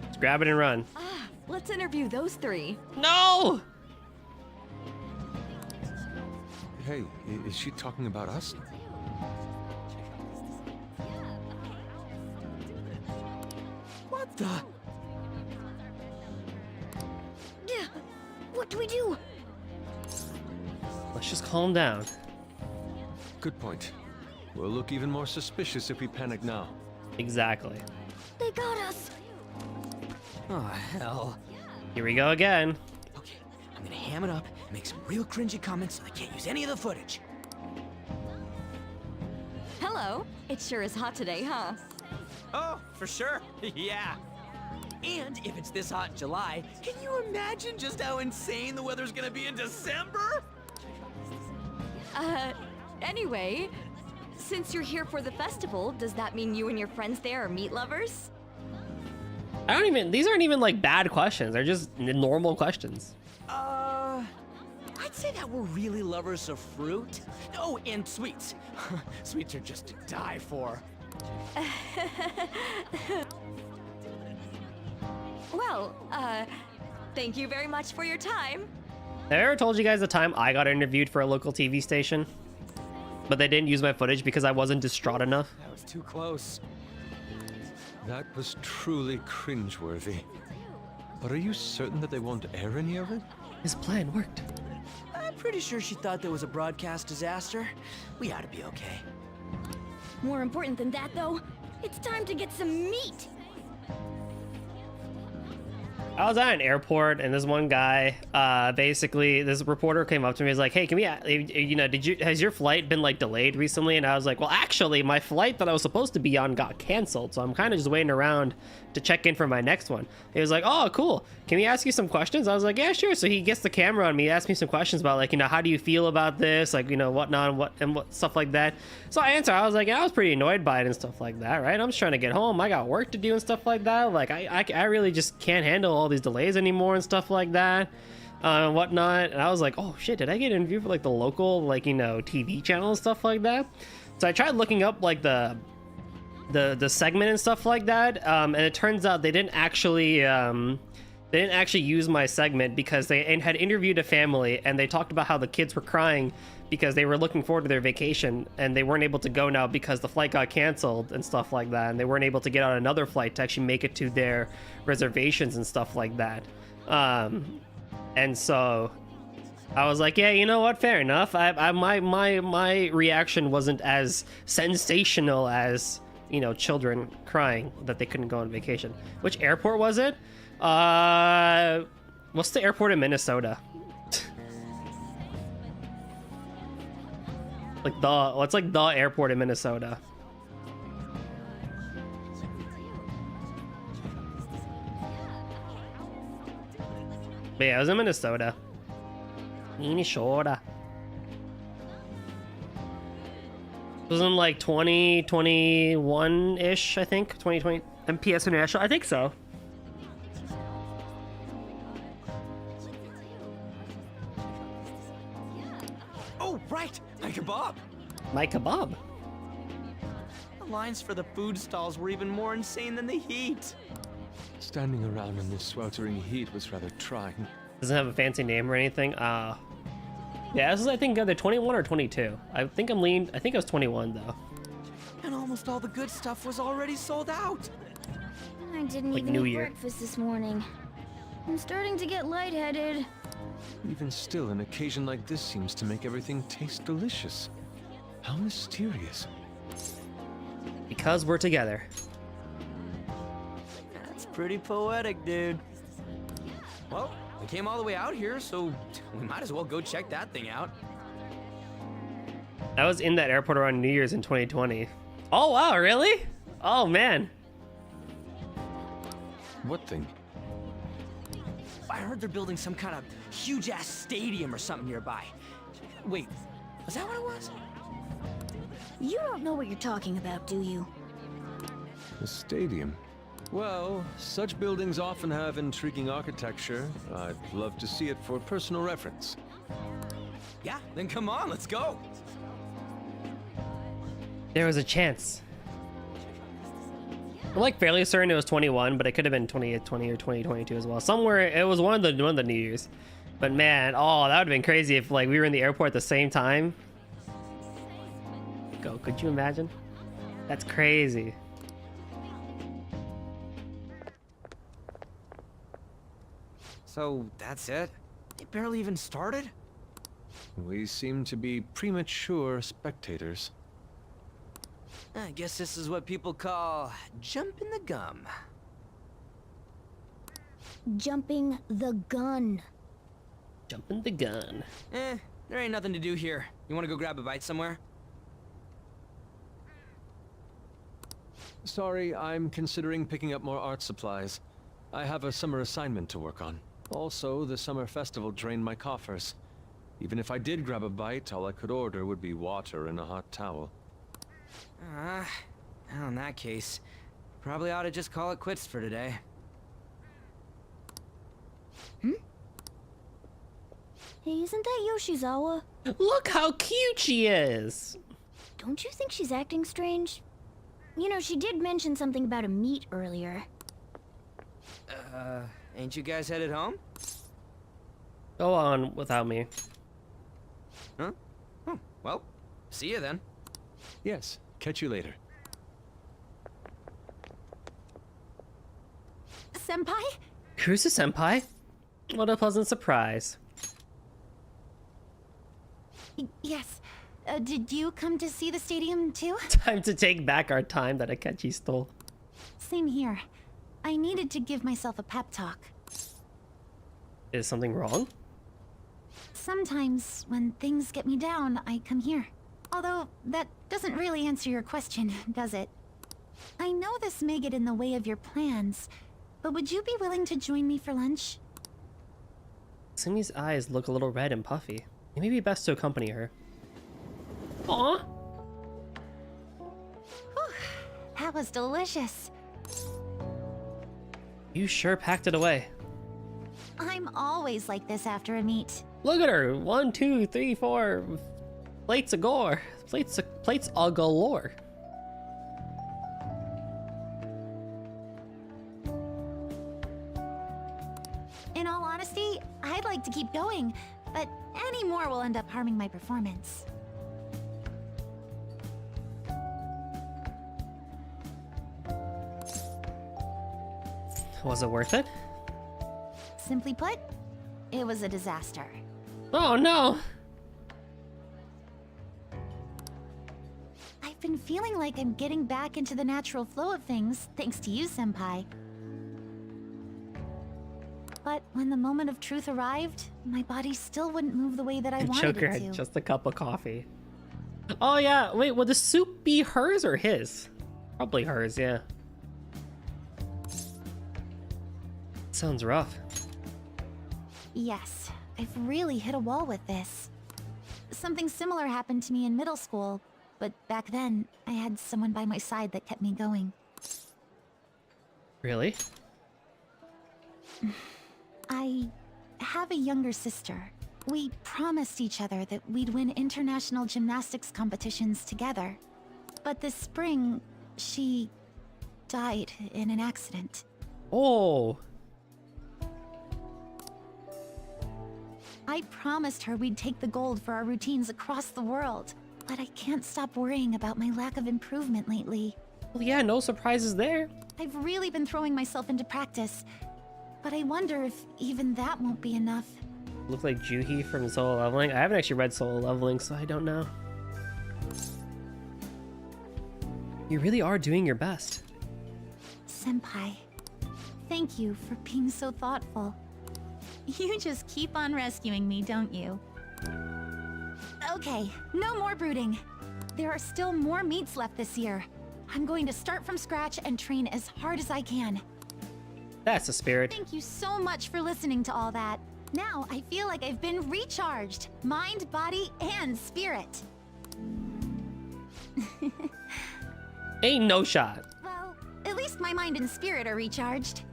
C: Let's grab it and run.
G: Ah, let's interview those three.
C: No!
U: Hey, is she talking about us?
J: What the?
D: Yeah. What do we do?
C: Let's just calm down.
U: Good point. We'll look even more suspicious if we panic now.
C: Exactly.
D: They got us.
J: Oh, hell.
C: Here we go again.
J: Okay, I'm gonna ham it up and make some real cringy comments so I can't use any of the footage.
G: Hello. It sure is hot today, huh?
J: Oh, for sure. Yeah. And if it's this hot in July, can you imagine just how insane the weather's gonna be in December?
G: Anyway, since you're here for the festival, does that mean you and your friends there are meat lovers?
C: These aren't even like bad questions. They're just normal questions.
J: I I'd say that we're really lovers of fruit. Oh, and sweets. Sweets are just to die for.
T: Well, thank you very much for your time.
C: Have I ever told you guys the time I got interviewed for a local TV station? But they didn't use my footage because I wasn't distraught enough?
J: That was too close.
U: That was truly cringeworthy. But are you certain that they won't air any of it?
C: His plan worked.
J: I'm pretty sure she thought there was a broadcast disaster. We ought to be okay.
T: More important than that, though, it's time to get some meat.
C: I was at an airport and this one guy, basically this reporter came up to me. He's like, hey, can we, you know, has your flight been like delayed recently? And I was like, well, actually my flight that I was supposed to be on got canceled. So I'm kind of just waiting around to check in for my next one. He was like, oh, cool. Can we ask you some questions? I was like, yeah, sure. So he gets the camera on me, asks me some questions about like, you know, how do you feel about this? Like, you know, whatnot and what stuff like that. So I answered, I was like, yeah, I was pretty annoyed by it and stuff like that, right? I'm just trying to get home. I got work to do and stuff like that. Like I really just can't handle all these delays anymore and stuff like that and whatnot. And I was like, oh shit, did I get interviewed for like the local, like, you know, TV channel and stuff like that? So I tried looking up like the segment and stuff like that, and it turns out they didn't actually use my segment because they had interviewed a family and they talked about how the kids were crying because they were looking forward to their vacation and they weren't able to go now because the flight got canceled and stuff like that, and they weren't able to get on another flight to actually make it to their reservations and stuff like that. And so I was like, yeah, you know what, fair enough. My reaction wasn't as sensational as, you know, children crying that they couldn't go on vacation. Which airport was it? What's the airport in Minnesota? What's like the airport in Minnesota? But yeah, it was in Minnesota. Minnesota. It was in like 2021-ish, I think. 2020 MPS International, I think so.
J: Oh, right! My kebab!
C: My kebab?
J: The lines for the food stalls were even more insane than the heat.
U: Standing around in this sweltering heat was rather trying.
C: Doesn't have a fancy name or anything. Yeah, this is, I think, either 21 or 22. I think it was 21 though.
J: And almost all the good stuff was already sold out.
T: I didn't
C: Like
T: even
C: New
T: eat
C: Year.
T: breakfast this morning. I'm starting to get lightheaded.
U: Even still, an occasion like this seems to make everything taste delicious. How mysterious.
C: Because we're together.
J: That's pretty poetic, dude. Well, we came all the way out here, so we might as well go check that thing out.
C: I was in that airport around New Year's in 2020. Oh wow, really? Oh man.
U: What thing?
J: I heard they're building some kind of huge-ass stadium or something nearby. Wait, was that what it was?
T: You don't know what you're talking about, do you?
U: A stadium? Well, such buildings often have intriguing architecture. I'd love to see it for personal reference.
J: Yeah, then come on, let's go.
C: There was a chance. I'm like fairly certain it was 21, but it could have been 2020 or 2022 as well. Somewhere it was one of the New Year's. But man, oh, that would have been crazy if like we were in the airport at the same time. Could you imagine? That's crazy.
J: So that's it? It barely even started?
U: We seem to be premature spectators.
J: I guess this is what people call jumping the gum.
T: Jumping the gun.
C: Jumping the gun.
J: There ain't nothing to do here. You wanna go grab a bite somewhere?
U: Sorry, I'm considering picking up more art supplies. I have a summer assignment to work on. Also, the summer festival drained my coffers. Even if I did grab a bite, all I could order would be water and a hot towel.
J: Well, in that case, probably ought to just call it quits for today.
T: Hey, isn't that Yoshizawa?
C: Look how cute she is!
T: Don't you think she's acting strange? You know, she did mention something about a meet earlier.
J: Ain't you guys headed home?
C: Go on without me.
J: Huh? Oh, well, see you then.
U: Yes, catch you later.
H: Senpai?
C: Kurusu-senpai? What a pleasant surprise.
H: Yes. Did you come to see the stadium too?
C: Time to take back our time that Akechi stole.
H: Same here. I needed to give myself a pep talk.
C: Is something wrong?
H: Sometimes, when things get me down, I come here. Although, that doesn't really answer your question, does it? I know this may get in the way of your plans, but would you be willing to join me for lunch?
C: Sumi's eyes look a little red and puffy. It may be best to accompany her. Aww!
H: Whew, that was delicious.
C: You sure packed it away.
H: I'm always like this after a meet.
C: Look at her! 1, 2, 3, 4 plates a gore. Plates a galore.
H: In all honesty, I'd like to keep going, but any more will end up harming my performance.
C: Was it worth it?
H: Simply put, it was a disaster.
C: Oh no!
H: I've been feeling like I'm getting back into the natural flow of things, thanks to you, Senpai. But when the moment of truth arrived, my body still wouldn't move the way that I wanted
C: Joker
H: it to.
C: had just a cup of coffee. Oh yeah, wait, would the soup be hers or his? Probably hers, yeah. Sounds rough.
H: Yes, I've really hit a wall with this. Something similar happened to me in middle school, but back then, I had someone by my side that kept me going.
C: Really?
H: I have a younger sister. We promised each other that we'd win international gymnastics competitions together. But this spring, she died in an accident.
C: Oh!
H: I promised her we'd take the gold for our routines across the world, but I can't stop worrying about my lack of improvement lately.
C: Well, yeah, no surprises there.
H: I've really been throwing myself into practice, but I wonder if even that won't be enough.
C: Look like Juhi from Solo Leveling. I haven't actually read Solo Leveling, so I don't know. You really are doing your best.
H: Senpai, thank you for being so thoughtful. You just keep on rescuing me, don't you? Okay, no more brooding. There are still more meets left this year. I'm going to start from scratch and train as hard as I can.
C: That's the spirit.
H: Thank you so much for listening to all that. Now I feel like I've been recharged. Mind, body, and spirit.
C: Ain't no shot.
H: Well, at least my mind and spirit are recharged.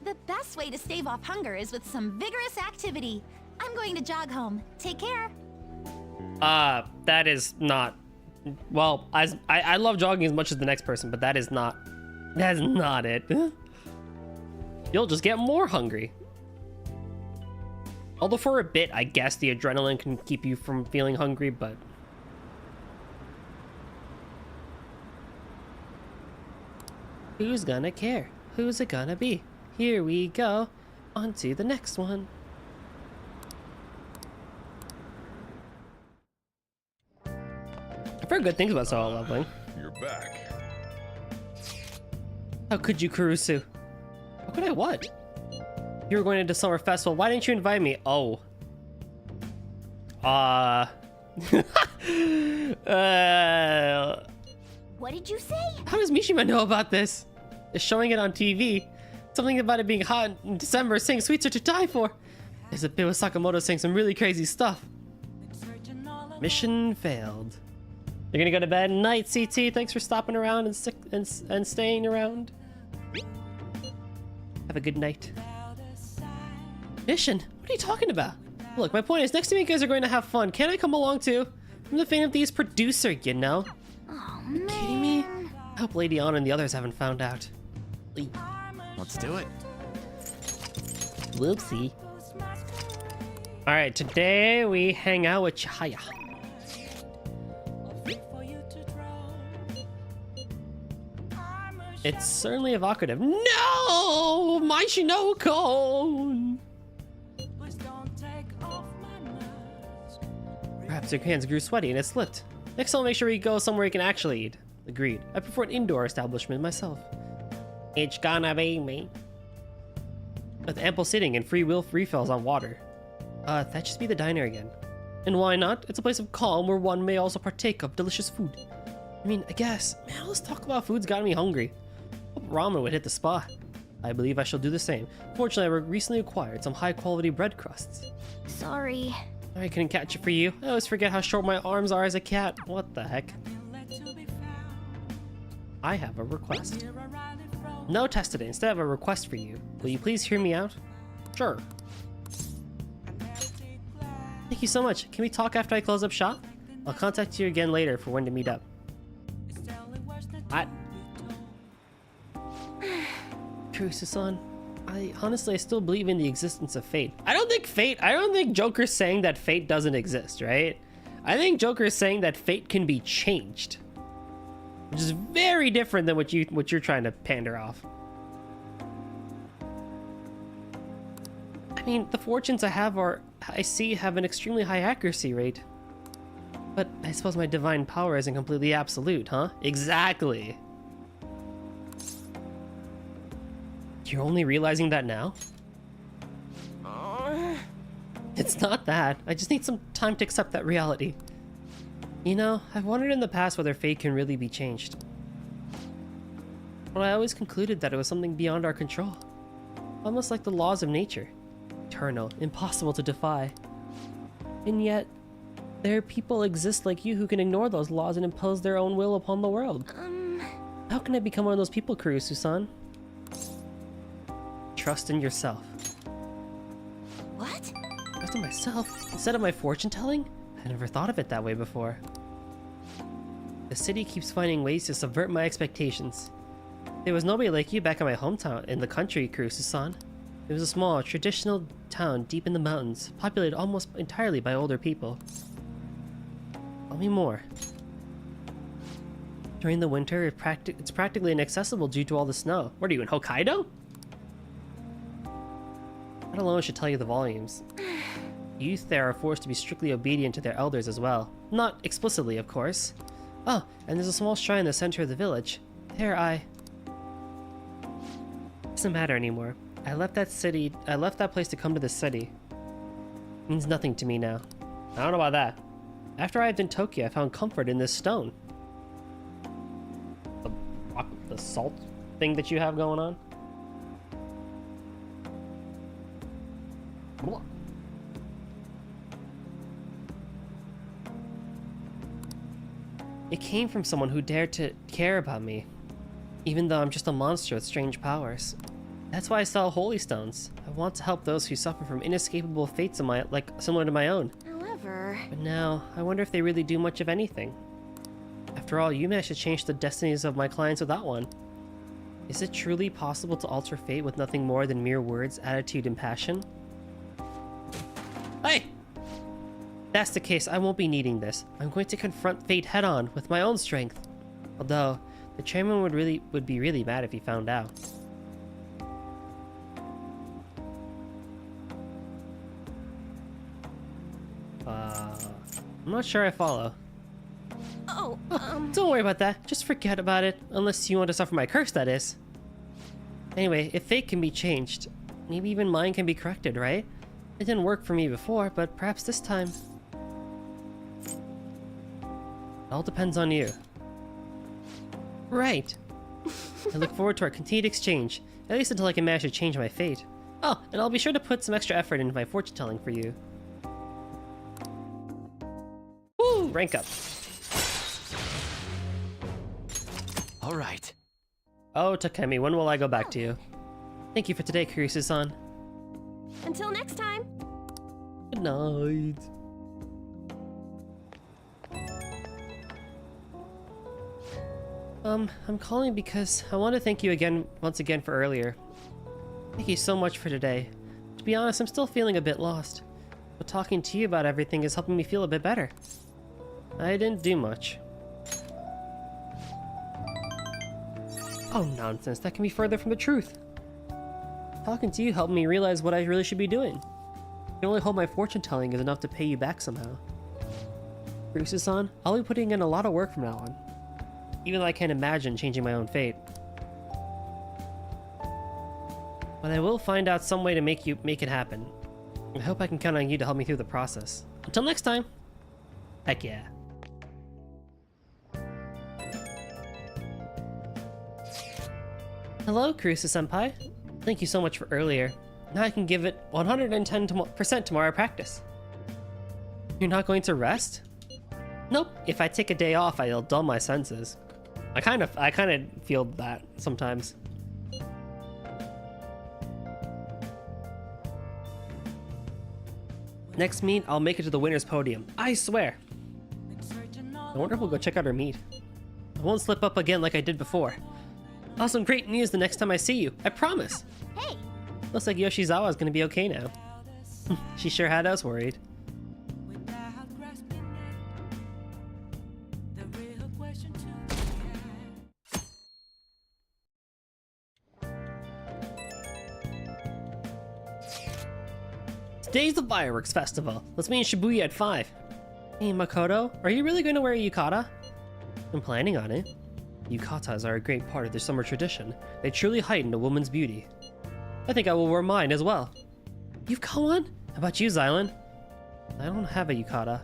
H: The best way to stave off hunger is with some vigorous activity. I'm going to jog home. Take care.
C: That is not... Well, I love jogging as much as the next person, but that's not it. You'll just get more hungry. Although for a bit, I guess the adrenaline can keep you from feeling hungry, but... Who's gonna care? Who's it gonna be? Here we go. On to the next one. I've heard good things about Solo Leveling.
E: You're back.
C: How could you, Kurusu? How could I what? You were going to the summer festival. Why didn't you invite me? Oh.
T: What did you say?
C: How does Mishima know about this? They're showing it on TV. Something about it being hot in December, saying sweets are to die for. There's a bit with Sakamoto saying some really crazy stuff. Mission failed. You're gonna go to bed? Night, CT. Thanks for stopping around and staying around. Have a good night. Mission? What are you talking about? Look, my point is, next time you guys are going to have fun, can't I come along too? I'm the Phantom Thieves producer, you know?
H: Oh,
C: Are you kidding me? I hope Lady Anna and the others haven't found out.
R: Let's do it.
C: Whoopsie. Alright, today we hang out with Chihaya. It's certainly evocative. No! My Shinoko! Perhaps your hands grew sweaty and it slipped. Next I'll make sure we go somewhere you can actually eat. Agreed. I prefer an indoor establishment myself. It's gonna be me. With ample seating and free will refills on water. That should be the diner again. And why not? It's a place of calm where one may also partake of delicious food. I mean, I guess. Man, all this talk about food's got me hungry. Hope ramen would hit the spot. I believe I shall do the same. Fortunately, I recently acquired some high-quality bread crusts.
T: Sorry.
C: I couldn't catch it for you. I always forget how short my arms are as a cat. What the heck? I have a request. No test today. Instead, I have a request for you. Will you please hear me out? Sure. Thank you so much. Can we talk after I close up shop? I'll contact you again later for when to meet up. Kurusu-san, I still believe in the existence of fate. I don't think Joker's saying that fate doesn't exist, right? I think Joker's saying that fate can be changed. Which is very different than what you're trying to pander off. I mean, the fortunes I see have an extremely high accuracy rate. But I suppose my divine power isn't completely absolute, huh? Exactly. You're only realizing that now? It's not that. I just need some time to accept that reality. You know, I've wondered in the past whether fate can really be changed. But I always concluded that it was something beyond our control. Almost like the laws of nature. Eternal, impossible to defy. And yet, there people exist like you who can ignore those laws and impose their own will upon the world. How can I become one of those people, Kurusu-san? Trust in yourself.
T: What?
C: Trust in myself? Instead of my fortune telling? I never thought of it that way before. The city keeps finding ways to subvert my expectations. There was nobody like you back in my hometown in the country, Kurusu-san. It was a small, traditional town deep in the mountains, populated almost entirely by older people. Tell me more. During the winter, it's practically inaccessible due to all the snow. What are you, in Hokkaido? That alone should tell you the volumes. Youth there are forced to be strictly obedient to their elders as well. Not explicitly, of course. Oh, and there's a small shrine in the center of the village. There doesn't matter anymore. I left that place to come to this city. It means nothing to me now. I don't know about that. After I arrived in Tokyo, I found comfort in this stone. The salt thing that you have going on? It came from someone who dared to care about me, even though I'm just a monster with strange powers. That's why I sell holy stones. I want to help those who suffer from inescapable fates similar to my own.
T: However...
C: But now, I wonder if they really do much of anything. After all, you managed to change the destinies of my clients without one. Is it truly possible to alter fate with nothing more than mere words, attitude, and passion? Hey! If that's the case, I won't be needing this. I'm going to confront fate head-on with my own strength. Although, the chairman would be really mad if he found out. I'm not sure I follow.
T: Oh,
C: Don't worry about that. Just forget about it. Unless you want to suffer my curse, that is. Anyway, if fate can be changed, maybe even mine can be corrected, right? It didn't work for me before, but perhaps this time... It all depends on you. Right. I look forward to our continued exchange, at least until I can manage to change my fate. Oh, and I'll be sure to put some extra effort into my fortune telling for you. Woo! Rank up.
R: All right.
C: Oh, Takemi, when will I go back to you? Thank you for today, Kurusu-san.
S: Until next time.
C: Good night. I'm calling because I want to thank you once again for earlier. Thank you so much for today. To be honest, I'm still feeling a bit lost, but talking to you about everything is helping me feel a bit better. I didn't do much. Oh, nonsense. That can be further from the truth. Talking to you helped me realize what I really should be doing. I can only hope my fortune telling is enough to pay you back somehow. Rusu-san, I'll be putting in a lot of work from now on, even though I can't imagine changing my own fate. But I will find out some way to make it happen. I hope I can count on you to help me through the process. Until next time! Heck yeah. Hello, Kurusu-senpai. Thank you so much for earlier. Now I can give it 110% tomorrow at practice. You're not going to rest? Nope. If I take a day off, I'll dull my senses. I kind of feel that sometimes. Next meet, I'll make it to the winner's podium. I swear. I wonder if we'll go check out our meet. I won't slip up again like I did before. I'll have some great news the next time I see you. I promise.
H: Hey.
C: Looks like Yoshizawa's gonna be okay now. She sure had us worried. Today's the fireworks festival. Let's meet in Shibuya at 5. Hey Makoto, are you really going to wear a yukata? I'm planning on it. Yukatas are a great part of their summer tradition. They truly heighten a woman's beauty. I think I will wear mine as well. You've got one? How about you, Xylan? I don't have a yukata.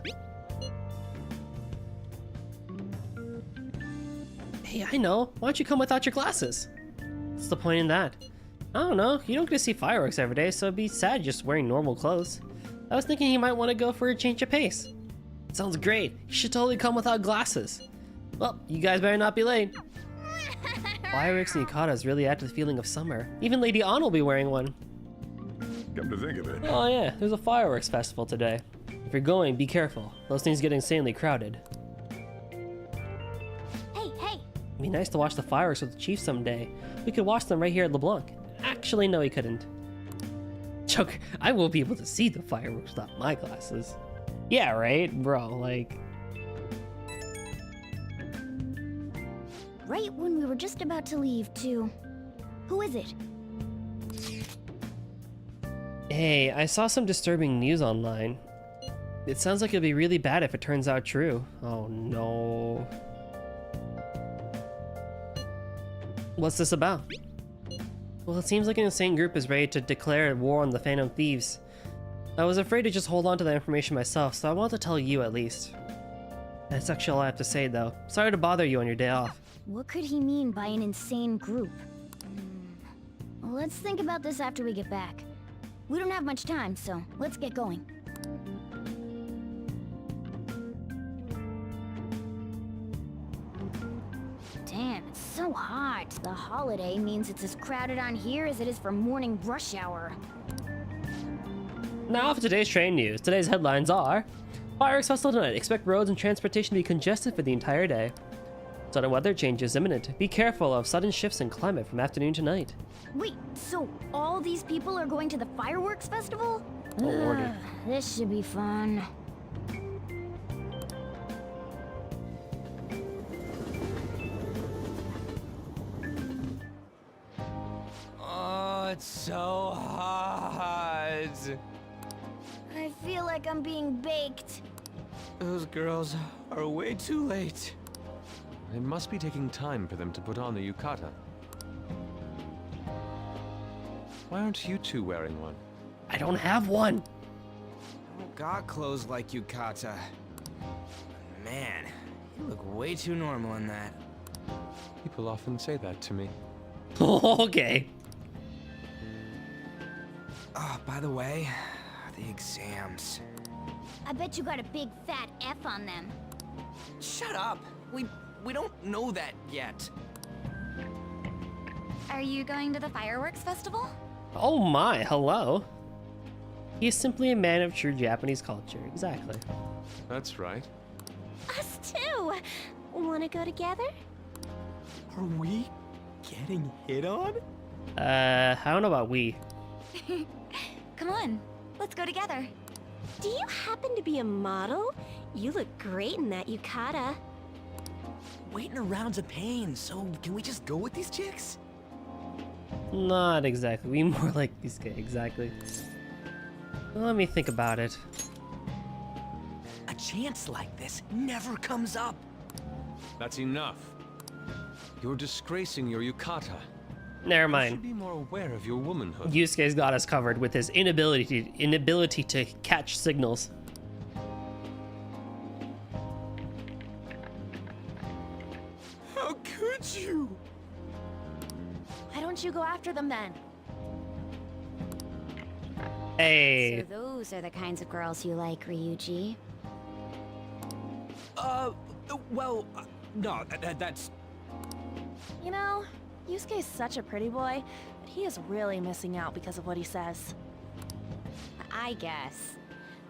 C: Hey, I know. Why don't you come without your glasses? What's the point in that? I don't know. You don't get to see fireworks every day, so it'd be sad just wearing normal clothes. I was thinking you might want to go for a change of pace. Sounds great. You should totally come without glasses. Well, you guys better not be late. Fireworks and yukatas really add to the feeling of summer. Even Lady Ann will be wearing one.
E: Come to think of it.
C: Oh yeah, there's a fireworks festival today. If you're going, be careful. Those things get insanely crowded.
H: Hey, hey!
C: It'd be nice to watch the fireworks with the chief someday. We could watch them right here at LeBlanc. Actually, no, we couldn't. Joker, I won't be able to see the fireworks without my glasses. Yeah, right, bro, like...
H: Right when we were just about to leave, too. Who is it?
C: Hey, I saw some disturbing news online. It sounds like it'll be really bad if it turns out true. Oh no. What's this about? Well, it seems like an insane group is ready to declare war on the Phantom Thieves. I was afraid to just hold on to that information myself, so I wanted to tell you at least. That's actually all I have to say, though. Sorry to bother you on your day off.
H: What could he mean by an insane group? Let's think about this after we get back. We don't have much time, so let's get going. Damn, it's so hot. The holiday means it's as crowded on here as it is for morning rush hour.
C: Now for today's train news. Today's headlines are: Fireworks Festival tonight. Expect roads and transportation to be congested for the entire day. Sudden weather changes imminent. Be careful of sudden shifts in climate from afternoon to night.
H: Wait, so all these people are going to the fireworks festival?
C: Oh, lordy.
H: This should be fun.
K: Oh, it's so hot.
H: I feel like I'm being baked.
K: Those girls are way too late. It must be taking time for them to put on the yukata. Why aren't you two wearing one?
C: I don't have one.
J: I don't got clothes like yukata. Man, you look way too normal in that.
K: People often say that to me.
C: Okay.
J: Oh, by the way, the exams.
H: I bet you got a big fat F on them.
J: Shut up! We don't know that yet.
S: Are you going to the fireworks festival?
C: Oh my, hello. He is simply a man of true Japanese culture. Exactly.
U: That's right.
T: Us too! Wanna go together?
R: Are we getting hit on?
C: I don't know about we.
T: Come on, let's go together.
A: Do you happen to be a model? You look great in that yukata.
R: Waiting around's a pain, so can we just go with these chicks?
C: Not exactly. We more like these guys. Exactly. Let me think about it.
R: A chance like this never comes up.
U: That's enough. You're disgracing your yukata.
C: Never
U: You
C: mind.
U: should be more aware of your womanhood.
C: Yusuke's got us covered with his inability to catch signals.
R: How could you?
S: Why don't you go after them then?
C: Hey.
I: So those are the kinds of girls you like, Ryuji.
R: Well, no, that's...
S: You know, Yusuke's such a pretty boy, but he is really missing out because of what he says.
I: I guess.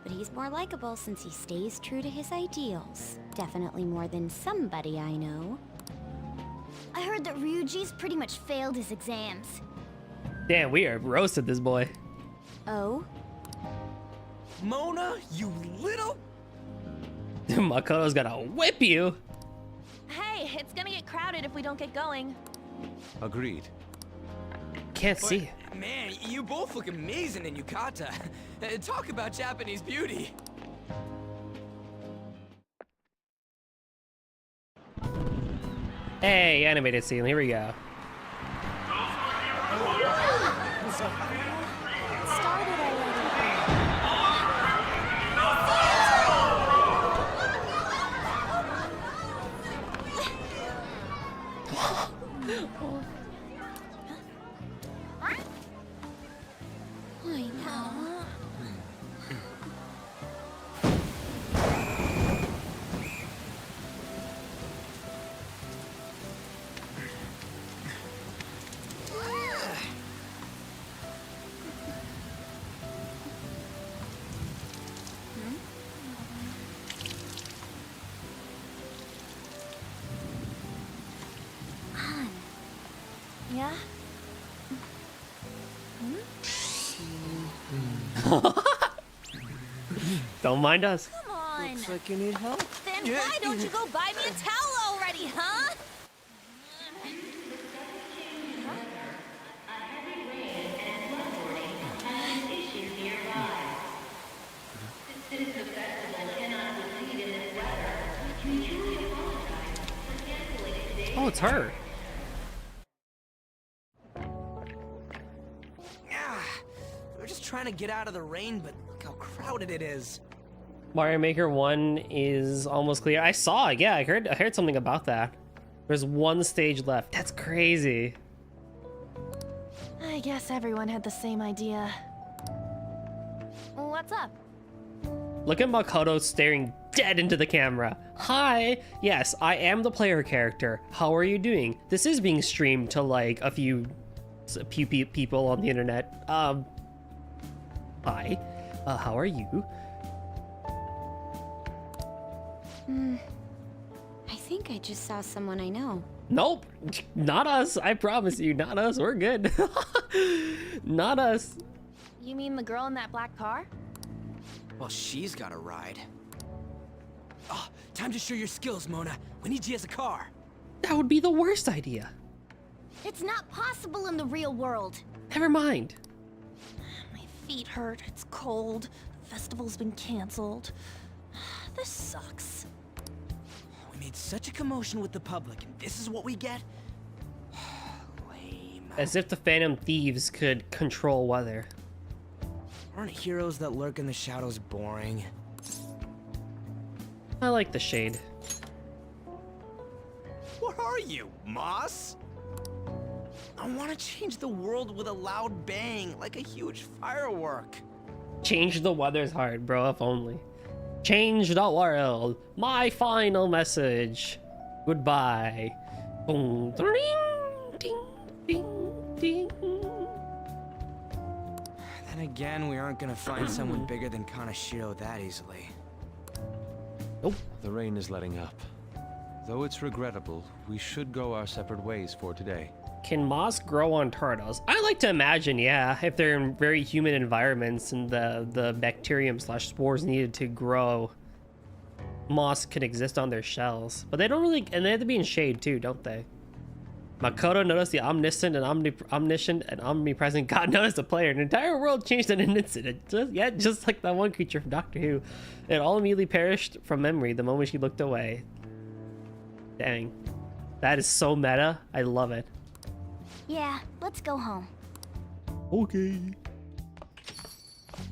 I: But he's more likable since he stays true to his ideals. Definitely more than somebody I know.
T: I heard that Ryuji's pretty much failed his exams.
C: Damn, we are roasted this boy.
I: Oh?
R: Mona, you little...
C: Makoto's gonna whip you.
S: Hey, it's gonna get crowded if we don't get going.
U: Agreed.
C: Can't see.
R: Man, you both look amazing in yukata. Talk about Japanese beauty.
C: Hey, animated scene. Here we go.
S: Started already.
I: I know.
S: Yeah?
C: Don't mind us.
T: Come on!
R: Looks like you need help.
T: Then why don't you go buy me a towel already, huh?
C: Oh, it's her.
R: We're just trying to get out of the rain, but look how crowded it is.
C: Mario Maker 1 is almost clear. I saw it. Yeah, I heard something about that. There's one stage left. That's crazy.
S: I guess everyone had the same idea. What's up?
C: Look at Makoto staring dead into the camera. Hi. Yes, I am the player character. How are you doing? This is being streamed to like a few people on the internet. Hi. How are you?
I: I think I just saw someone I know.
C: Nope. Not us. I promise you. Not us. We're good. Not us.
S: You mean the girl in that black car?
R: Well, she's got a ride. Oh, time to show your skills, Mona. We need you as a car.
C: That would be the worst idea.
T: It's not possible in the real world.
C: Never mind.
S: My feet hurt. It's cold. The festival's been canceled. This sucks.
R: We made such a commotion with the public, and this is what we get? Lame.
C: As if the Phantom Thieves could control weather.
R: Aren't heroes that lurk in the shadows boring?
C: I like the shade.
R: What are you, Moss? I want to change the world with a loud bang, like a huge firework.
C: Change the weather's hard, bro, if only. Change the world. My final message. Goodbye. Boom, ding, ding, ding, ding.
R: Then
J: Again, we aren't gonna find someone bigger than Kanashiro that easily.
C: Nope.
U: The rain is letting up. Though it's regrettable, we should go our separate ways for today.
C: Can moss grow on turtles? I like to imagine, yeah, if they're in very humid environments and the bacterium/spores needed to grow, moss can exist on their shells. But they don't really, and they have to be in shade too, don't they? Makoto noticed the omniscient and omniscient and omnipresent God noticed the player. An entire world changed in an instant. Just like that one creature from Doctor Who. It all immediately perished from memory the moment she looked away. Dang. That is so meta. I love it.
I: Yeah, let's go home.
C: Okay.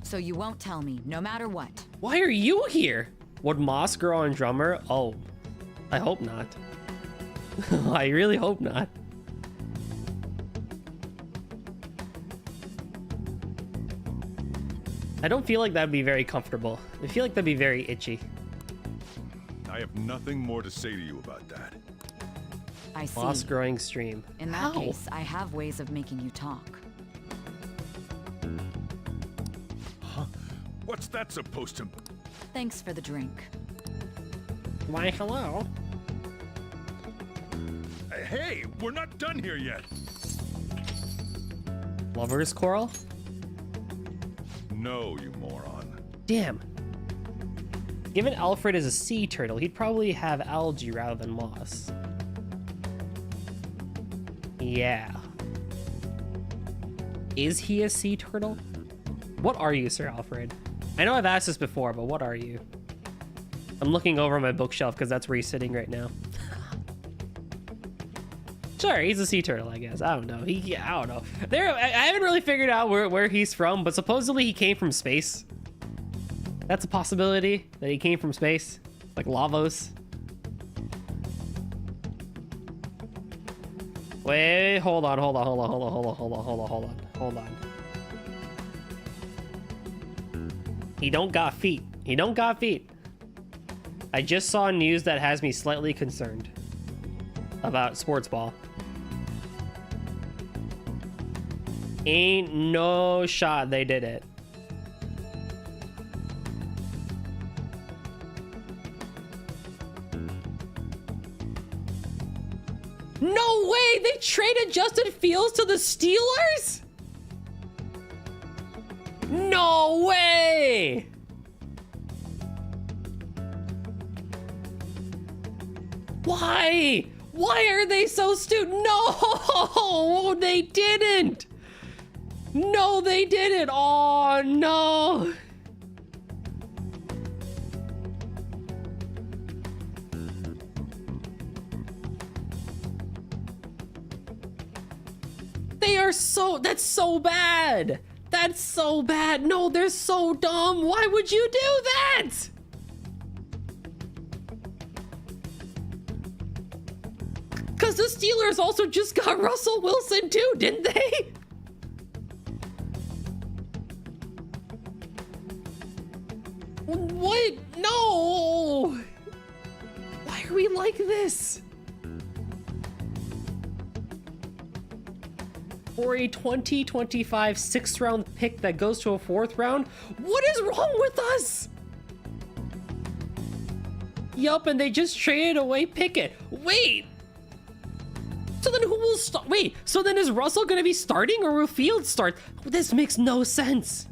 G: So you won't tell me, no matter what.
C: Why are you here? Would moss grow on Drummer? Oh, I hope not. I really hope not. I don't feel like that'd be very comfortable. I feel like that'd be very itchy.
E: I have nothing more to say to you about that.
G: I see.
C: Moss growing stream.
G: In that case, I have ways of making you talk.
E: Huh? What's that supposed to...
G: Thanks for the drink.
C: Why, hello.
E: Hey, we're not done here yet.
C: Lover's coral?
E: No, you moron.
C: Damn. Given Alfred is a sea turtle, he'd probably have algae rather than moss. Yeah. Is he a sea turtle? What are you, Sir Alfred? I know I've asked this before, but what are you? I'm looking over my bookshelf because that's where he's sitting right now. Sure, he's a sea turtle, I guess. I don't know. I don't know. I haven't really figured out where he's from, but supposedly he came from space. That's a possibility that he came from space, like Lavos. Wait, hold on. He don't got feet. I just saw news that has me slightly concerned about sports ball. Ain't no shot they did it. No way! They traded Justin Fields to the Steelers? No way! Why? Why are they so stupid? No, they didn't. No, they didn't. Oh, no. They are so, that's so bad. That's so bad. No, they're so dumb. Why would you do that? Because the Steelers also just got Russell Wilson too, didn't they? What? No! Why are we like this? For a 2025 6th round pick that goes to a 4th round? What is wrong with us? Yup, and they just traded away Pickett. Wait! So then who will start? Wait, so then is Russell gonna be starting or will Fields start? This makes no sense.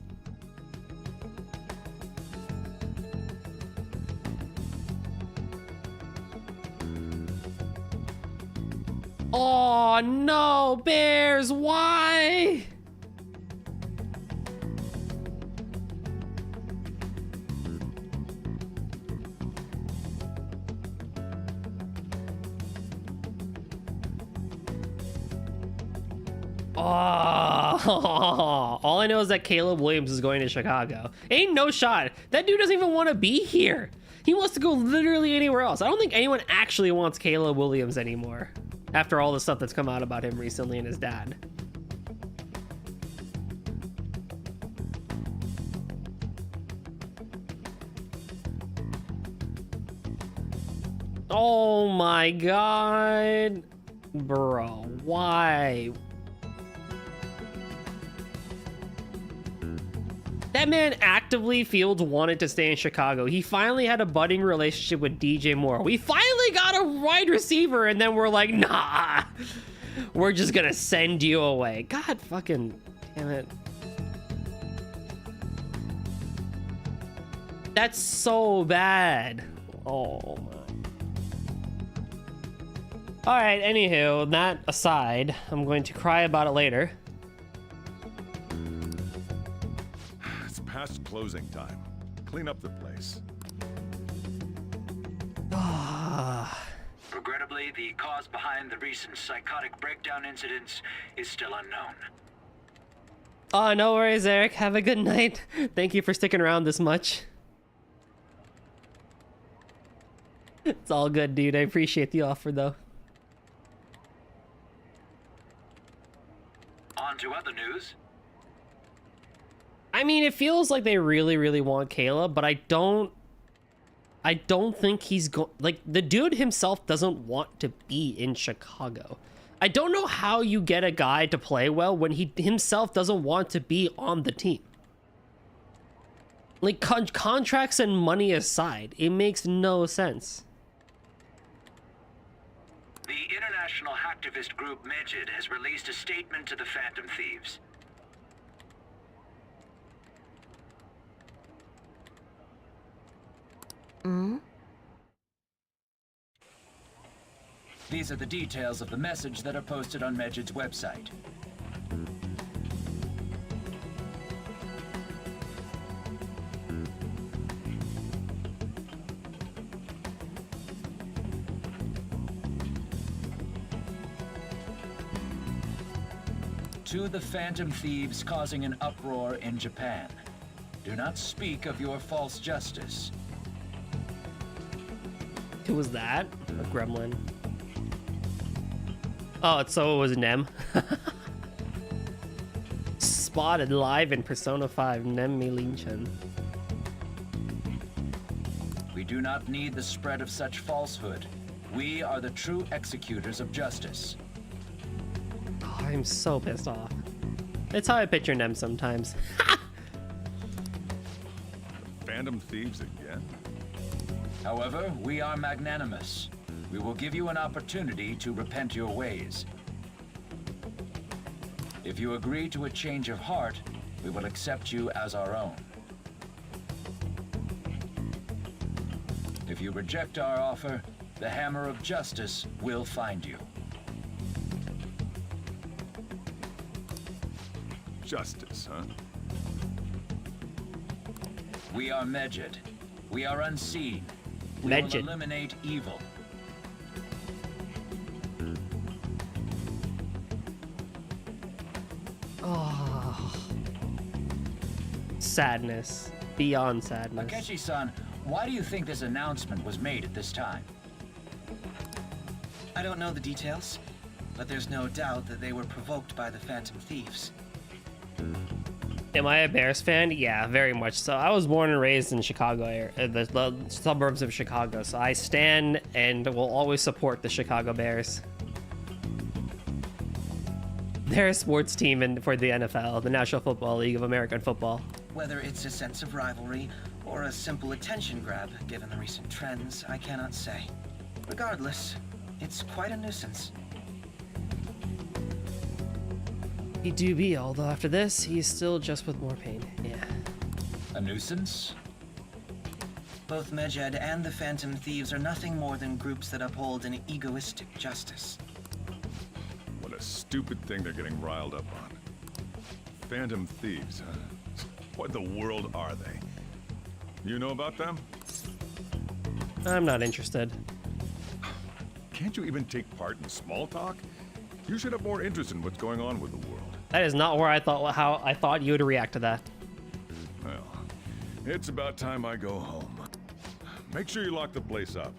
C: Oh no, Bears, why? Oh, all I know is that Caleb Williams is going to Chicago. Ain't no shot. That dude doesn't even want to be here. He wants to go literally anywhere else. I don't think anyone actually wants Caleb Williams anymore after all the stuff that's come out about him recently and his dad. Oh my god. Bro, why? That man actively Fields wanted to stay in Chicago. He finally had a budding relationship with DJ Moore. We finally got a wide receiver, and then we're like, nah, we're just gonna send you away. God fucking damn it. That's so bad. Oh my. Alright, anywho, that aside, I'm going to cry about it later.
E: It's past closing time. Clean up the place.
M: Regrettably, the cause behind the recent psychotic breakdown incidents is still unknown.
C: Oh, no worries, Eric. Have a good night. Thank you for sticking around this much. It's all good, dude. I appreciate the offer, though.
M: On to other news.
C: I mean, it feels like they really want Caleb, but I don't think he's like, the dude himself doesn't want to be in Chicago. I don't know how you get a guy to play well when he himself doesn't want to be on the team. Like, contracts and money aside, it makes no sense.
M: The international hacktivist group Megid has released a statement to the Phantom Thieves. These are the details of the message that are posted on Megid's website. To the Phantom Thieves causing an uproar in Japan. Do not speak of your false justice.
C: Who was that? A gremlin. Oh, so it was Nem. Spotted live in Persona 5, Nem Milinchan.
M: We do not need the spread of such falsehood. We are the true executors of justice.
C: Oh, I'm so pissed off. It's how I picture Nem sometimes.
E: Phantom Thieves again?
M: However, we are magnanimous. We will give you an opportunity to repent your ways. If you agree to a change of heart, we will accept you as our own. If you reject our offer, the hammer of justice will find you.
E: Justice, huh?
M: We are Megid. We are unseen. We will eliminate evil.
C: Oh. Sadness. Beyond sadness.
M: Akechi-san, why do you think this announcement was made at this time?
O: I don't know the details, but there's no doubt that they were provoked by the Phantom Thieves.
C: Am I a Bears fan? Yeah, very much so. I was born and raised in Chicago, the suburbs of Chicago, so I stand and will always support the Chicago Bears. They're a sports team for the NFL, the National Football League of American Football.
O: Whether it's a sense of rivalry or a simple attention grab, given the recent trends, I cannot say. Regardless, it's quite a nuisance.
C: He do be, although after this, he's still just with more pain. Yeah.
M: A nuisance?
O: Both Megid and the Phantom Thieves are nothing more than groups that uphold an egoistic justice.
E: What a stupid thing they're getting riled up on. Phantom Thieves, huh? What in the world are they? You know about them?
C: I'm not interested.
E: Can't you even take part in small talk? You should have more interest in what's going on with the world.
C: That is not where how I thought you would react to that.
E: Well, it's about time I go home. Make sure you lock the place up.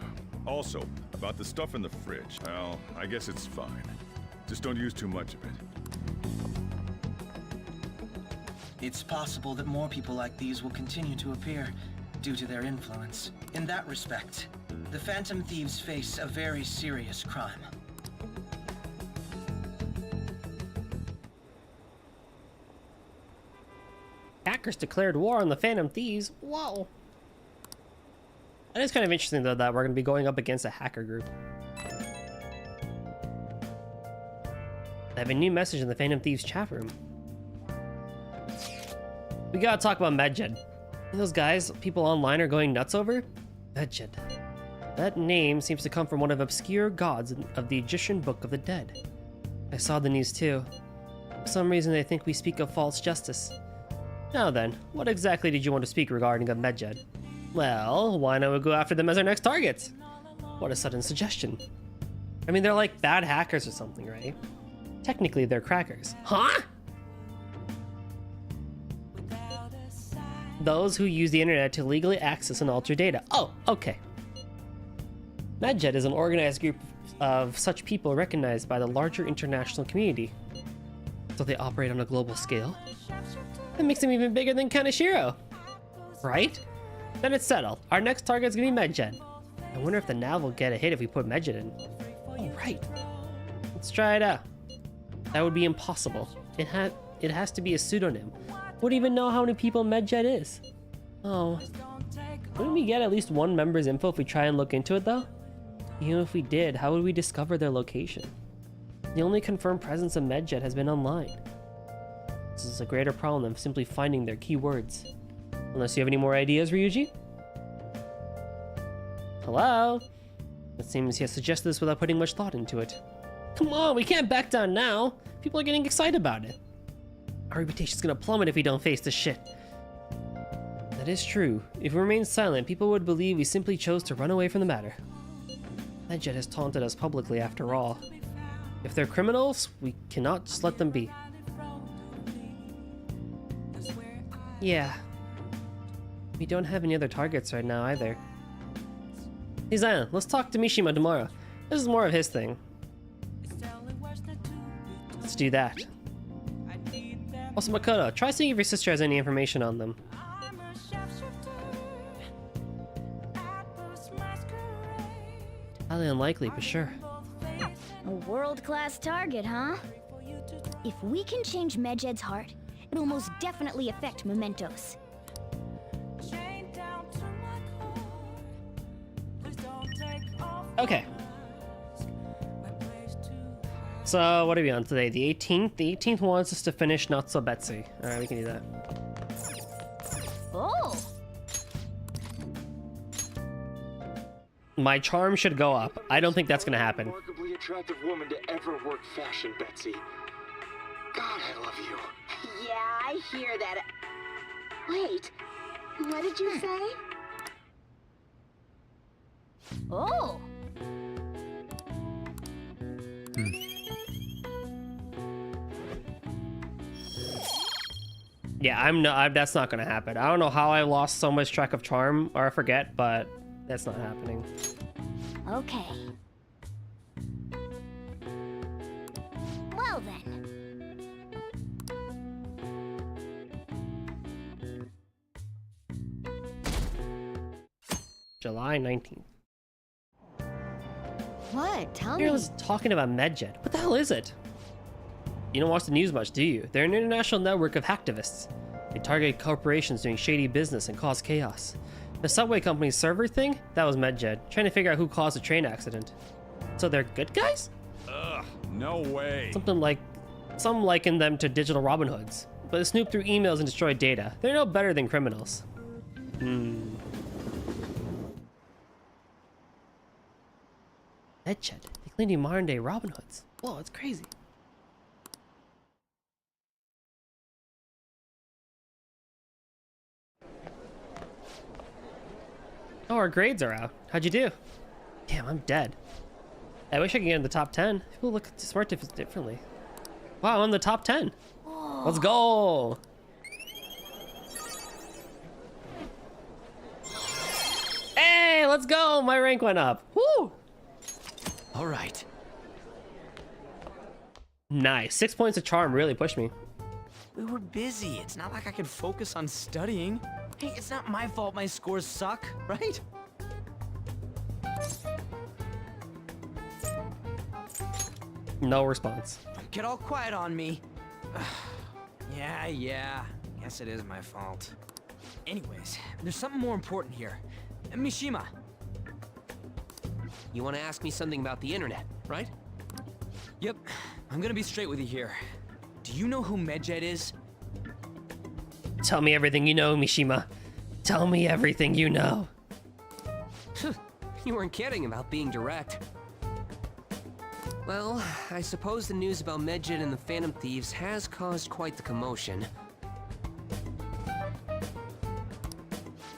E: Also, about the stuff in the fridge. Well, I guess it's fine. Just don't use too much of it.
O: It's possible that more people like these will continue to appear due to their influence. In that respect, the Phantom Thieves face a very serious crime.
C: hackers declared war on the Phantom Thieves. Whoa. That is kind of interesting, though, that we're going to be going up against a hacker group. I have a new message in the Phantom Thieves chat room. We gotta talk about Medjed. Those guys people online are going nuts over? Medjed. That name seems to come from one of the obscure gods of the Egyptian Book of the Dead. I saw the news too. For some reason they think we speak of false justice. Now then, what exactly did you want to speak regarding of Medjed? Well, why not we go after them as our next targets? What a sudden suggestion. I mean, they're like bad hackers or something, right? Technically, they're crackers. Huh? Those who use the internet to legally access and alter data. Oh, okay. Medjed is an organized group of such people recognized by the larger international community. So they operate on a global scale. That makes them even bigger than Kaneshiro. Right? Then it's settled. Our next target's gonna be Medjed. I wonder if the nav will get a hit if we put Medjed in. Oh, right. Let's try it out. That would be impossible. It has to be a pseudonym. Wouldn't even know how many people Medjed is. Oh. Wouldn't we get at least one member's info if we try and look into it, though? Even if we did, how would we discover their location? The only confirmed presence of Medjed has been online. This is a greater problem than simply finding their keywords. Unless you have any more ideas, Ryuji? Hello? It seems he has suggested this without putting much thought into it. Come on, we can't back down now. People are getting excited about it. Our reputation's gonna plummet if we don't face this shit. That is true. If we remain silent, people would believe we simply chose to run away from the matter. Medjed has taunted us publicly after all. If they're criminals, we cannot just let them be. Yeah. We don't have any other targets right now either. Hey Zion, let's talk to Mishima tomorrow. This is more of his thing. Let's do that. Also, Makoto, try seeing if your sister has any information on them. Highly unlikely, but sure.
T: A world-class target, huh? If we can change Medjed's heart, it'll most definitely affect Mementos.
C: Okay. So, what are we on today? The 18th? The 18th wants us to finish Not So Betsy. Alright, we can do that.
T: Oh!
C: My charm should go up. I don't think that's gonna happen.
P: Remarkably attractive woman to ever work fashion, Betsy. God, I love you.
L: Yeah, I hear that. Wait, what did you say?
T: Oh!
C: Yeah, that's not gonna happen. I don't know how I lost so much track of charm, or I forget, but that's not happening.
T: Okay. Well then.
C: July 19th.
S: What? Tell
C: Here
S: me.
C: was talking about Medjed. What the hell is it? You don't watch the news much, do you? They're an international network of hacktivists. They target corporations doing shady business and cause chaos. The subway company's server thing? That was Medjed, trying to figure out who caused the train accident. So they're good guys?
E: Ugh, no way.
C: Some liken them to digital Robin Hoods, but they snoop through emails and destroy data. They're no better than criminals. Medjed. They claim to be modern day Robin Hoods. Whoa, it's crazy. Oh, our grades are out. How'd you do? Damn, I'm dead. I wish I could get in the top 10. People look smart differently. Wow, I'm in the top 10.
T: Whoa.
C: Let's go. Hey, let's go. My rank went up. Woo.
J: All right.
C: Nice. 6 points of charm really pushed me.
J: We were busy. It's not like I could focus on studying. Hey, it's not my fault my scores suck, right?
C: No response.
J: Don't get all quiet on me. Yeah. Guess it is my fault. Anyways, there's something more important here. Mishima.
F: You want to ask me something about the internet, right?
J: Yep, I'm gonna be straight with you here. Do you know who Medjed is?
C: Tell me everything you know, Mishima. Tell me everything you know.
F: You weren't kidding about being direct. Well, I suppose the news about Medjed and the Phantom Thieves has caused quite the commotion.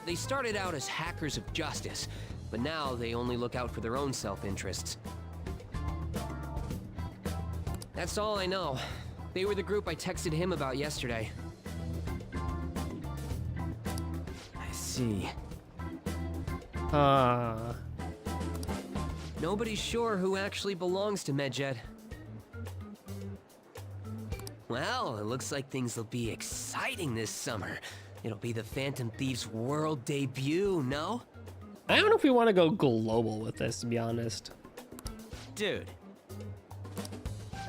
F: They started out as hackers of justice, but now they only look out for their own self-interests. That's all I know. They were the group I texted him about yesterday.
J: I see.
F: Nobody's sure who actually belongs to Medjed. Well, it looks like things will be exciting this summer. It'll be the Phantom Thieves' world debut, no?
C: I don't know if we want to go global with this, to be honest.
F: Dude.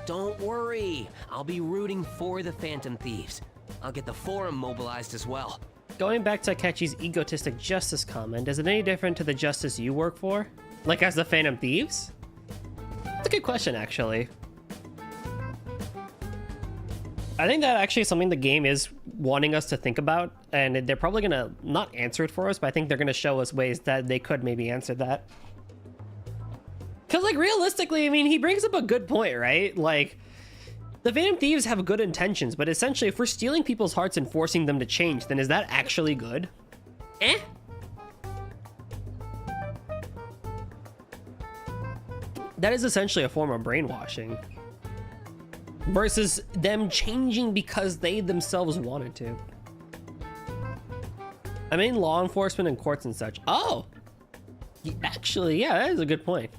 F: Don't worry. I'll be rooting for the Phantom Thieves. I'll get the forum mobilized as well.
C: Going back to Akechi's egotistic justice comment, is it any different to the justice you work for? Like as the Phantom Thieves? That's a good question, actually. I think that actually is something the game is wanting us to think about, and they're probably gonna not answer it for us, but I think they're gonna show us ways that they could maybe answer that. Because, like, realistically, I mean, he brings up a good point, right? Like, the Phantom Thieves have good intentions, but essentially, if we're stealing people's hearts and forcing them to change, then is that actually good? Eh? That is essentially a form of brainwashing. Versus them changing because they themselves wanted to. I mean, law enforcement and courts and such. Oh! Actually, yeah, that is a good point.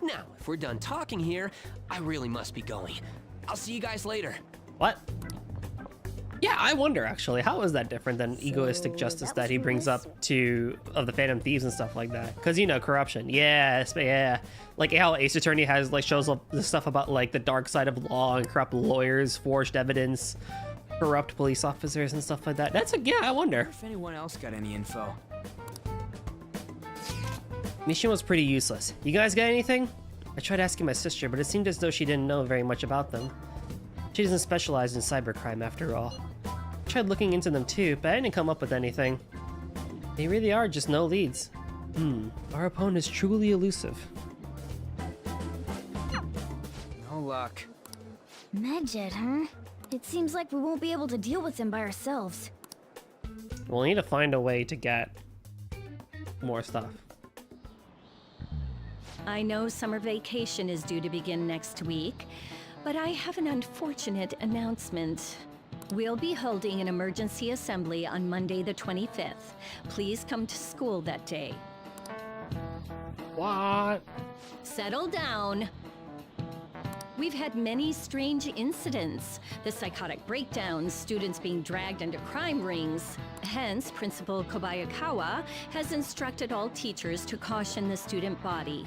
F: Now, if we're done talking here, I really must be going. I'll see you guys later.
C: What? Yeah, I wonder, actually, how is that different than egoistic justice that he brings up of the Phantom Thieves and stuff like that? Because, you know, corruption. Yes, yeah. Like how Ace Attorney has, like, shows up the stuff about, like, the dark side of law and corrupt lawyers, forged evidence, corrupt police officers and stuff like that. That's yeah, I wonder.
J: If anyone else got any info.
C: Mishima's pretty useless. You guys got anything? I tried asking my sister, but it seemed as though she didn't know very much about them. She doesn't specialize in cybercrime after all. I tried looking into them too, but I didn't come up with anything. They really are just no leads. Our opponent is truly elusive.
J: No luck.
T: Medjed, huh? It seems like we won't be able to deal with him by ourselves.
C: We'll need to find a way to get more stuff.
N: I know summer vacation is due to begin next week, but I have an unfortunate announcement. We'll be holding an emergency assembly on Monday the 25th. Please come to school that day.
C: What?
N: Settle down. We've had many strange incidents. The psychotic breakdowns, students being dragged into crime rings. Hence, Principal Kobayakawa has instructed all teachers to caution the student body.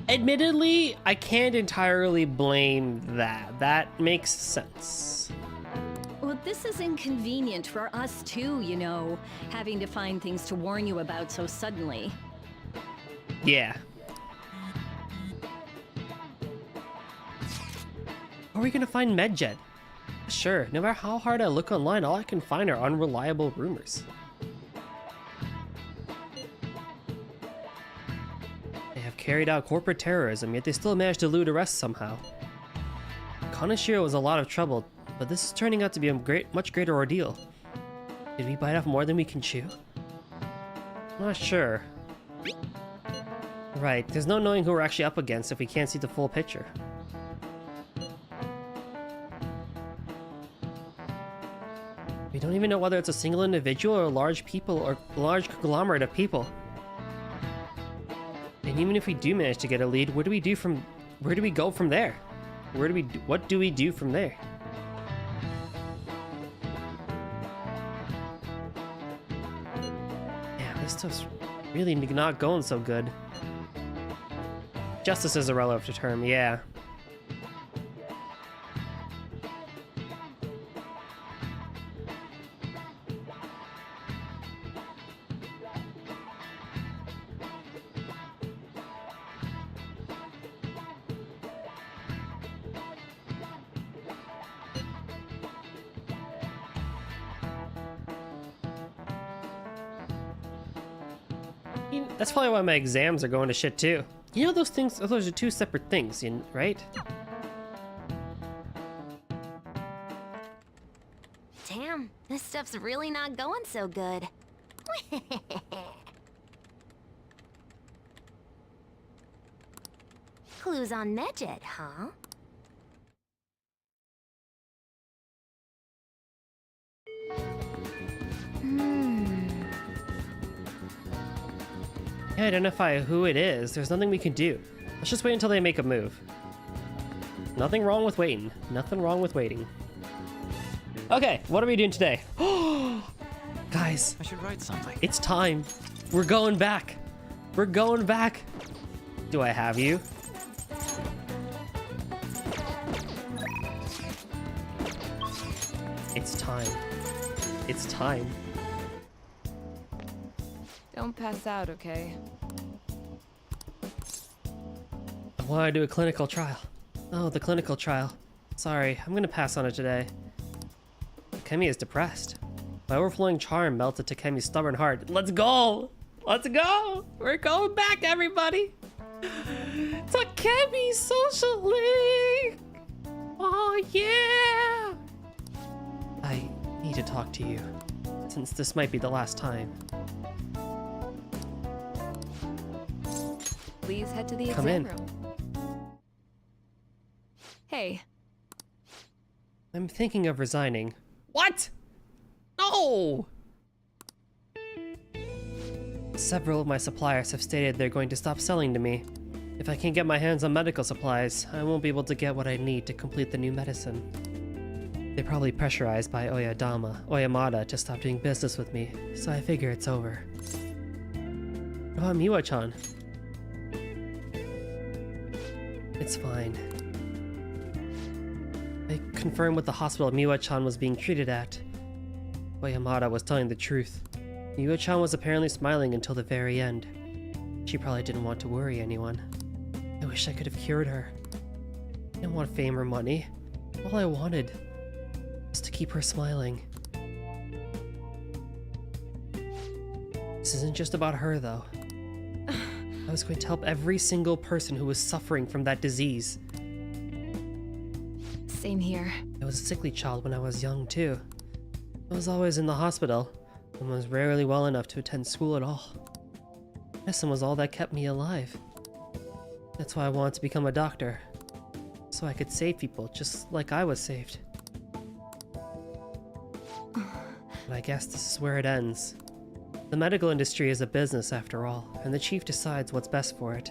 C: Admittedly, I can't entirely blame that. That makes sense.
N: Well, this is inconvenient for us too, you know, having to find things to warn you about so suddenly.
C: Yeah. How are we gonna find Medjed? Sure, no matter how hard I look online, all I can find are unreliable rumors. They have carried out corporate terrorism, yet they still managed to elude arrest somehow. Kaneshiro was a lot of trouble, but this is turning out to be a much greater ordeal. Did we bite off more than we can chew? I'm not sure. Right, there's no knowing who we're actually up against if we can't see the full picture. We don't even know whether it's a single individual or a large large conglomerate of people. And even if we do manage to get a lead, where do we go from there? What do we do from there? Yeah, this stuff's really not going so good. Justice is a relative term, yeah. That's probably why my exams are going to shit too. You know those things, those are two separate things, right?
I: Damn, this stuff's really not going so good. Clues on Medjed, huh?
C: Can't identify who it is. There's nothing we can do. Let's just wait until they make a move. Nothing wrong with waiting. Nothing wrong with waiting. Okay, what are we doing today? Guys,
B: I should write something.
C: It's time. We're going back. We're going back. Do I have you? It's time. It's time.
S: Don't pass out, okay?
C: I want to do a clinical trial. Oh, the clinical trial. Sorry, I'm gonna pass on it today. Takemi is depressed. My overflowing charm melted Takemi's stubborn heart. Let's go! Let's go! We're going back, everybody! Takemi Social League! Oh, yeah! I need to talk to you, since this might be the last time.
S: Please head to the
C: Come
S: exam
C: in.
S: room. Hey.
C: I'm thinking of resigning. What? No! Several of my suppliers have stated they're going to stop selling to me. If I can't get my hands on medical supplies, I won't be able to get what I need to complete the new medicine. They're probably pressurized by Oyamada to stop doing business with me, so I figure it's over. What about Miwa-chan? It's fine. I confirmed with the hospital Miwa-chan was being treated at. Oyamada was telling the truth. Miwa-chan was apparently smiling until the very end. She probably didn't want to worry anyone. I wish I could have cured her. I didn't want fame or money. All I wanted was to keep her smiling. This isn't just about her, though. I was going to help every single person who was suffering from that disease.
S: Same here.
C: I was a sickly child when I was young, too. I was always in the hospital, and was rarely well enough to attend school at all. Medicine was all that kept me alive. That's why I wanted to become a doctor, so I could save people just like I was saved. But I guess this is where it ends. The medical industry is a business after all, and the chief decides what's best for it.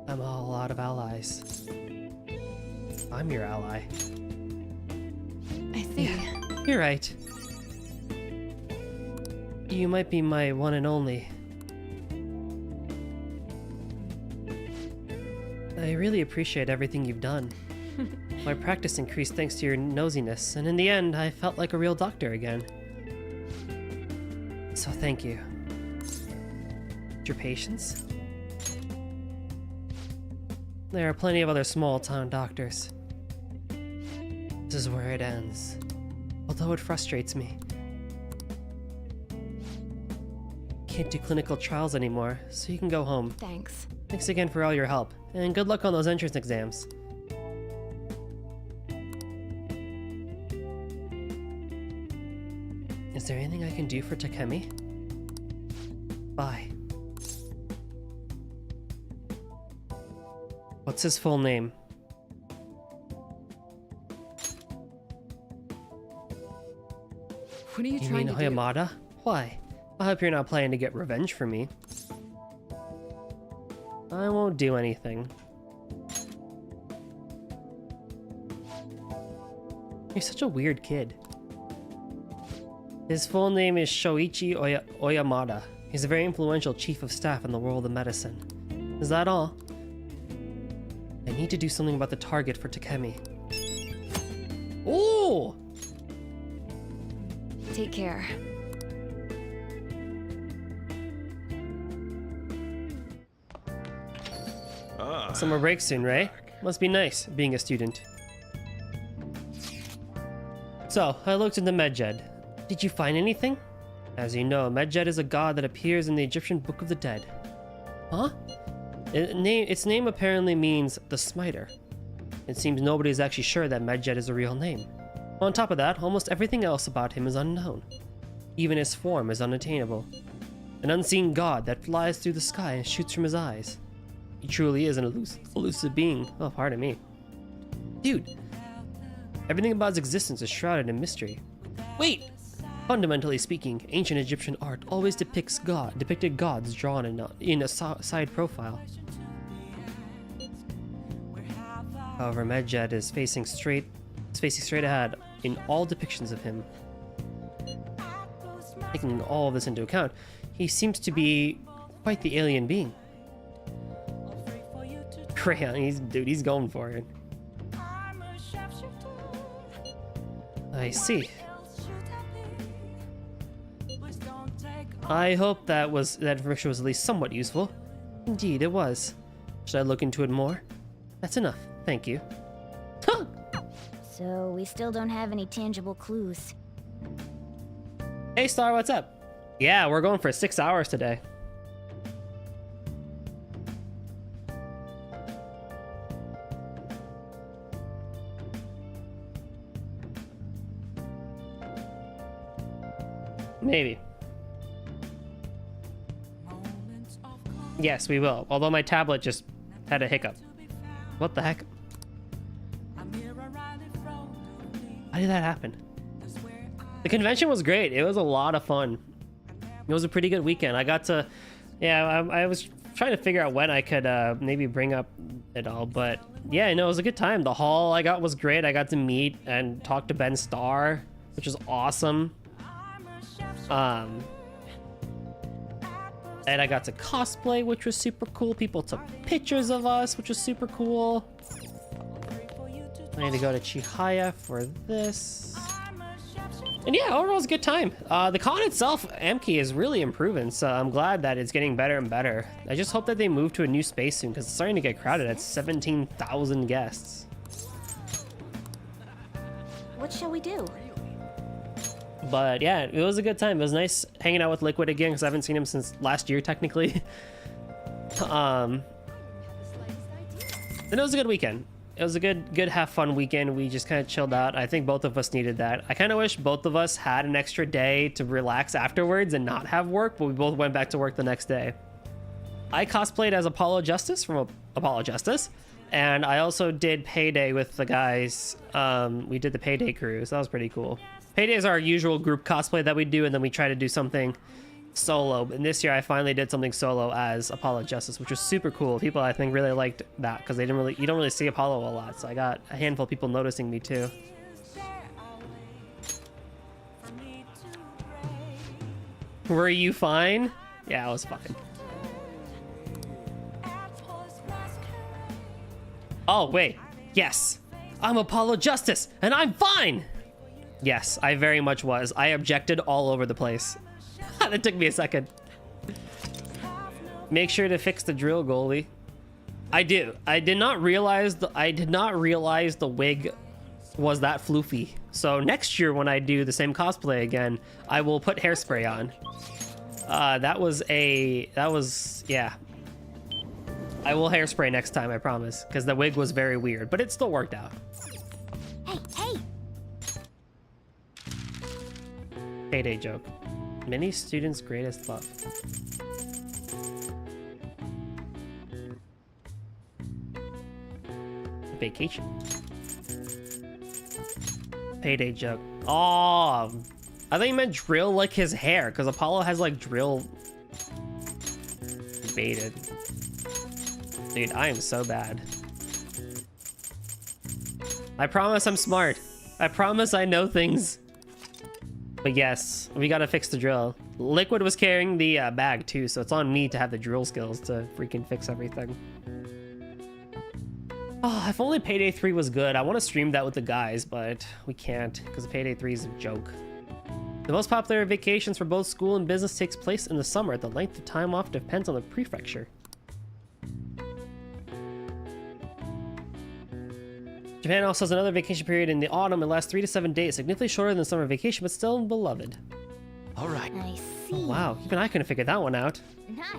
C: I'm all out of allies. I'm your ally.
S: I see.
C: Yeah, you're right. You might be my one and only. I really appreciate everything you've done. My practice increased thanks to your nosiness, and in the end, I felt like a real doctor again. So thank you. Your patience? There are plenty of other small-town doctors. This is where it ends. Although it frustrates me. Can't do clinical trials anymore, so you can go home.
S: Thanks.
C: Thanks again for all your help, and good luck on those entrance exams. Is there anything I can do for Takemi? Bye. What's his full name?
S: What are you
C: You
S: trying
C: mean
S: to do?
C: Oyamada? Why? I hope you're not planning to get revenge for me. I won't do anything. You're such a weird kid. His full name is Shoichi Oyamada. He's a very influential chief of staff in the world of medicine. Is that all? I need to do something about the target for Takemi. Ooh!
S: Take care.
C: Summer break soon, right? Must be nice, being a student. So, I looked into Medjed. Did you find anything? As you know, Medjed is a god that appears in the Egyptian Book of the Dead. Huh? Its name apparently means the Smiter. It seems nobody is actually sure that Medjed is a real name. On top of that, almost everything else about him is unknown. Even his form is unattainable. An unseen god that flies through the sky and shoots from his eyes. He truly is an elusive being. Oh, pardon me. Dude, everything about his existence is shrouded in mystery. Wait! Fundamentally speaking, ancient Egyptian art always depicted gods drawn in a side profile. However, Medjed is facing straight ahead in all depictions of him. Taking all of this into account, he seems to be quite the alien being. Crayon, he's going for it. I see. I hope that information was at least somewhat useful. Indeed, it was. Should I look into it more? That's enough, thank you. Huh.
T: So we still don't have any tangible clues.
C: Hey Star, what's up? Yeah, we're going for 6 hours today. Maybe. Yes, we will. Although my tablet just had a hiccup. What the heck? How did that happen? The convention was great. It was a lot of fun. It was a pretty good weekend. I got to... Yeah, I was trying to figure out when I could maybe bring up it all, but yeah, no, it was a good time. The hall I got was great. I got to meet and talk to Ben Starr, which was awesome. And I got to cosplay, which was super cool. People took pictures of us, which was super cool. I need to go to Chihaya for this. And yeah, overall it was a good time. The con itself, Amki, is really improving, so I'm glad that it's getting better and better. I just hope that they move to a new space soon, because it's starting to get crowded at 17,000 guests.
A: What shall we do?
C: But yeah, it was a good time. It was nice hanging out with Liquid again, because I haven't seen him since last year, technically. And it was a good weekend. It was a good have fun weekend. We just kind of chilled out. I think both of us needed that. I kind of wish both of us had an extra day to relax afterwards and not have work, but we both went back to work the next day. I cosplayed as Apollo Justice from Apollo Justice, and I also did Payday with the guys. We did the Payday crew, so that was pretty cool. Payday is our usual group cosplay that we do, and then we try to do something solo. And this year I finally did something solo as Apollo Justice, which was super cool. People I think really liked that because you don't really see Apollo a lot, so I got a handful of people noticing me too. Were you fine? Yeah, I was fine. Oh wait, yes, I'm Apollo Justice and I'm fine. Yes, I very much was. I objected all over the place. That took me a second. Make sure to fix the drill, goalie. I do. I did not realize the wig was that floofy. So next year when I do the same cosplay again, I will put hairspray on. Yeah. I will hairspray next time, I promise, because the wig was very weird, but it still worked out.
T: Hey!
C: Payday joke. Many students' greatest love. Vacation. Payday joke. Oh, I thought you meant drill like his hair, because Apollo has like drill baited. Dude, I am so bad. I promise I'm smart. I promise I know things. But yes, we gotta fix the drill. Liquid was carrying the bag too, so it's on me to have the drill skills to freaking fix everything. Oh, if only Payday 3 was good. I want to stream that with the guys, but we can't because Payday 3 is a joke. The most popular vacations for both school and business takes place in the summer. The length of time off depends on the prefecture. Japan also has another vacation period in the autumn. It lasts 3 to 7 days, significantly shorter than summer vacation, but still beloved.
K: All right.
H: I see.
C: Oh, wow, even I couldn't figure that one out.
H: Nice.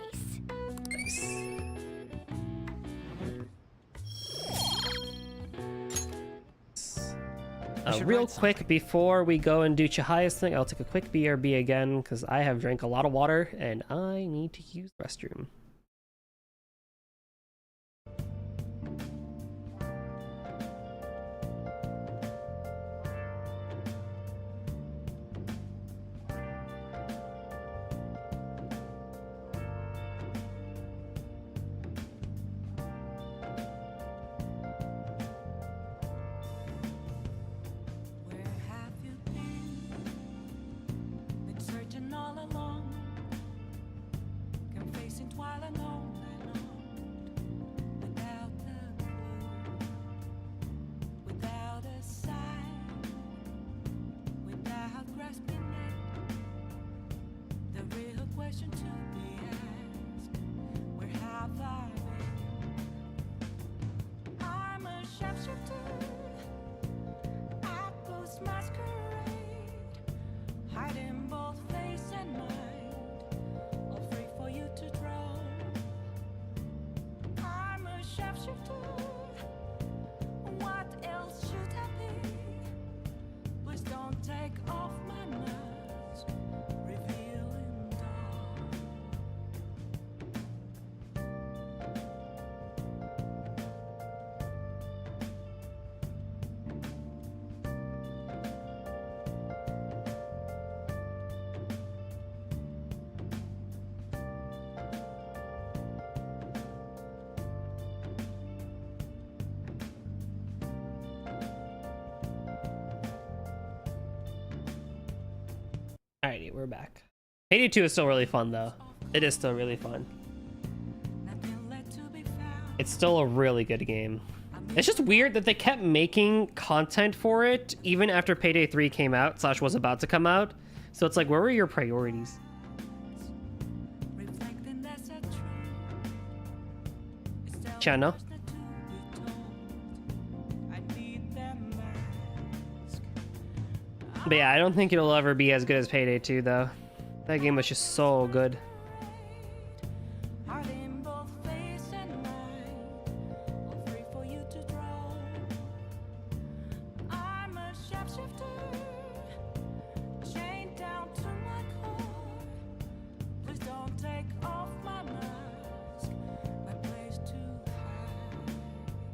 C: Real quick, before we go and do Chihaya's thing, I'll take a quick BRB again, because I have drank a lot of water, and I need to use the restroom. Alrighty, we're back. Payday 2 is still really fun, though. It is still really fun. It's still a really good game. It's just weird that they kept making content for it even after Payday 3 came out, / was about to come out. So it's like, where were your priorities? Chano? But yeah, I don't think it'll ever be as good as Payday 2, though. That game was just so good.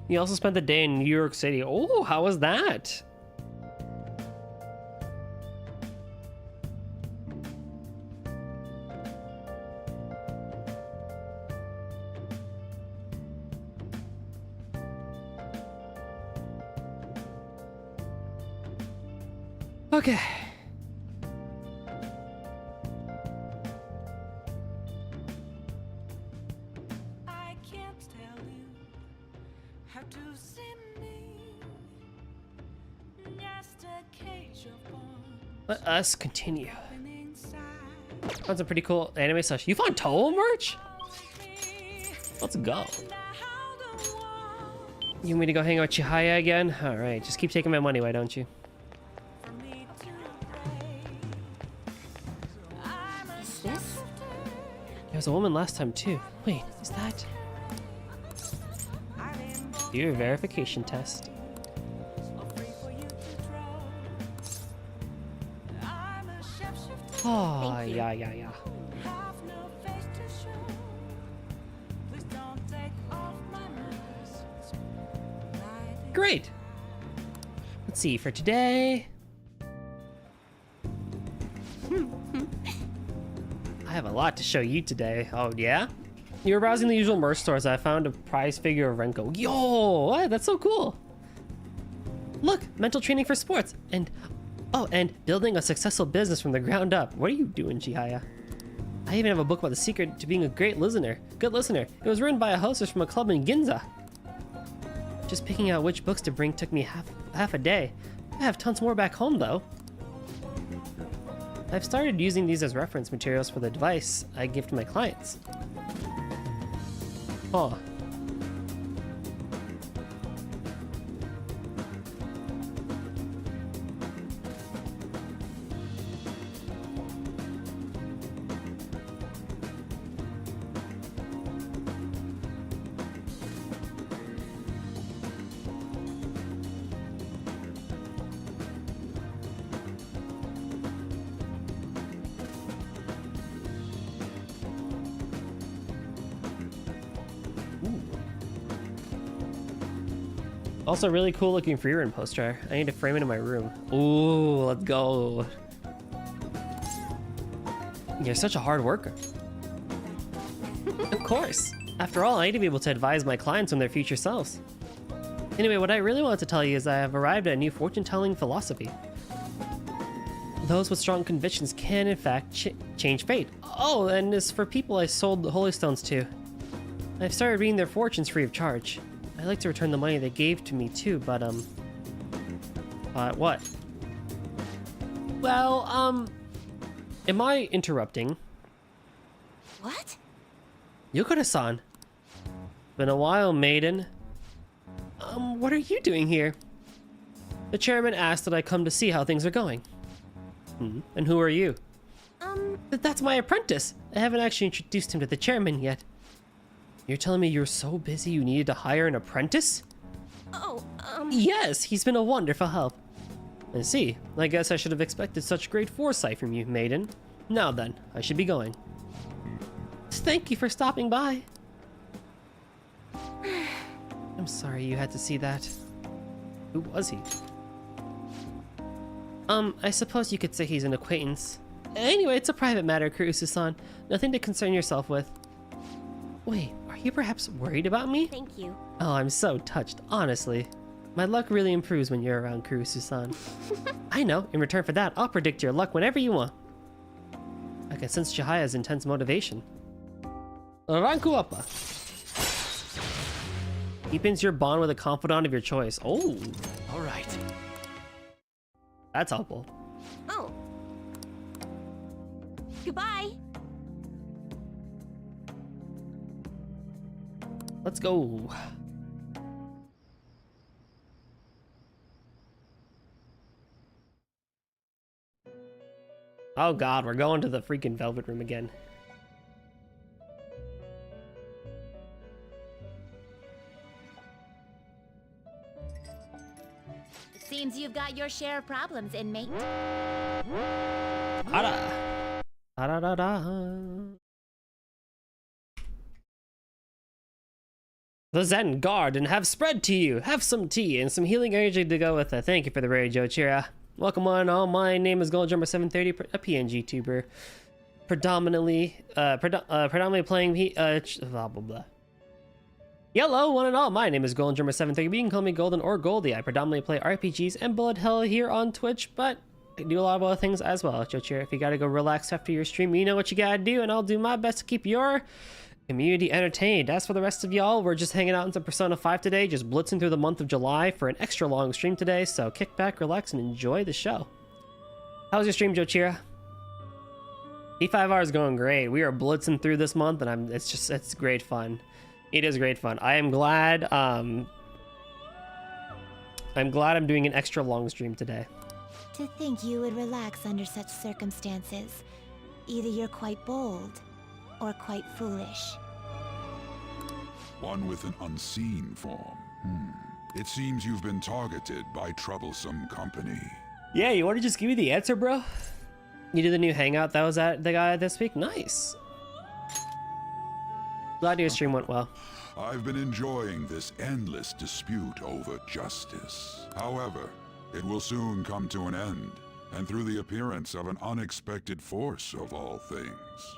C: You also spent the day in New York City. Oh, how was that? Okay.
B: I can't tell you how to see me. Just a cage of bones.
C: Let us continue. Found some pretty cool anime stuff. You found Toho merch? Let's go. You want me to go hang out with Chihaya again? Alright, just keep taking my money, why don't you?
S: Is this?
C: There was a woman last time too. Wait, is that? Do your verification test. Oh, yeah. Great. Let's see, for today... I have a lot to show you today. Oh, yeah? You were browsing the usual merch stores. I found a prize figure of Renko. Yo, what? That's so cool. Look, mental training for sports. And, oh, and building a successful business from the ground up. What are you doing, Chihaya? I even have a book about the secret to being a great listener. Good listener. It was written by a hostess from a club in Ginza. Just picking out which books to bring took me half a day. I have tons more back home, though. I've started using these as reference materials for the device I give to my clients. Huh. Also, really cool looking Freerun poster. I need to frame it in my room. Ooh, let's go. You're such a hard worker. Of course. After all, I need to be able to advise my clients on their future selves. Anyway, what I really wanted to tell you is I have arrived at a new fortune-telling philosophy. Those with strong convictions can, in fact, change fate. Oh, and as for people I sold the holy stones to, I've started reading their fortunes free of charge. I'd like to return the money they gave to me too, but, what? Well, am I interrupting?
A: What?
C: Yukura-san. Been a while, maiden. What are you doing here? The chairman asked that I come to see how things are going. And who are you? That's my apprentice. I haven't actually introduced him to the chairman yet. You're telling me you're so busy you needed to hire an apprentice?
A: Oh,
C: Yes, he's been a wonderful help. I see. I guess I should have expected such great foresight from you, maiden. Now then, I should be going. Thank you for stopping by. I'm sorry you had to see that. Who was he? I suppose you could say he's an acquaintance. Anyway, it's a private matter, Kurusu-san. Nothing to concern yourself with. Wait, are you perhaps worried about me?
A: Thank you.
C: Oh, I'm so touched, honestly. My luck really improves when you're around, Kurusu-san. I know, in return for that, I'll predict your luck whenever you want. I can sense Chihaya's intense motivation. Ranku Appa. Deepens your bond with a confidant of your choice. Oh.
R: Alright.
C: That's helpful.
A: Oh. Goodbye.
C: Let's go. Oh god, we're going to the freaking Velvet Room again.
D: Seems you've got your share of problems, inmate.
C: Da-da. Da-da-da-da. The Zen Garden have spread to you. Have some tea and some healing energy to go with it. Thank you for the raid, Jochira. Welcome on all. My name is GoldJumper730, a PNG tuber. Predominantly playing blah blah blah. Hello, one and all. My name is GoldJumper730. You can call me Golden or Goldie. I predominantly play RPGs and bullet hell here on Twitch, but I do a lot of other things as well. Jochira, if you gotta go relax after your stream, you know what you gotta do, and I'll do my best to keep your community entertained. As for the rest of y'all, we're just hanging out in some Persona 5 today, just blitzing through the month of July for an extra long stream today, so kick back, relax, and enjoy the show. How's your stream, Jochira? E5R is going great. We are blitzing through this month, and it's great fun. It is great fun. I am glad, I'm doing an extra long stream today.
H: To think you would relax under such circumstances. Either you're quite bold, or quite foolish.
Q: One with an unseen form. It seems you've been targeted by troublesome company.
C: Yeah, you want to just give me the answer, bro? You did the new hangout that was at the guy this week? Nice. Glad your stream went well.
Q: I've been enjoying this endless dispute over justice. However, it will soon come to an end, and through the appearance of an unexpected force of all things.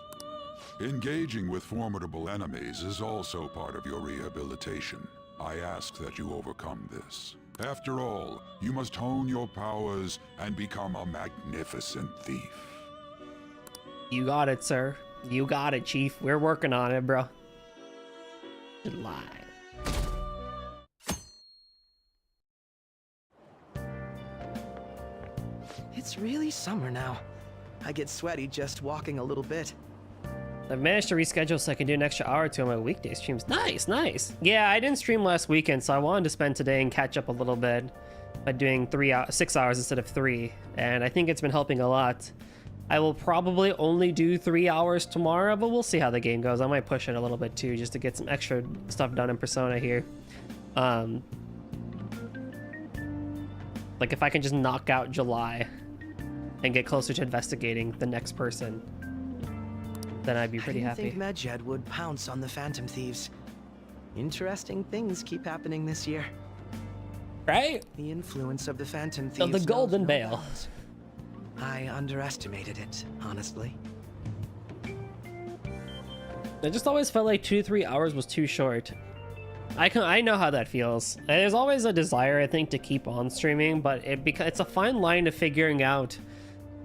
Q: Engaging with formidable enemies is also part of your rehabilitation. I ask that you overcome this. After all, you must hone your powers and become a magnificent thief.
C: You got it, sir. You got it, Chief. We're working on it, bro. July.
R: It's really summer now. I get sweaty just walking a little bit.
C: I've managed to reschedule so I can do an extra hour or two on my weekday streams. Nice, nice. Yeah, I didn't stream last weekend, so I wanted to spend today and catch up a little bit by doing 6 hours instead of 3, and I think it's been helping a lot. I will probably only do 3 hours tomorrow, but we'll see how the game goes. I might push it a little bit too, just to get some extra stuff done in Persona here. Like if I can just knock out July and get closer to investigating the next person, then I'd be pretty happy.
R: I didn't think Medjed would pounce on the Phantom Thieves. Interesting things keep happening this year.
C: Right?
R: The influence of the Phantom Thieves.
C: Of the Golden
R: knows no
C: Bale.
R: bounds. I underestimated it, honestly.
C: I just always felt like 2 to 3 hours was too short. I know how that feels. There's always a desire, I think, to keep on streaming, but it's a fine line to figuring out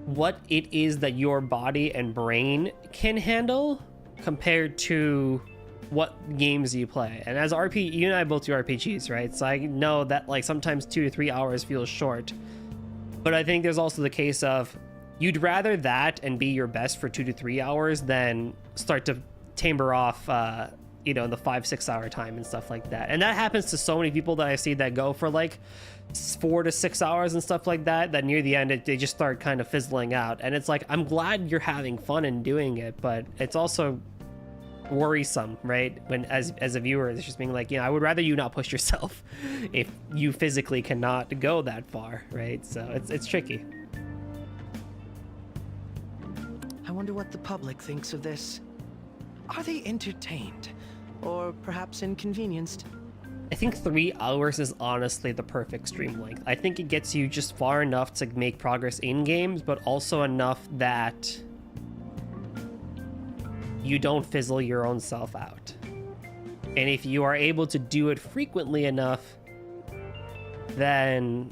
C: what it is that your body and brain can handle compared to what games you play. And as you and I both do RPGs, right? So I know that like sometimes 2 to 3 hours feels short. But I think there's also the case of you'd rather that and be your best for 2 to 3 hours than start to timber off you know, the 5-6 hour time and stuff like that. And that happens to so many people that I see that go for like 4 to 6 hours and stuff like that, that near the end they just start kind of fizzling out. And it's like, I'm glad you're having fun and doing it, but it's also worrisome, right? When as a viewer, it's just being like, you know, I would rather you not push yourself if you physically cannot go that far, right? So it's tricky.
R: I wonder what the public thinks of this. Are they entertained? Or perhaps inconvenienced?
C: I think 3 hours is honestly the perfect stream length. I think it gets you just far enough to make progress in games, but also enough that you don't fizzle your own self out. And if you are able to do it frequently enough, then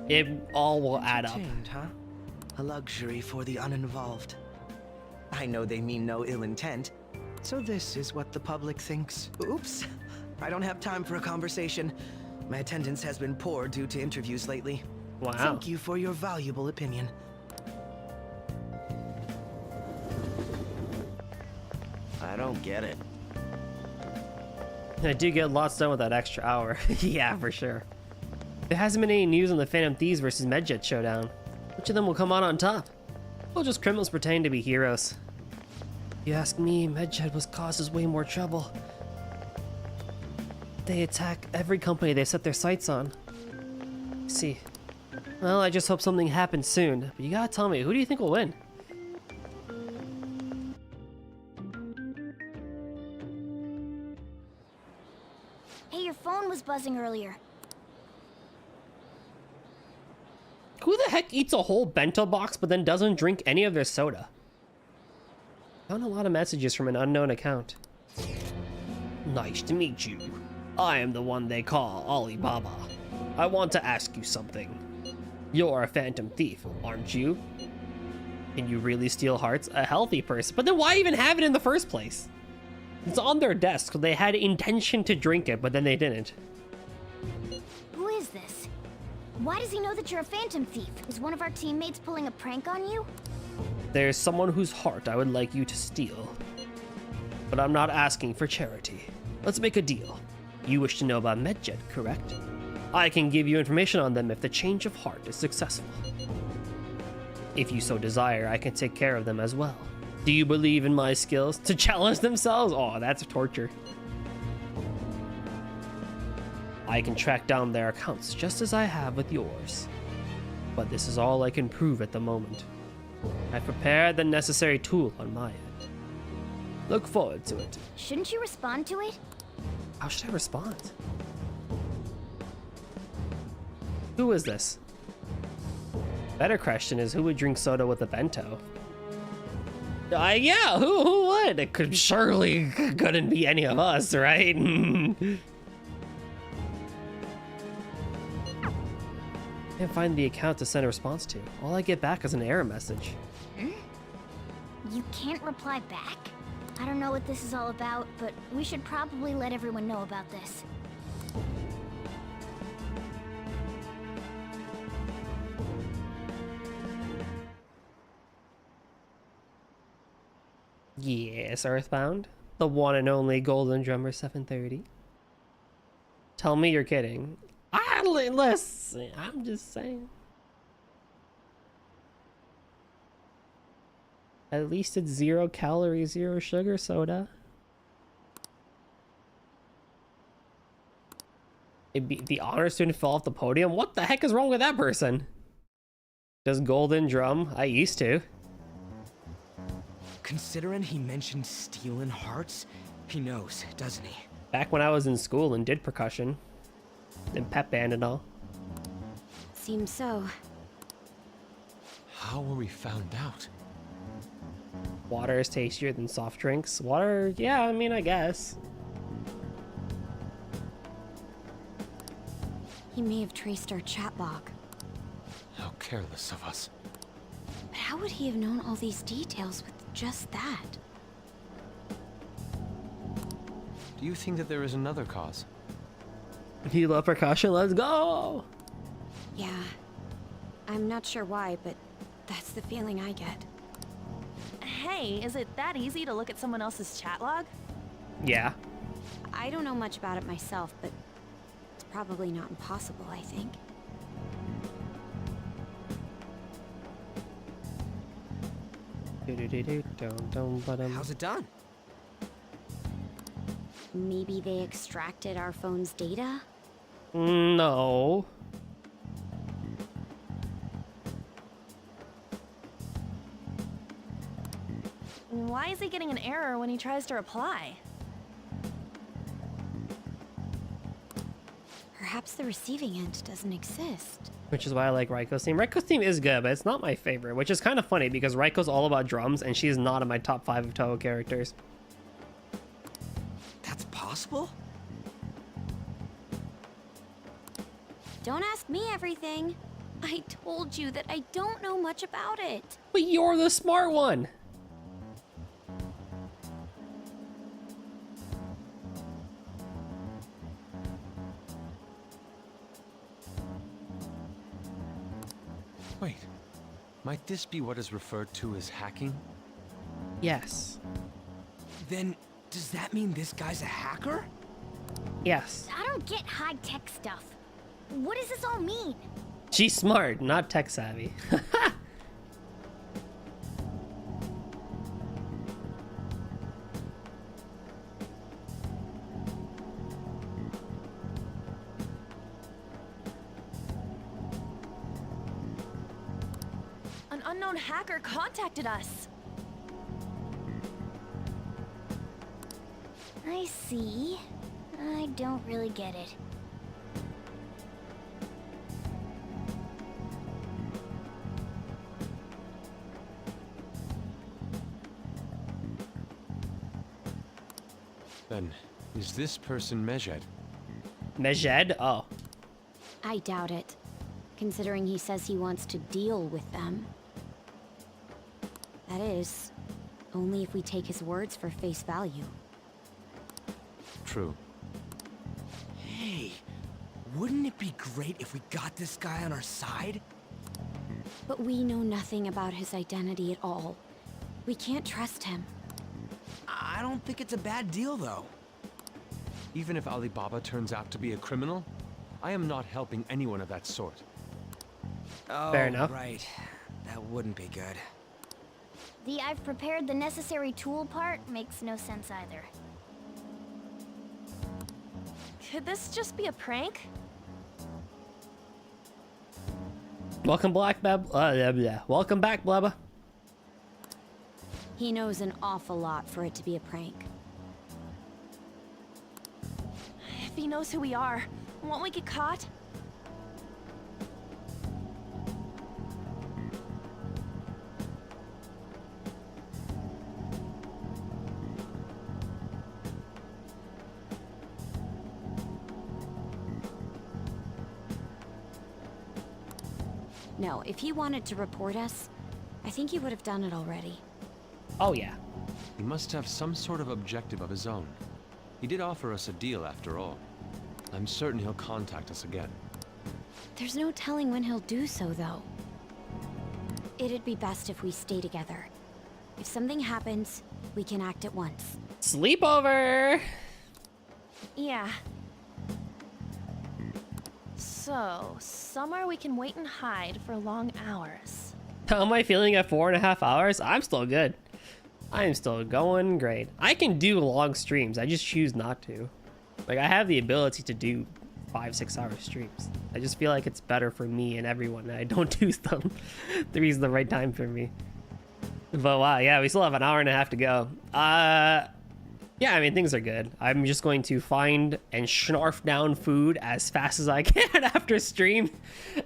C: it all will add up.
R: Entertained, huh? A luxury for the uninvolved. I know they mean no ill intent. So this is what the public thinks. Oops. I don't have time for a conversation. My attendance has been poor due to interviews lately.
C: Wow.
R: Thank you for your valuable opinion. I don't get it.
C: I do get lots done with that extra hour. Yeah, for sure. There hasn't been any news on the Phantom Thieves versus Medjet showdown. Which of them will come out on top? Or just criminals pretending to be heroes? If you ask me, Medjet causes way more trouble. They attack every company they set their sights on. See. Well, I just hope something happens soon. But you gotta tell me, who do you think will win?
T: Hey, your phone was buzzing earlier.
C: Who the heck eats a whole bento box but then doesn't drink any of their soda? Found a lot of messages from an unknown account. Nice to meet you. I am the one they call Alibaba. I want to ask you something. You're a phantom thief, aren't you? Can you really steal hearts? A healthy person. But then why even have it in the first place? It's on their desk, so they had intention to drink it, but then they didn't.
T: Who is this? Why does he know that you're a phantom thief? Is one of our teammates pulling a prank on you?
C: There's someone whose heart I would like you to steal. But I'm not asking for charity. Let's make a deal. You wish to know about Medjet, correct? I can give you information on them if the change of heart is successful. If you so desire, I can take care of them as well. Do you believe in my skills to challenge themselves? Oh, that's torture. I can track down their accounts just as I have with yours. But this is all I can prove at the moment. I've prepared the necessary tool on my end. Look forward to it.
T: Shouldn't you respond to it?
C: How should I respond? Who is this? Better question is, who would drink soda with a bento? Yeah, who would? It could surely couldn't be any of us, right? Can't find the account to send a response to. All I get back is an error message.
T: You can't reply back? I don't know what this is all about, but we should probably let everyone know about this.
C: Yes, Earthbound. The one and only Golden Drummer 730. Tell me you're kidding. Listen, I'm just saying. At least it's 0 calorie, 0 sugar soda. The honor student fell off the podium? What the heck is wrong with that person? Does Golden drum? I used to.
R: Considering he mentioned stealing hearts, he knows, doesn't he?
C: Back when I was in school and did percussion. And pep band and all.
I: Seems so.
K: How were we found out?
C: Water is tastier than soft drinks. Water, yeah, I mean, I guess.
I: He may have traced our chat log.
K: How careless of us.
I: But how would he have known all these details with just that?
K: Do you think that there is another cause?
C: You love percussion, let's go!
I: Yeah. I'm not sure why, but that's the feeling I get.
S: Hey, is it that easy to look at someone else's chat log?
C: Yeah.
I: I don't know much about it myself, but it's probably not impossible, I think.
J: How's it done?
I: Maybe they extracted our phone's data?
C: No.
S: Why is he getting an error when he tries to reply?
I: Perhaps the receiving end doesn't exist.
C: Which is why I like Raiko's theme. Raiko's theme is good, but it's not my favorite, which is kind of funny because Raiko's all about drums and she's not in my top 5 of Toho characters.
J: That's possible?
I: Don't ask me everything. I told you that I don't know much about it.
C: But you're the smart one.
K: Wait, might this be what is referred to as hacking?
C: Yes.
J: Then, does that mean this guy's a hacker?
C: Yes.
T: I don't get high-tech stuff. What does this all mean?
C: She's smart, not tech savvy.
S: An unknown hacker contacted us.
T: I see. I don't really get it.
K: Then, is this person Mejed?
C: Mejed? Oh.
I: I doubt it, considering he says he wants to deal with them. That is, only if we take his words for face value.
K: True.
J: Hey, wouldn't it be great if we got this guy on our side?
I: But we know nothing about his identity at all. We can't trust him.
J: I don't think it's a bad deal, though.
K: Even if Alibaba turns out to be a criminal, I am not helping anyone of that sort.
J: Oh,
C: Fair enough.
J: Right. That wouldn't be good.
T: The I've prepared the necessary tool part makes no sense either.
S: Could this just be a prank?
C: Welcome back, Welcome back, Blabba.
I: He knows an awful lot for it to be a prank.
S: If he knows who we are, won't we get caught?
I: No, if he wanted to report us, I think he would have done it already.
C: Oh, yeah.
K: He must have some sort of objective of his own. He did offer us a deal after all. I'm certain he'll contact us again.
I: There's no telling when he'll do so, though. It'd be best if we stay together. If something happens, we can act at once.
C: Sleepover!
S: Yeah. So, somewhere we can wait and hide for long hours.
C: How am I feeling at 4.5 hours? I'm still good. I am still going great. I can do long streams. I just choose not to. Like, I have the ability to do 5-6 hour streams. I just feel like it's better for me and everyone that I don't do them. 3 is the right time for me. But wow, yeah, we still have an hour and a half to go. Yeah, I mean, things are good. I'm just going to find and snarf down food as fast as I can after stream,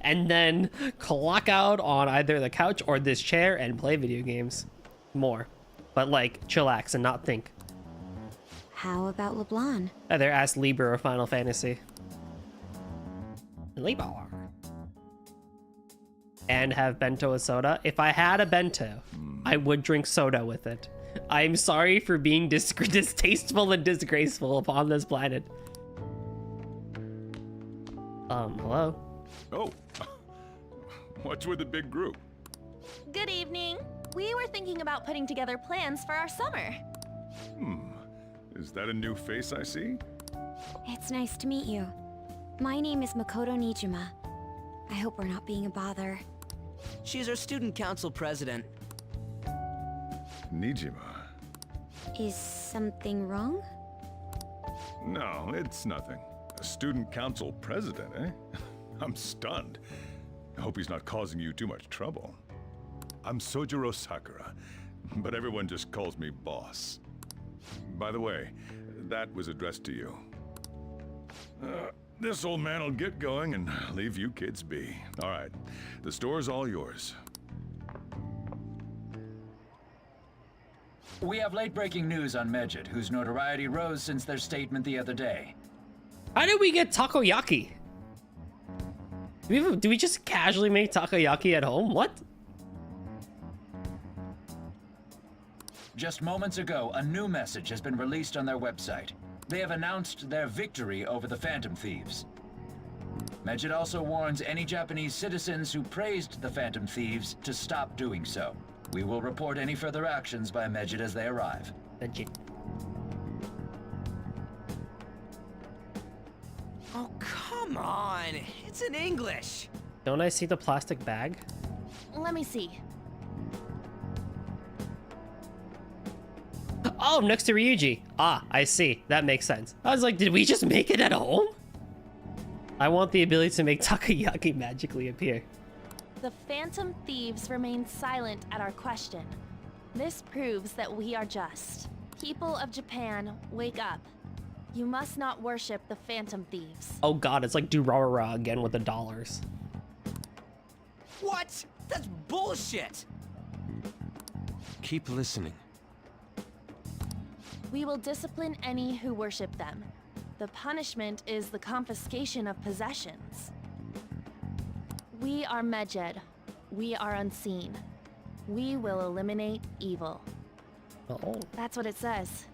C: and then clock out on either the couch or this chair and play video games more. But, like, chillax and not think.
I: How about LeBlanc?
C: Either ask Libra or Final Fantasy. Libra. And have bento with soda. If I had a bento, I would drink soda with it. I'm sorry for being distasteful and disgraceful upon this planet. Hello?
E: Oh, what's with the big group?
S: Good evening. We were thinking about putting together plans for our summer.
E: Is that a new face I see?
I: It's nice to meet you. My name is Makoto Nijima. I hope we're not being a bother.
F: She's our student council president.
E: Nijima.
I: Is something wrong?
E: No, it's nothing. A student council president, eh? I'm stunned. I hope he's not causing you too much trouble. I'm Sojiro Sakura, but everyone just calls me boss. By the way, that was addressed to you. This old man will get going and leave you kids be. All right, the store's all yours.
M: We have late-breaking news on Medjed, whose notoriety rose since their statement the other day.
C: How did we get takoyaki? Do we just casually make takoyaki at home? What?
M: Just moments ago, a new message has been released on their website. They have announced their victory over the Phantom Thieves. Medjed also warns any Japanese citizens who praised the Phantom Thieves to stop doing so. We will report any further actions by Medjed as they arrive.
C: Medjed.
F: Oh, come on! It's in English!
C: Don't I see the plastic bag?
S: Let me see.
C: Oh, next to Ryuji. Ah, I see. That makes sense. I was like, did we just make it at home? I want the ability to make takoyaki magically appear.
S: The Phantom Thieves remain silent at our question. This proves that we are just. People of Japan, wake up. You must not worship the Phantom Thieves.
C: Oh god, it's like Durarara again with the dollars.
F: What? That's bullshit!
K: Keep listening.
S: We will discipline any who worship them. The punishment is the confiscation of possessions. We are Medjed. We are unseen. We will eliminate evil.
C: Oh.
S: That's what it says.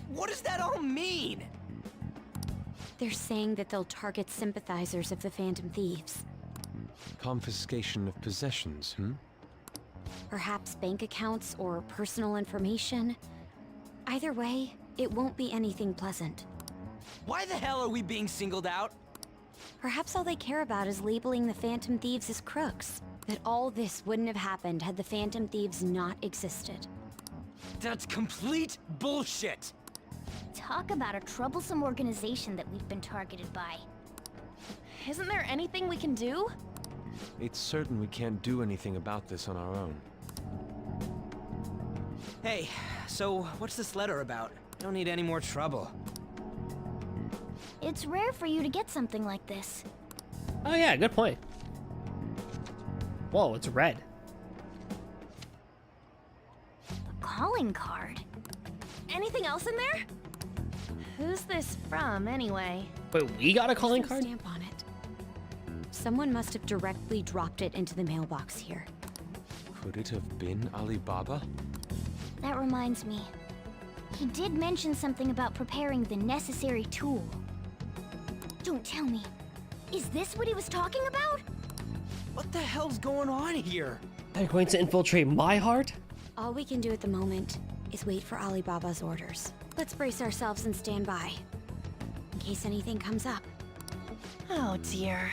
F: What does that all mean?
I: They're saying that they'll target sympathizers of the Phantom Thieves.
K: Confiscation of possessions,
I: Perhaps bank accounts or personal information. Either way, it won't be anything pleasant.
F: Why the hell are we being singled out?
I: Perhaps all they care about is labeling the Phantom Thieves as crooks. That all this wouldn't have happened had the Phantom Thieves not existed.
F: That's complete bullshit!
T: Talk about a troublesome organization that we've been targeted by.
S: Isn't there anything we can do?
K: It's certain we can't do anything about this on our own.
F: Hey, so what's this letter about? I don't need any more trouble.
T: It's rare for you to get something like this.
C: Oh yeah, good point. Whoa, it's red.
T: The calling card.
S: Anything else in there? Who's this from, anyway?
C: Wait, we got a calling
I: There's no
C: card?
I: stamp on it. Someone must have directly dropped it into the mailbox here.
K: Could it have been Alibaba?
T: That reminds me. He did mention something about preparing the necessary tool. Don't tell me. Is this what he was talking about?
F: What the hell's going on here?
C: They're going to infiltrate my heart?
I: All we can do at the moment is wait for Alibaba's orders. Let's brace ourselves and stand by, in case anything comes up.
S: Oh dear.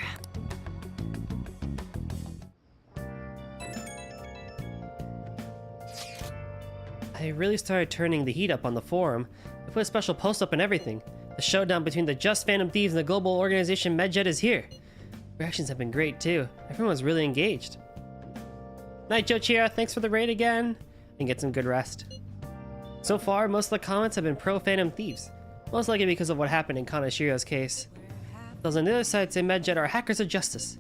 C: I really started turning the heat up on the forum. I put a special post up and everything. The showdown between the Just Phantom Thieves and the global organization Medjed is here. Reactions have been great too. Everyone's really engaged. Night, Jochira. Thanks for the raid again. And get some good rest. So far, most of the comments have been pro-Phantom Thieves. Most likely because of what happened in Kanashiro's case. Those on the other side say Medjed are hackers of justice.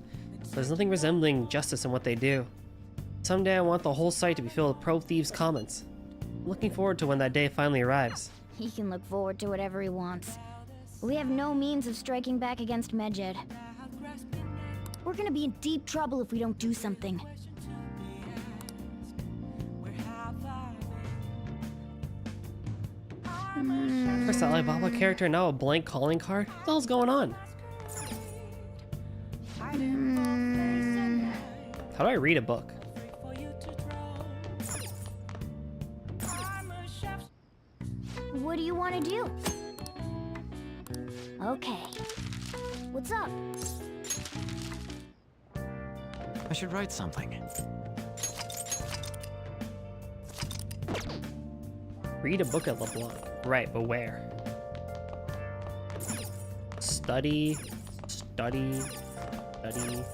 C: There's nothing resembling justice in what they do. Someday I want the whole site to be filled with pro-Thieves comments. I'm looking forward to when that day finally arrives.
T: He can look forward to whatever he wants. We have no means of striking back against Medjed. We're gonna be in deep trouble if we don't do something.
C: First that Alibaba character, now a blank calling card? What the hell's going on? How do I read a book?
T: What do you want to do? Okay. What's up?
K: I should write something.
C: Read a book at LeBlanc. Right, but where? Study, study, study.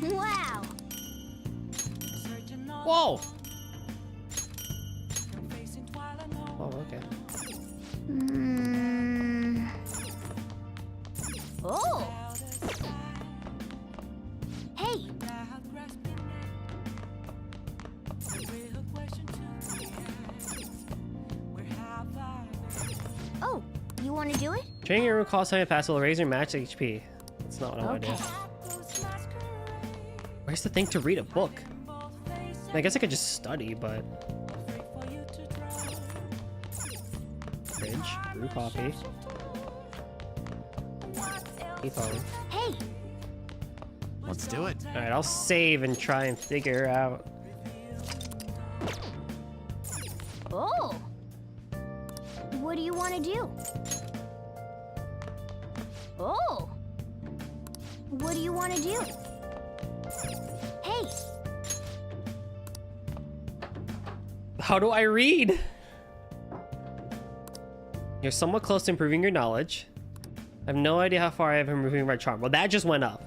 T: Wow!
C: Whoa! Oh, okay.
T: Oh! Hey! Oh, you want to do it?
C: Training your room costs time pass will raise your max HP. That's not what I want to do. Where's the thing to read a book? I guess I could just study, but... Fridge, brew coffee. Phone.
T: Hey!
K: Let's do it.
C: Alright, I'll save and try and figure out.
T: Oh! What do you want to do? Oh! What do you want to do? Hey!
C: How do I read? You're somewhat close to improving your knowledge. I have no idea how far I have been improving my charm. Well, that just went up.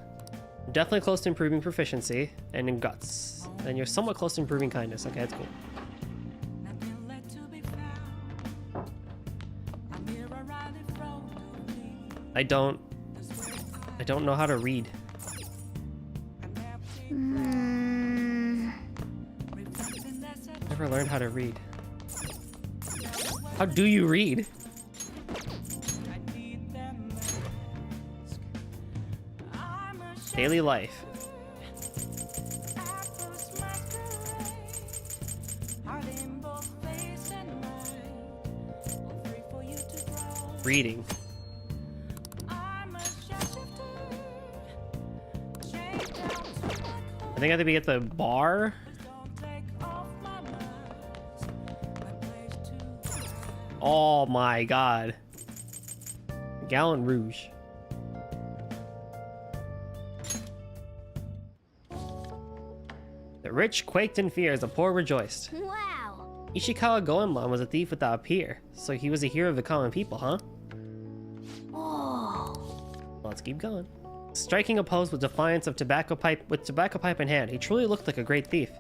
C: I'm definitely close to improving proficiency and in guts. And you're somewhat close to improving kindness. Okay, that's cool. I don't know how to read. Never learned how to read. How do you read? Daily life. Reading. I think I have to be at the bar. Oh my god. Gallon Rouge. The rich quaked in fear as the poor rejoiced.
T: Wow!
C: Ishikawa Goemon was a thief without a peer, so he was a hero of the common people, huh?
T: Oh!
C: Let's keep going. Striking a pose with defiance of tobacco pipe in hand, he truly looked like a great thief.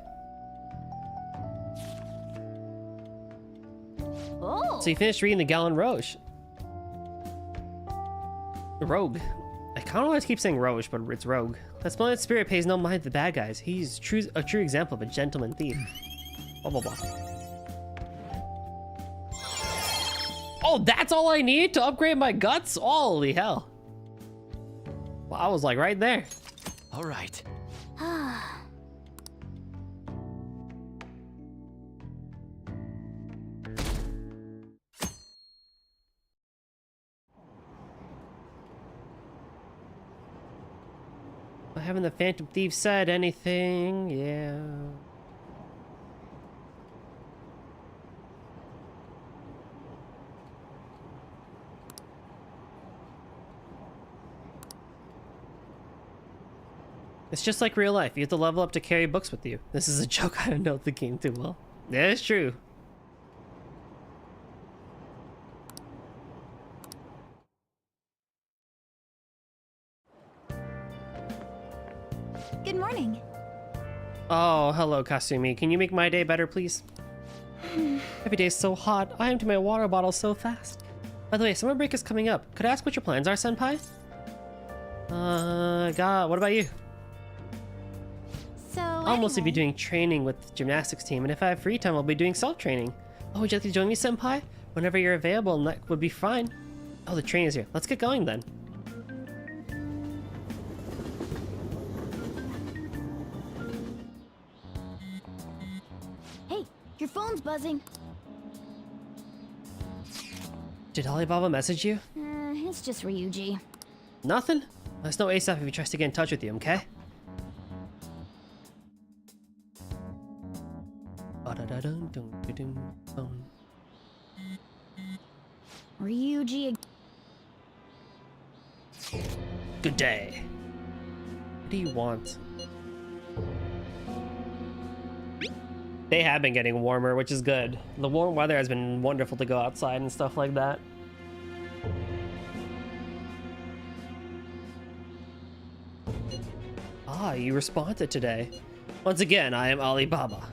T: Oh!
C: So he finished reading the Gallon Rouge. Rogue. I kind of want to keep saying Rouge, but it's Rogue. That splendid spirit pays no mind to the bad guys. He's a true example of a gentleman thief. Blah, blah, blah. Oh, that's all I need to upgrade my guts? Holy hell. Well, I was like right there.
K: All right.
C: Haven't the Phantom Thieves said anything? Yeah. It's just like real life. You have to level up to carry books with you. This is a joke. I don't know the game too well. Yeah, it's true.
H: morning.
C: Oh, hello, Kasumi. Can you make my day better, please? Every day is so hot. I empty my water bottle so fast. By the way, summer break is coming up. Could I ask what your plans are, Senpai? God, what about you?
H: So
C: I'll mostly be doing training with the gymnastics team, and if I have free time, I'll be doing self-training. Oh, would you like to join me, Senpai? Whenever you're available, and that would be fine. Oh, the train is here. Let's get going then.
T: Hey, your phone's buzzing.
C: Did Alibaba message you?
T: It's just Ryuji.
C: Nothing? Let us know ASAP if he tries to get in touch with you, okay?
T: Ryuji.
C: Good day. What do you want? They have been getting warmer, which is good. The warm weather has been wonderful to go outside and stuff like that. Ah, you responded today. Once again, I am Alibaba.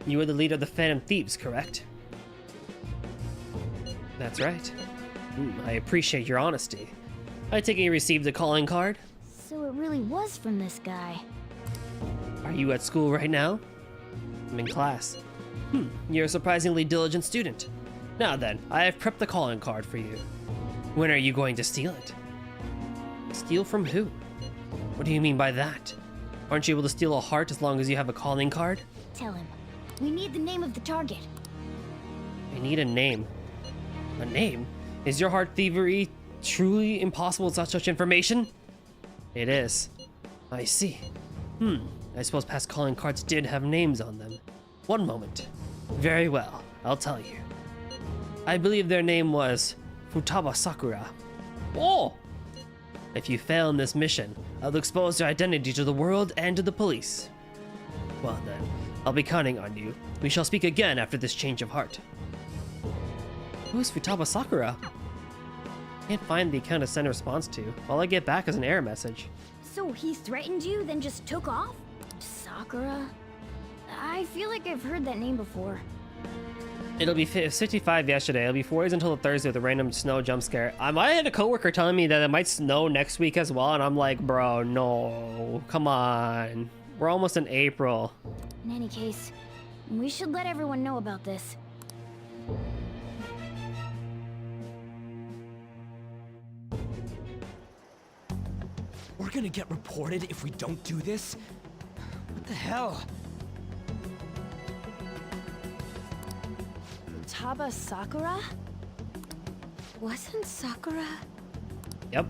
C: You are the leader of the Phantom Thieves, correct? That's right. I appreciate your honesty. I take it you received a calling card?
T: So it really was from this guy.
C: Are you at school right now? I'm in class. You're a surprisingly diligent student. Now then, I have prepped the calling card for you. When are you going to steal it? Steal from who? What do you mean by that? Aren't you able to steal a heart as long as you have a calling card?
T: Tell him. We need the name of the target.
C: I need a name. A name? Is your heart thievery truly impossible without such information? It is. I see. I suppose past calling cards did have names on them. One moment. Very well, I'll tell you. I believe their name was Futaba Sakura. Oh! If you fail in this mission, I'll expose your identity to the world and to the police. Well then, I'll be counting on you. We shall speak again after this change of heart. Who's Futaba Sakura? Can't find the account to send a response to. All I get back is an error message.
T: So he threatened you, then just took off? Sakura? I feel like I've heard that name before.
C: It'll be 55 yesterday. It'll be 4 days until the Thursday with a random snow jump scare. I had a coworker telling me that it might snow next week as well, and I'm like, bro, no, come on. We're almost in April.
T: In any case, we should let everyone know about this.
F: We're gonna get reported if we don't do this? What the hell?
S: Futaba Sakura?
I: Wasn't Sakura?
C: Yep.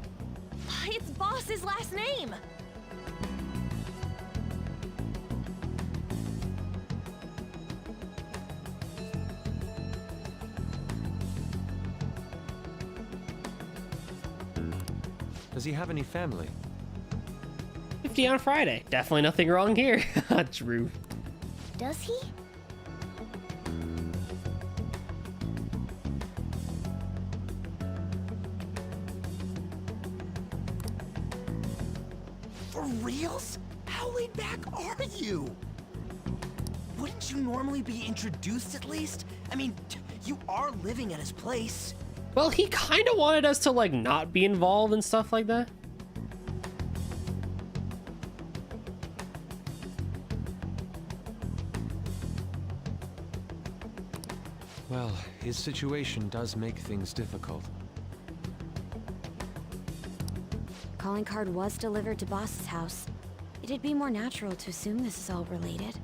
S: It's boss's last name!
K: Does he have any family?
C: 50 on Friday. Definitely nothing wrong here. True.
T: Does he?
F: For reals? How laid back are you? Wouldn't you normally be introduced at least? I mean, you are living at his place.
C: Well, he kind of wanted us to, like, not be involved and stuff like that.
K: Well, his situation does make things difficult.
I: Calling card was delivered to Boss's house. It'd be more natural to assume this is all related.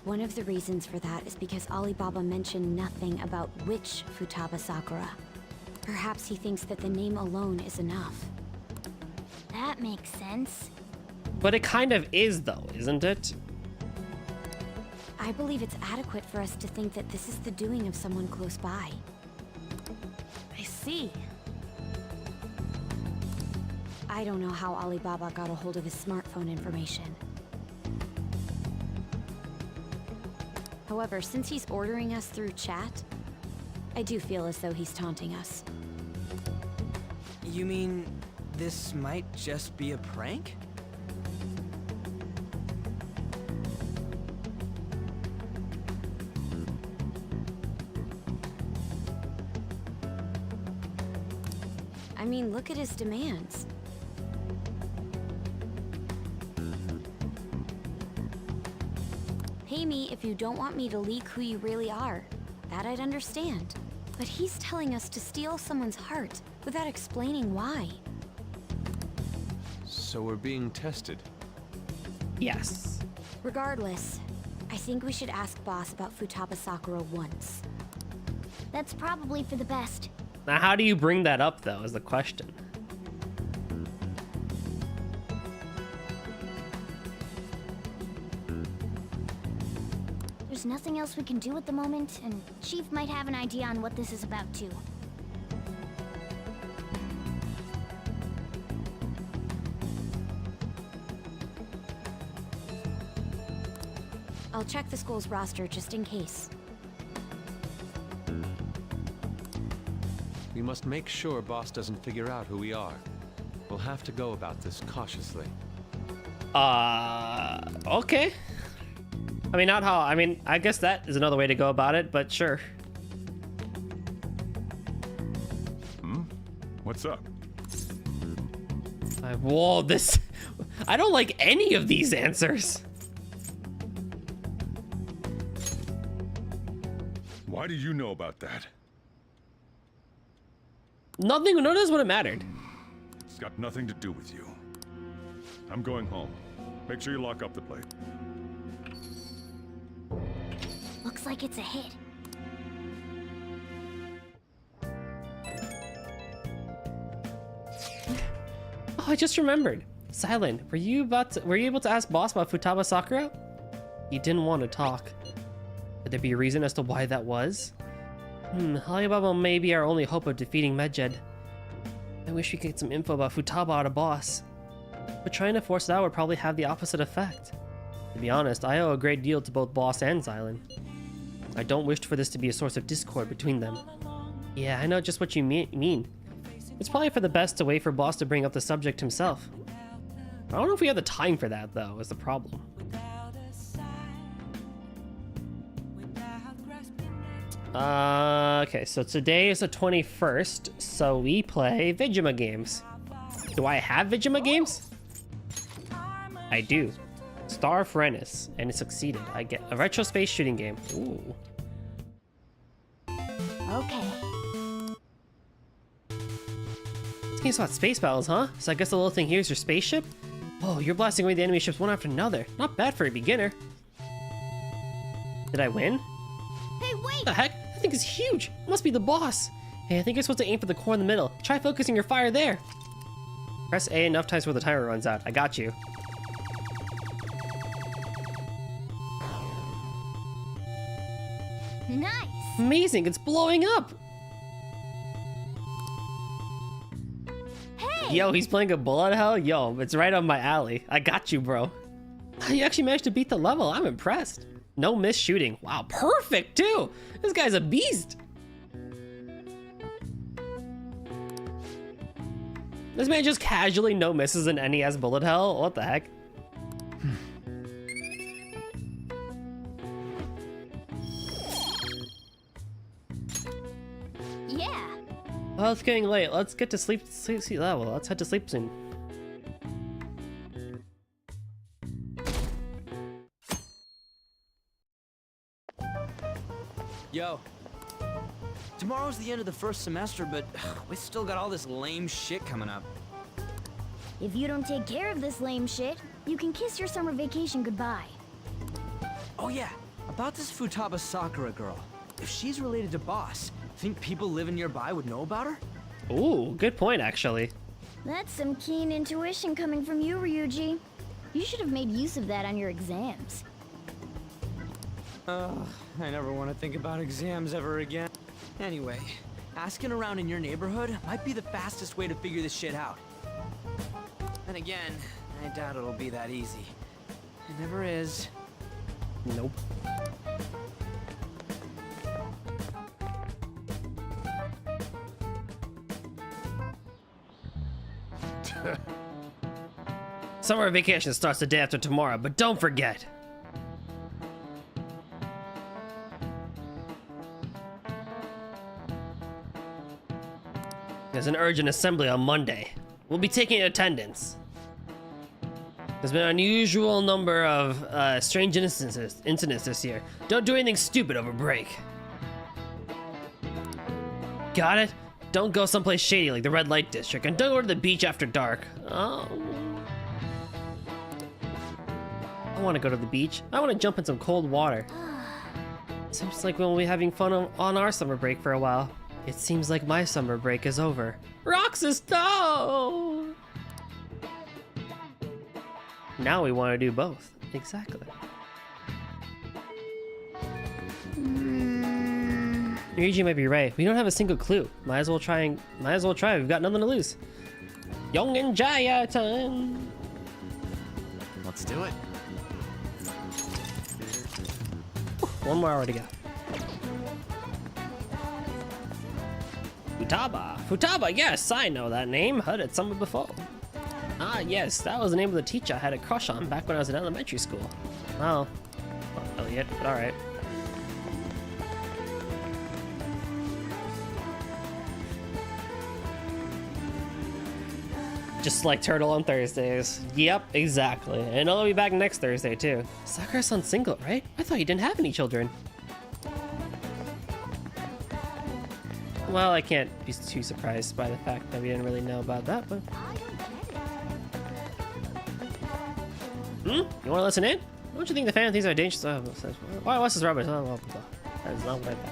I: One of the reasons for that is because Alibaba mentioned nothing about which Futaba Sakura. Perhaps he thinks that the name alone is enough.
T: That makes sense.
C: But it kind of is, though, isn't it?
I: I believe it's adequate for us to think that this is the doing of someone close by.
S: I see.
I: I don't know how Alibaba got a hold of his smartphone information. However, since he's ordering us through chat, I do feel as though he's taunting us.
J: You mean this might just be a prank?
I: I mean, look at his demands. Pay me if you don't want me to leak who you really are. That I'd understand. But he's telling us to steal someone's heart without explaining why.
K: So we're being tested.
C: Yes.
I: Regardless, I think we should ask Boss about Futaba Sakura once.
T: That's probably for the best.
C: Now, how do you bring that up, though, is the question.
T: There's nothing else we can do at the moment, and Chief might have an idea on what this is about, too.
I: I'll check the school's roster just in case.
K: We must make sure Boss doesn't figure out who we are. We'll have to go about this cautiously.
C: Okay. I mean, not how, I mean, I guess that is another way to go about it, but sure.
E: What's up?
C: Whoa, this, I don't like any of these answers.
E: Why do you know about that?
C: Nothing, notice what it mattered.
E: It's got nothing to do with you. I'm going home. Make sure you lock up the place.
T: Looks like it's a hit.
C: Oh, I just remembered. Silent, were you able to ask Boss about Futaba Sakura? He didn't want to talk. Could there be a reason as to why that was? Alibaba may be our only hope of defeating Medjed. I wish we could get some info about Futaba out of Boss. But trying to force it out would probably have the opposite effect. To be honest, I owe a great deal to both Boss and Xylan. I don't wish for this to be a source of discord between them. Yeah, I know just what you mean. It's probably for the best to wait for Boss to bring up the subject himself. I don't know if we have the time for that, though, is the problem. Okay, so today is the 21st, so we play Vigima games. Do I have Vigima games? I do. Star of Rennis, and it succeeded. I get a retro space shooting game. Ooh.
T: Okay.
C: This game's about space battles, huh? So I guess the little thing here is your spaceship? Oh, you're blasting away the enemy ships one after another. Not bad for a beginner. Did I win?
T: Hey, wait!
C: What the heck? That thing is huge. It must be the boss. Hey, I think you're supposed to aim for the core in the middle. Try focusing your fire there. Press A enough times before the timer runs out. I got you.
T: Nice!
C: Amazing, it's blowing up.
T: Hey!
C: Yo, he's playing a bullet hell? Yo, it's right up my alley. I got you, bro. You actually managed to beat the level. I'm impressed. No miss shooting. Wow, perfect too. This guy's a beast. This man just casually no misses in NES bullet hell. What the heck?
T: Yeah.
C: Well, it's getting late. Let's get to sleep level. Let's head to sleep soon.
J: Yo. Tomorrow's the end of the first semester, but we still got all this lame shit coming up.
T: If you don't take care of this lame shit, you can kiss your summer vacation goodbye.
J: Oh yeah, about this Futaba Sakura girl. If she's related to Boss, think people living nearby would know about her?
C: Ooh, good point, actually.
T: That's some keen intuition coming from you, Ryuji. You should have made use of that on your exams.
J: Ugh, I never want to think about exams ever again. Anyway, asking around in your neighborhood might be the fastest way to figure this shit out. And again, I doubt it'll be that easy. It never is.
C: Nope. Summer vacation starts the day after tomorrow, but don't forget. There's an urgent assembly on Monday. We'll be taking attendance. There's been an unusual number of strange incidents this year. Don't do anything stupid over break. Got it? Don't go someplace shady like the red light district, and don't go to the beach after dark. Oh. I want to go to the beach. I want to jump in some cold water. Seems like we'll be having fun on our summer break for a while. It seems like my summer break is over. Roxas, no! Now we want to do both. Exactly. Ryuji might be right. We don't have a single clue. Might as well try. We've got nothing to lose. Young and Jaya time.
F: Let's do it.
C: One more hour to go. Futaba, yes, I know that name. Heard it somewhere before. Ah, yes, that was the name of the teacher I had a crush on back when I was in elementary school. Well, not Elliot, but alright. Just like Turtle on Thursdays. Yep, exactly. And I'll be back next Thursday, too. Sakura-san's single, right? I thought you didn't have any children. Well, I can't be too surprised by the fact that we didn't really know about that, but... You want to listen in? Don't you think the Phantom Thieves are dangerous? Why was this rubbish? That is not what I thought.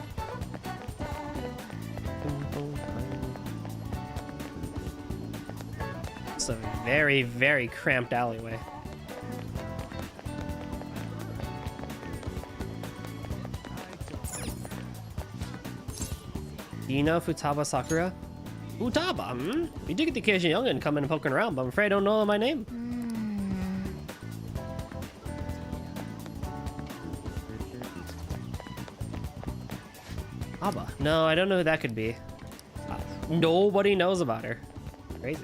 C: It's a very, very cramped alleyway. Do you know Futaba Sakura? Futaba, We do get the occasional youngin' coming and poking around, but I'm afraid I don't know my name. Aba? No, I don't know who that could be. Nobody knows about her. Crazy.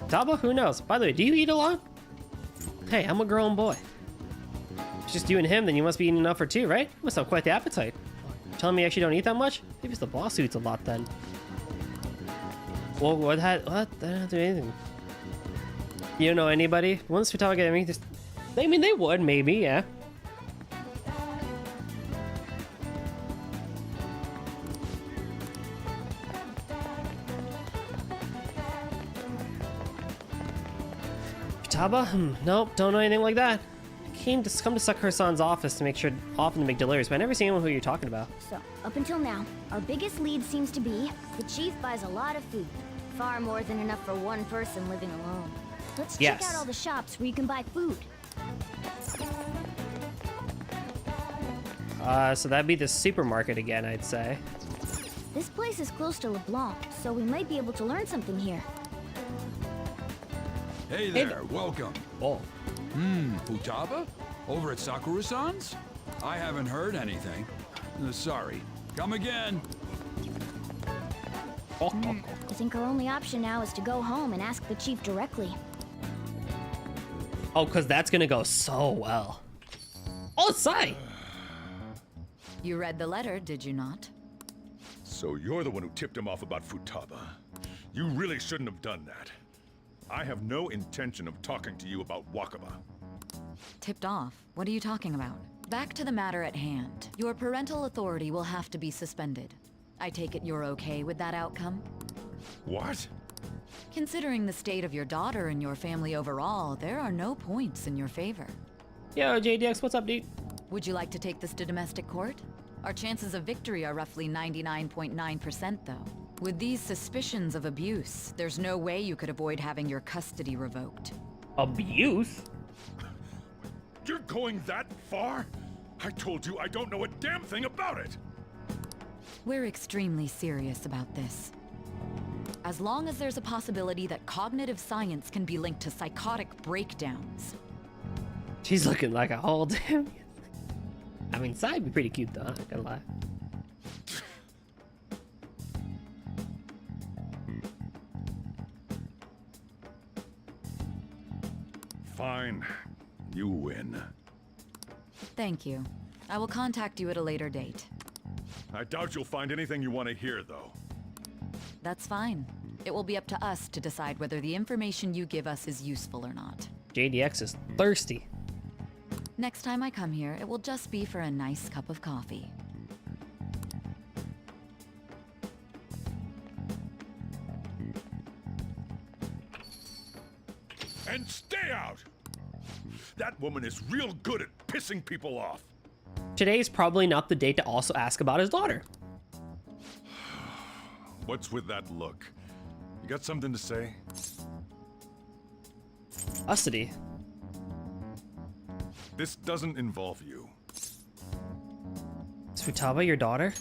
C: Taba? Who knows? By the way, do you eat a lot? Hey, I'm a grown boy. It's just you and him, then you must be eating enough for two, right? You must have quite the appetite. You're telling me you actually don't eat that much? Maybe it's the boss who eats a lot then. Well, what? They don't do anything. You don't know anybody? Once we talk, I mean, they would, maybe, yeah. Futaba? Nope, don't know anything like that. Came to come to Sakura-san's office to make sure often to make deliveries, but I never seen anyone who you're talking about.
T: So, up until now, our biggest lead seems to be the chief buys a lot of food. Far more than enough for one person living alone. Let's check out all the shops where you can buy food.
C: So that'd be the supermarket again, I'd say.
T: This place is close to LeBlanc, so we might be able to learn something here.
Q: Hey there, welcome.
C: Oh.
Q: Futaba? Over at Sakura-san's? I haven't heard anything. Sorry. Come again.
T: I think our only option now is to go home and ask the chief directly.
C: Oh, because that's gonna go so well. Oh, Sai!
G: You read the letter, did you not?
E: So you're the one who tipped him off about Futaba. You really shouldn't have done that. I have no intention of talking to you about Wakaba.
G: Tipped off? What are you talking about? Back to the matter at hand. Your parental authority will have to be suspended. I take it you're okay with that outcome?
E: What?
G: Considering the state of your daughter and your family overall, there are no points in your favor.
C: Yo, JDX, what's up, dude?
G: Would you like to take this to domestic court? Our chances of victory are roughly 99.9% though. With these suspicions of abuse, there's no way you could avoid having your custody revoked.
C: Abuse?
E: You're going that far? I told you I don't know a damn thing about it!
G: We're extremely serious about this. As long as there's a possibility that cognitive science can be linked to psychotic breakdowns.
C: She's looking like a whole damn... I mean, Sai would be pretty cute though, I'm not gonna lie.
E: Fine. You win.
G: Thank you. I will contact you at a later date.
E: I doubt you'll find anything you want to hear, though.
G: That's fine. It will be up to us to decide whether the information you give us is useful or not.
C: JDX is thirsty.
G: Next time I come here, it will just be for a nice cup of coffee.
E: And stay out! That woman is real good at pissing people off.
C: Today's probably not the date to also ask about his daughter.
E: What's with that look? You got something to say?
C: Custody.
E: This doesn't involve you.
C: Is Futaba your daughter?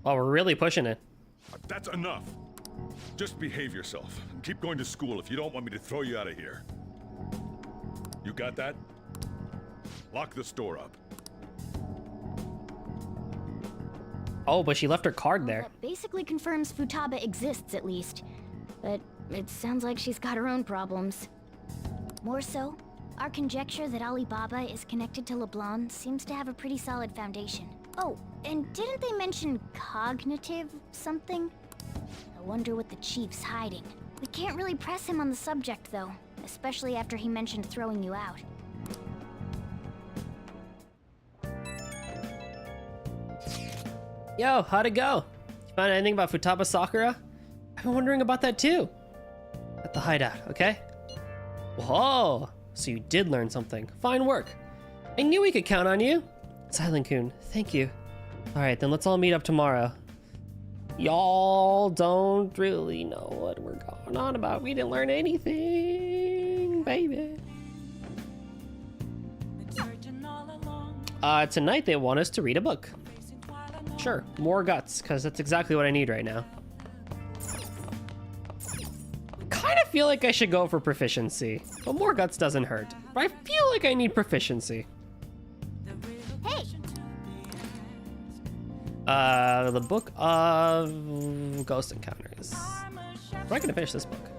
C: Oh, we're really pushing it.
E: That's enough. Just behave yourself. Keep going to school if you don't want me to throw you out of here. You got that? Lock the store up.
C: Oh, but she left her card there.
T: That basically confirms Futaba exists, at least. But it sounds like she's got her own problems. More so, our conjecture that Alibaba is connected to LeBlanc seems to have a pretty solid foundation. Oh, and didn't they mention cognitive something? I wonder what the chief's hiding. We can't really press him on the subject, though, especially after he mentioned throwing you out.
C: Yo, how'd it go? You find anything about Futaba Sakura? I've been wondering about that too. At the hideout, okay? Whoa, so you did learn something. Fine work. I knew we could count on you. Silent-kun, thank you. All right, then let's all meet up tomorrow. Y'all don't really know what we're going on about. We didn't learn anything, baby. Tonight they want us to read a book. Sure, more guts, because that's exactly what I need right now. Kind of feel like I should go for proficiency, but more guts doesn't hurt. But I feel like I need proficiency.
T: Hey!
C: The Book of Ghost Encounters. We're not gonna finish this book.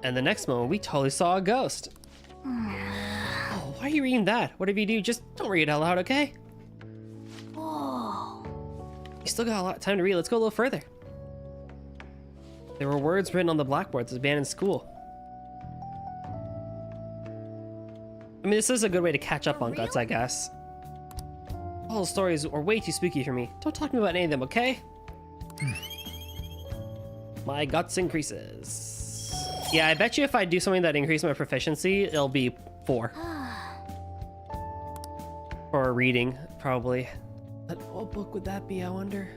C: And the next moment, we totally saw a ghost. Oh, why are you reading that? Whatever you do, just don't read it out loud, okay?
T: Whoa.
C: You still got a lot of time to read. Let's go a little further. There were words written on the blackboards of abandoned school. I mean, this is a good way to catch up on guts, I guess. All the stories are way too spooky for me. Don't talk to me about any of them, okay? My guts increases. Yeah, I bet you if I do something that increases my proficiency, it'll be 4. For reading, probably. But what book would that be, I wonder?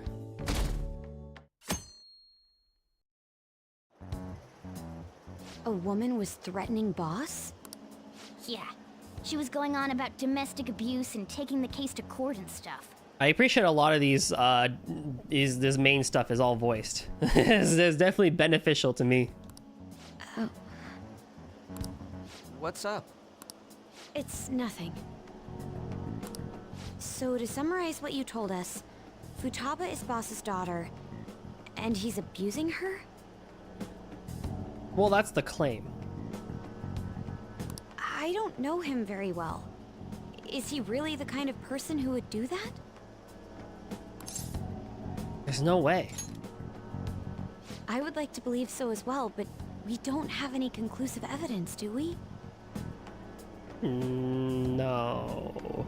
I: A woman was threatening boss?
T: Yeah. She was going on about domestic abuse and taking the case to court and stuff.
C: I appreciate a lot of these, this main stuff is all voiced. It's definitely beneficial to me.
I: Oh.
J: What's up?
I: It's nothing. So to summarize what you told us, Futaba is boss's daughter, and he's abusing her?
C: Well, that's the claim.
I: I don't know him very well. Is he really the kind of person who would do that?
C: There's no way.
I: I would like to believe so as well, but we don't have any conclusive evidence, do we?
C: No.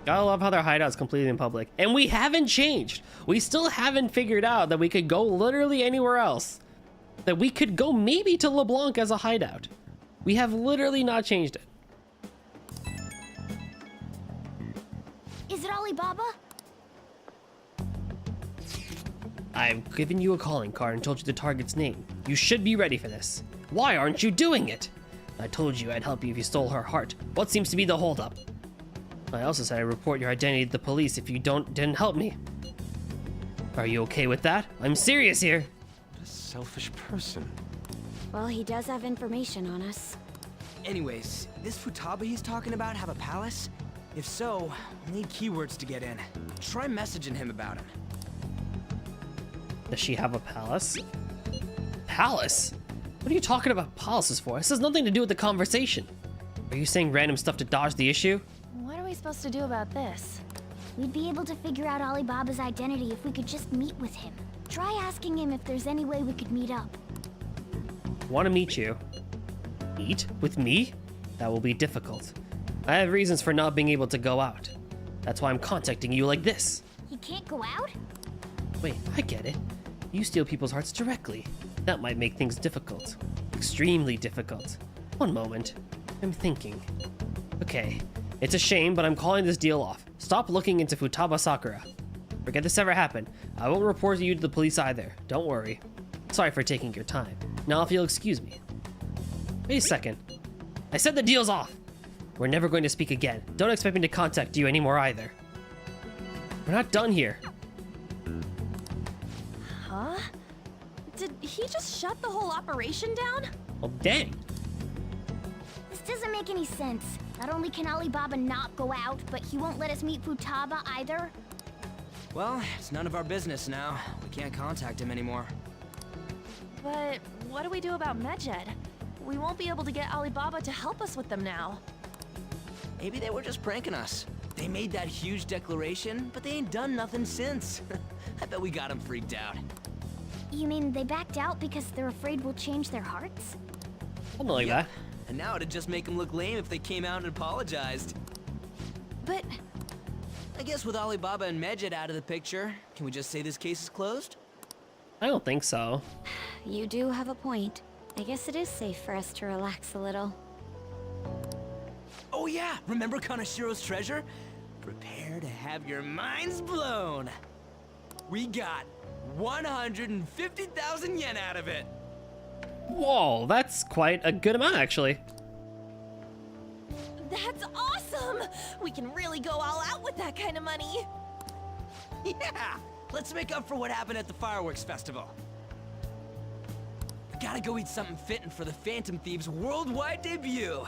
C: Gotta love how their hideout's completely in public. And we haven't changed. We still haven't figured out that we could go literally anywhere else. That we could go maybe to LeBlanc as a hideout. We have literally not changed it.
T: Is it Alibaba?
C: I've given you a calling card and told you the target's name. You should be ready for this. Why aren't you doing it? I told you I'd help you if you stole her heart. What seems to be the holdup? I also said I'd report your identity to the police if you didn't help me. Are you okay with that? I'm serious here.
K: What a selfish person.
I: Well, he does have information on us.
F: Anyways, this Futaba he's talking about have a palace? If so, we'll need keywords to get in. Try messaging him about him.
C: Does she have a palace? Palace? What are you talking about palaces for? This has nothing to do with the conversation. Are you saying random stuff to dodge the issue?
S: What are we supposed to do about this?
T: We'd be able to figure out Alibaba's identity if we could just meet with him. Try asking him if there's any way we could meet up.
C: Want to meet you. Meet? With me? That will be difficult. I have reasons for not being able to go out. That's why I'm contacting you like this.
T: He can't go out?
C: Wait, I get it. You steal people's hearts directly. That might make things difficult. Extremely difficult. One moment. I'm thinking. Okay, it's a shame, but I'm calling this deal off. Stop looking into Futaba Sakura. Forget this ever happened. I won't report you to the police either. Don't worry. Sorry for taking your time. Now if you'll excuse me. Wait a second. I said the deal's off. We're never going to speak again. Don't expect me to contact you anymore either. We're not done here.
S: Huh? Did he just shut the whole operation down?
C: Well, dang.
T: This doesn't make any sense. Not only can Alibaba not go out, but he won't let us meet Futaba either.
J: Well, it's none of our business now. We can't contact him anymore.
S: But what do we do about Medjed? We won't be able to get Alibaba to help us with them now.
J: Maybe they were just pranking us. They made that huge declaration, but they ain't done nothing since. I bet we got them freaked out.
T: You mean they backed out because they're afraid we'll change their hearts?
C: Something like that.
J: And now it'd just make them look lame if they came out and apologized.
S: But
J: I guess with Alibaba and Medjed out of the picture, can we just say this case is closed?
C: I don't think so.
I: You do have a point. I guess it is safe for us to relax a little.
J: Oh yeah, remember Kanashiro's treasure? Prepare to have your minds blown. We got 150,000 yen out of it.
C: Whoa, that's quite a good amount actually.
S: that's awesome! We can really go all out with that kind of money.
J: Yeah, let's make up for what happened at the fireworks festival. Gotta go eat something fitting for the Phantom Thieves' worldwide debut.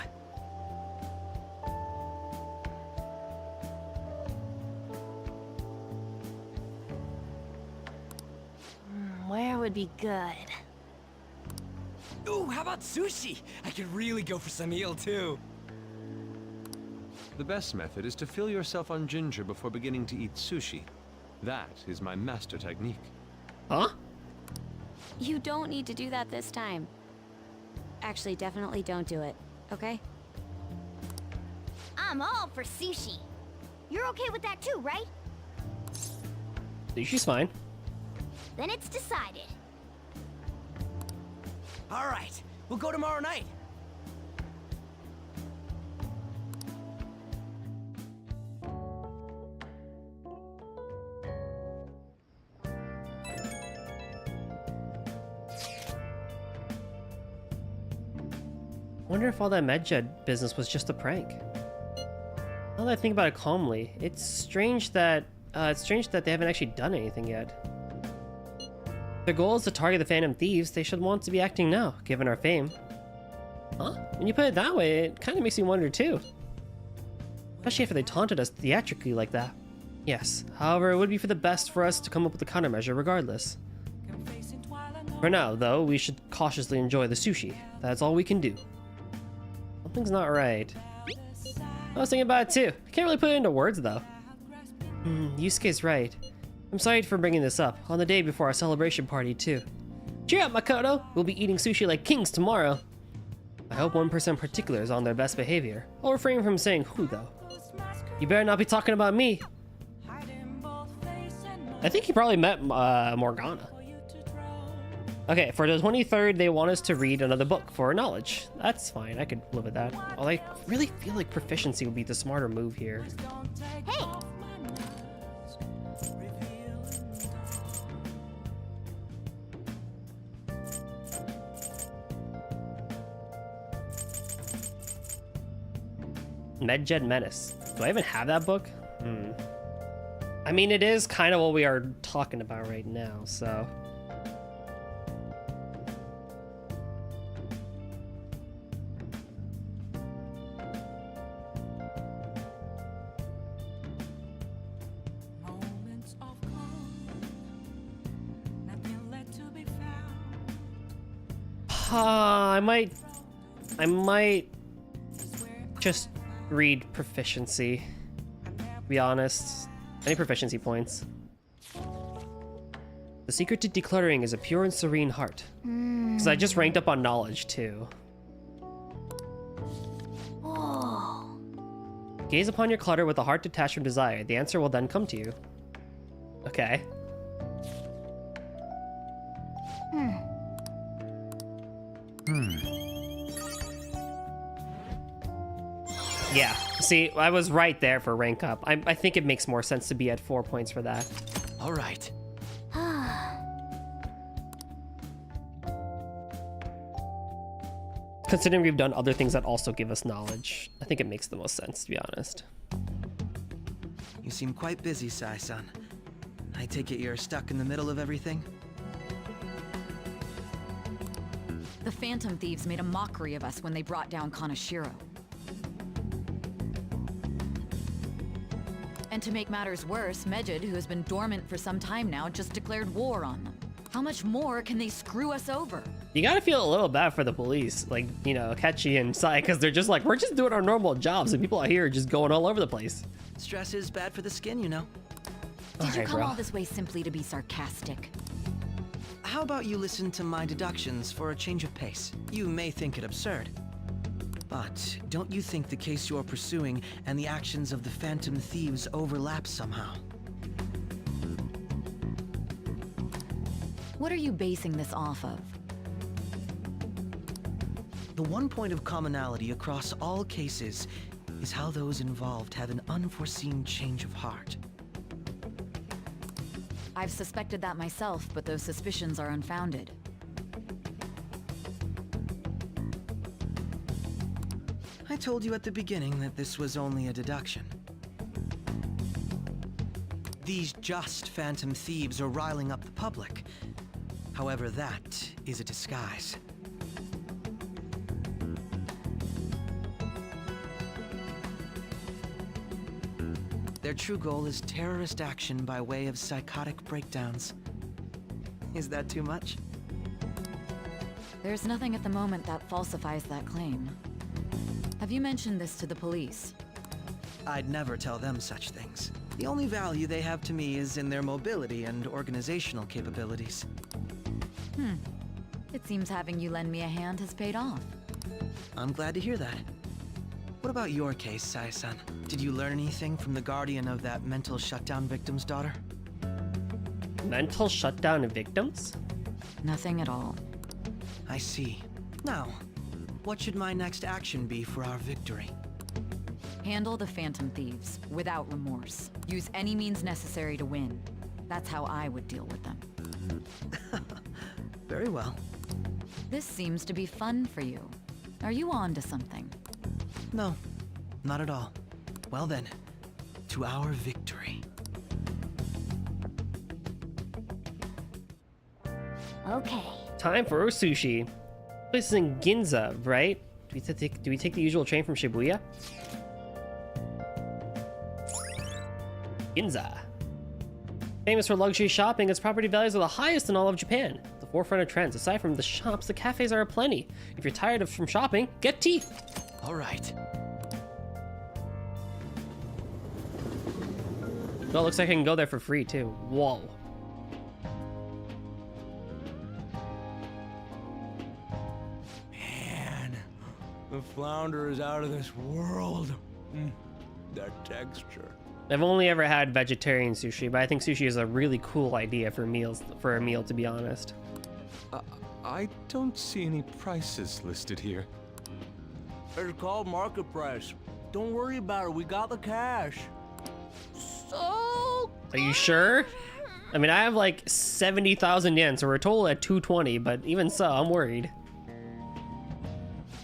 S: Where would be good?
J: Ooh, how about sushi? I could really go for some eel too.
K: The best method is to fill yourself on ginger before beginning to eat sushi. That is my master technique.
C: Huh?
I: You don't need to do that this time. Actually, definitely don't do it, okay?
T: I'm all for sushi. You're okay with that too, right?
C: Sushi's fine.
T: Then it's decided.
J: All right, we'll go tomorrow night.
C: Wonder if all that Medjed business was just a prank. Now that I think about it calmly, it's strange that they haven't actually done anything yet. If their goal is to target the Phantom Thieves, they should want to be acting now, given our fame. Huh? When you put it that way, it kind of makes me wonder too. Especially after they taunted us theatrically like that. Yes, however, it would be for the best for us to come up with a countermeasure regardless. For now, though, we should cautiously enjoy the sushi. That's all we can do. Something's not right. I was thinking about it too. I can't really put it into words though. Yusuke's right. I'm sorry for bringing this up, on the day before our celebration party too. Cheer up, Makoto! We'll be eating sushi like kings tomorrow. I hope one person in particular is on their best behavior. I'll refrain from saying who though. You better not be talking about me. I think he probably met Morgana. Okay, for the 23rd, they want us to read another book for knowledge. That's fine, I could live with that. Although I really feel like proficiency would be the smarter move here.
T: Hey!
C: Medjed Menace. Do I even have that book? I mean, it is kind of what we are talking about right now, so... I might just read proficiency. To be honest, any proficiency points. The secret to decluttering is a pure and serene heart. Because I just ranked up on knowledge too.
T: Oh.
C: Gaze upon your clutter with a heart detached from desire. The answer will then come to you. Okay. Yeah, see, I was right there for rank up. I think it makes more sense to be at 4 points for that.
F: All right.
C: Considering we've done other things that also give us knowledge, I think it makes the most sense, to be honest.
O: You seem quite busy, Sai-san. I take it you're stuck in the middle of everything?
G: The Phantom Thieves made a mockery of us when they brought down Kaneshiro. And to make matters worse, Mejid, who has been dormant for some time now, just declared war on them. How much more can they screw us over?
C: You gotta feel a little bad for the police, like, you know, Akechi and Sai, because they're just like, we're just doing our normal jobs, and people out here are just going all over the place.
O: Stress is bad for the skin, you know.
G: Did you come all this way simply to be sarcastic?
O: How about you listen to my deductions for a change of pace? You may think it absurd, but don't you think the case you're pursuing and the actions of the Phantom Thieves overlap somehow?
G: What are you basing this off of?
O: The one point of commonality across all cases is how those involved have an unforeseen change of heart.
G: I've suspected that myself, but those suspicions are unfounded.
O: I told you at the beginning that this was only a deduction. These just Phantom Thieves are riling up the public. However, that is a disguise. Their true goal is terrorist action by way of psychotic breakdowns. Is that too much?
G: There's nothing at the moment that falsifies that claim. Have you mentioned this to the police?
O: I'd never tell them such things. The only value they have to me is in their mobility and organizational capabilities.
G: It seems having you lend me a hand has paid off.
O: I'm glad to hear that. What about your case, Sai-san? Did you learn anything from the guardian of that mental shutdown victim's daughter?
C: Mental shutdown of victims?
G: Nothing at all.
O: I see. Now, what should my next action be for our victory?
G: Handle the Phantom Thieves, without remorse. Use any means necessary to win. That's how I would deal with them.
O: Very well.
G: This seems to be fun for you. Are you on to something?
O: No, not at all. Well then, to our victory.
T: Okay.
C: Time for sushi. This is in Ginza, right? Do we take the usual train from Shibuya? Ginza. Famous for luxury shopping, its property values are the highest in all of Japan. The forefront of trends. Aside from the shops, the cafes are aplenty. If you're tired from shopping, get tea.
O: All right.
C: Well, it looks like I can go there for free too. Whoa.
U: Man, the flounder is out of this world. That texture.
C: I've only ever had vegetarian sushi, but I think sushi is a really cool idea for a meal, to be honest.
V: I don't see any prices listed here.
U: It's called market price. Don't worry about it. We got the cash. So.
C: Are you sure? I mean, I have like 70,000 yen, so we're total at 220, but even so, I'm worried.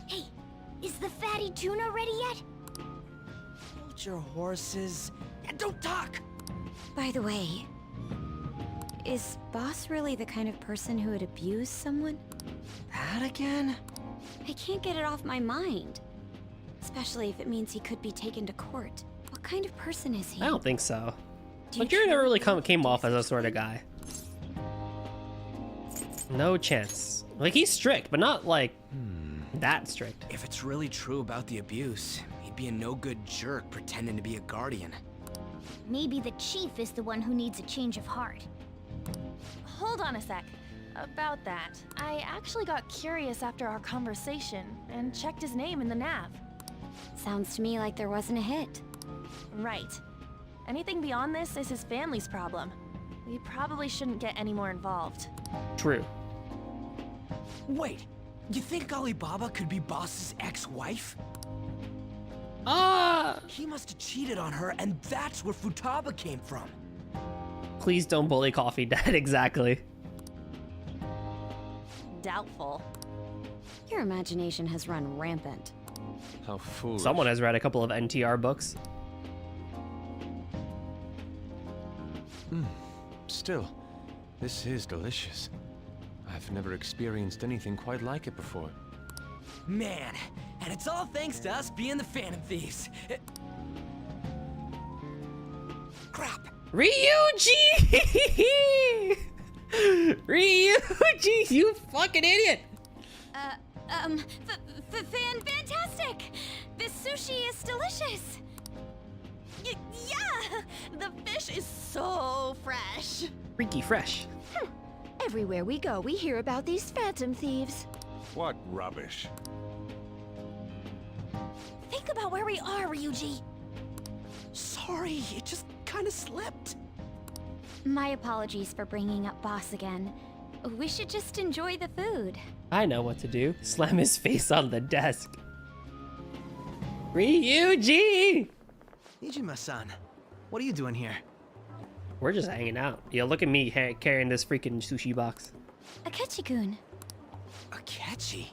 T: Hey, is the fatty tuna ready yet?
O: Hold your horses. And don't talk!
I: By the way, is Boss really the kind of person who would abuse someone?
O: That again?
I: I can't get it off my mind. Especially if it means he could be taken to court. What kind of person is he?
C: I don't think so. But you never really came off as a sort of guy. No chance. Like, he's strict, but not, like, that strict.
J: If it's really true about the abuse, he'd be a no-good jerk pretending to be a guardian.
T: Maybe the chief is the one who needs a change of heart.
S: Hold on a sec. About that, I actually got curious after our conversation and checked his name in the nav.
I: Sounds to me like there wasn't a hit.
S: Right. Anything beyond this is his family's problem. We probably shouldn't get any more involved.
C: True.
F: Wait, you think Alibaba could be Boss's ex-wife? He must have cheated on her, and that's where Futaba came from.
C: Please don't bully Coffee Dad, exactly.
S: Doubtful.
I: Your imagination has run rampant.
K: How foolish.
C: Someone has read a couple of NTR books.
K: Still, this is delicious. I've never experienced anything quite like it before.
F: Man, and it's all thanks to us being the Phantom Thieves. Crap.
C: Ryuji! Ryuji, you fucking idiot!
I: Fantastic! This sushi is delicious!
S: Yeah! The fish is so fresh.
C: Freaky fresh.
D: Everywhere we go, we hear about these phantom thieves.
E: What rubbish.
S: Think about where we are, Ryuji.
F: Sorry, it just kind of slipped.
T: My apologies for bringing up Boss again. We should just enjoy the food.
C: I know what to do. Slam his face on the desk. Ryuji!
R: Nijima-san, what are you doing here?
C: We're just hanging out. Yo, look at me carrying this freaking sushi box.
T: Akechi-kun.
R: Akechi?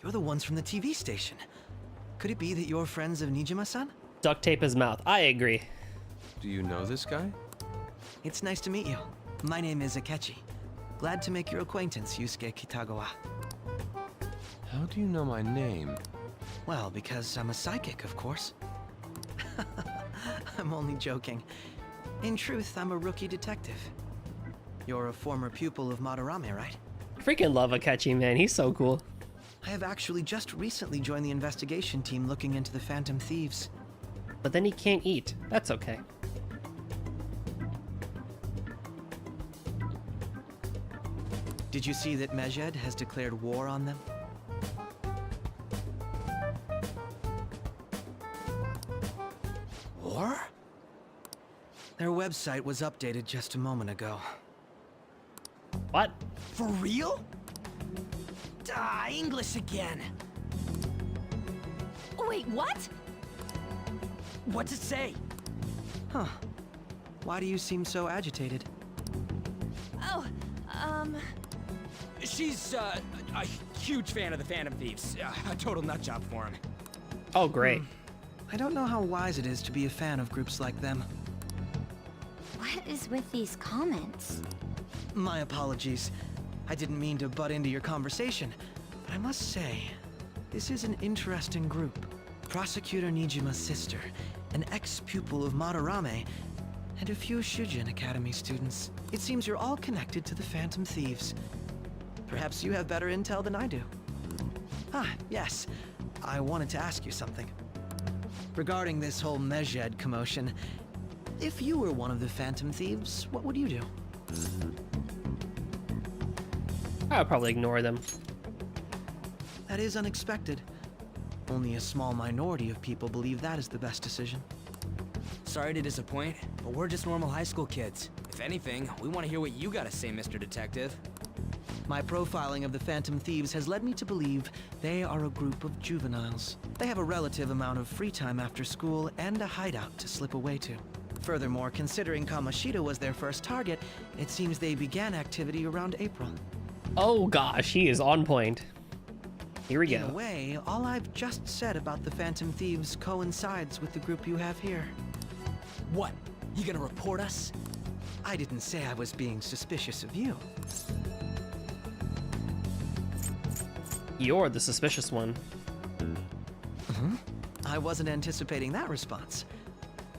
R: You're the ones from the TV station. Could it be that you're friends of Nijima-san?
C: Duct tape his mouth. I agree.
K: Do you know this guy?
R: It's nice to meet you. My name is Akechi. Glad to make your acquaintance, Yusuke Kitagawa.
K: How do you know my name?
R: Well, because I'm a psychic, of course. I'm only joking. In truth, I'm a rookie detective. You're a former pupil of Madarame, right?
C: Freaking love Akechi, man. He's so cool.
R: I have actually just recently joined the investigation team looking into the Phantom Thieves.
C: But then he can't eat. That's okay.
R: Did you see that Mejed has declared war on them? War? Their website was updated just a moment ago.
C: What?
F: For real? English again.
S: Wait, what?
F: What's it say?
R: Huh. Why do you seem so agitated?
S: Oh,
J: She's, a huge fan of the Phantom Thieves. A total nutjob for him.
C: Oh, great.
R: I don't know how wise it is to be a fan of groups like them.
T: What is with these comments?
R: My apologies. I didn't mean to butt into your conversation, but I must say, this is an interesting group. Prosecutor Nijima's sister, an ex-pupil of Madarame, and a few Shujin Academy students. It seems you're all connected to the Phantom Thieves. Perhaps you have better intel than I do. Yes. I wanted to ask you something. Regarding this whole Mejed commotion, if you were one of the Phantom Thieves, what would you do?
C: I would probably ignore them.
R: That is unexpected. Only a small minority of people believe that is the best decision.
J: Sorry to disappoint, but we're just normal high school kids. If anything, we want to hear what you gotta say, Mr. Detective.
R: My profiling of the Phantom Thieves has led me to believe they are a group of juveniles. They have a relative amount of free time after school and a hideout to slip away to. Furthermore, considering Kamoshida was their first target, it seems they began activity around April.
C: Oh gosh, he is on point. Here we go.
R: In a way, all I've just said about the Phantom Thieves coincides with the group you have here.
F: What? You gonna report us?
R: I didn't say I was being suspicious of you.
C: You're the suspicious one.
R: I wasn't anticipating that response.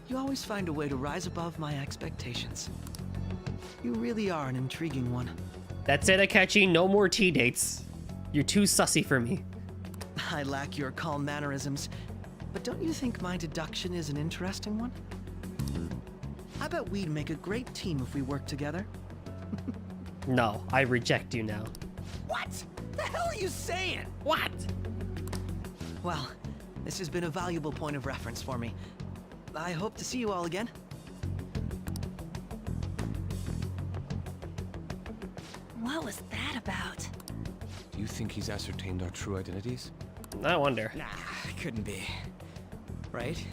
R: You always find a way to rise above my expectations. You really are an intriguing one.
C: That's it, Akechi. No more tea dates. You're too sussy for me.
R: I lack your calm mannerisms, but don't you think my deduction is an interesting one? I bet we'd make a great team if we worked together.
C: No, I reject you now.
R: What? The hell are you saying?
C: What?
R: Well, this has been a valuable point of reference for me. I hope to see you all again.
S: What was that about?
V: Do you think he's ascertained our true identities?
C: I wonder.
J: Nah, couldn't be. Right?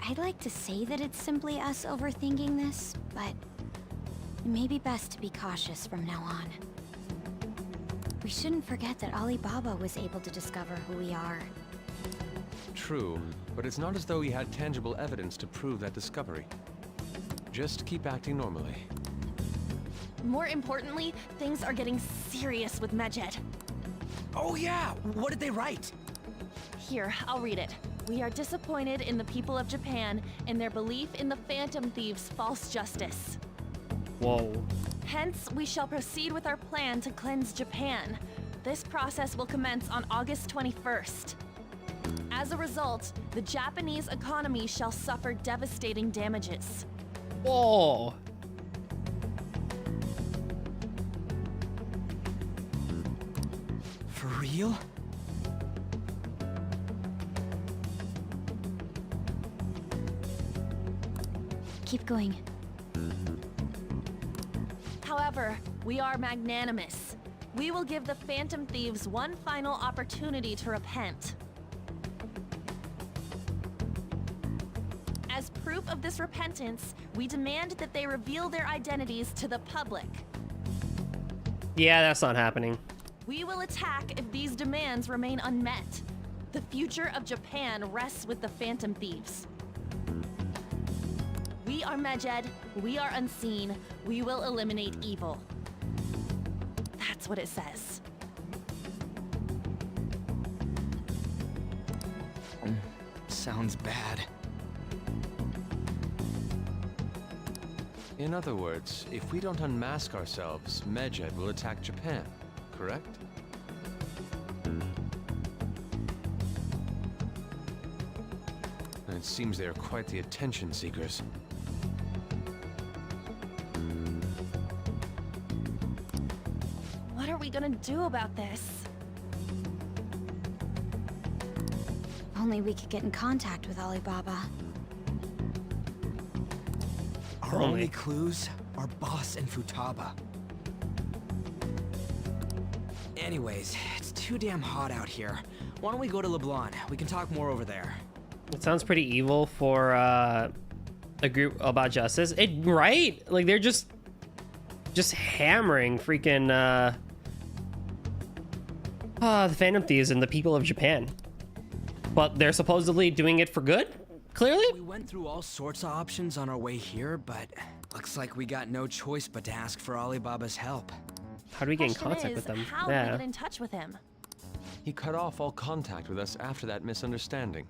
I: I'd like to say that it's simply us overthinking this, but it may be best to be cautious from now on. We shouldn't forget that Alibaba was able to discover who we are.
V: True, but it's not as though he had tangible evidence to prove that discovery. Just keep acting normally.
S: More importantly, things are getting serious with Medjed.
F: Oh yeah, what did they write?
S: Here, I'll read it. We are disappointed in the people of Japan in their belief in the Phantom Thieves' false justice.
C: Whoa.
S: Hence, we shall proceed with our plan to cleanse Japan. This process will commence on August 21st. As a result, the Japanese economy shall suffer devastating damages.
C: Whoa.
R: For real?
I: Keep going.
S: However, we are magnanimous. We will give the Phantom Thieves one final opportunity to repent. As proof of this repentance, we demand that they reveal their identities to the public.
C: Yeah, that's not happening.
S: We will attack if these demands remain unmet. The future of Japan rests with the Phantom Thieves. We are Medjed, we are unseen, we will eliminate evil. That's what it says.
R: Sounds bad.
V: In other words, if we don't unmask ourselves, Medjed will attack Japan, correct? And it seems they are quite the attention seekers.
S: What are we gonna do about this?
I: If only we could get in contact with Alibaba.
R: Our only clues are Boss and Futaba. Anyways, it's too damn hot out here. Why don't we go to LeBlanc? We can talk more over there.
C: It sounds pretty evil for a group about justice. Right? Like they're just hammering freaking the Phantom Thieves and the people of Japan. But they're supposedly doing it for good? Clearly?
J: We went through all sorts of options on our way here, but looks like we got no choice but to ask for Alibaba's help.
C: How do we get in
S: Question
C: contact
S: is,
C: with them?
S: how do we get in touch with him?
V: He cut off all contact with us after that misunderstanding.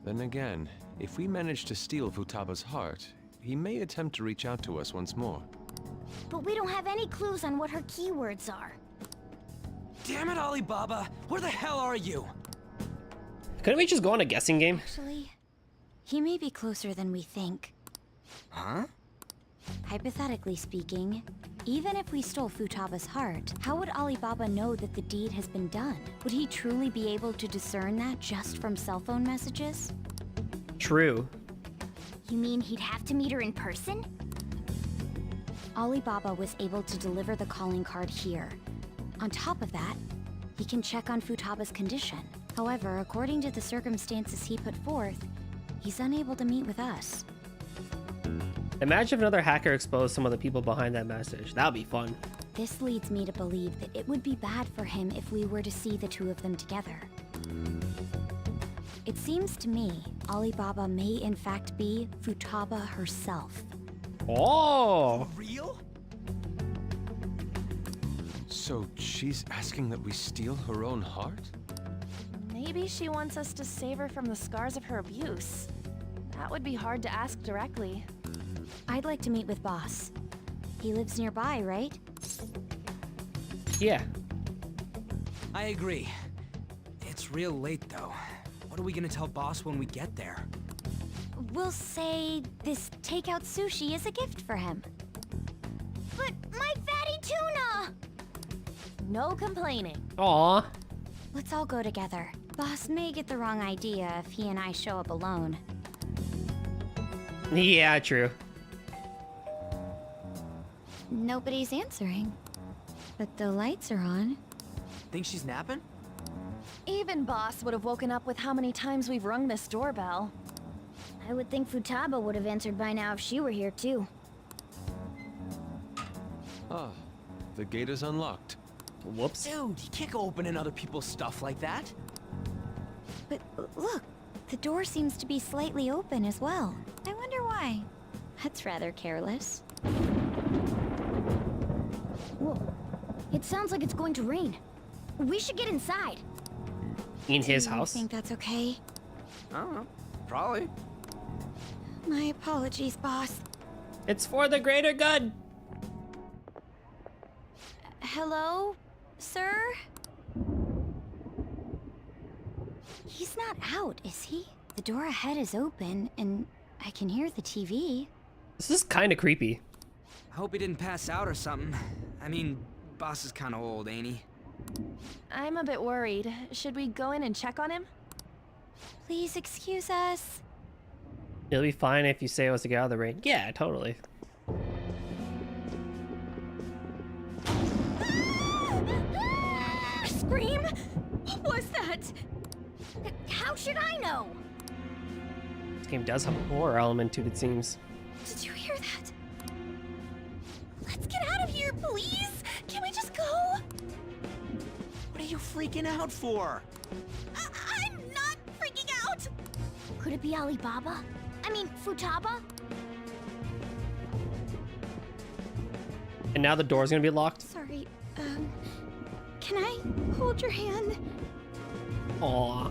V: Then again, if we manage to steal Futaba's heart, he may attempt to reach out to us once more.
T: But we don't have any clues on what her keywords are.
F: Damn it, Alibaba! Where the hell are you?
C: Couldn't we just go on a guessing game?
I: Actually, he may be closer than we think.
R: Huh?
I: Hypothetically speaking, even if we stole Futaba's heart, how would Alibaba know that the deed has been done? Would he truly be able to discern that just from cell phone messages?
C: True.
T: You mean he'd have to meet her in person?
I: Alibaba was able to deliver the calling card here. On top of that, he can check on Futaba's condition. However, according to the circumstances he put forth, he's unable to meet with us.
C: Imagine if another hacker exposed some of the people behind that message. That would be fun.
I: This leads me to believe that it would be bad for him if we were to see the two of them together. It seems to me Alibaba may in fact be Futaba herself.
C: Oh!
F: Real?
V: So she's asking that we steal her own heart?
S: Maybe she wants us to save her from the scars of her abuse. That would be hard to ask directly.
I: I'd like to meet with Boss. He lives nearby, right?
C: Yeah.
J: I agree. It's real late, though. What are we gonna tell Boss when we get there?
I: We'll say this takeout sushi is a gift for him.
T: But my fatty tuna!
S: No complaining.
C: Aw.
I: Let's all go together. Boss may get the wrong idea if he and I show up alone.
C: Yeah, true.
I: Nobody's answering. But the lights are on.
F: Think she's napping?
S: Even Boss would have woken up with how many times we've rung this doorbell.
T: I would think Futaba would have answered by now if she were here too.
V: Ah, the gate is unlocked.
C: Whoops.
F: Dude, you can't go opening other people's stuff like that.
I: But look, the door seems to be slightly open as well. I wonder why. That's rather careless.
T: Whoa. It sounds like it's going to rain. We should get inside.
C: In his house?
I: I think that's okay.
F: I don't know. Probably.
I: My apologies, boss.
C: It's for the greater good.
I: Hello, sir? He's not out, is he? The door ahead is open, and I can hear the TV.
C: This is kind of creepy.
J: I hope he didn't pass out or something. I mean, Boss is kind of old, ain't he?
S: I'm a bit worried. Should we go in and check on him?
I: Please excuse us.
C: It'll be fine if you say it was to get out of the rain. Yeah, totally.
T: Scream? What was that? How should I know?
C: This game does have a horror element to it, it seems.
T: Did you hear that? Let's get out of here, please! Can we just go?
F: What are you freaking out for?
T: I'm not freaking out! Could it be Alibaba? I mean, Futaba?
C: And now the door's gonna be locked?
I: Sorry, can I hold your hand?
C: Aw.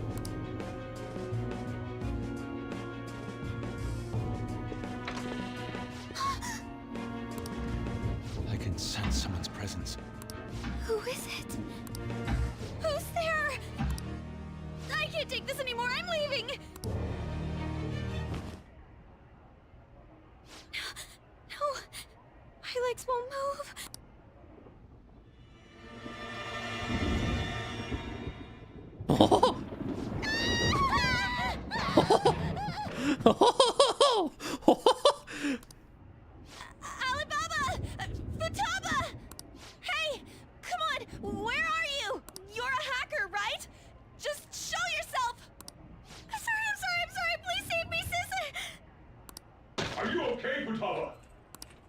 V: I can sense someone's presence.
T: Who is it? Who's there? I can't take this anymore. I'm leaving. No, my legs won't move. Alibaba! Futaba! Hey, come on, where are you? You're a hacker, right? Just show yourself! I'm sorry, please save me, sis!
E: Are you okay, Futaba?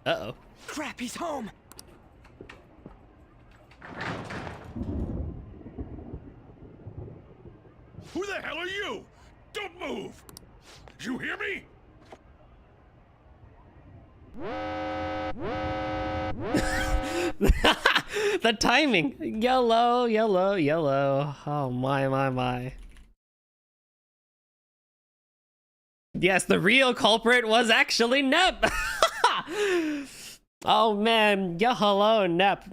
C: Uh-oh.
F: Crap, he's home!
E: Who the hell are you? Don't move! You hear me?
C: The timing. Yellow, yellow, yellow. Oh my. Yes, the real culprit was actually Nep. Oh man, yeah, hello Nep.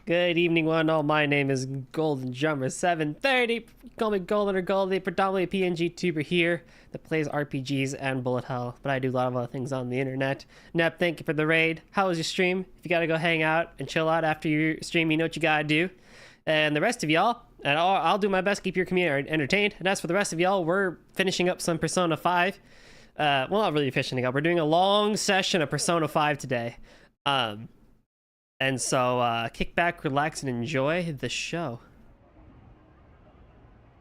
C: Good evening, one and all. My name is Golden Drummer 730. Call me Golden or Goldie, predominantly a PNG tuber here that plays RPGs and bullet hell, but I do a lot of other things on the internet. Nep, thank you for the raid. How was your stream? If you gotta go hang out and chill out after your stream, you know what you gotta do. And the rest of y'all, and I'll do my best to keep your community entertained. And as for the rest of y'all, we're finishing up some Persona 5. Well, not really finishing up. We're doing a long session of Persona 5 today. And so kick back, relax, and enjoy the show.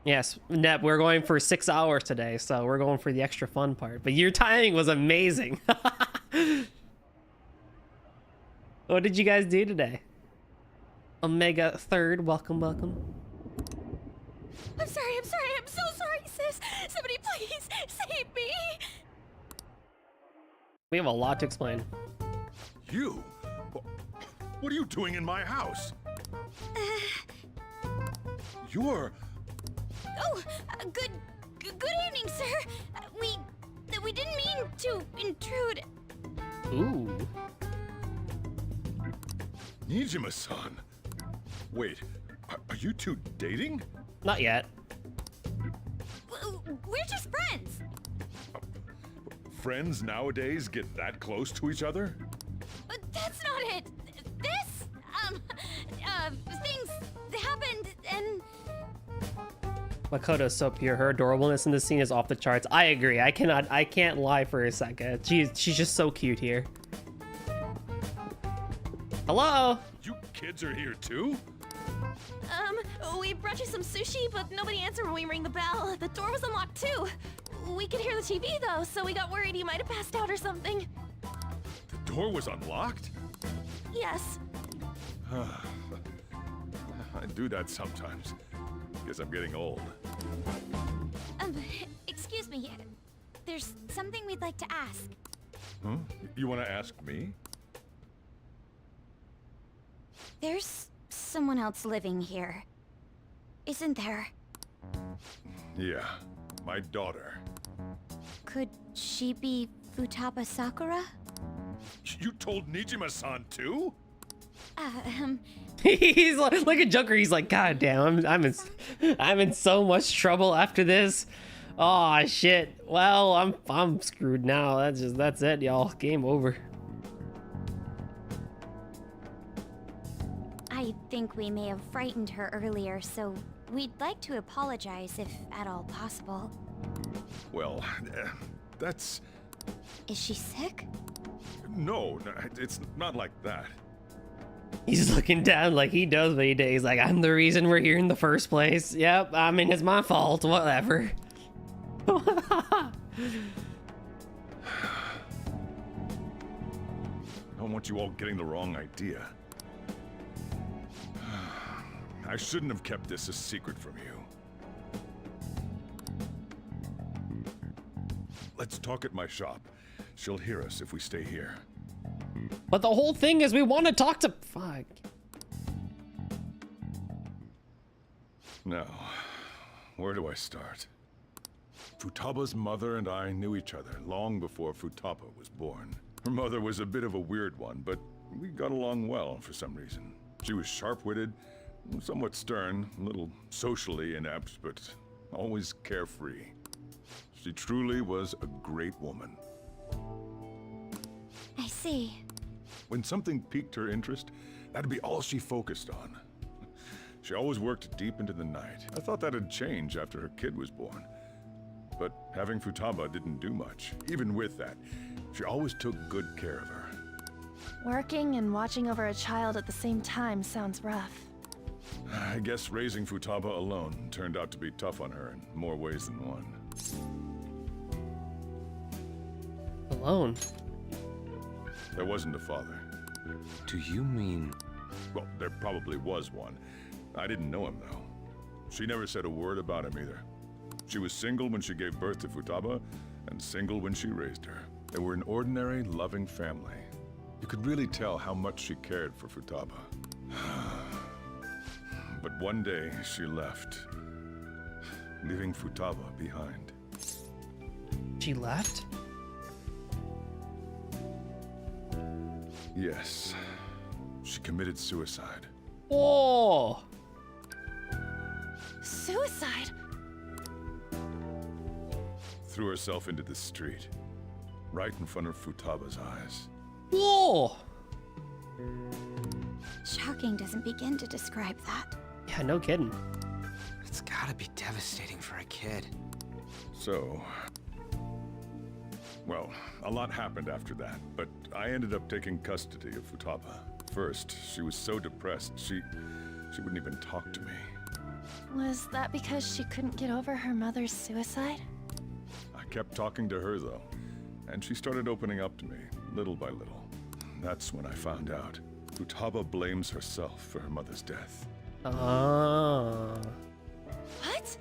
C: Yes, Nep, we're going for 6 hours today, so we're going for the extra fun part. But your timing was amazing. What did you guys do today? Omega Third, welcome.
T: I'm sorry, I'm so sorry, sis! Somebody please save me!
C: We have a lot to explain.
E: You? What are you doing in my house? You're...
T: Oh, good evening, sir. We didn't mean to intrude.
C: Ooh.
E: Nijima-san. Wait, are you two dating?
C: Not yet.
I: We're just friends.
E: Friends nowadays get that close to each other?
I: But that's not it. This, things happened and...
C: Makoto's so pure. Her adorableness in this scene is off the charts. I agree. I can't lie for a second. She's just so cute here. Hello?
E: You kids are here too?
S: We brought you some sushi, but nobody answered when we rang the bell. The door was unlocked too. We could hear the TV though, so we got worried you might have passed out or something.
E: The door was unlocked?
S: Yes.
E: I do that sometimes. Guess I'm getting old.
I: Excuse me. There's something we'd like to ask.
E: Huh? You want to ask me?
I: There's someone else living here, isn't there?
E: Yeah, my daughter.
I: Could she be Futaba Sakura?
E: You told Nijima-san too?
C: He's like a Joker. He's like, God damn, I'm in so much trouble after this. Oh shit. Well, I'm screwed now. That's it, y'all. Game over.
I: I think we may have frightened her earlier, so we'd like to apologize if at all possible.
E: Well, that's...
I: Is she sick?
E: No, it's not like that.
C: He's looking down like he does what he does. He's like, I'm the reason we're here in the first place. Yep, I mean, it's my fault. Whatever.
E: I don't want you all getting the wrong idea. I shouldn't have kept this a secret from you. Let's talk at my shop. She'll hear us if we stay here.
C: But the whole thing is we want to talk to... Fuck.
E: Now, where do I start? Futaba's mother and I knew each other long before Futaba was born. Her mother was a bit of a weird one, but we got along well for some reason. She was sharp-witted, somewhat stern, a little socially inept, but always carefree. She truly was a great woman.
I: I see.
E: When something piqued her interest, that'd be all she focused on. She always worked deep into the night. I thought that'd change after her kid was born. But having Futaba didn't do much. Even with that, she always took good care of her.
S: Working and watching over a child at the same time sounds rough.
E: I guess raising Futaba alone turned out to be tough on her in more ways than one.
C: Alone?
E: There wasn't a father.
V: Do you mean...
E: Well, there probably was one. I didn't know him, though. She never said a word about him either. She was single when she gave birth to Futaba, and single when she raised her. They were an ordinary, loving family. You could really tell how much she cared for Futaba. But one day, she left, leaving Futaba behind.
C: She left?
E: Yes. She committed suicide.
C: Whoa!
S: Suicide?
E: Threw herself into the street, right in front of Futaba's eyes.
C: Whoa!
I: Shocking doesn't begin to describe that.
C: Yeah, no kidding.
J: It's gotta be devastating for a kid.
E: So... Well, a lot happened after that, but I ended up taking custody of Futaba. First, she was so depressed, she wouldn't even talk to me.
S: Was that because she couldn't get over her mother's suicide?
E: I kept talking to her, though, and she started opening up to me, little by little. That's when I found out. Futaba blames herself for her mother's death.
C: Ah.
S: What?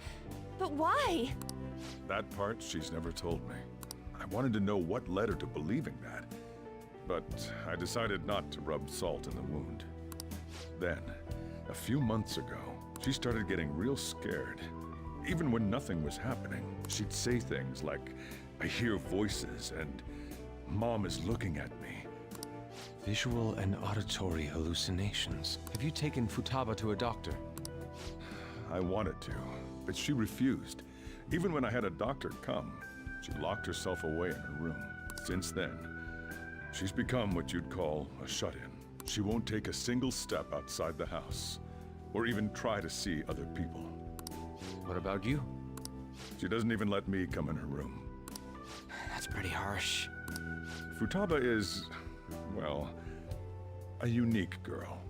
S: But why?
E: That part she's never told me. I wanted to know what led her to believing that, but I decided not to rub salt in the wound. Then, a few months ago, she started getting real scared. Even when nothing was happening, she'd say things like, I hear voices and Mom is looking at me.
V: Visual and auditory hallucinations. Have you taken Futaba to a doctor?
E: I wanted to, but she refused. Even when I had a doctor come, she locked herself away in her room. Since then, she's become what you'd call a shut-in. She won't take a single step outside the house, or even try to see other people.
V: What about you?
E: She doesn't even let me come in her room.
J: That's pretty harsh.
E: Futaba is, well, a unique girl.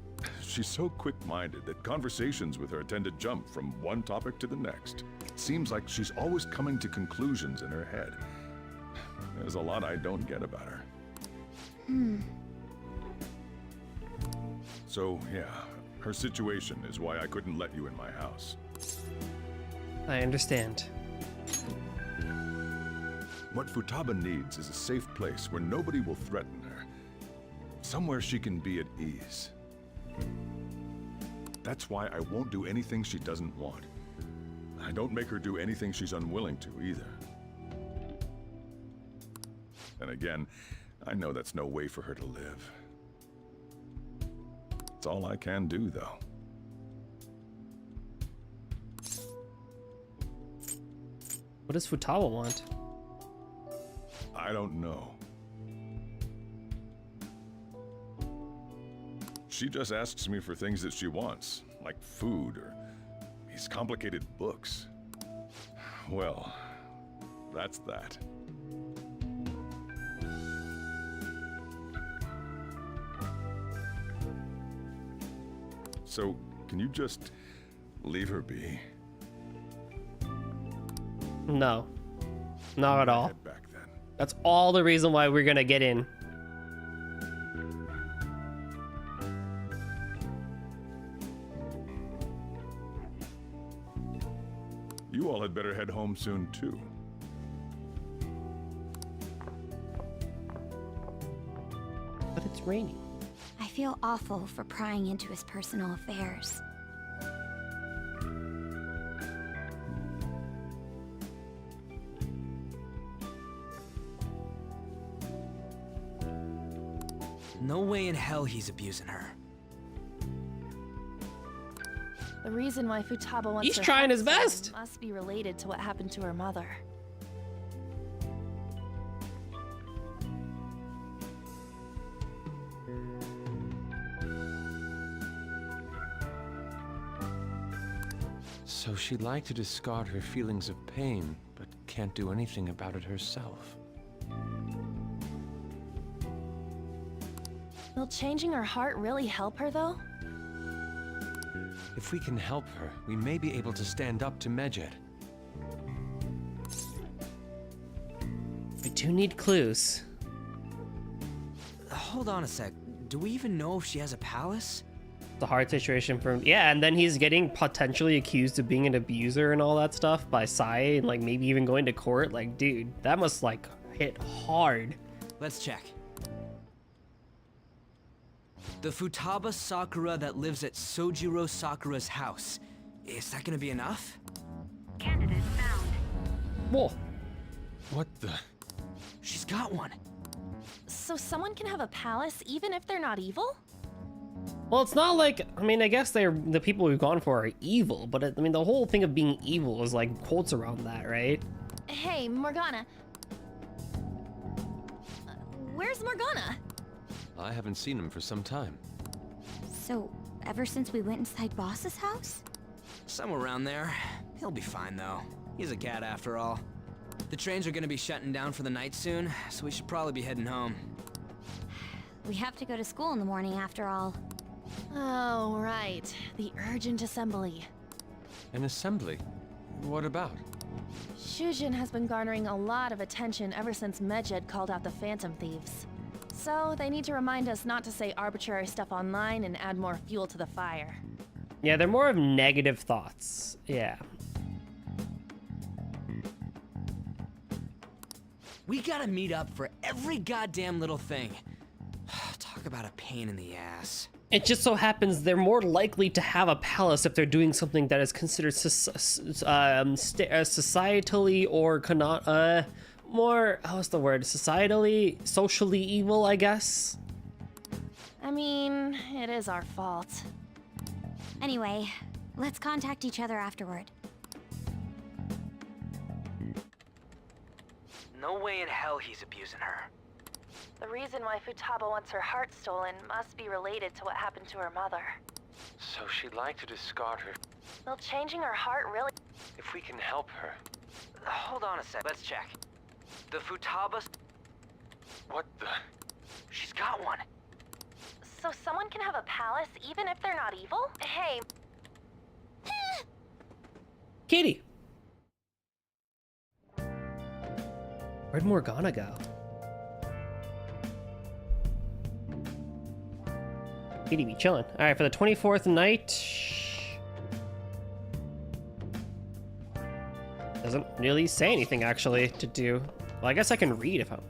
E: She's so quick-minded that conversations with her tend to jump from one topic to the next. It seems like she's always coming to conclusions in her head. There's a lot I don't get about her. So, yeah, her situation is why I couldn't let you in my house.
C: I understand.
E: What Futaba needs is a safe place where nobody will threaten her. Somewhere she can be at ease. That's why I won't do anything she doesn't want. I don't make her do anything she's unwilling to either. And again, I know that's no way for her to live. It's all I can do, though.
C: What does Futaba want?
E: I don't know. She just asks me for things that she wants, like food or these complicated books. Well, that's that. So, can you just leave her be?
C: No. Not at all.
E: Head back then.
C: That's all the reason why we're gonna get in.
E: You all had better head home soon, too.
C: But it's raining.
I: I feel awful for prying into his personal affairs.
J: No way in hell he's abusing her.
S: The reason why Futaba wants
C: He's
S: her
C: trying his
S: home
C: best.
S: must be related to what happened to her mother.
V: So she'd like to discard her feelings of pain, but can't do anything about it herself.
S: Will changing her heart really help her, though?
V: If we can help her, we may be able to stand up to Medjed.
C: We do need clues.
J: Hold on a sec. Do we even know if she has a palace?
C: The hard situation for him. Yeah, and then he's getting potentially accused of being an abuser and all that stuff by Sai, and like maybe even going to court. Like, dude, that must like hit hard.
J: Let's check. The Futaba Sakura that lives at Sojiro Sakura's house. Is that gonna be enough?
T: Candidate found.
C: Whoa.
V: What the?
J: She's got one.
S: So someone can have a palace even if they're not evil?
C: Well, it's not like, I mean, I guess they're the people we've gone for are evil, but I mean, the whole thing of being evil is like quotes around that, right?
S: Hey, Morgana. Where's Morgana?
V: I haven't seen him for some time.
I: So, ever since we went inside Boss's house?
J: Somewhere around there. He'll be fine, though. He's a cat after all. The trains are gonna be shutting down for the night soon, so we should probably be heading home.
I: We have to go to school in the morning after all.
S: Oh, right. The urgent assembly.
V: An assembly? What about?
S: Shujin has been garnering a lot of attention ever since Medjed called out the Phantom Thieves. So, they need to remind us not to say arbitrary stuff online and add more fuel to the fire.
C: Yeah, they're more of negative thoughts. Yeah.
J: We gotta meet up for every goddamn little thing. Talk about a pain in the ass.
C: It just so happens they're more likely to have a palace if they're doing something that is considered societally or more, what's the word? Societally, socially evil, I guess.
S: I mean, it is our fault.
I: Anyway, let's contact each other afterward.
F: No way in hell he's abusing her.
S: The reason why Futaba wants her heart stolen must be related to what happened to her mother.
V: So she'd like to discard her.
S: Will changing her heart really...
V: If we can help her.
F: Hold on a sec, let's check. The Futaba...
V: What the...
F: She's got one.
S: So someone can have a palace even if they're not evil? Hey...
C: Kitty! Where'd Morgana go? Kitty be chilling. Alright, for the 24th night... Doesn't really say anything, actually, to do. Well, I guess I can read if I'm...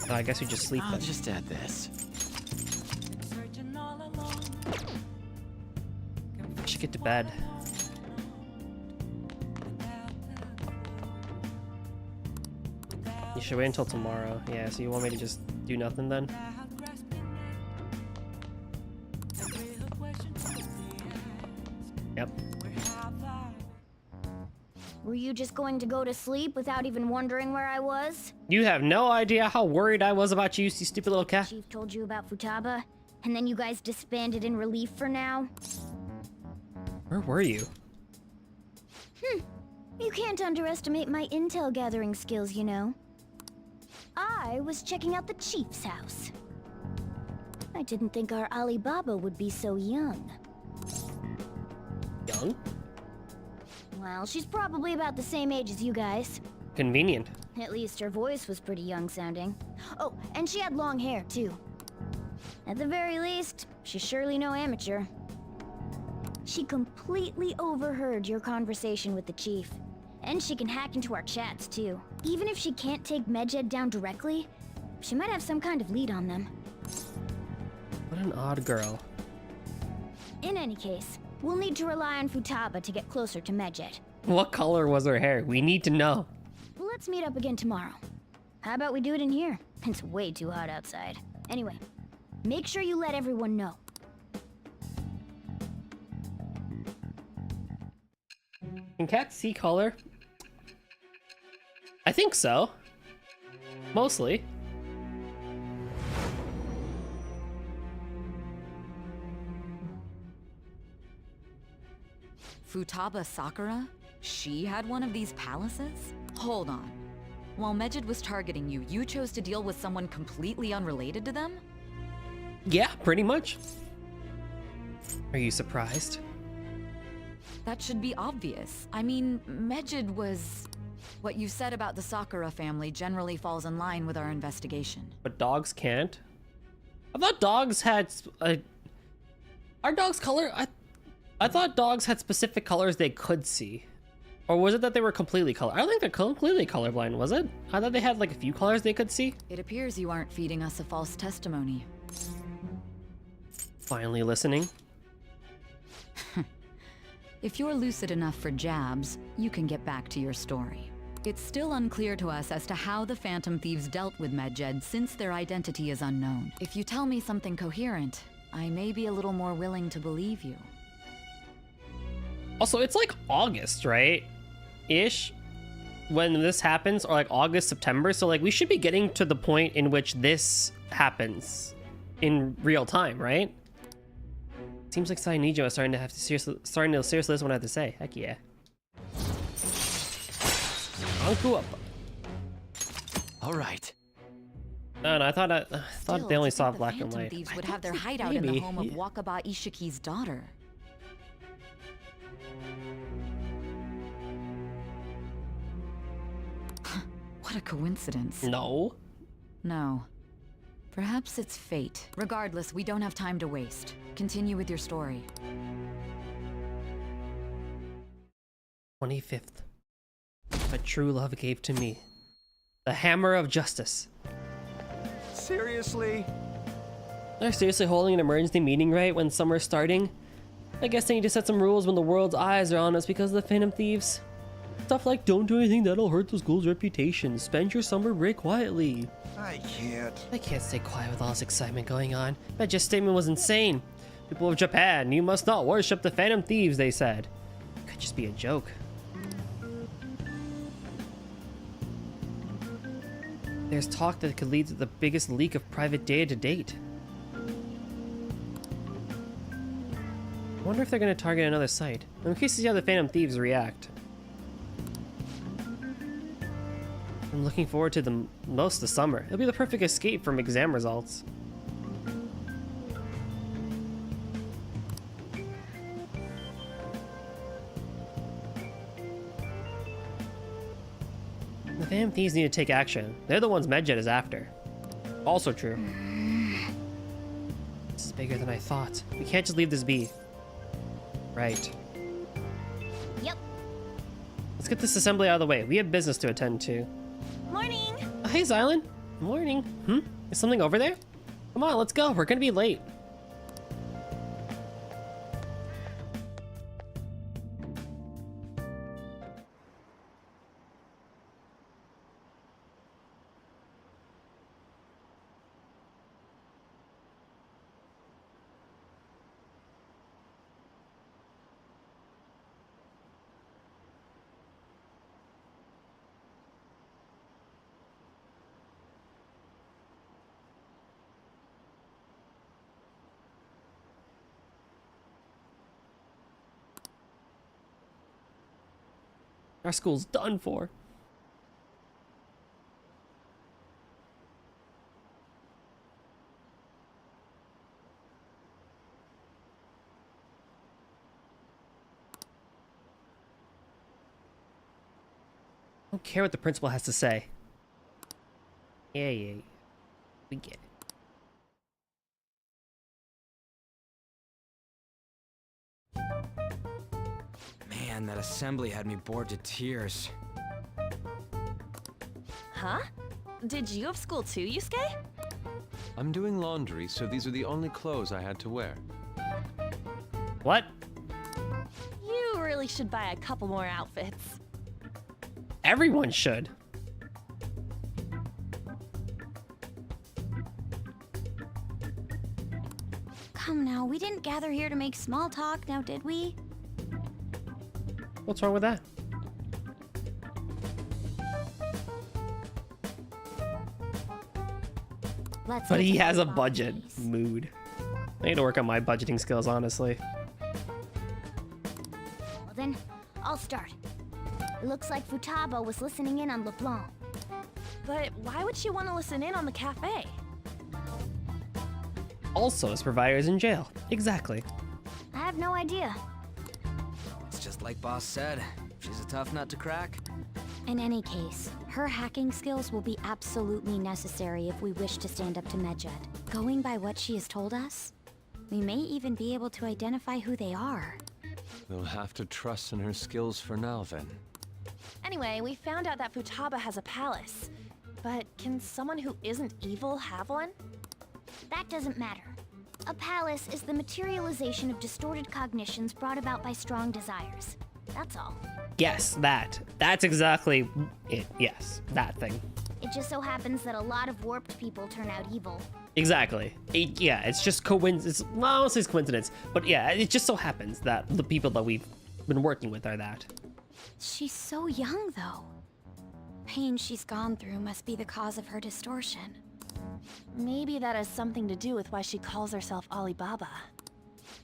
C: Oh, I guess we just sleep then.
F: I'll just add this.
C: I should get to bed. You should wait until tomorrow. Yeah, so you want me to just do nothing then? Yep.
T: Were you just going to go to sleep without even wondering where I was?
C: You have no idea how worried I was about you, you stupid little cat.
T: Chief told you about Futaba, and then you guys disbanded in relief for now?
C: Where were you?
T: You can't underestimate my intel gathering skills, you know. I was checking out the Chief's house. I didn't think our Alibaba would be so young.
C: Young?
T: Well, she's probably about the same age as you guys.
C: Convenient.
T: At least her voice was pretty young sounding. Oh, and she had long hair, too. At the very least, she's surely no amateur. She completely overheard your conversation with the Chief. And she can hack into our chats, too. Even if she can't take Medjed down directly, she might have some kind of lead on them.
C: What an odd girl.
T: In any case, we'll need to rely on Futaba to get closer to Medjed.
C: What color was her hair? We need to know.
T: Let's meet up again tomorrow. How about we do it in here? It's way too hot outside. Anyway, make sure you let everyone know.
C: Can cats see color? I think so. Mostly.
G: Futaba Sakura? She had one of these palaces? Hold on. While Medjed was targeting you, you chose to deal with someone completely unrelated to them?
C: Yeah, pretty much. Are you surprised?
G: That should be obvious. I mean, Medjed was... What you said about the Sakura family generally falls in line with our investigation.
C: But dogs can't? I thought dogs had... Are dogs color? I thought dogs had specific colors they could see. Or was it that they were completely color? I don't think they're completely colorblind, was it? I thought they had like a few colors they could see.
G: It appears you aren't feeding us a false testimony.
C: Finally listening.
G: If you're lucid enough for jabs, you can get back to your story. It's still unclear to us as to how the Phantom Thieves dealt with Medjed since their identity is unknown. If you tell me something coherent, I may be a little more willing to believe you.
C: Also, it's like August, right? Ish. When this happens, or like August, September. So like we should be getting to the point in which this happens in real time, right? Seems like Sainijo is starting to seriously listen what I have to say. Heck yeah. Anku up.
F: All right.
C: No, I thought
G: Still,
C: they only
G: to
C: saw
G: think
C: black
G: the
C: and
G: Phantom
C: white.
G: Thieves would have their hideout in the home of Wakaba Ishiki's daughter. What a coincidence.
C: No.
G: No. Perhaps it's fate. Regardless, we don't have time to waste. Continue with your story.
C: 25th. My true love gave to me. The hammer of justice.
F: Seriously?
C: They're seriously holding an emergency meeting right when summer's starting? I guess they need to set some rules when the world's eyes are on us because of the Phantom Thieves. Stuff like don't do anything that'll hurt the school's reputation. Spend your summer break quietly.
L: I can't.
C: I can't stay quiet with all this excitement going on. That just statement was insane. People of Japan, you must not worship the Phantom Thieves, they said. It could just be a joke. There's talk that it could lead to the biggest leak of private data to date. I wonder if they're going to target another site. I'm curious to see how the Phantom Thieves react. I'm looking forward to the most this summer. It'll be the perfect escape from exam results. The Phantom Thieves need to take action. They're the ones Medjet is after. Also true. This is bigger than I thought. We can't just leave this be. Right.
T: Yep.
C: Let's get this assembly out of the way. We have business to attend to.
S: Morning!
C: Oh, hey, Xylan. Morning. Is something over there? Come on, let's go. We're gonna be late. Our school's done for. I don't care what the principal has to say. Yeah. We get it.
J: Man, that assembly had me bored to tears.
S: Huh? Did you have school too, Yusuke?
V: I'm doing laundry, so these are the only clothes I had to wear.
C: What?
S: You really should buy a couple more outfits.
C: Everyone should.
I: Come now, we didn't gather here to make small talk, now did we?
C: What's wrong with that? But he has a budget. Mood. I need to work on my budgeting skills, honestly.
T: Well then, I'll start. It looks like Futaba was listening in on LeBlanc.
S: But why would she want to listen in on the cafe?
C: Also, his provider is in jail. Exactly.
T: I have no idea.
J: It's just like Boss said. She's a tough nut to crack.
I: In any case, her hacking skills will be absolutely necessary if we wish to stand up to Medjet. Going by what she has told us, we may even be able to identify who they are.
V: We'll have to trust in her skills for now, then.
S: Anyway, we found out that Futaba has a palace. But can someone who isn't evil have one?
T: That doesn't matter. A palace is the materialization of distorted cognitions brought about by strong desires. That's all.
C: Yes, that. That's exactly it. Yes, that thing.
T: It just so happens that a lot of warped people turn out evil.
C: Exactly. Yeah, it's just coincidence. Well, I won't say it's coincidence, but yeah, it just so happens that the people that we've been working with are that.
I: She's so young, though. Pain she's gone through must be the cause of her distortion.
S: Maybe that has something to do with why she calls herself Alibaba.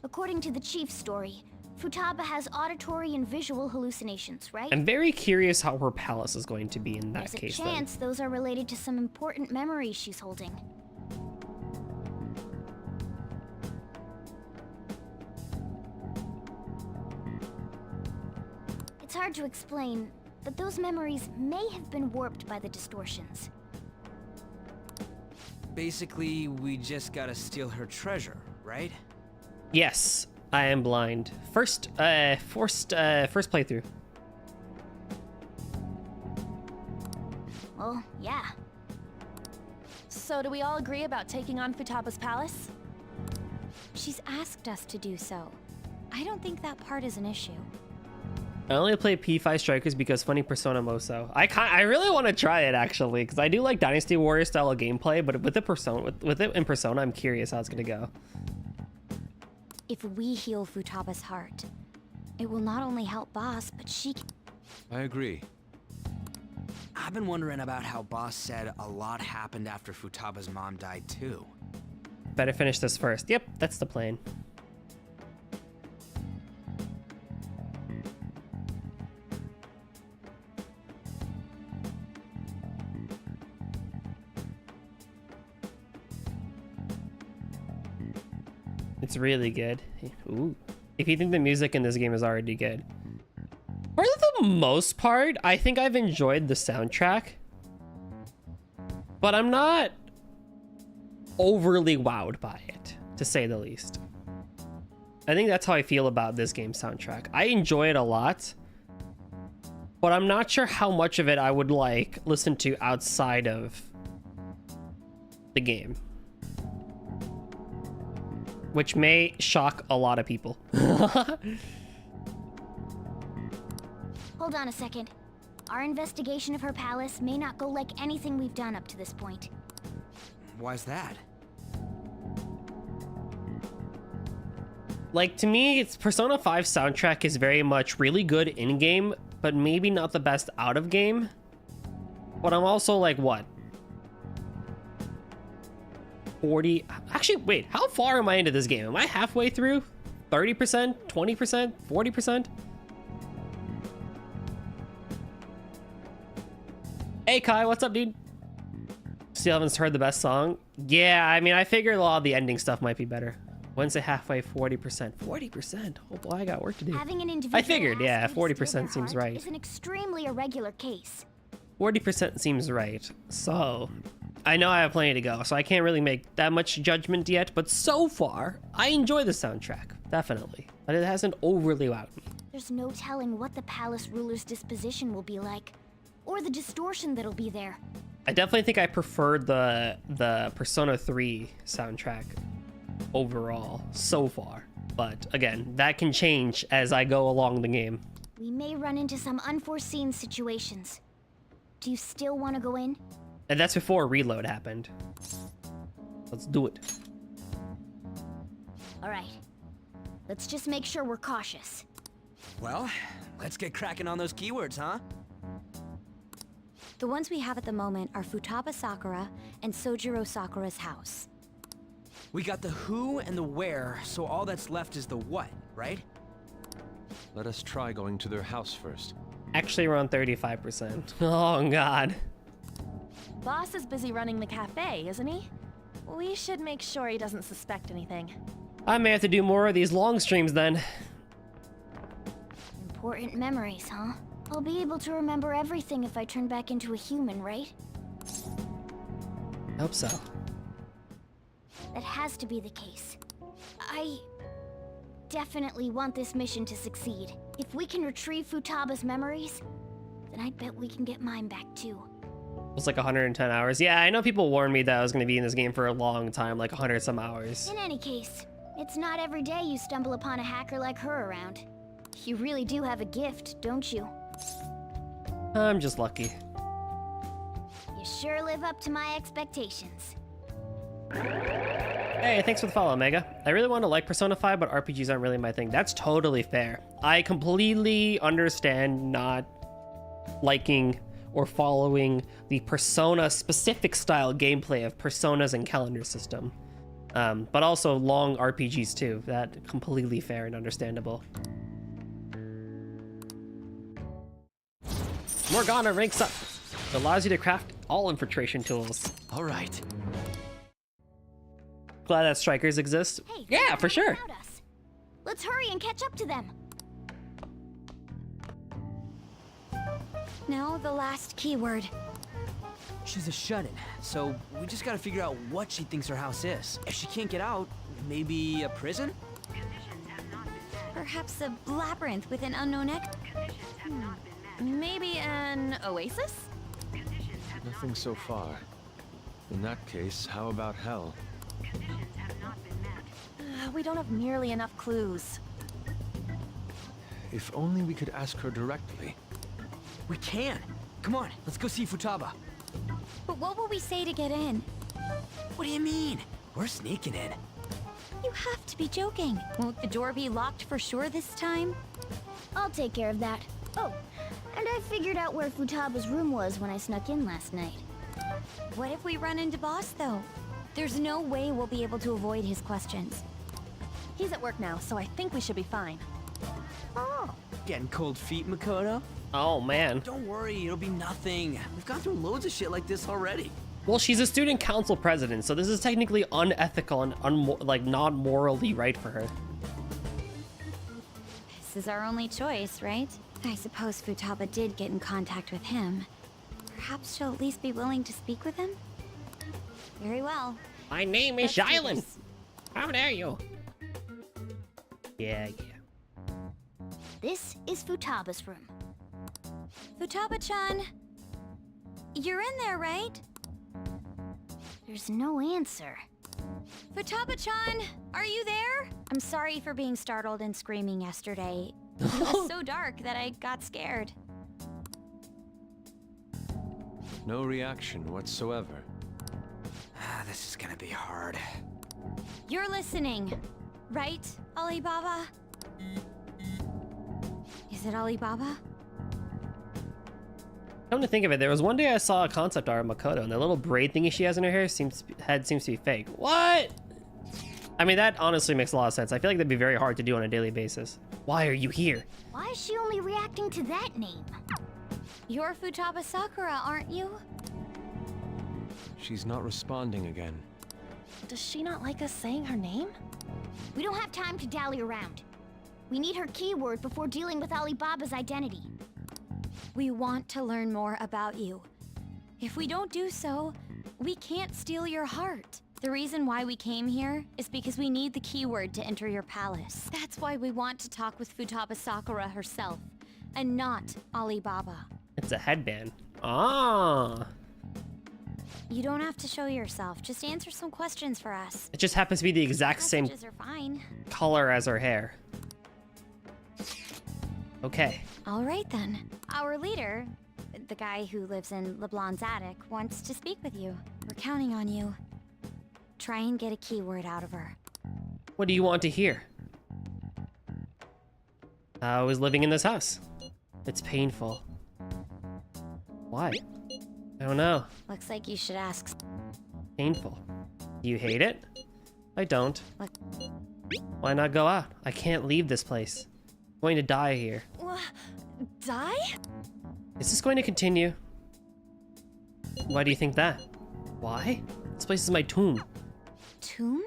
T: According to the chief's story, Futaba has auditory and visual hallucinations, right?
C: I'm very curious how her palace is going to be in that
T: There's
C: case.
T: a chance those are related to some important memories she's holding. It's hard to explain, but those memories may have been warped by the distortions.
J: Basically, we just gotta steal her treasure, right?
C: Yes, I am blind. First playthrough.
T: Well, yeah.
S: So do we all agree about taking on Futaba's palace?
I: She's asked us to do so. I don't think that part is an issue.
C: I only play P5 Strikers because funny Persona Moso. I really want to try it actually, because I do like Dynasty Warrior style of gameplay, but with it in Persona, I'm curious how it's gonna go.
I: If we heal Futaba's heart, it will not only help Boss, but she can...
V: I agree.
J: I've been wondering about how Boss said a lot happened after Futaba's mom died too.
C: Better finish this first. Yep, that's the plan. It's really good. Ooh. If you think the music in this game is already good. For the most part, I think I've enjoyed the soundtrack. But I'm not overly wowed by it, to say the least. I think that's how I feel about this game's soundtrack. I enjoy it a lot, but I'm not sure how much of it I would like listen to outside of the game. Which may shock a lot of people.
T: Hold on a second. Our investigation of her palace may not go like anything we've done up to this point.
J: Why's that?
C: Like, to me, it's Persona 5 soundtrack is very much really good in-game, but maybe not the best out-of-game. But I'm also like, what? 40... Actually, wait, how far am I into this game? Am I halfway through? 30%? 20%? 40%? Hey, Kai, what's up, dude? Still haven't heard the best song? Yeah, I mean, I figured a lot of the ending stuff might be better. Wednesday halfway, 40%. 40%? Oh boy, I got work to do.
T: Having an individual
C: I figured, yeah,
T: ask you to steal
C: 40%
T: their
C: seems
T: heart
C: right.
T: is an extremely irregular case.
C: 40% seems right. So, I know I have plenty to go, so I can't really make that much judgment yet, but so far, I enjoy the soundtrack, definitely. But it hasn't overly wowed me.
T: There's no telling what the palace ruler's disposition will be like, or the distortion that'll be there.
C: I definitely think I prefer the Persona 3 soundtrack overall so far. But again, that can change as I go along the game.
T: We may run into some unforeseen situations. Do you still want to go in?
C: And that's before reload happened. Let's do it.
T: All right. Let's just make sure we're cautious.
J: Well, let's get cracking on those keywords, huh?
I: The ones we have at the moment are Futaba Sakura and Sojiro Sakura's house.
J: We got the who and the where, so all that's left is the what, right?
V: Let us try going to their house first.
C: Actually, we're on 35%. Oh, God.
S: Boss is busy running the cafe, isn't he? We should make sure he doesn't suspect anything.
C: I may have to do more of these long streams then.
T: Important memories, huh? I'll be able to remember everything if I turn back into a human, right?
C: Hope so.
T: That has to be the case. I definitely want this mission to succeed. If we can retrieve Futaba's memories, then I bet we can get mine back too.
C: It was like 110 hours. Yeah, I know people warned me that I was going to be in this game for a long time, like 100 some hours.
T: In any case, it's not every day you stumble upon a hacker like her around. You really do have a gift, don't you?
C: I'm just lucky.
T: You sure live up to my expectations.
C: Hey, thanks for the follow, Omega. I really want to like Persona 5, but RPGs aren't really my thing. That's totally fair. I completely understand not liking or following the Persona-specific style gameplay of Personas and calendar system. But also long RPGs too. That completely fair and understandable. Morgana ranks up. It allows you to craft all infiltration tools.
J: All right.
C: Glad that strikers exist.
T: Hey,
C: yeah, for sure.
T: Let's hurry and catch up to them.
I: Now the last keyword.
J: She's a shut-in, so we just gotta figure out what she thinks her house is. If she can't get out, maybe a prison?
I: Perhaps a labyrinth with an unknown exit.
S: Maybe an oasis?
V: Nothing so far. In that case, how about hell?
S: We don't have nearly enough clues.
V: If only we could ask her directly.
J: We can! Come on, let's go see Futaba.
I: But what will we say to get in?
J: What do you mean? We're sneaking in.
I: You have to be joking. Won't the door be locked for sure this time?
T: I'll take care of that. Oh, and I figured out where Futaba's room was when I snuck in last night.
I: What if we run into Boss, though? There's no way we'll be able to avoid his questions.
S: He's at work now, so I think we should be fine.
J: Oh. Getting cold feet, Makoto?
C: Oh, man.
J: Don't worry, it'll be nothing. We've gone through loads of shit like this already.
C: Well, she's a student council president, so this is technically unethical and not morally right for her.
I: This is our only choice, right? I suppose Futaba did get in contact with him. Perhaps she'll at least be willing to speak with him? Very well.
C: My name is Rylan. How dare you? Yeah.
T: This is Futaba's room.
I: Futaba-chan, you're in there, right?
T: There's no answer.
I: Futaba-chan, are you there? I'm sorry for being startled and screaming yesterday. It was so dark that I got scared.
V: No reaction whatsoever.
J: This is gonna be hard.
I: You're listening, right, Alibaba? Is it Alibaba?
C: Come to think of it, there was one day I saw a concept art of Makoto, and the little braid thingy she has in her hair seems to be fake. What? I mean, that honestly makes a lot of sense. I feel like that'd be very hard to do on a daily basis. Why are you here?
T: Why is she only reacting to that name?
I: You're Futaba Sakura, aren't you?
V: She's not responding again.
S: Does she not like us saying her name?
T: We don't have time to dally around. We need her keyword before dealing with Alibaba's identity.
I: We want to learn more about you. If we don't do so, we can't steal your heart. The reason why we came here is because we need the keyword to enter your palace. That's why we want to talk with Futaba Sakura herself, and not Alibaba.
C: It's a headband. Ah.
I: You don't have to show yourself. Just answer some questions for us.
C: It just happens to be the exact same
I: Messages are fine.
C: color as her hair. Okay.
I: All right then. Our leader, the guy who lives in LeBlanc's attic, wants to speak with you. We're counting on you. Try and get a keyword out of her.
C: What do you want to hear? I was living in this house. It's painful. Why? I don't know.
I: Looks like you should ask.
C: Painful. Do you hate it? I don't.
I: What?
C: Why not go out? I can't leave this place. I'm going to die here.
S: Die?
C: Is this going to continue? Why do you think that? Why? This place is my tomb.
I: Tomb?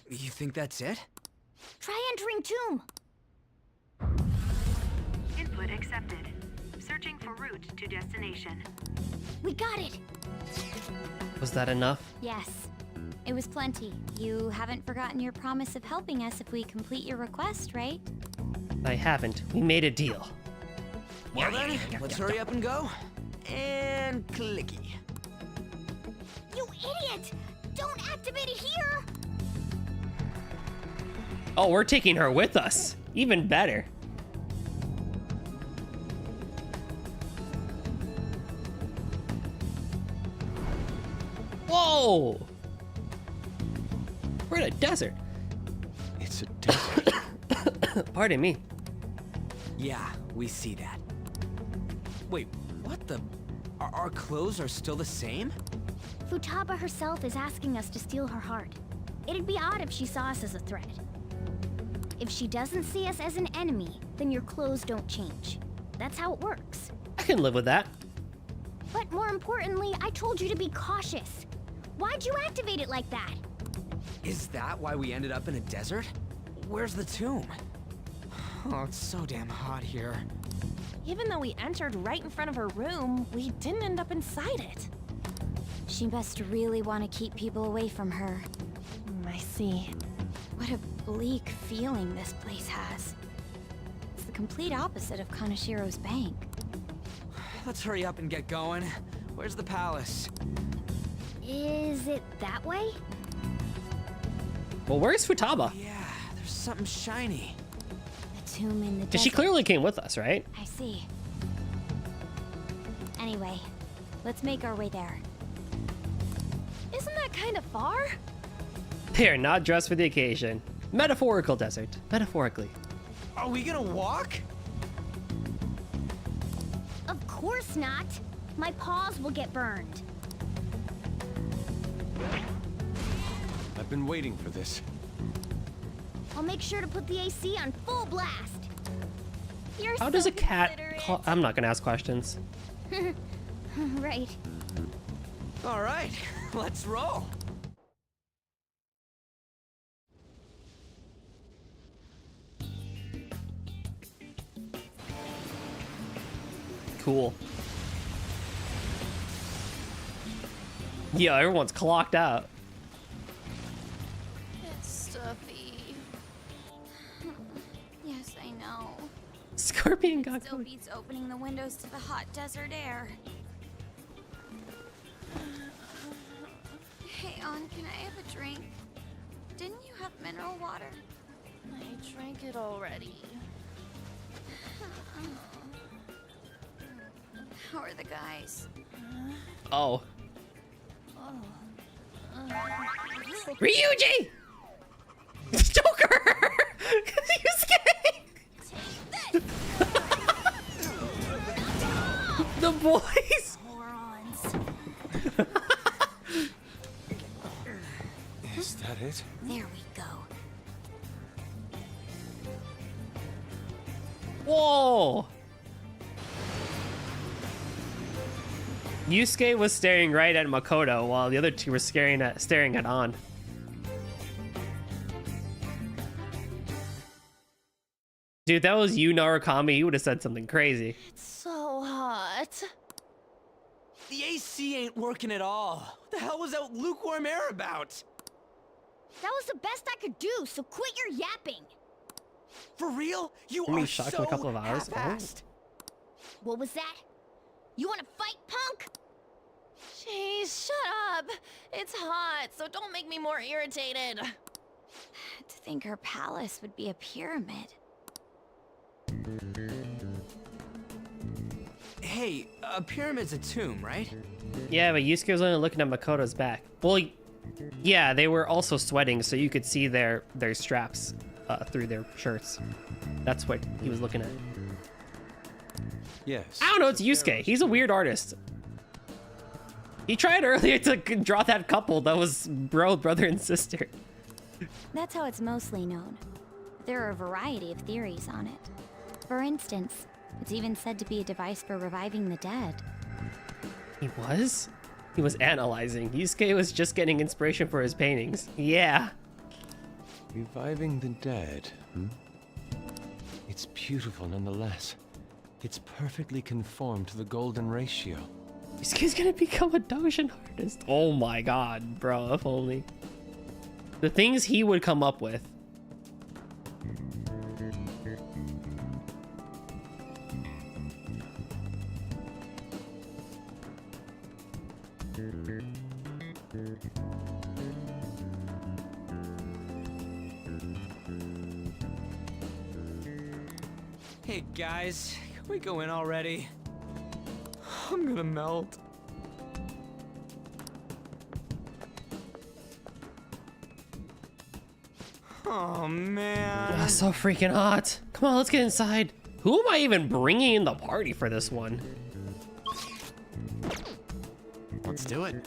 J: You think that's it?
T: Try entering tomb.
L: Input accepted. Searching for route to destination.
T: We got it.
C: Was that enough?
I: Yes. It was plenty. You haven't forgotten your promise of helping us if we complete your request, right?
C: I haven't. We made a deal.
J: Well then, let's hurry up and go. And clicky.
T: You idiot! Don't activate it here!
C: Oh, we're taking her with us. Even better. Whoa! We're in a desert.
V: It's a desert.
C: Pardon me.
J: Yeah, we see that. Wait, what the? Our clothes are still the same?
T: Futaba herself is asking us to steal her heart. It'd be odd if she saw us as a threat. If she doesn't see us as an enemy, then your clothes don't change. That's how it works.
C: I can live with that.
T: But more importantly, I told you to be cautious. Why'd you activate it like that?
J: Is that why we ended up in a desert? Where's the tomb? Oh, it's so damn hot here.
S: Even though we entered right in front of her room, we didn't end up inside it.
I: She must really want to keep people away from her.
S: I see.
I: What a bleak feeling this place has. It's the complete opposite of Kanashiro's bank.
J: Let's hurry up and get going. Where's the palace?
T: Is it that way?
C: Well, where's Futaba?
J: Yeah, there's something shiny.
T: The
I: tomb in the
C: Because she
I: desert.
C: clearly came with us, right?
I: I see. Anyway, let's make our way there.
S: Isn't that kind of far?
C: They are not dressed for the occasion. Metaphorical desert. Metaphorically.
F: Are we gonna walk?
T: Of course not. My paws will get burned.
V: I've been waiting for this.
T: I'll make sure to put the AC on full blast. You're
C: How
T: so
C: does a cat
T: considerate.
C: call? I'm not gonna ask questions.
T: Right.
F: All right, let's roll.
C: Cool. Yeah, everyone's clocked out.
S: It's stuffy.
I: Yes, I know.
C: Scorpion got
I: Still beats opening the windows to the hot desert air. Hey, On, can I have a drink? Didn't you have mineral water?
S: I drank it already.
I: How are the guys?
C: Oh. Ryuji! Joker! Yusuke! The boys!
T: Morons.
V: Is that it?
I: There we go.
C: Whoa! Yusuke was staring right at Makoto while the other two were staring at On. Dude, if that was you, Narukami, you would have said something crazy.
S: It's so hot.
F: The AC ain't working at all. What the hell was that lukewarm air about?
T: That was the best I could do, so quit your yapping.
F: For real? You
C: Gonna be
F: are
C: shocked
F: so
C: in a couple of hours.
F: half-assed.
T: What was that? You want to fight, punk?
S: Jeez, shut up. It's hot, so don't make me more irritated.
I: To think her palace would be a pyramid.
F: Hey, a pyramid's a tomb, right?
C: Yeah, but Yusuke was only looking at Makoto's back. Well, yeah, they were also sweating, so you could see their straps through their shirts. That's what he was looking at.
V: Yes.
C: I don't know, it's Yusuke. He's a weird artist. He tried earlier to draw that couple that was brother and sister.
I: That's how it's mostly known. There are a variety of theories on it. For instance, it's even said to be a device for reviving the dead.
C: He was? He was analyzing. Yusuke was just getting inspiration for his paintings. Yeah.
V: Reviving the dead, hmm? It's beautiful nonetheless. It's perfectly conformed to the golden ratio.
C: Yusuke's gonna become a Dojin artist. Oh my god, bro, if only. The things he would come up with.
F: Hey guys, can we go in already? I'm gonna melt. Oh man.
C: Ah, so freaking hot. Come on, let's get inside. Who am I even bringing in the party for this one?
F: Let's do it.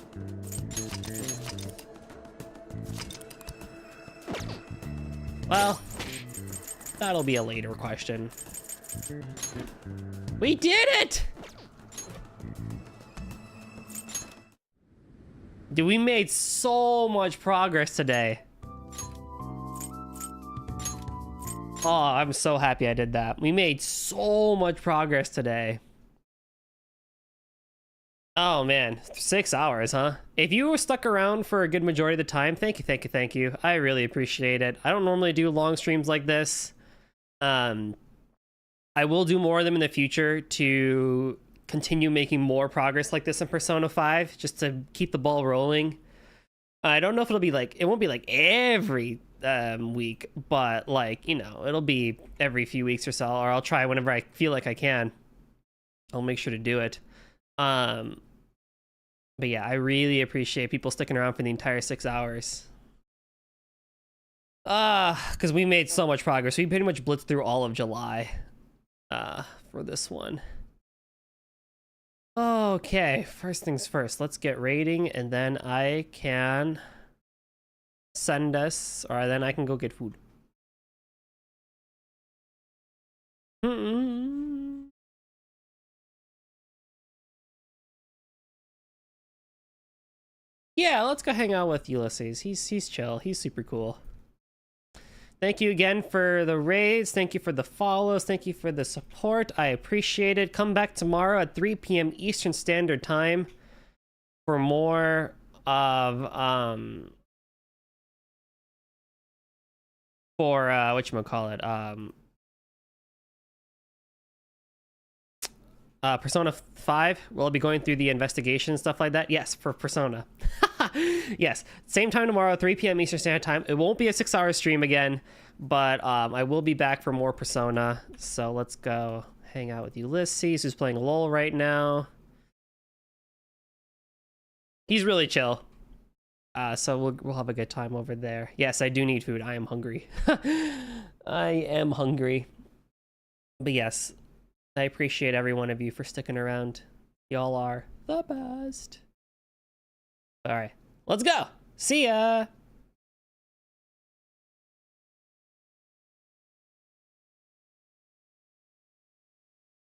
C: Well, that'll be a later question. We did it! Dude, we made so much progress today. Oh, I'm so happy I did that. We made so much progress today. Oh man, 6 hours, huh? If you were stuck around for a good majority of the time, thank you, thank you, thank you. I really appreciate it. I don't normally do long streams like this. I will do more of them in the future to continue making more progress like this in Persona 5, just to keep the ball rolling. I don't know if it'll be like, it won't be like every week, but like, you know, it'll be every few weeks or so, or I'll try whenever I feel like I can. I'll make sure to do it. But yeah, I really appreciate people sticking around for the entire 6 hours. Because we made so much progress. We pretty much blitzed through all of July for this one. Okay, first things first, let's get rating, and then I can send us, or then I can go get food. Yeah, let's go hang out with Ulysses. He's chill. He's super cool. Thank you again for the raids. Thank you for the follows. Thank you for the support. I appreciate it. Come back tomorrow at 3 p.m. Eastern Standard Time for more of for whatchamacallit, Persona 5. We'll be going through the investigation and stuff like that. Yes, for Persona. Yes, same time tomorrow, 3 p.m. Eastern Standard Time. It won't be a 6-hour stream again, but I will be back for more Persona. So let's go hang out with Ulysses, who's playing LOL right now. He's really chill. So we'll have a good time over there. Yes, I do need food. I am hungry. I am hungry. But yes, I appreciate every one of you for sticking around. Y'all are the best. All right, let's go. See ya.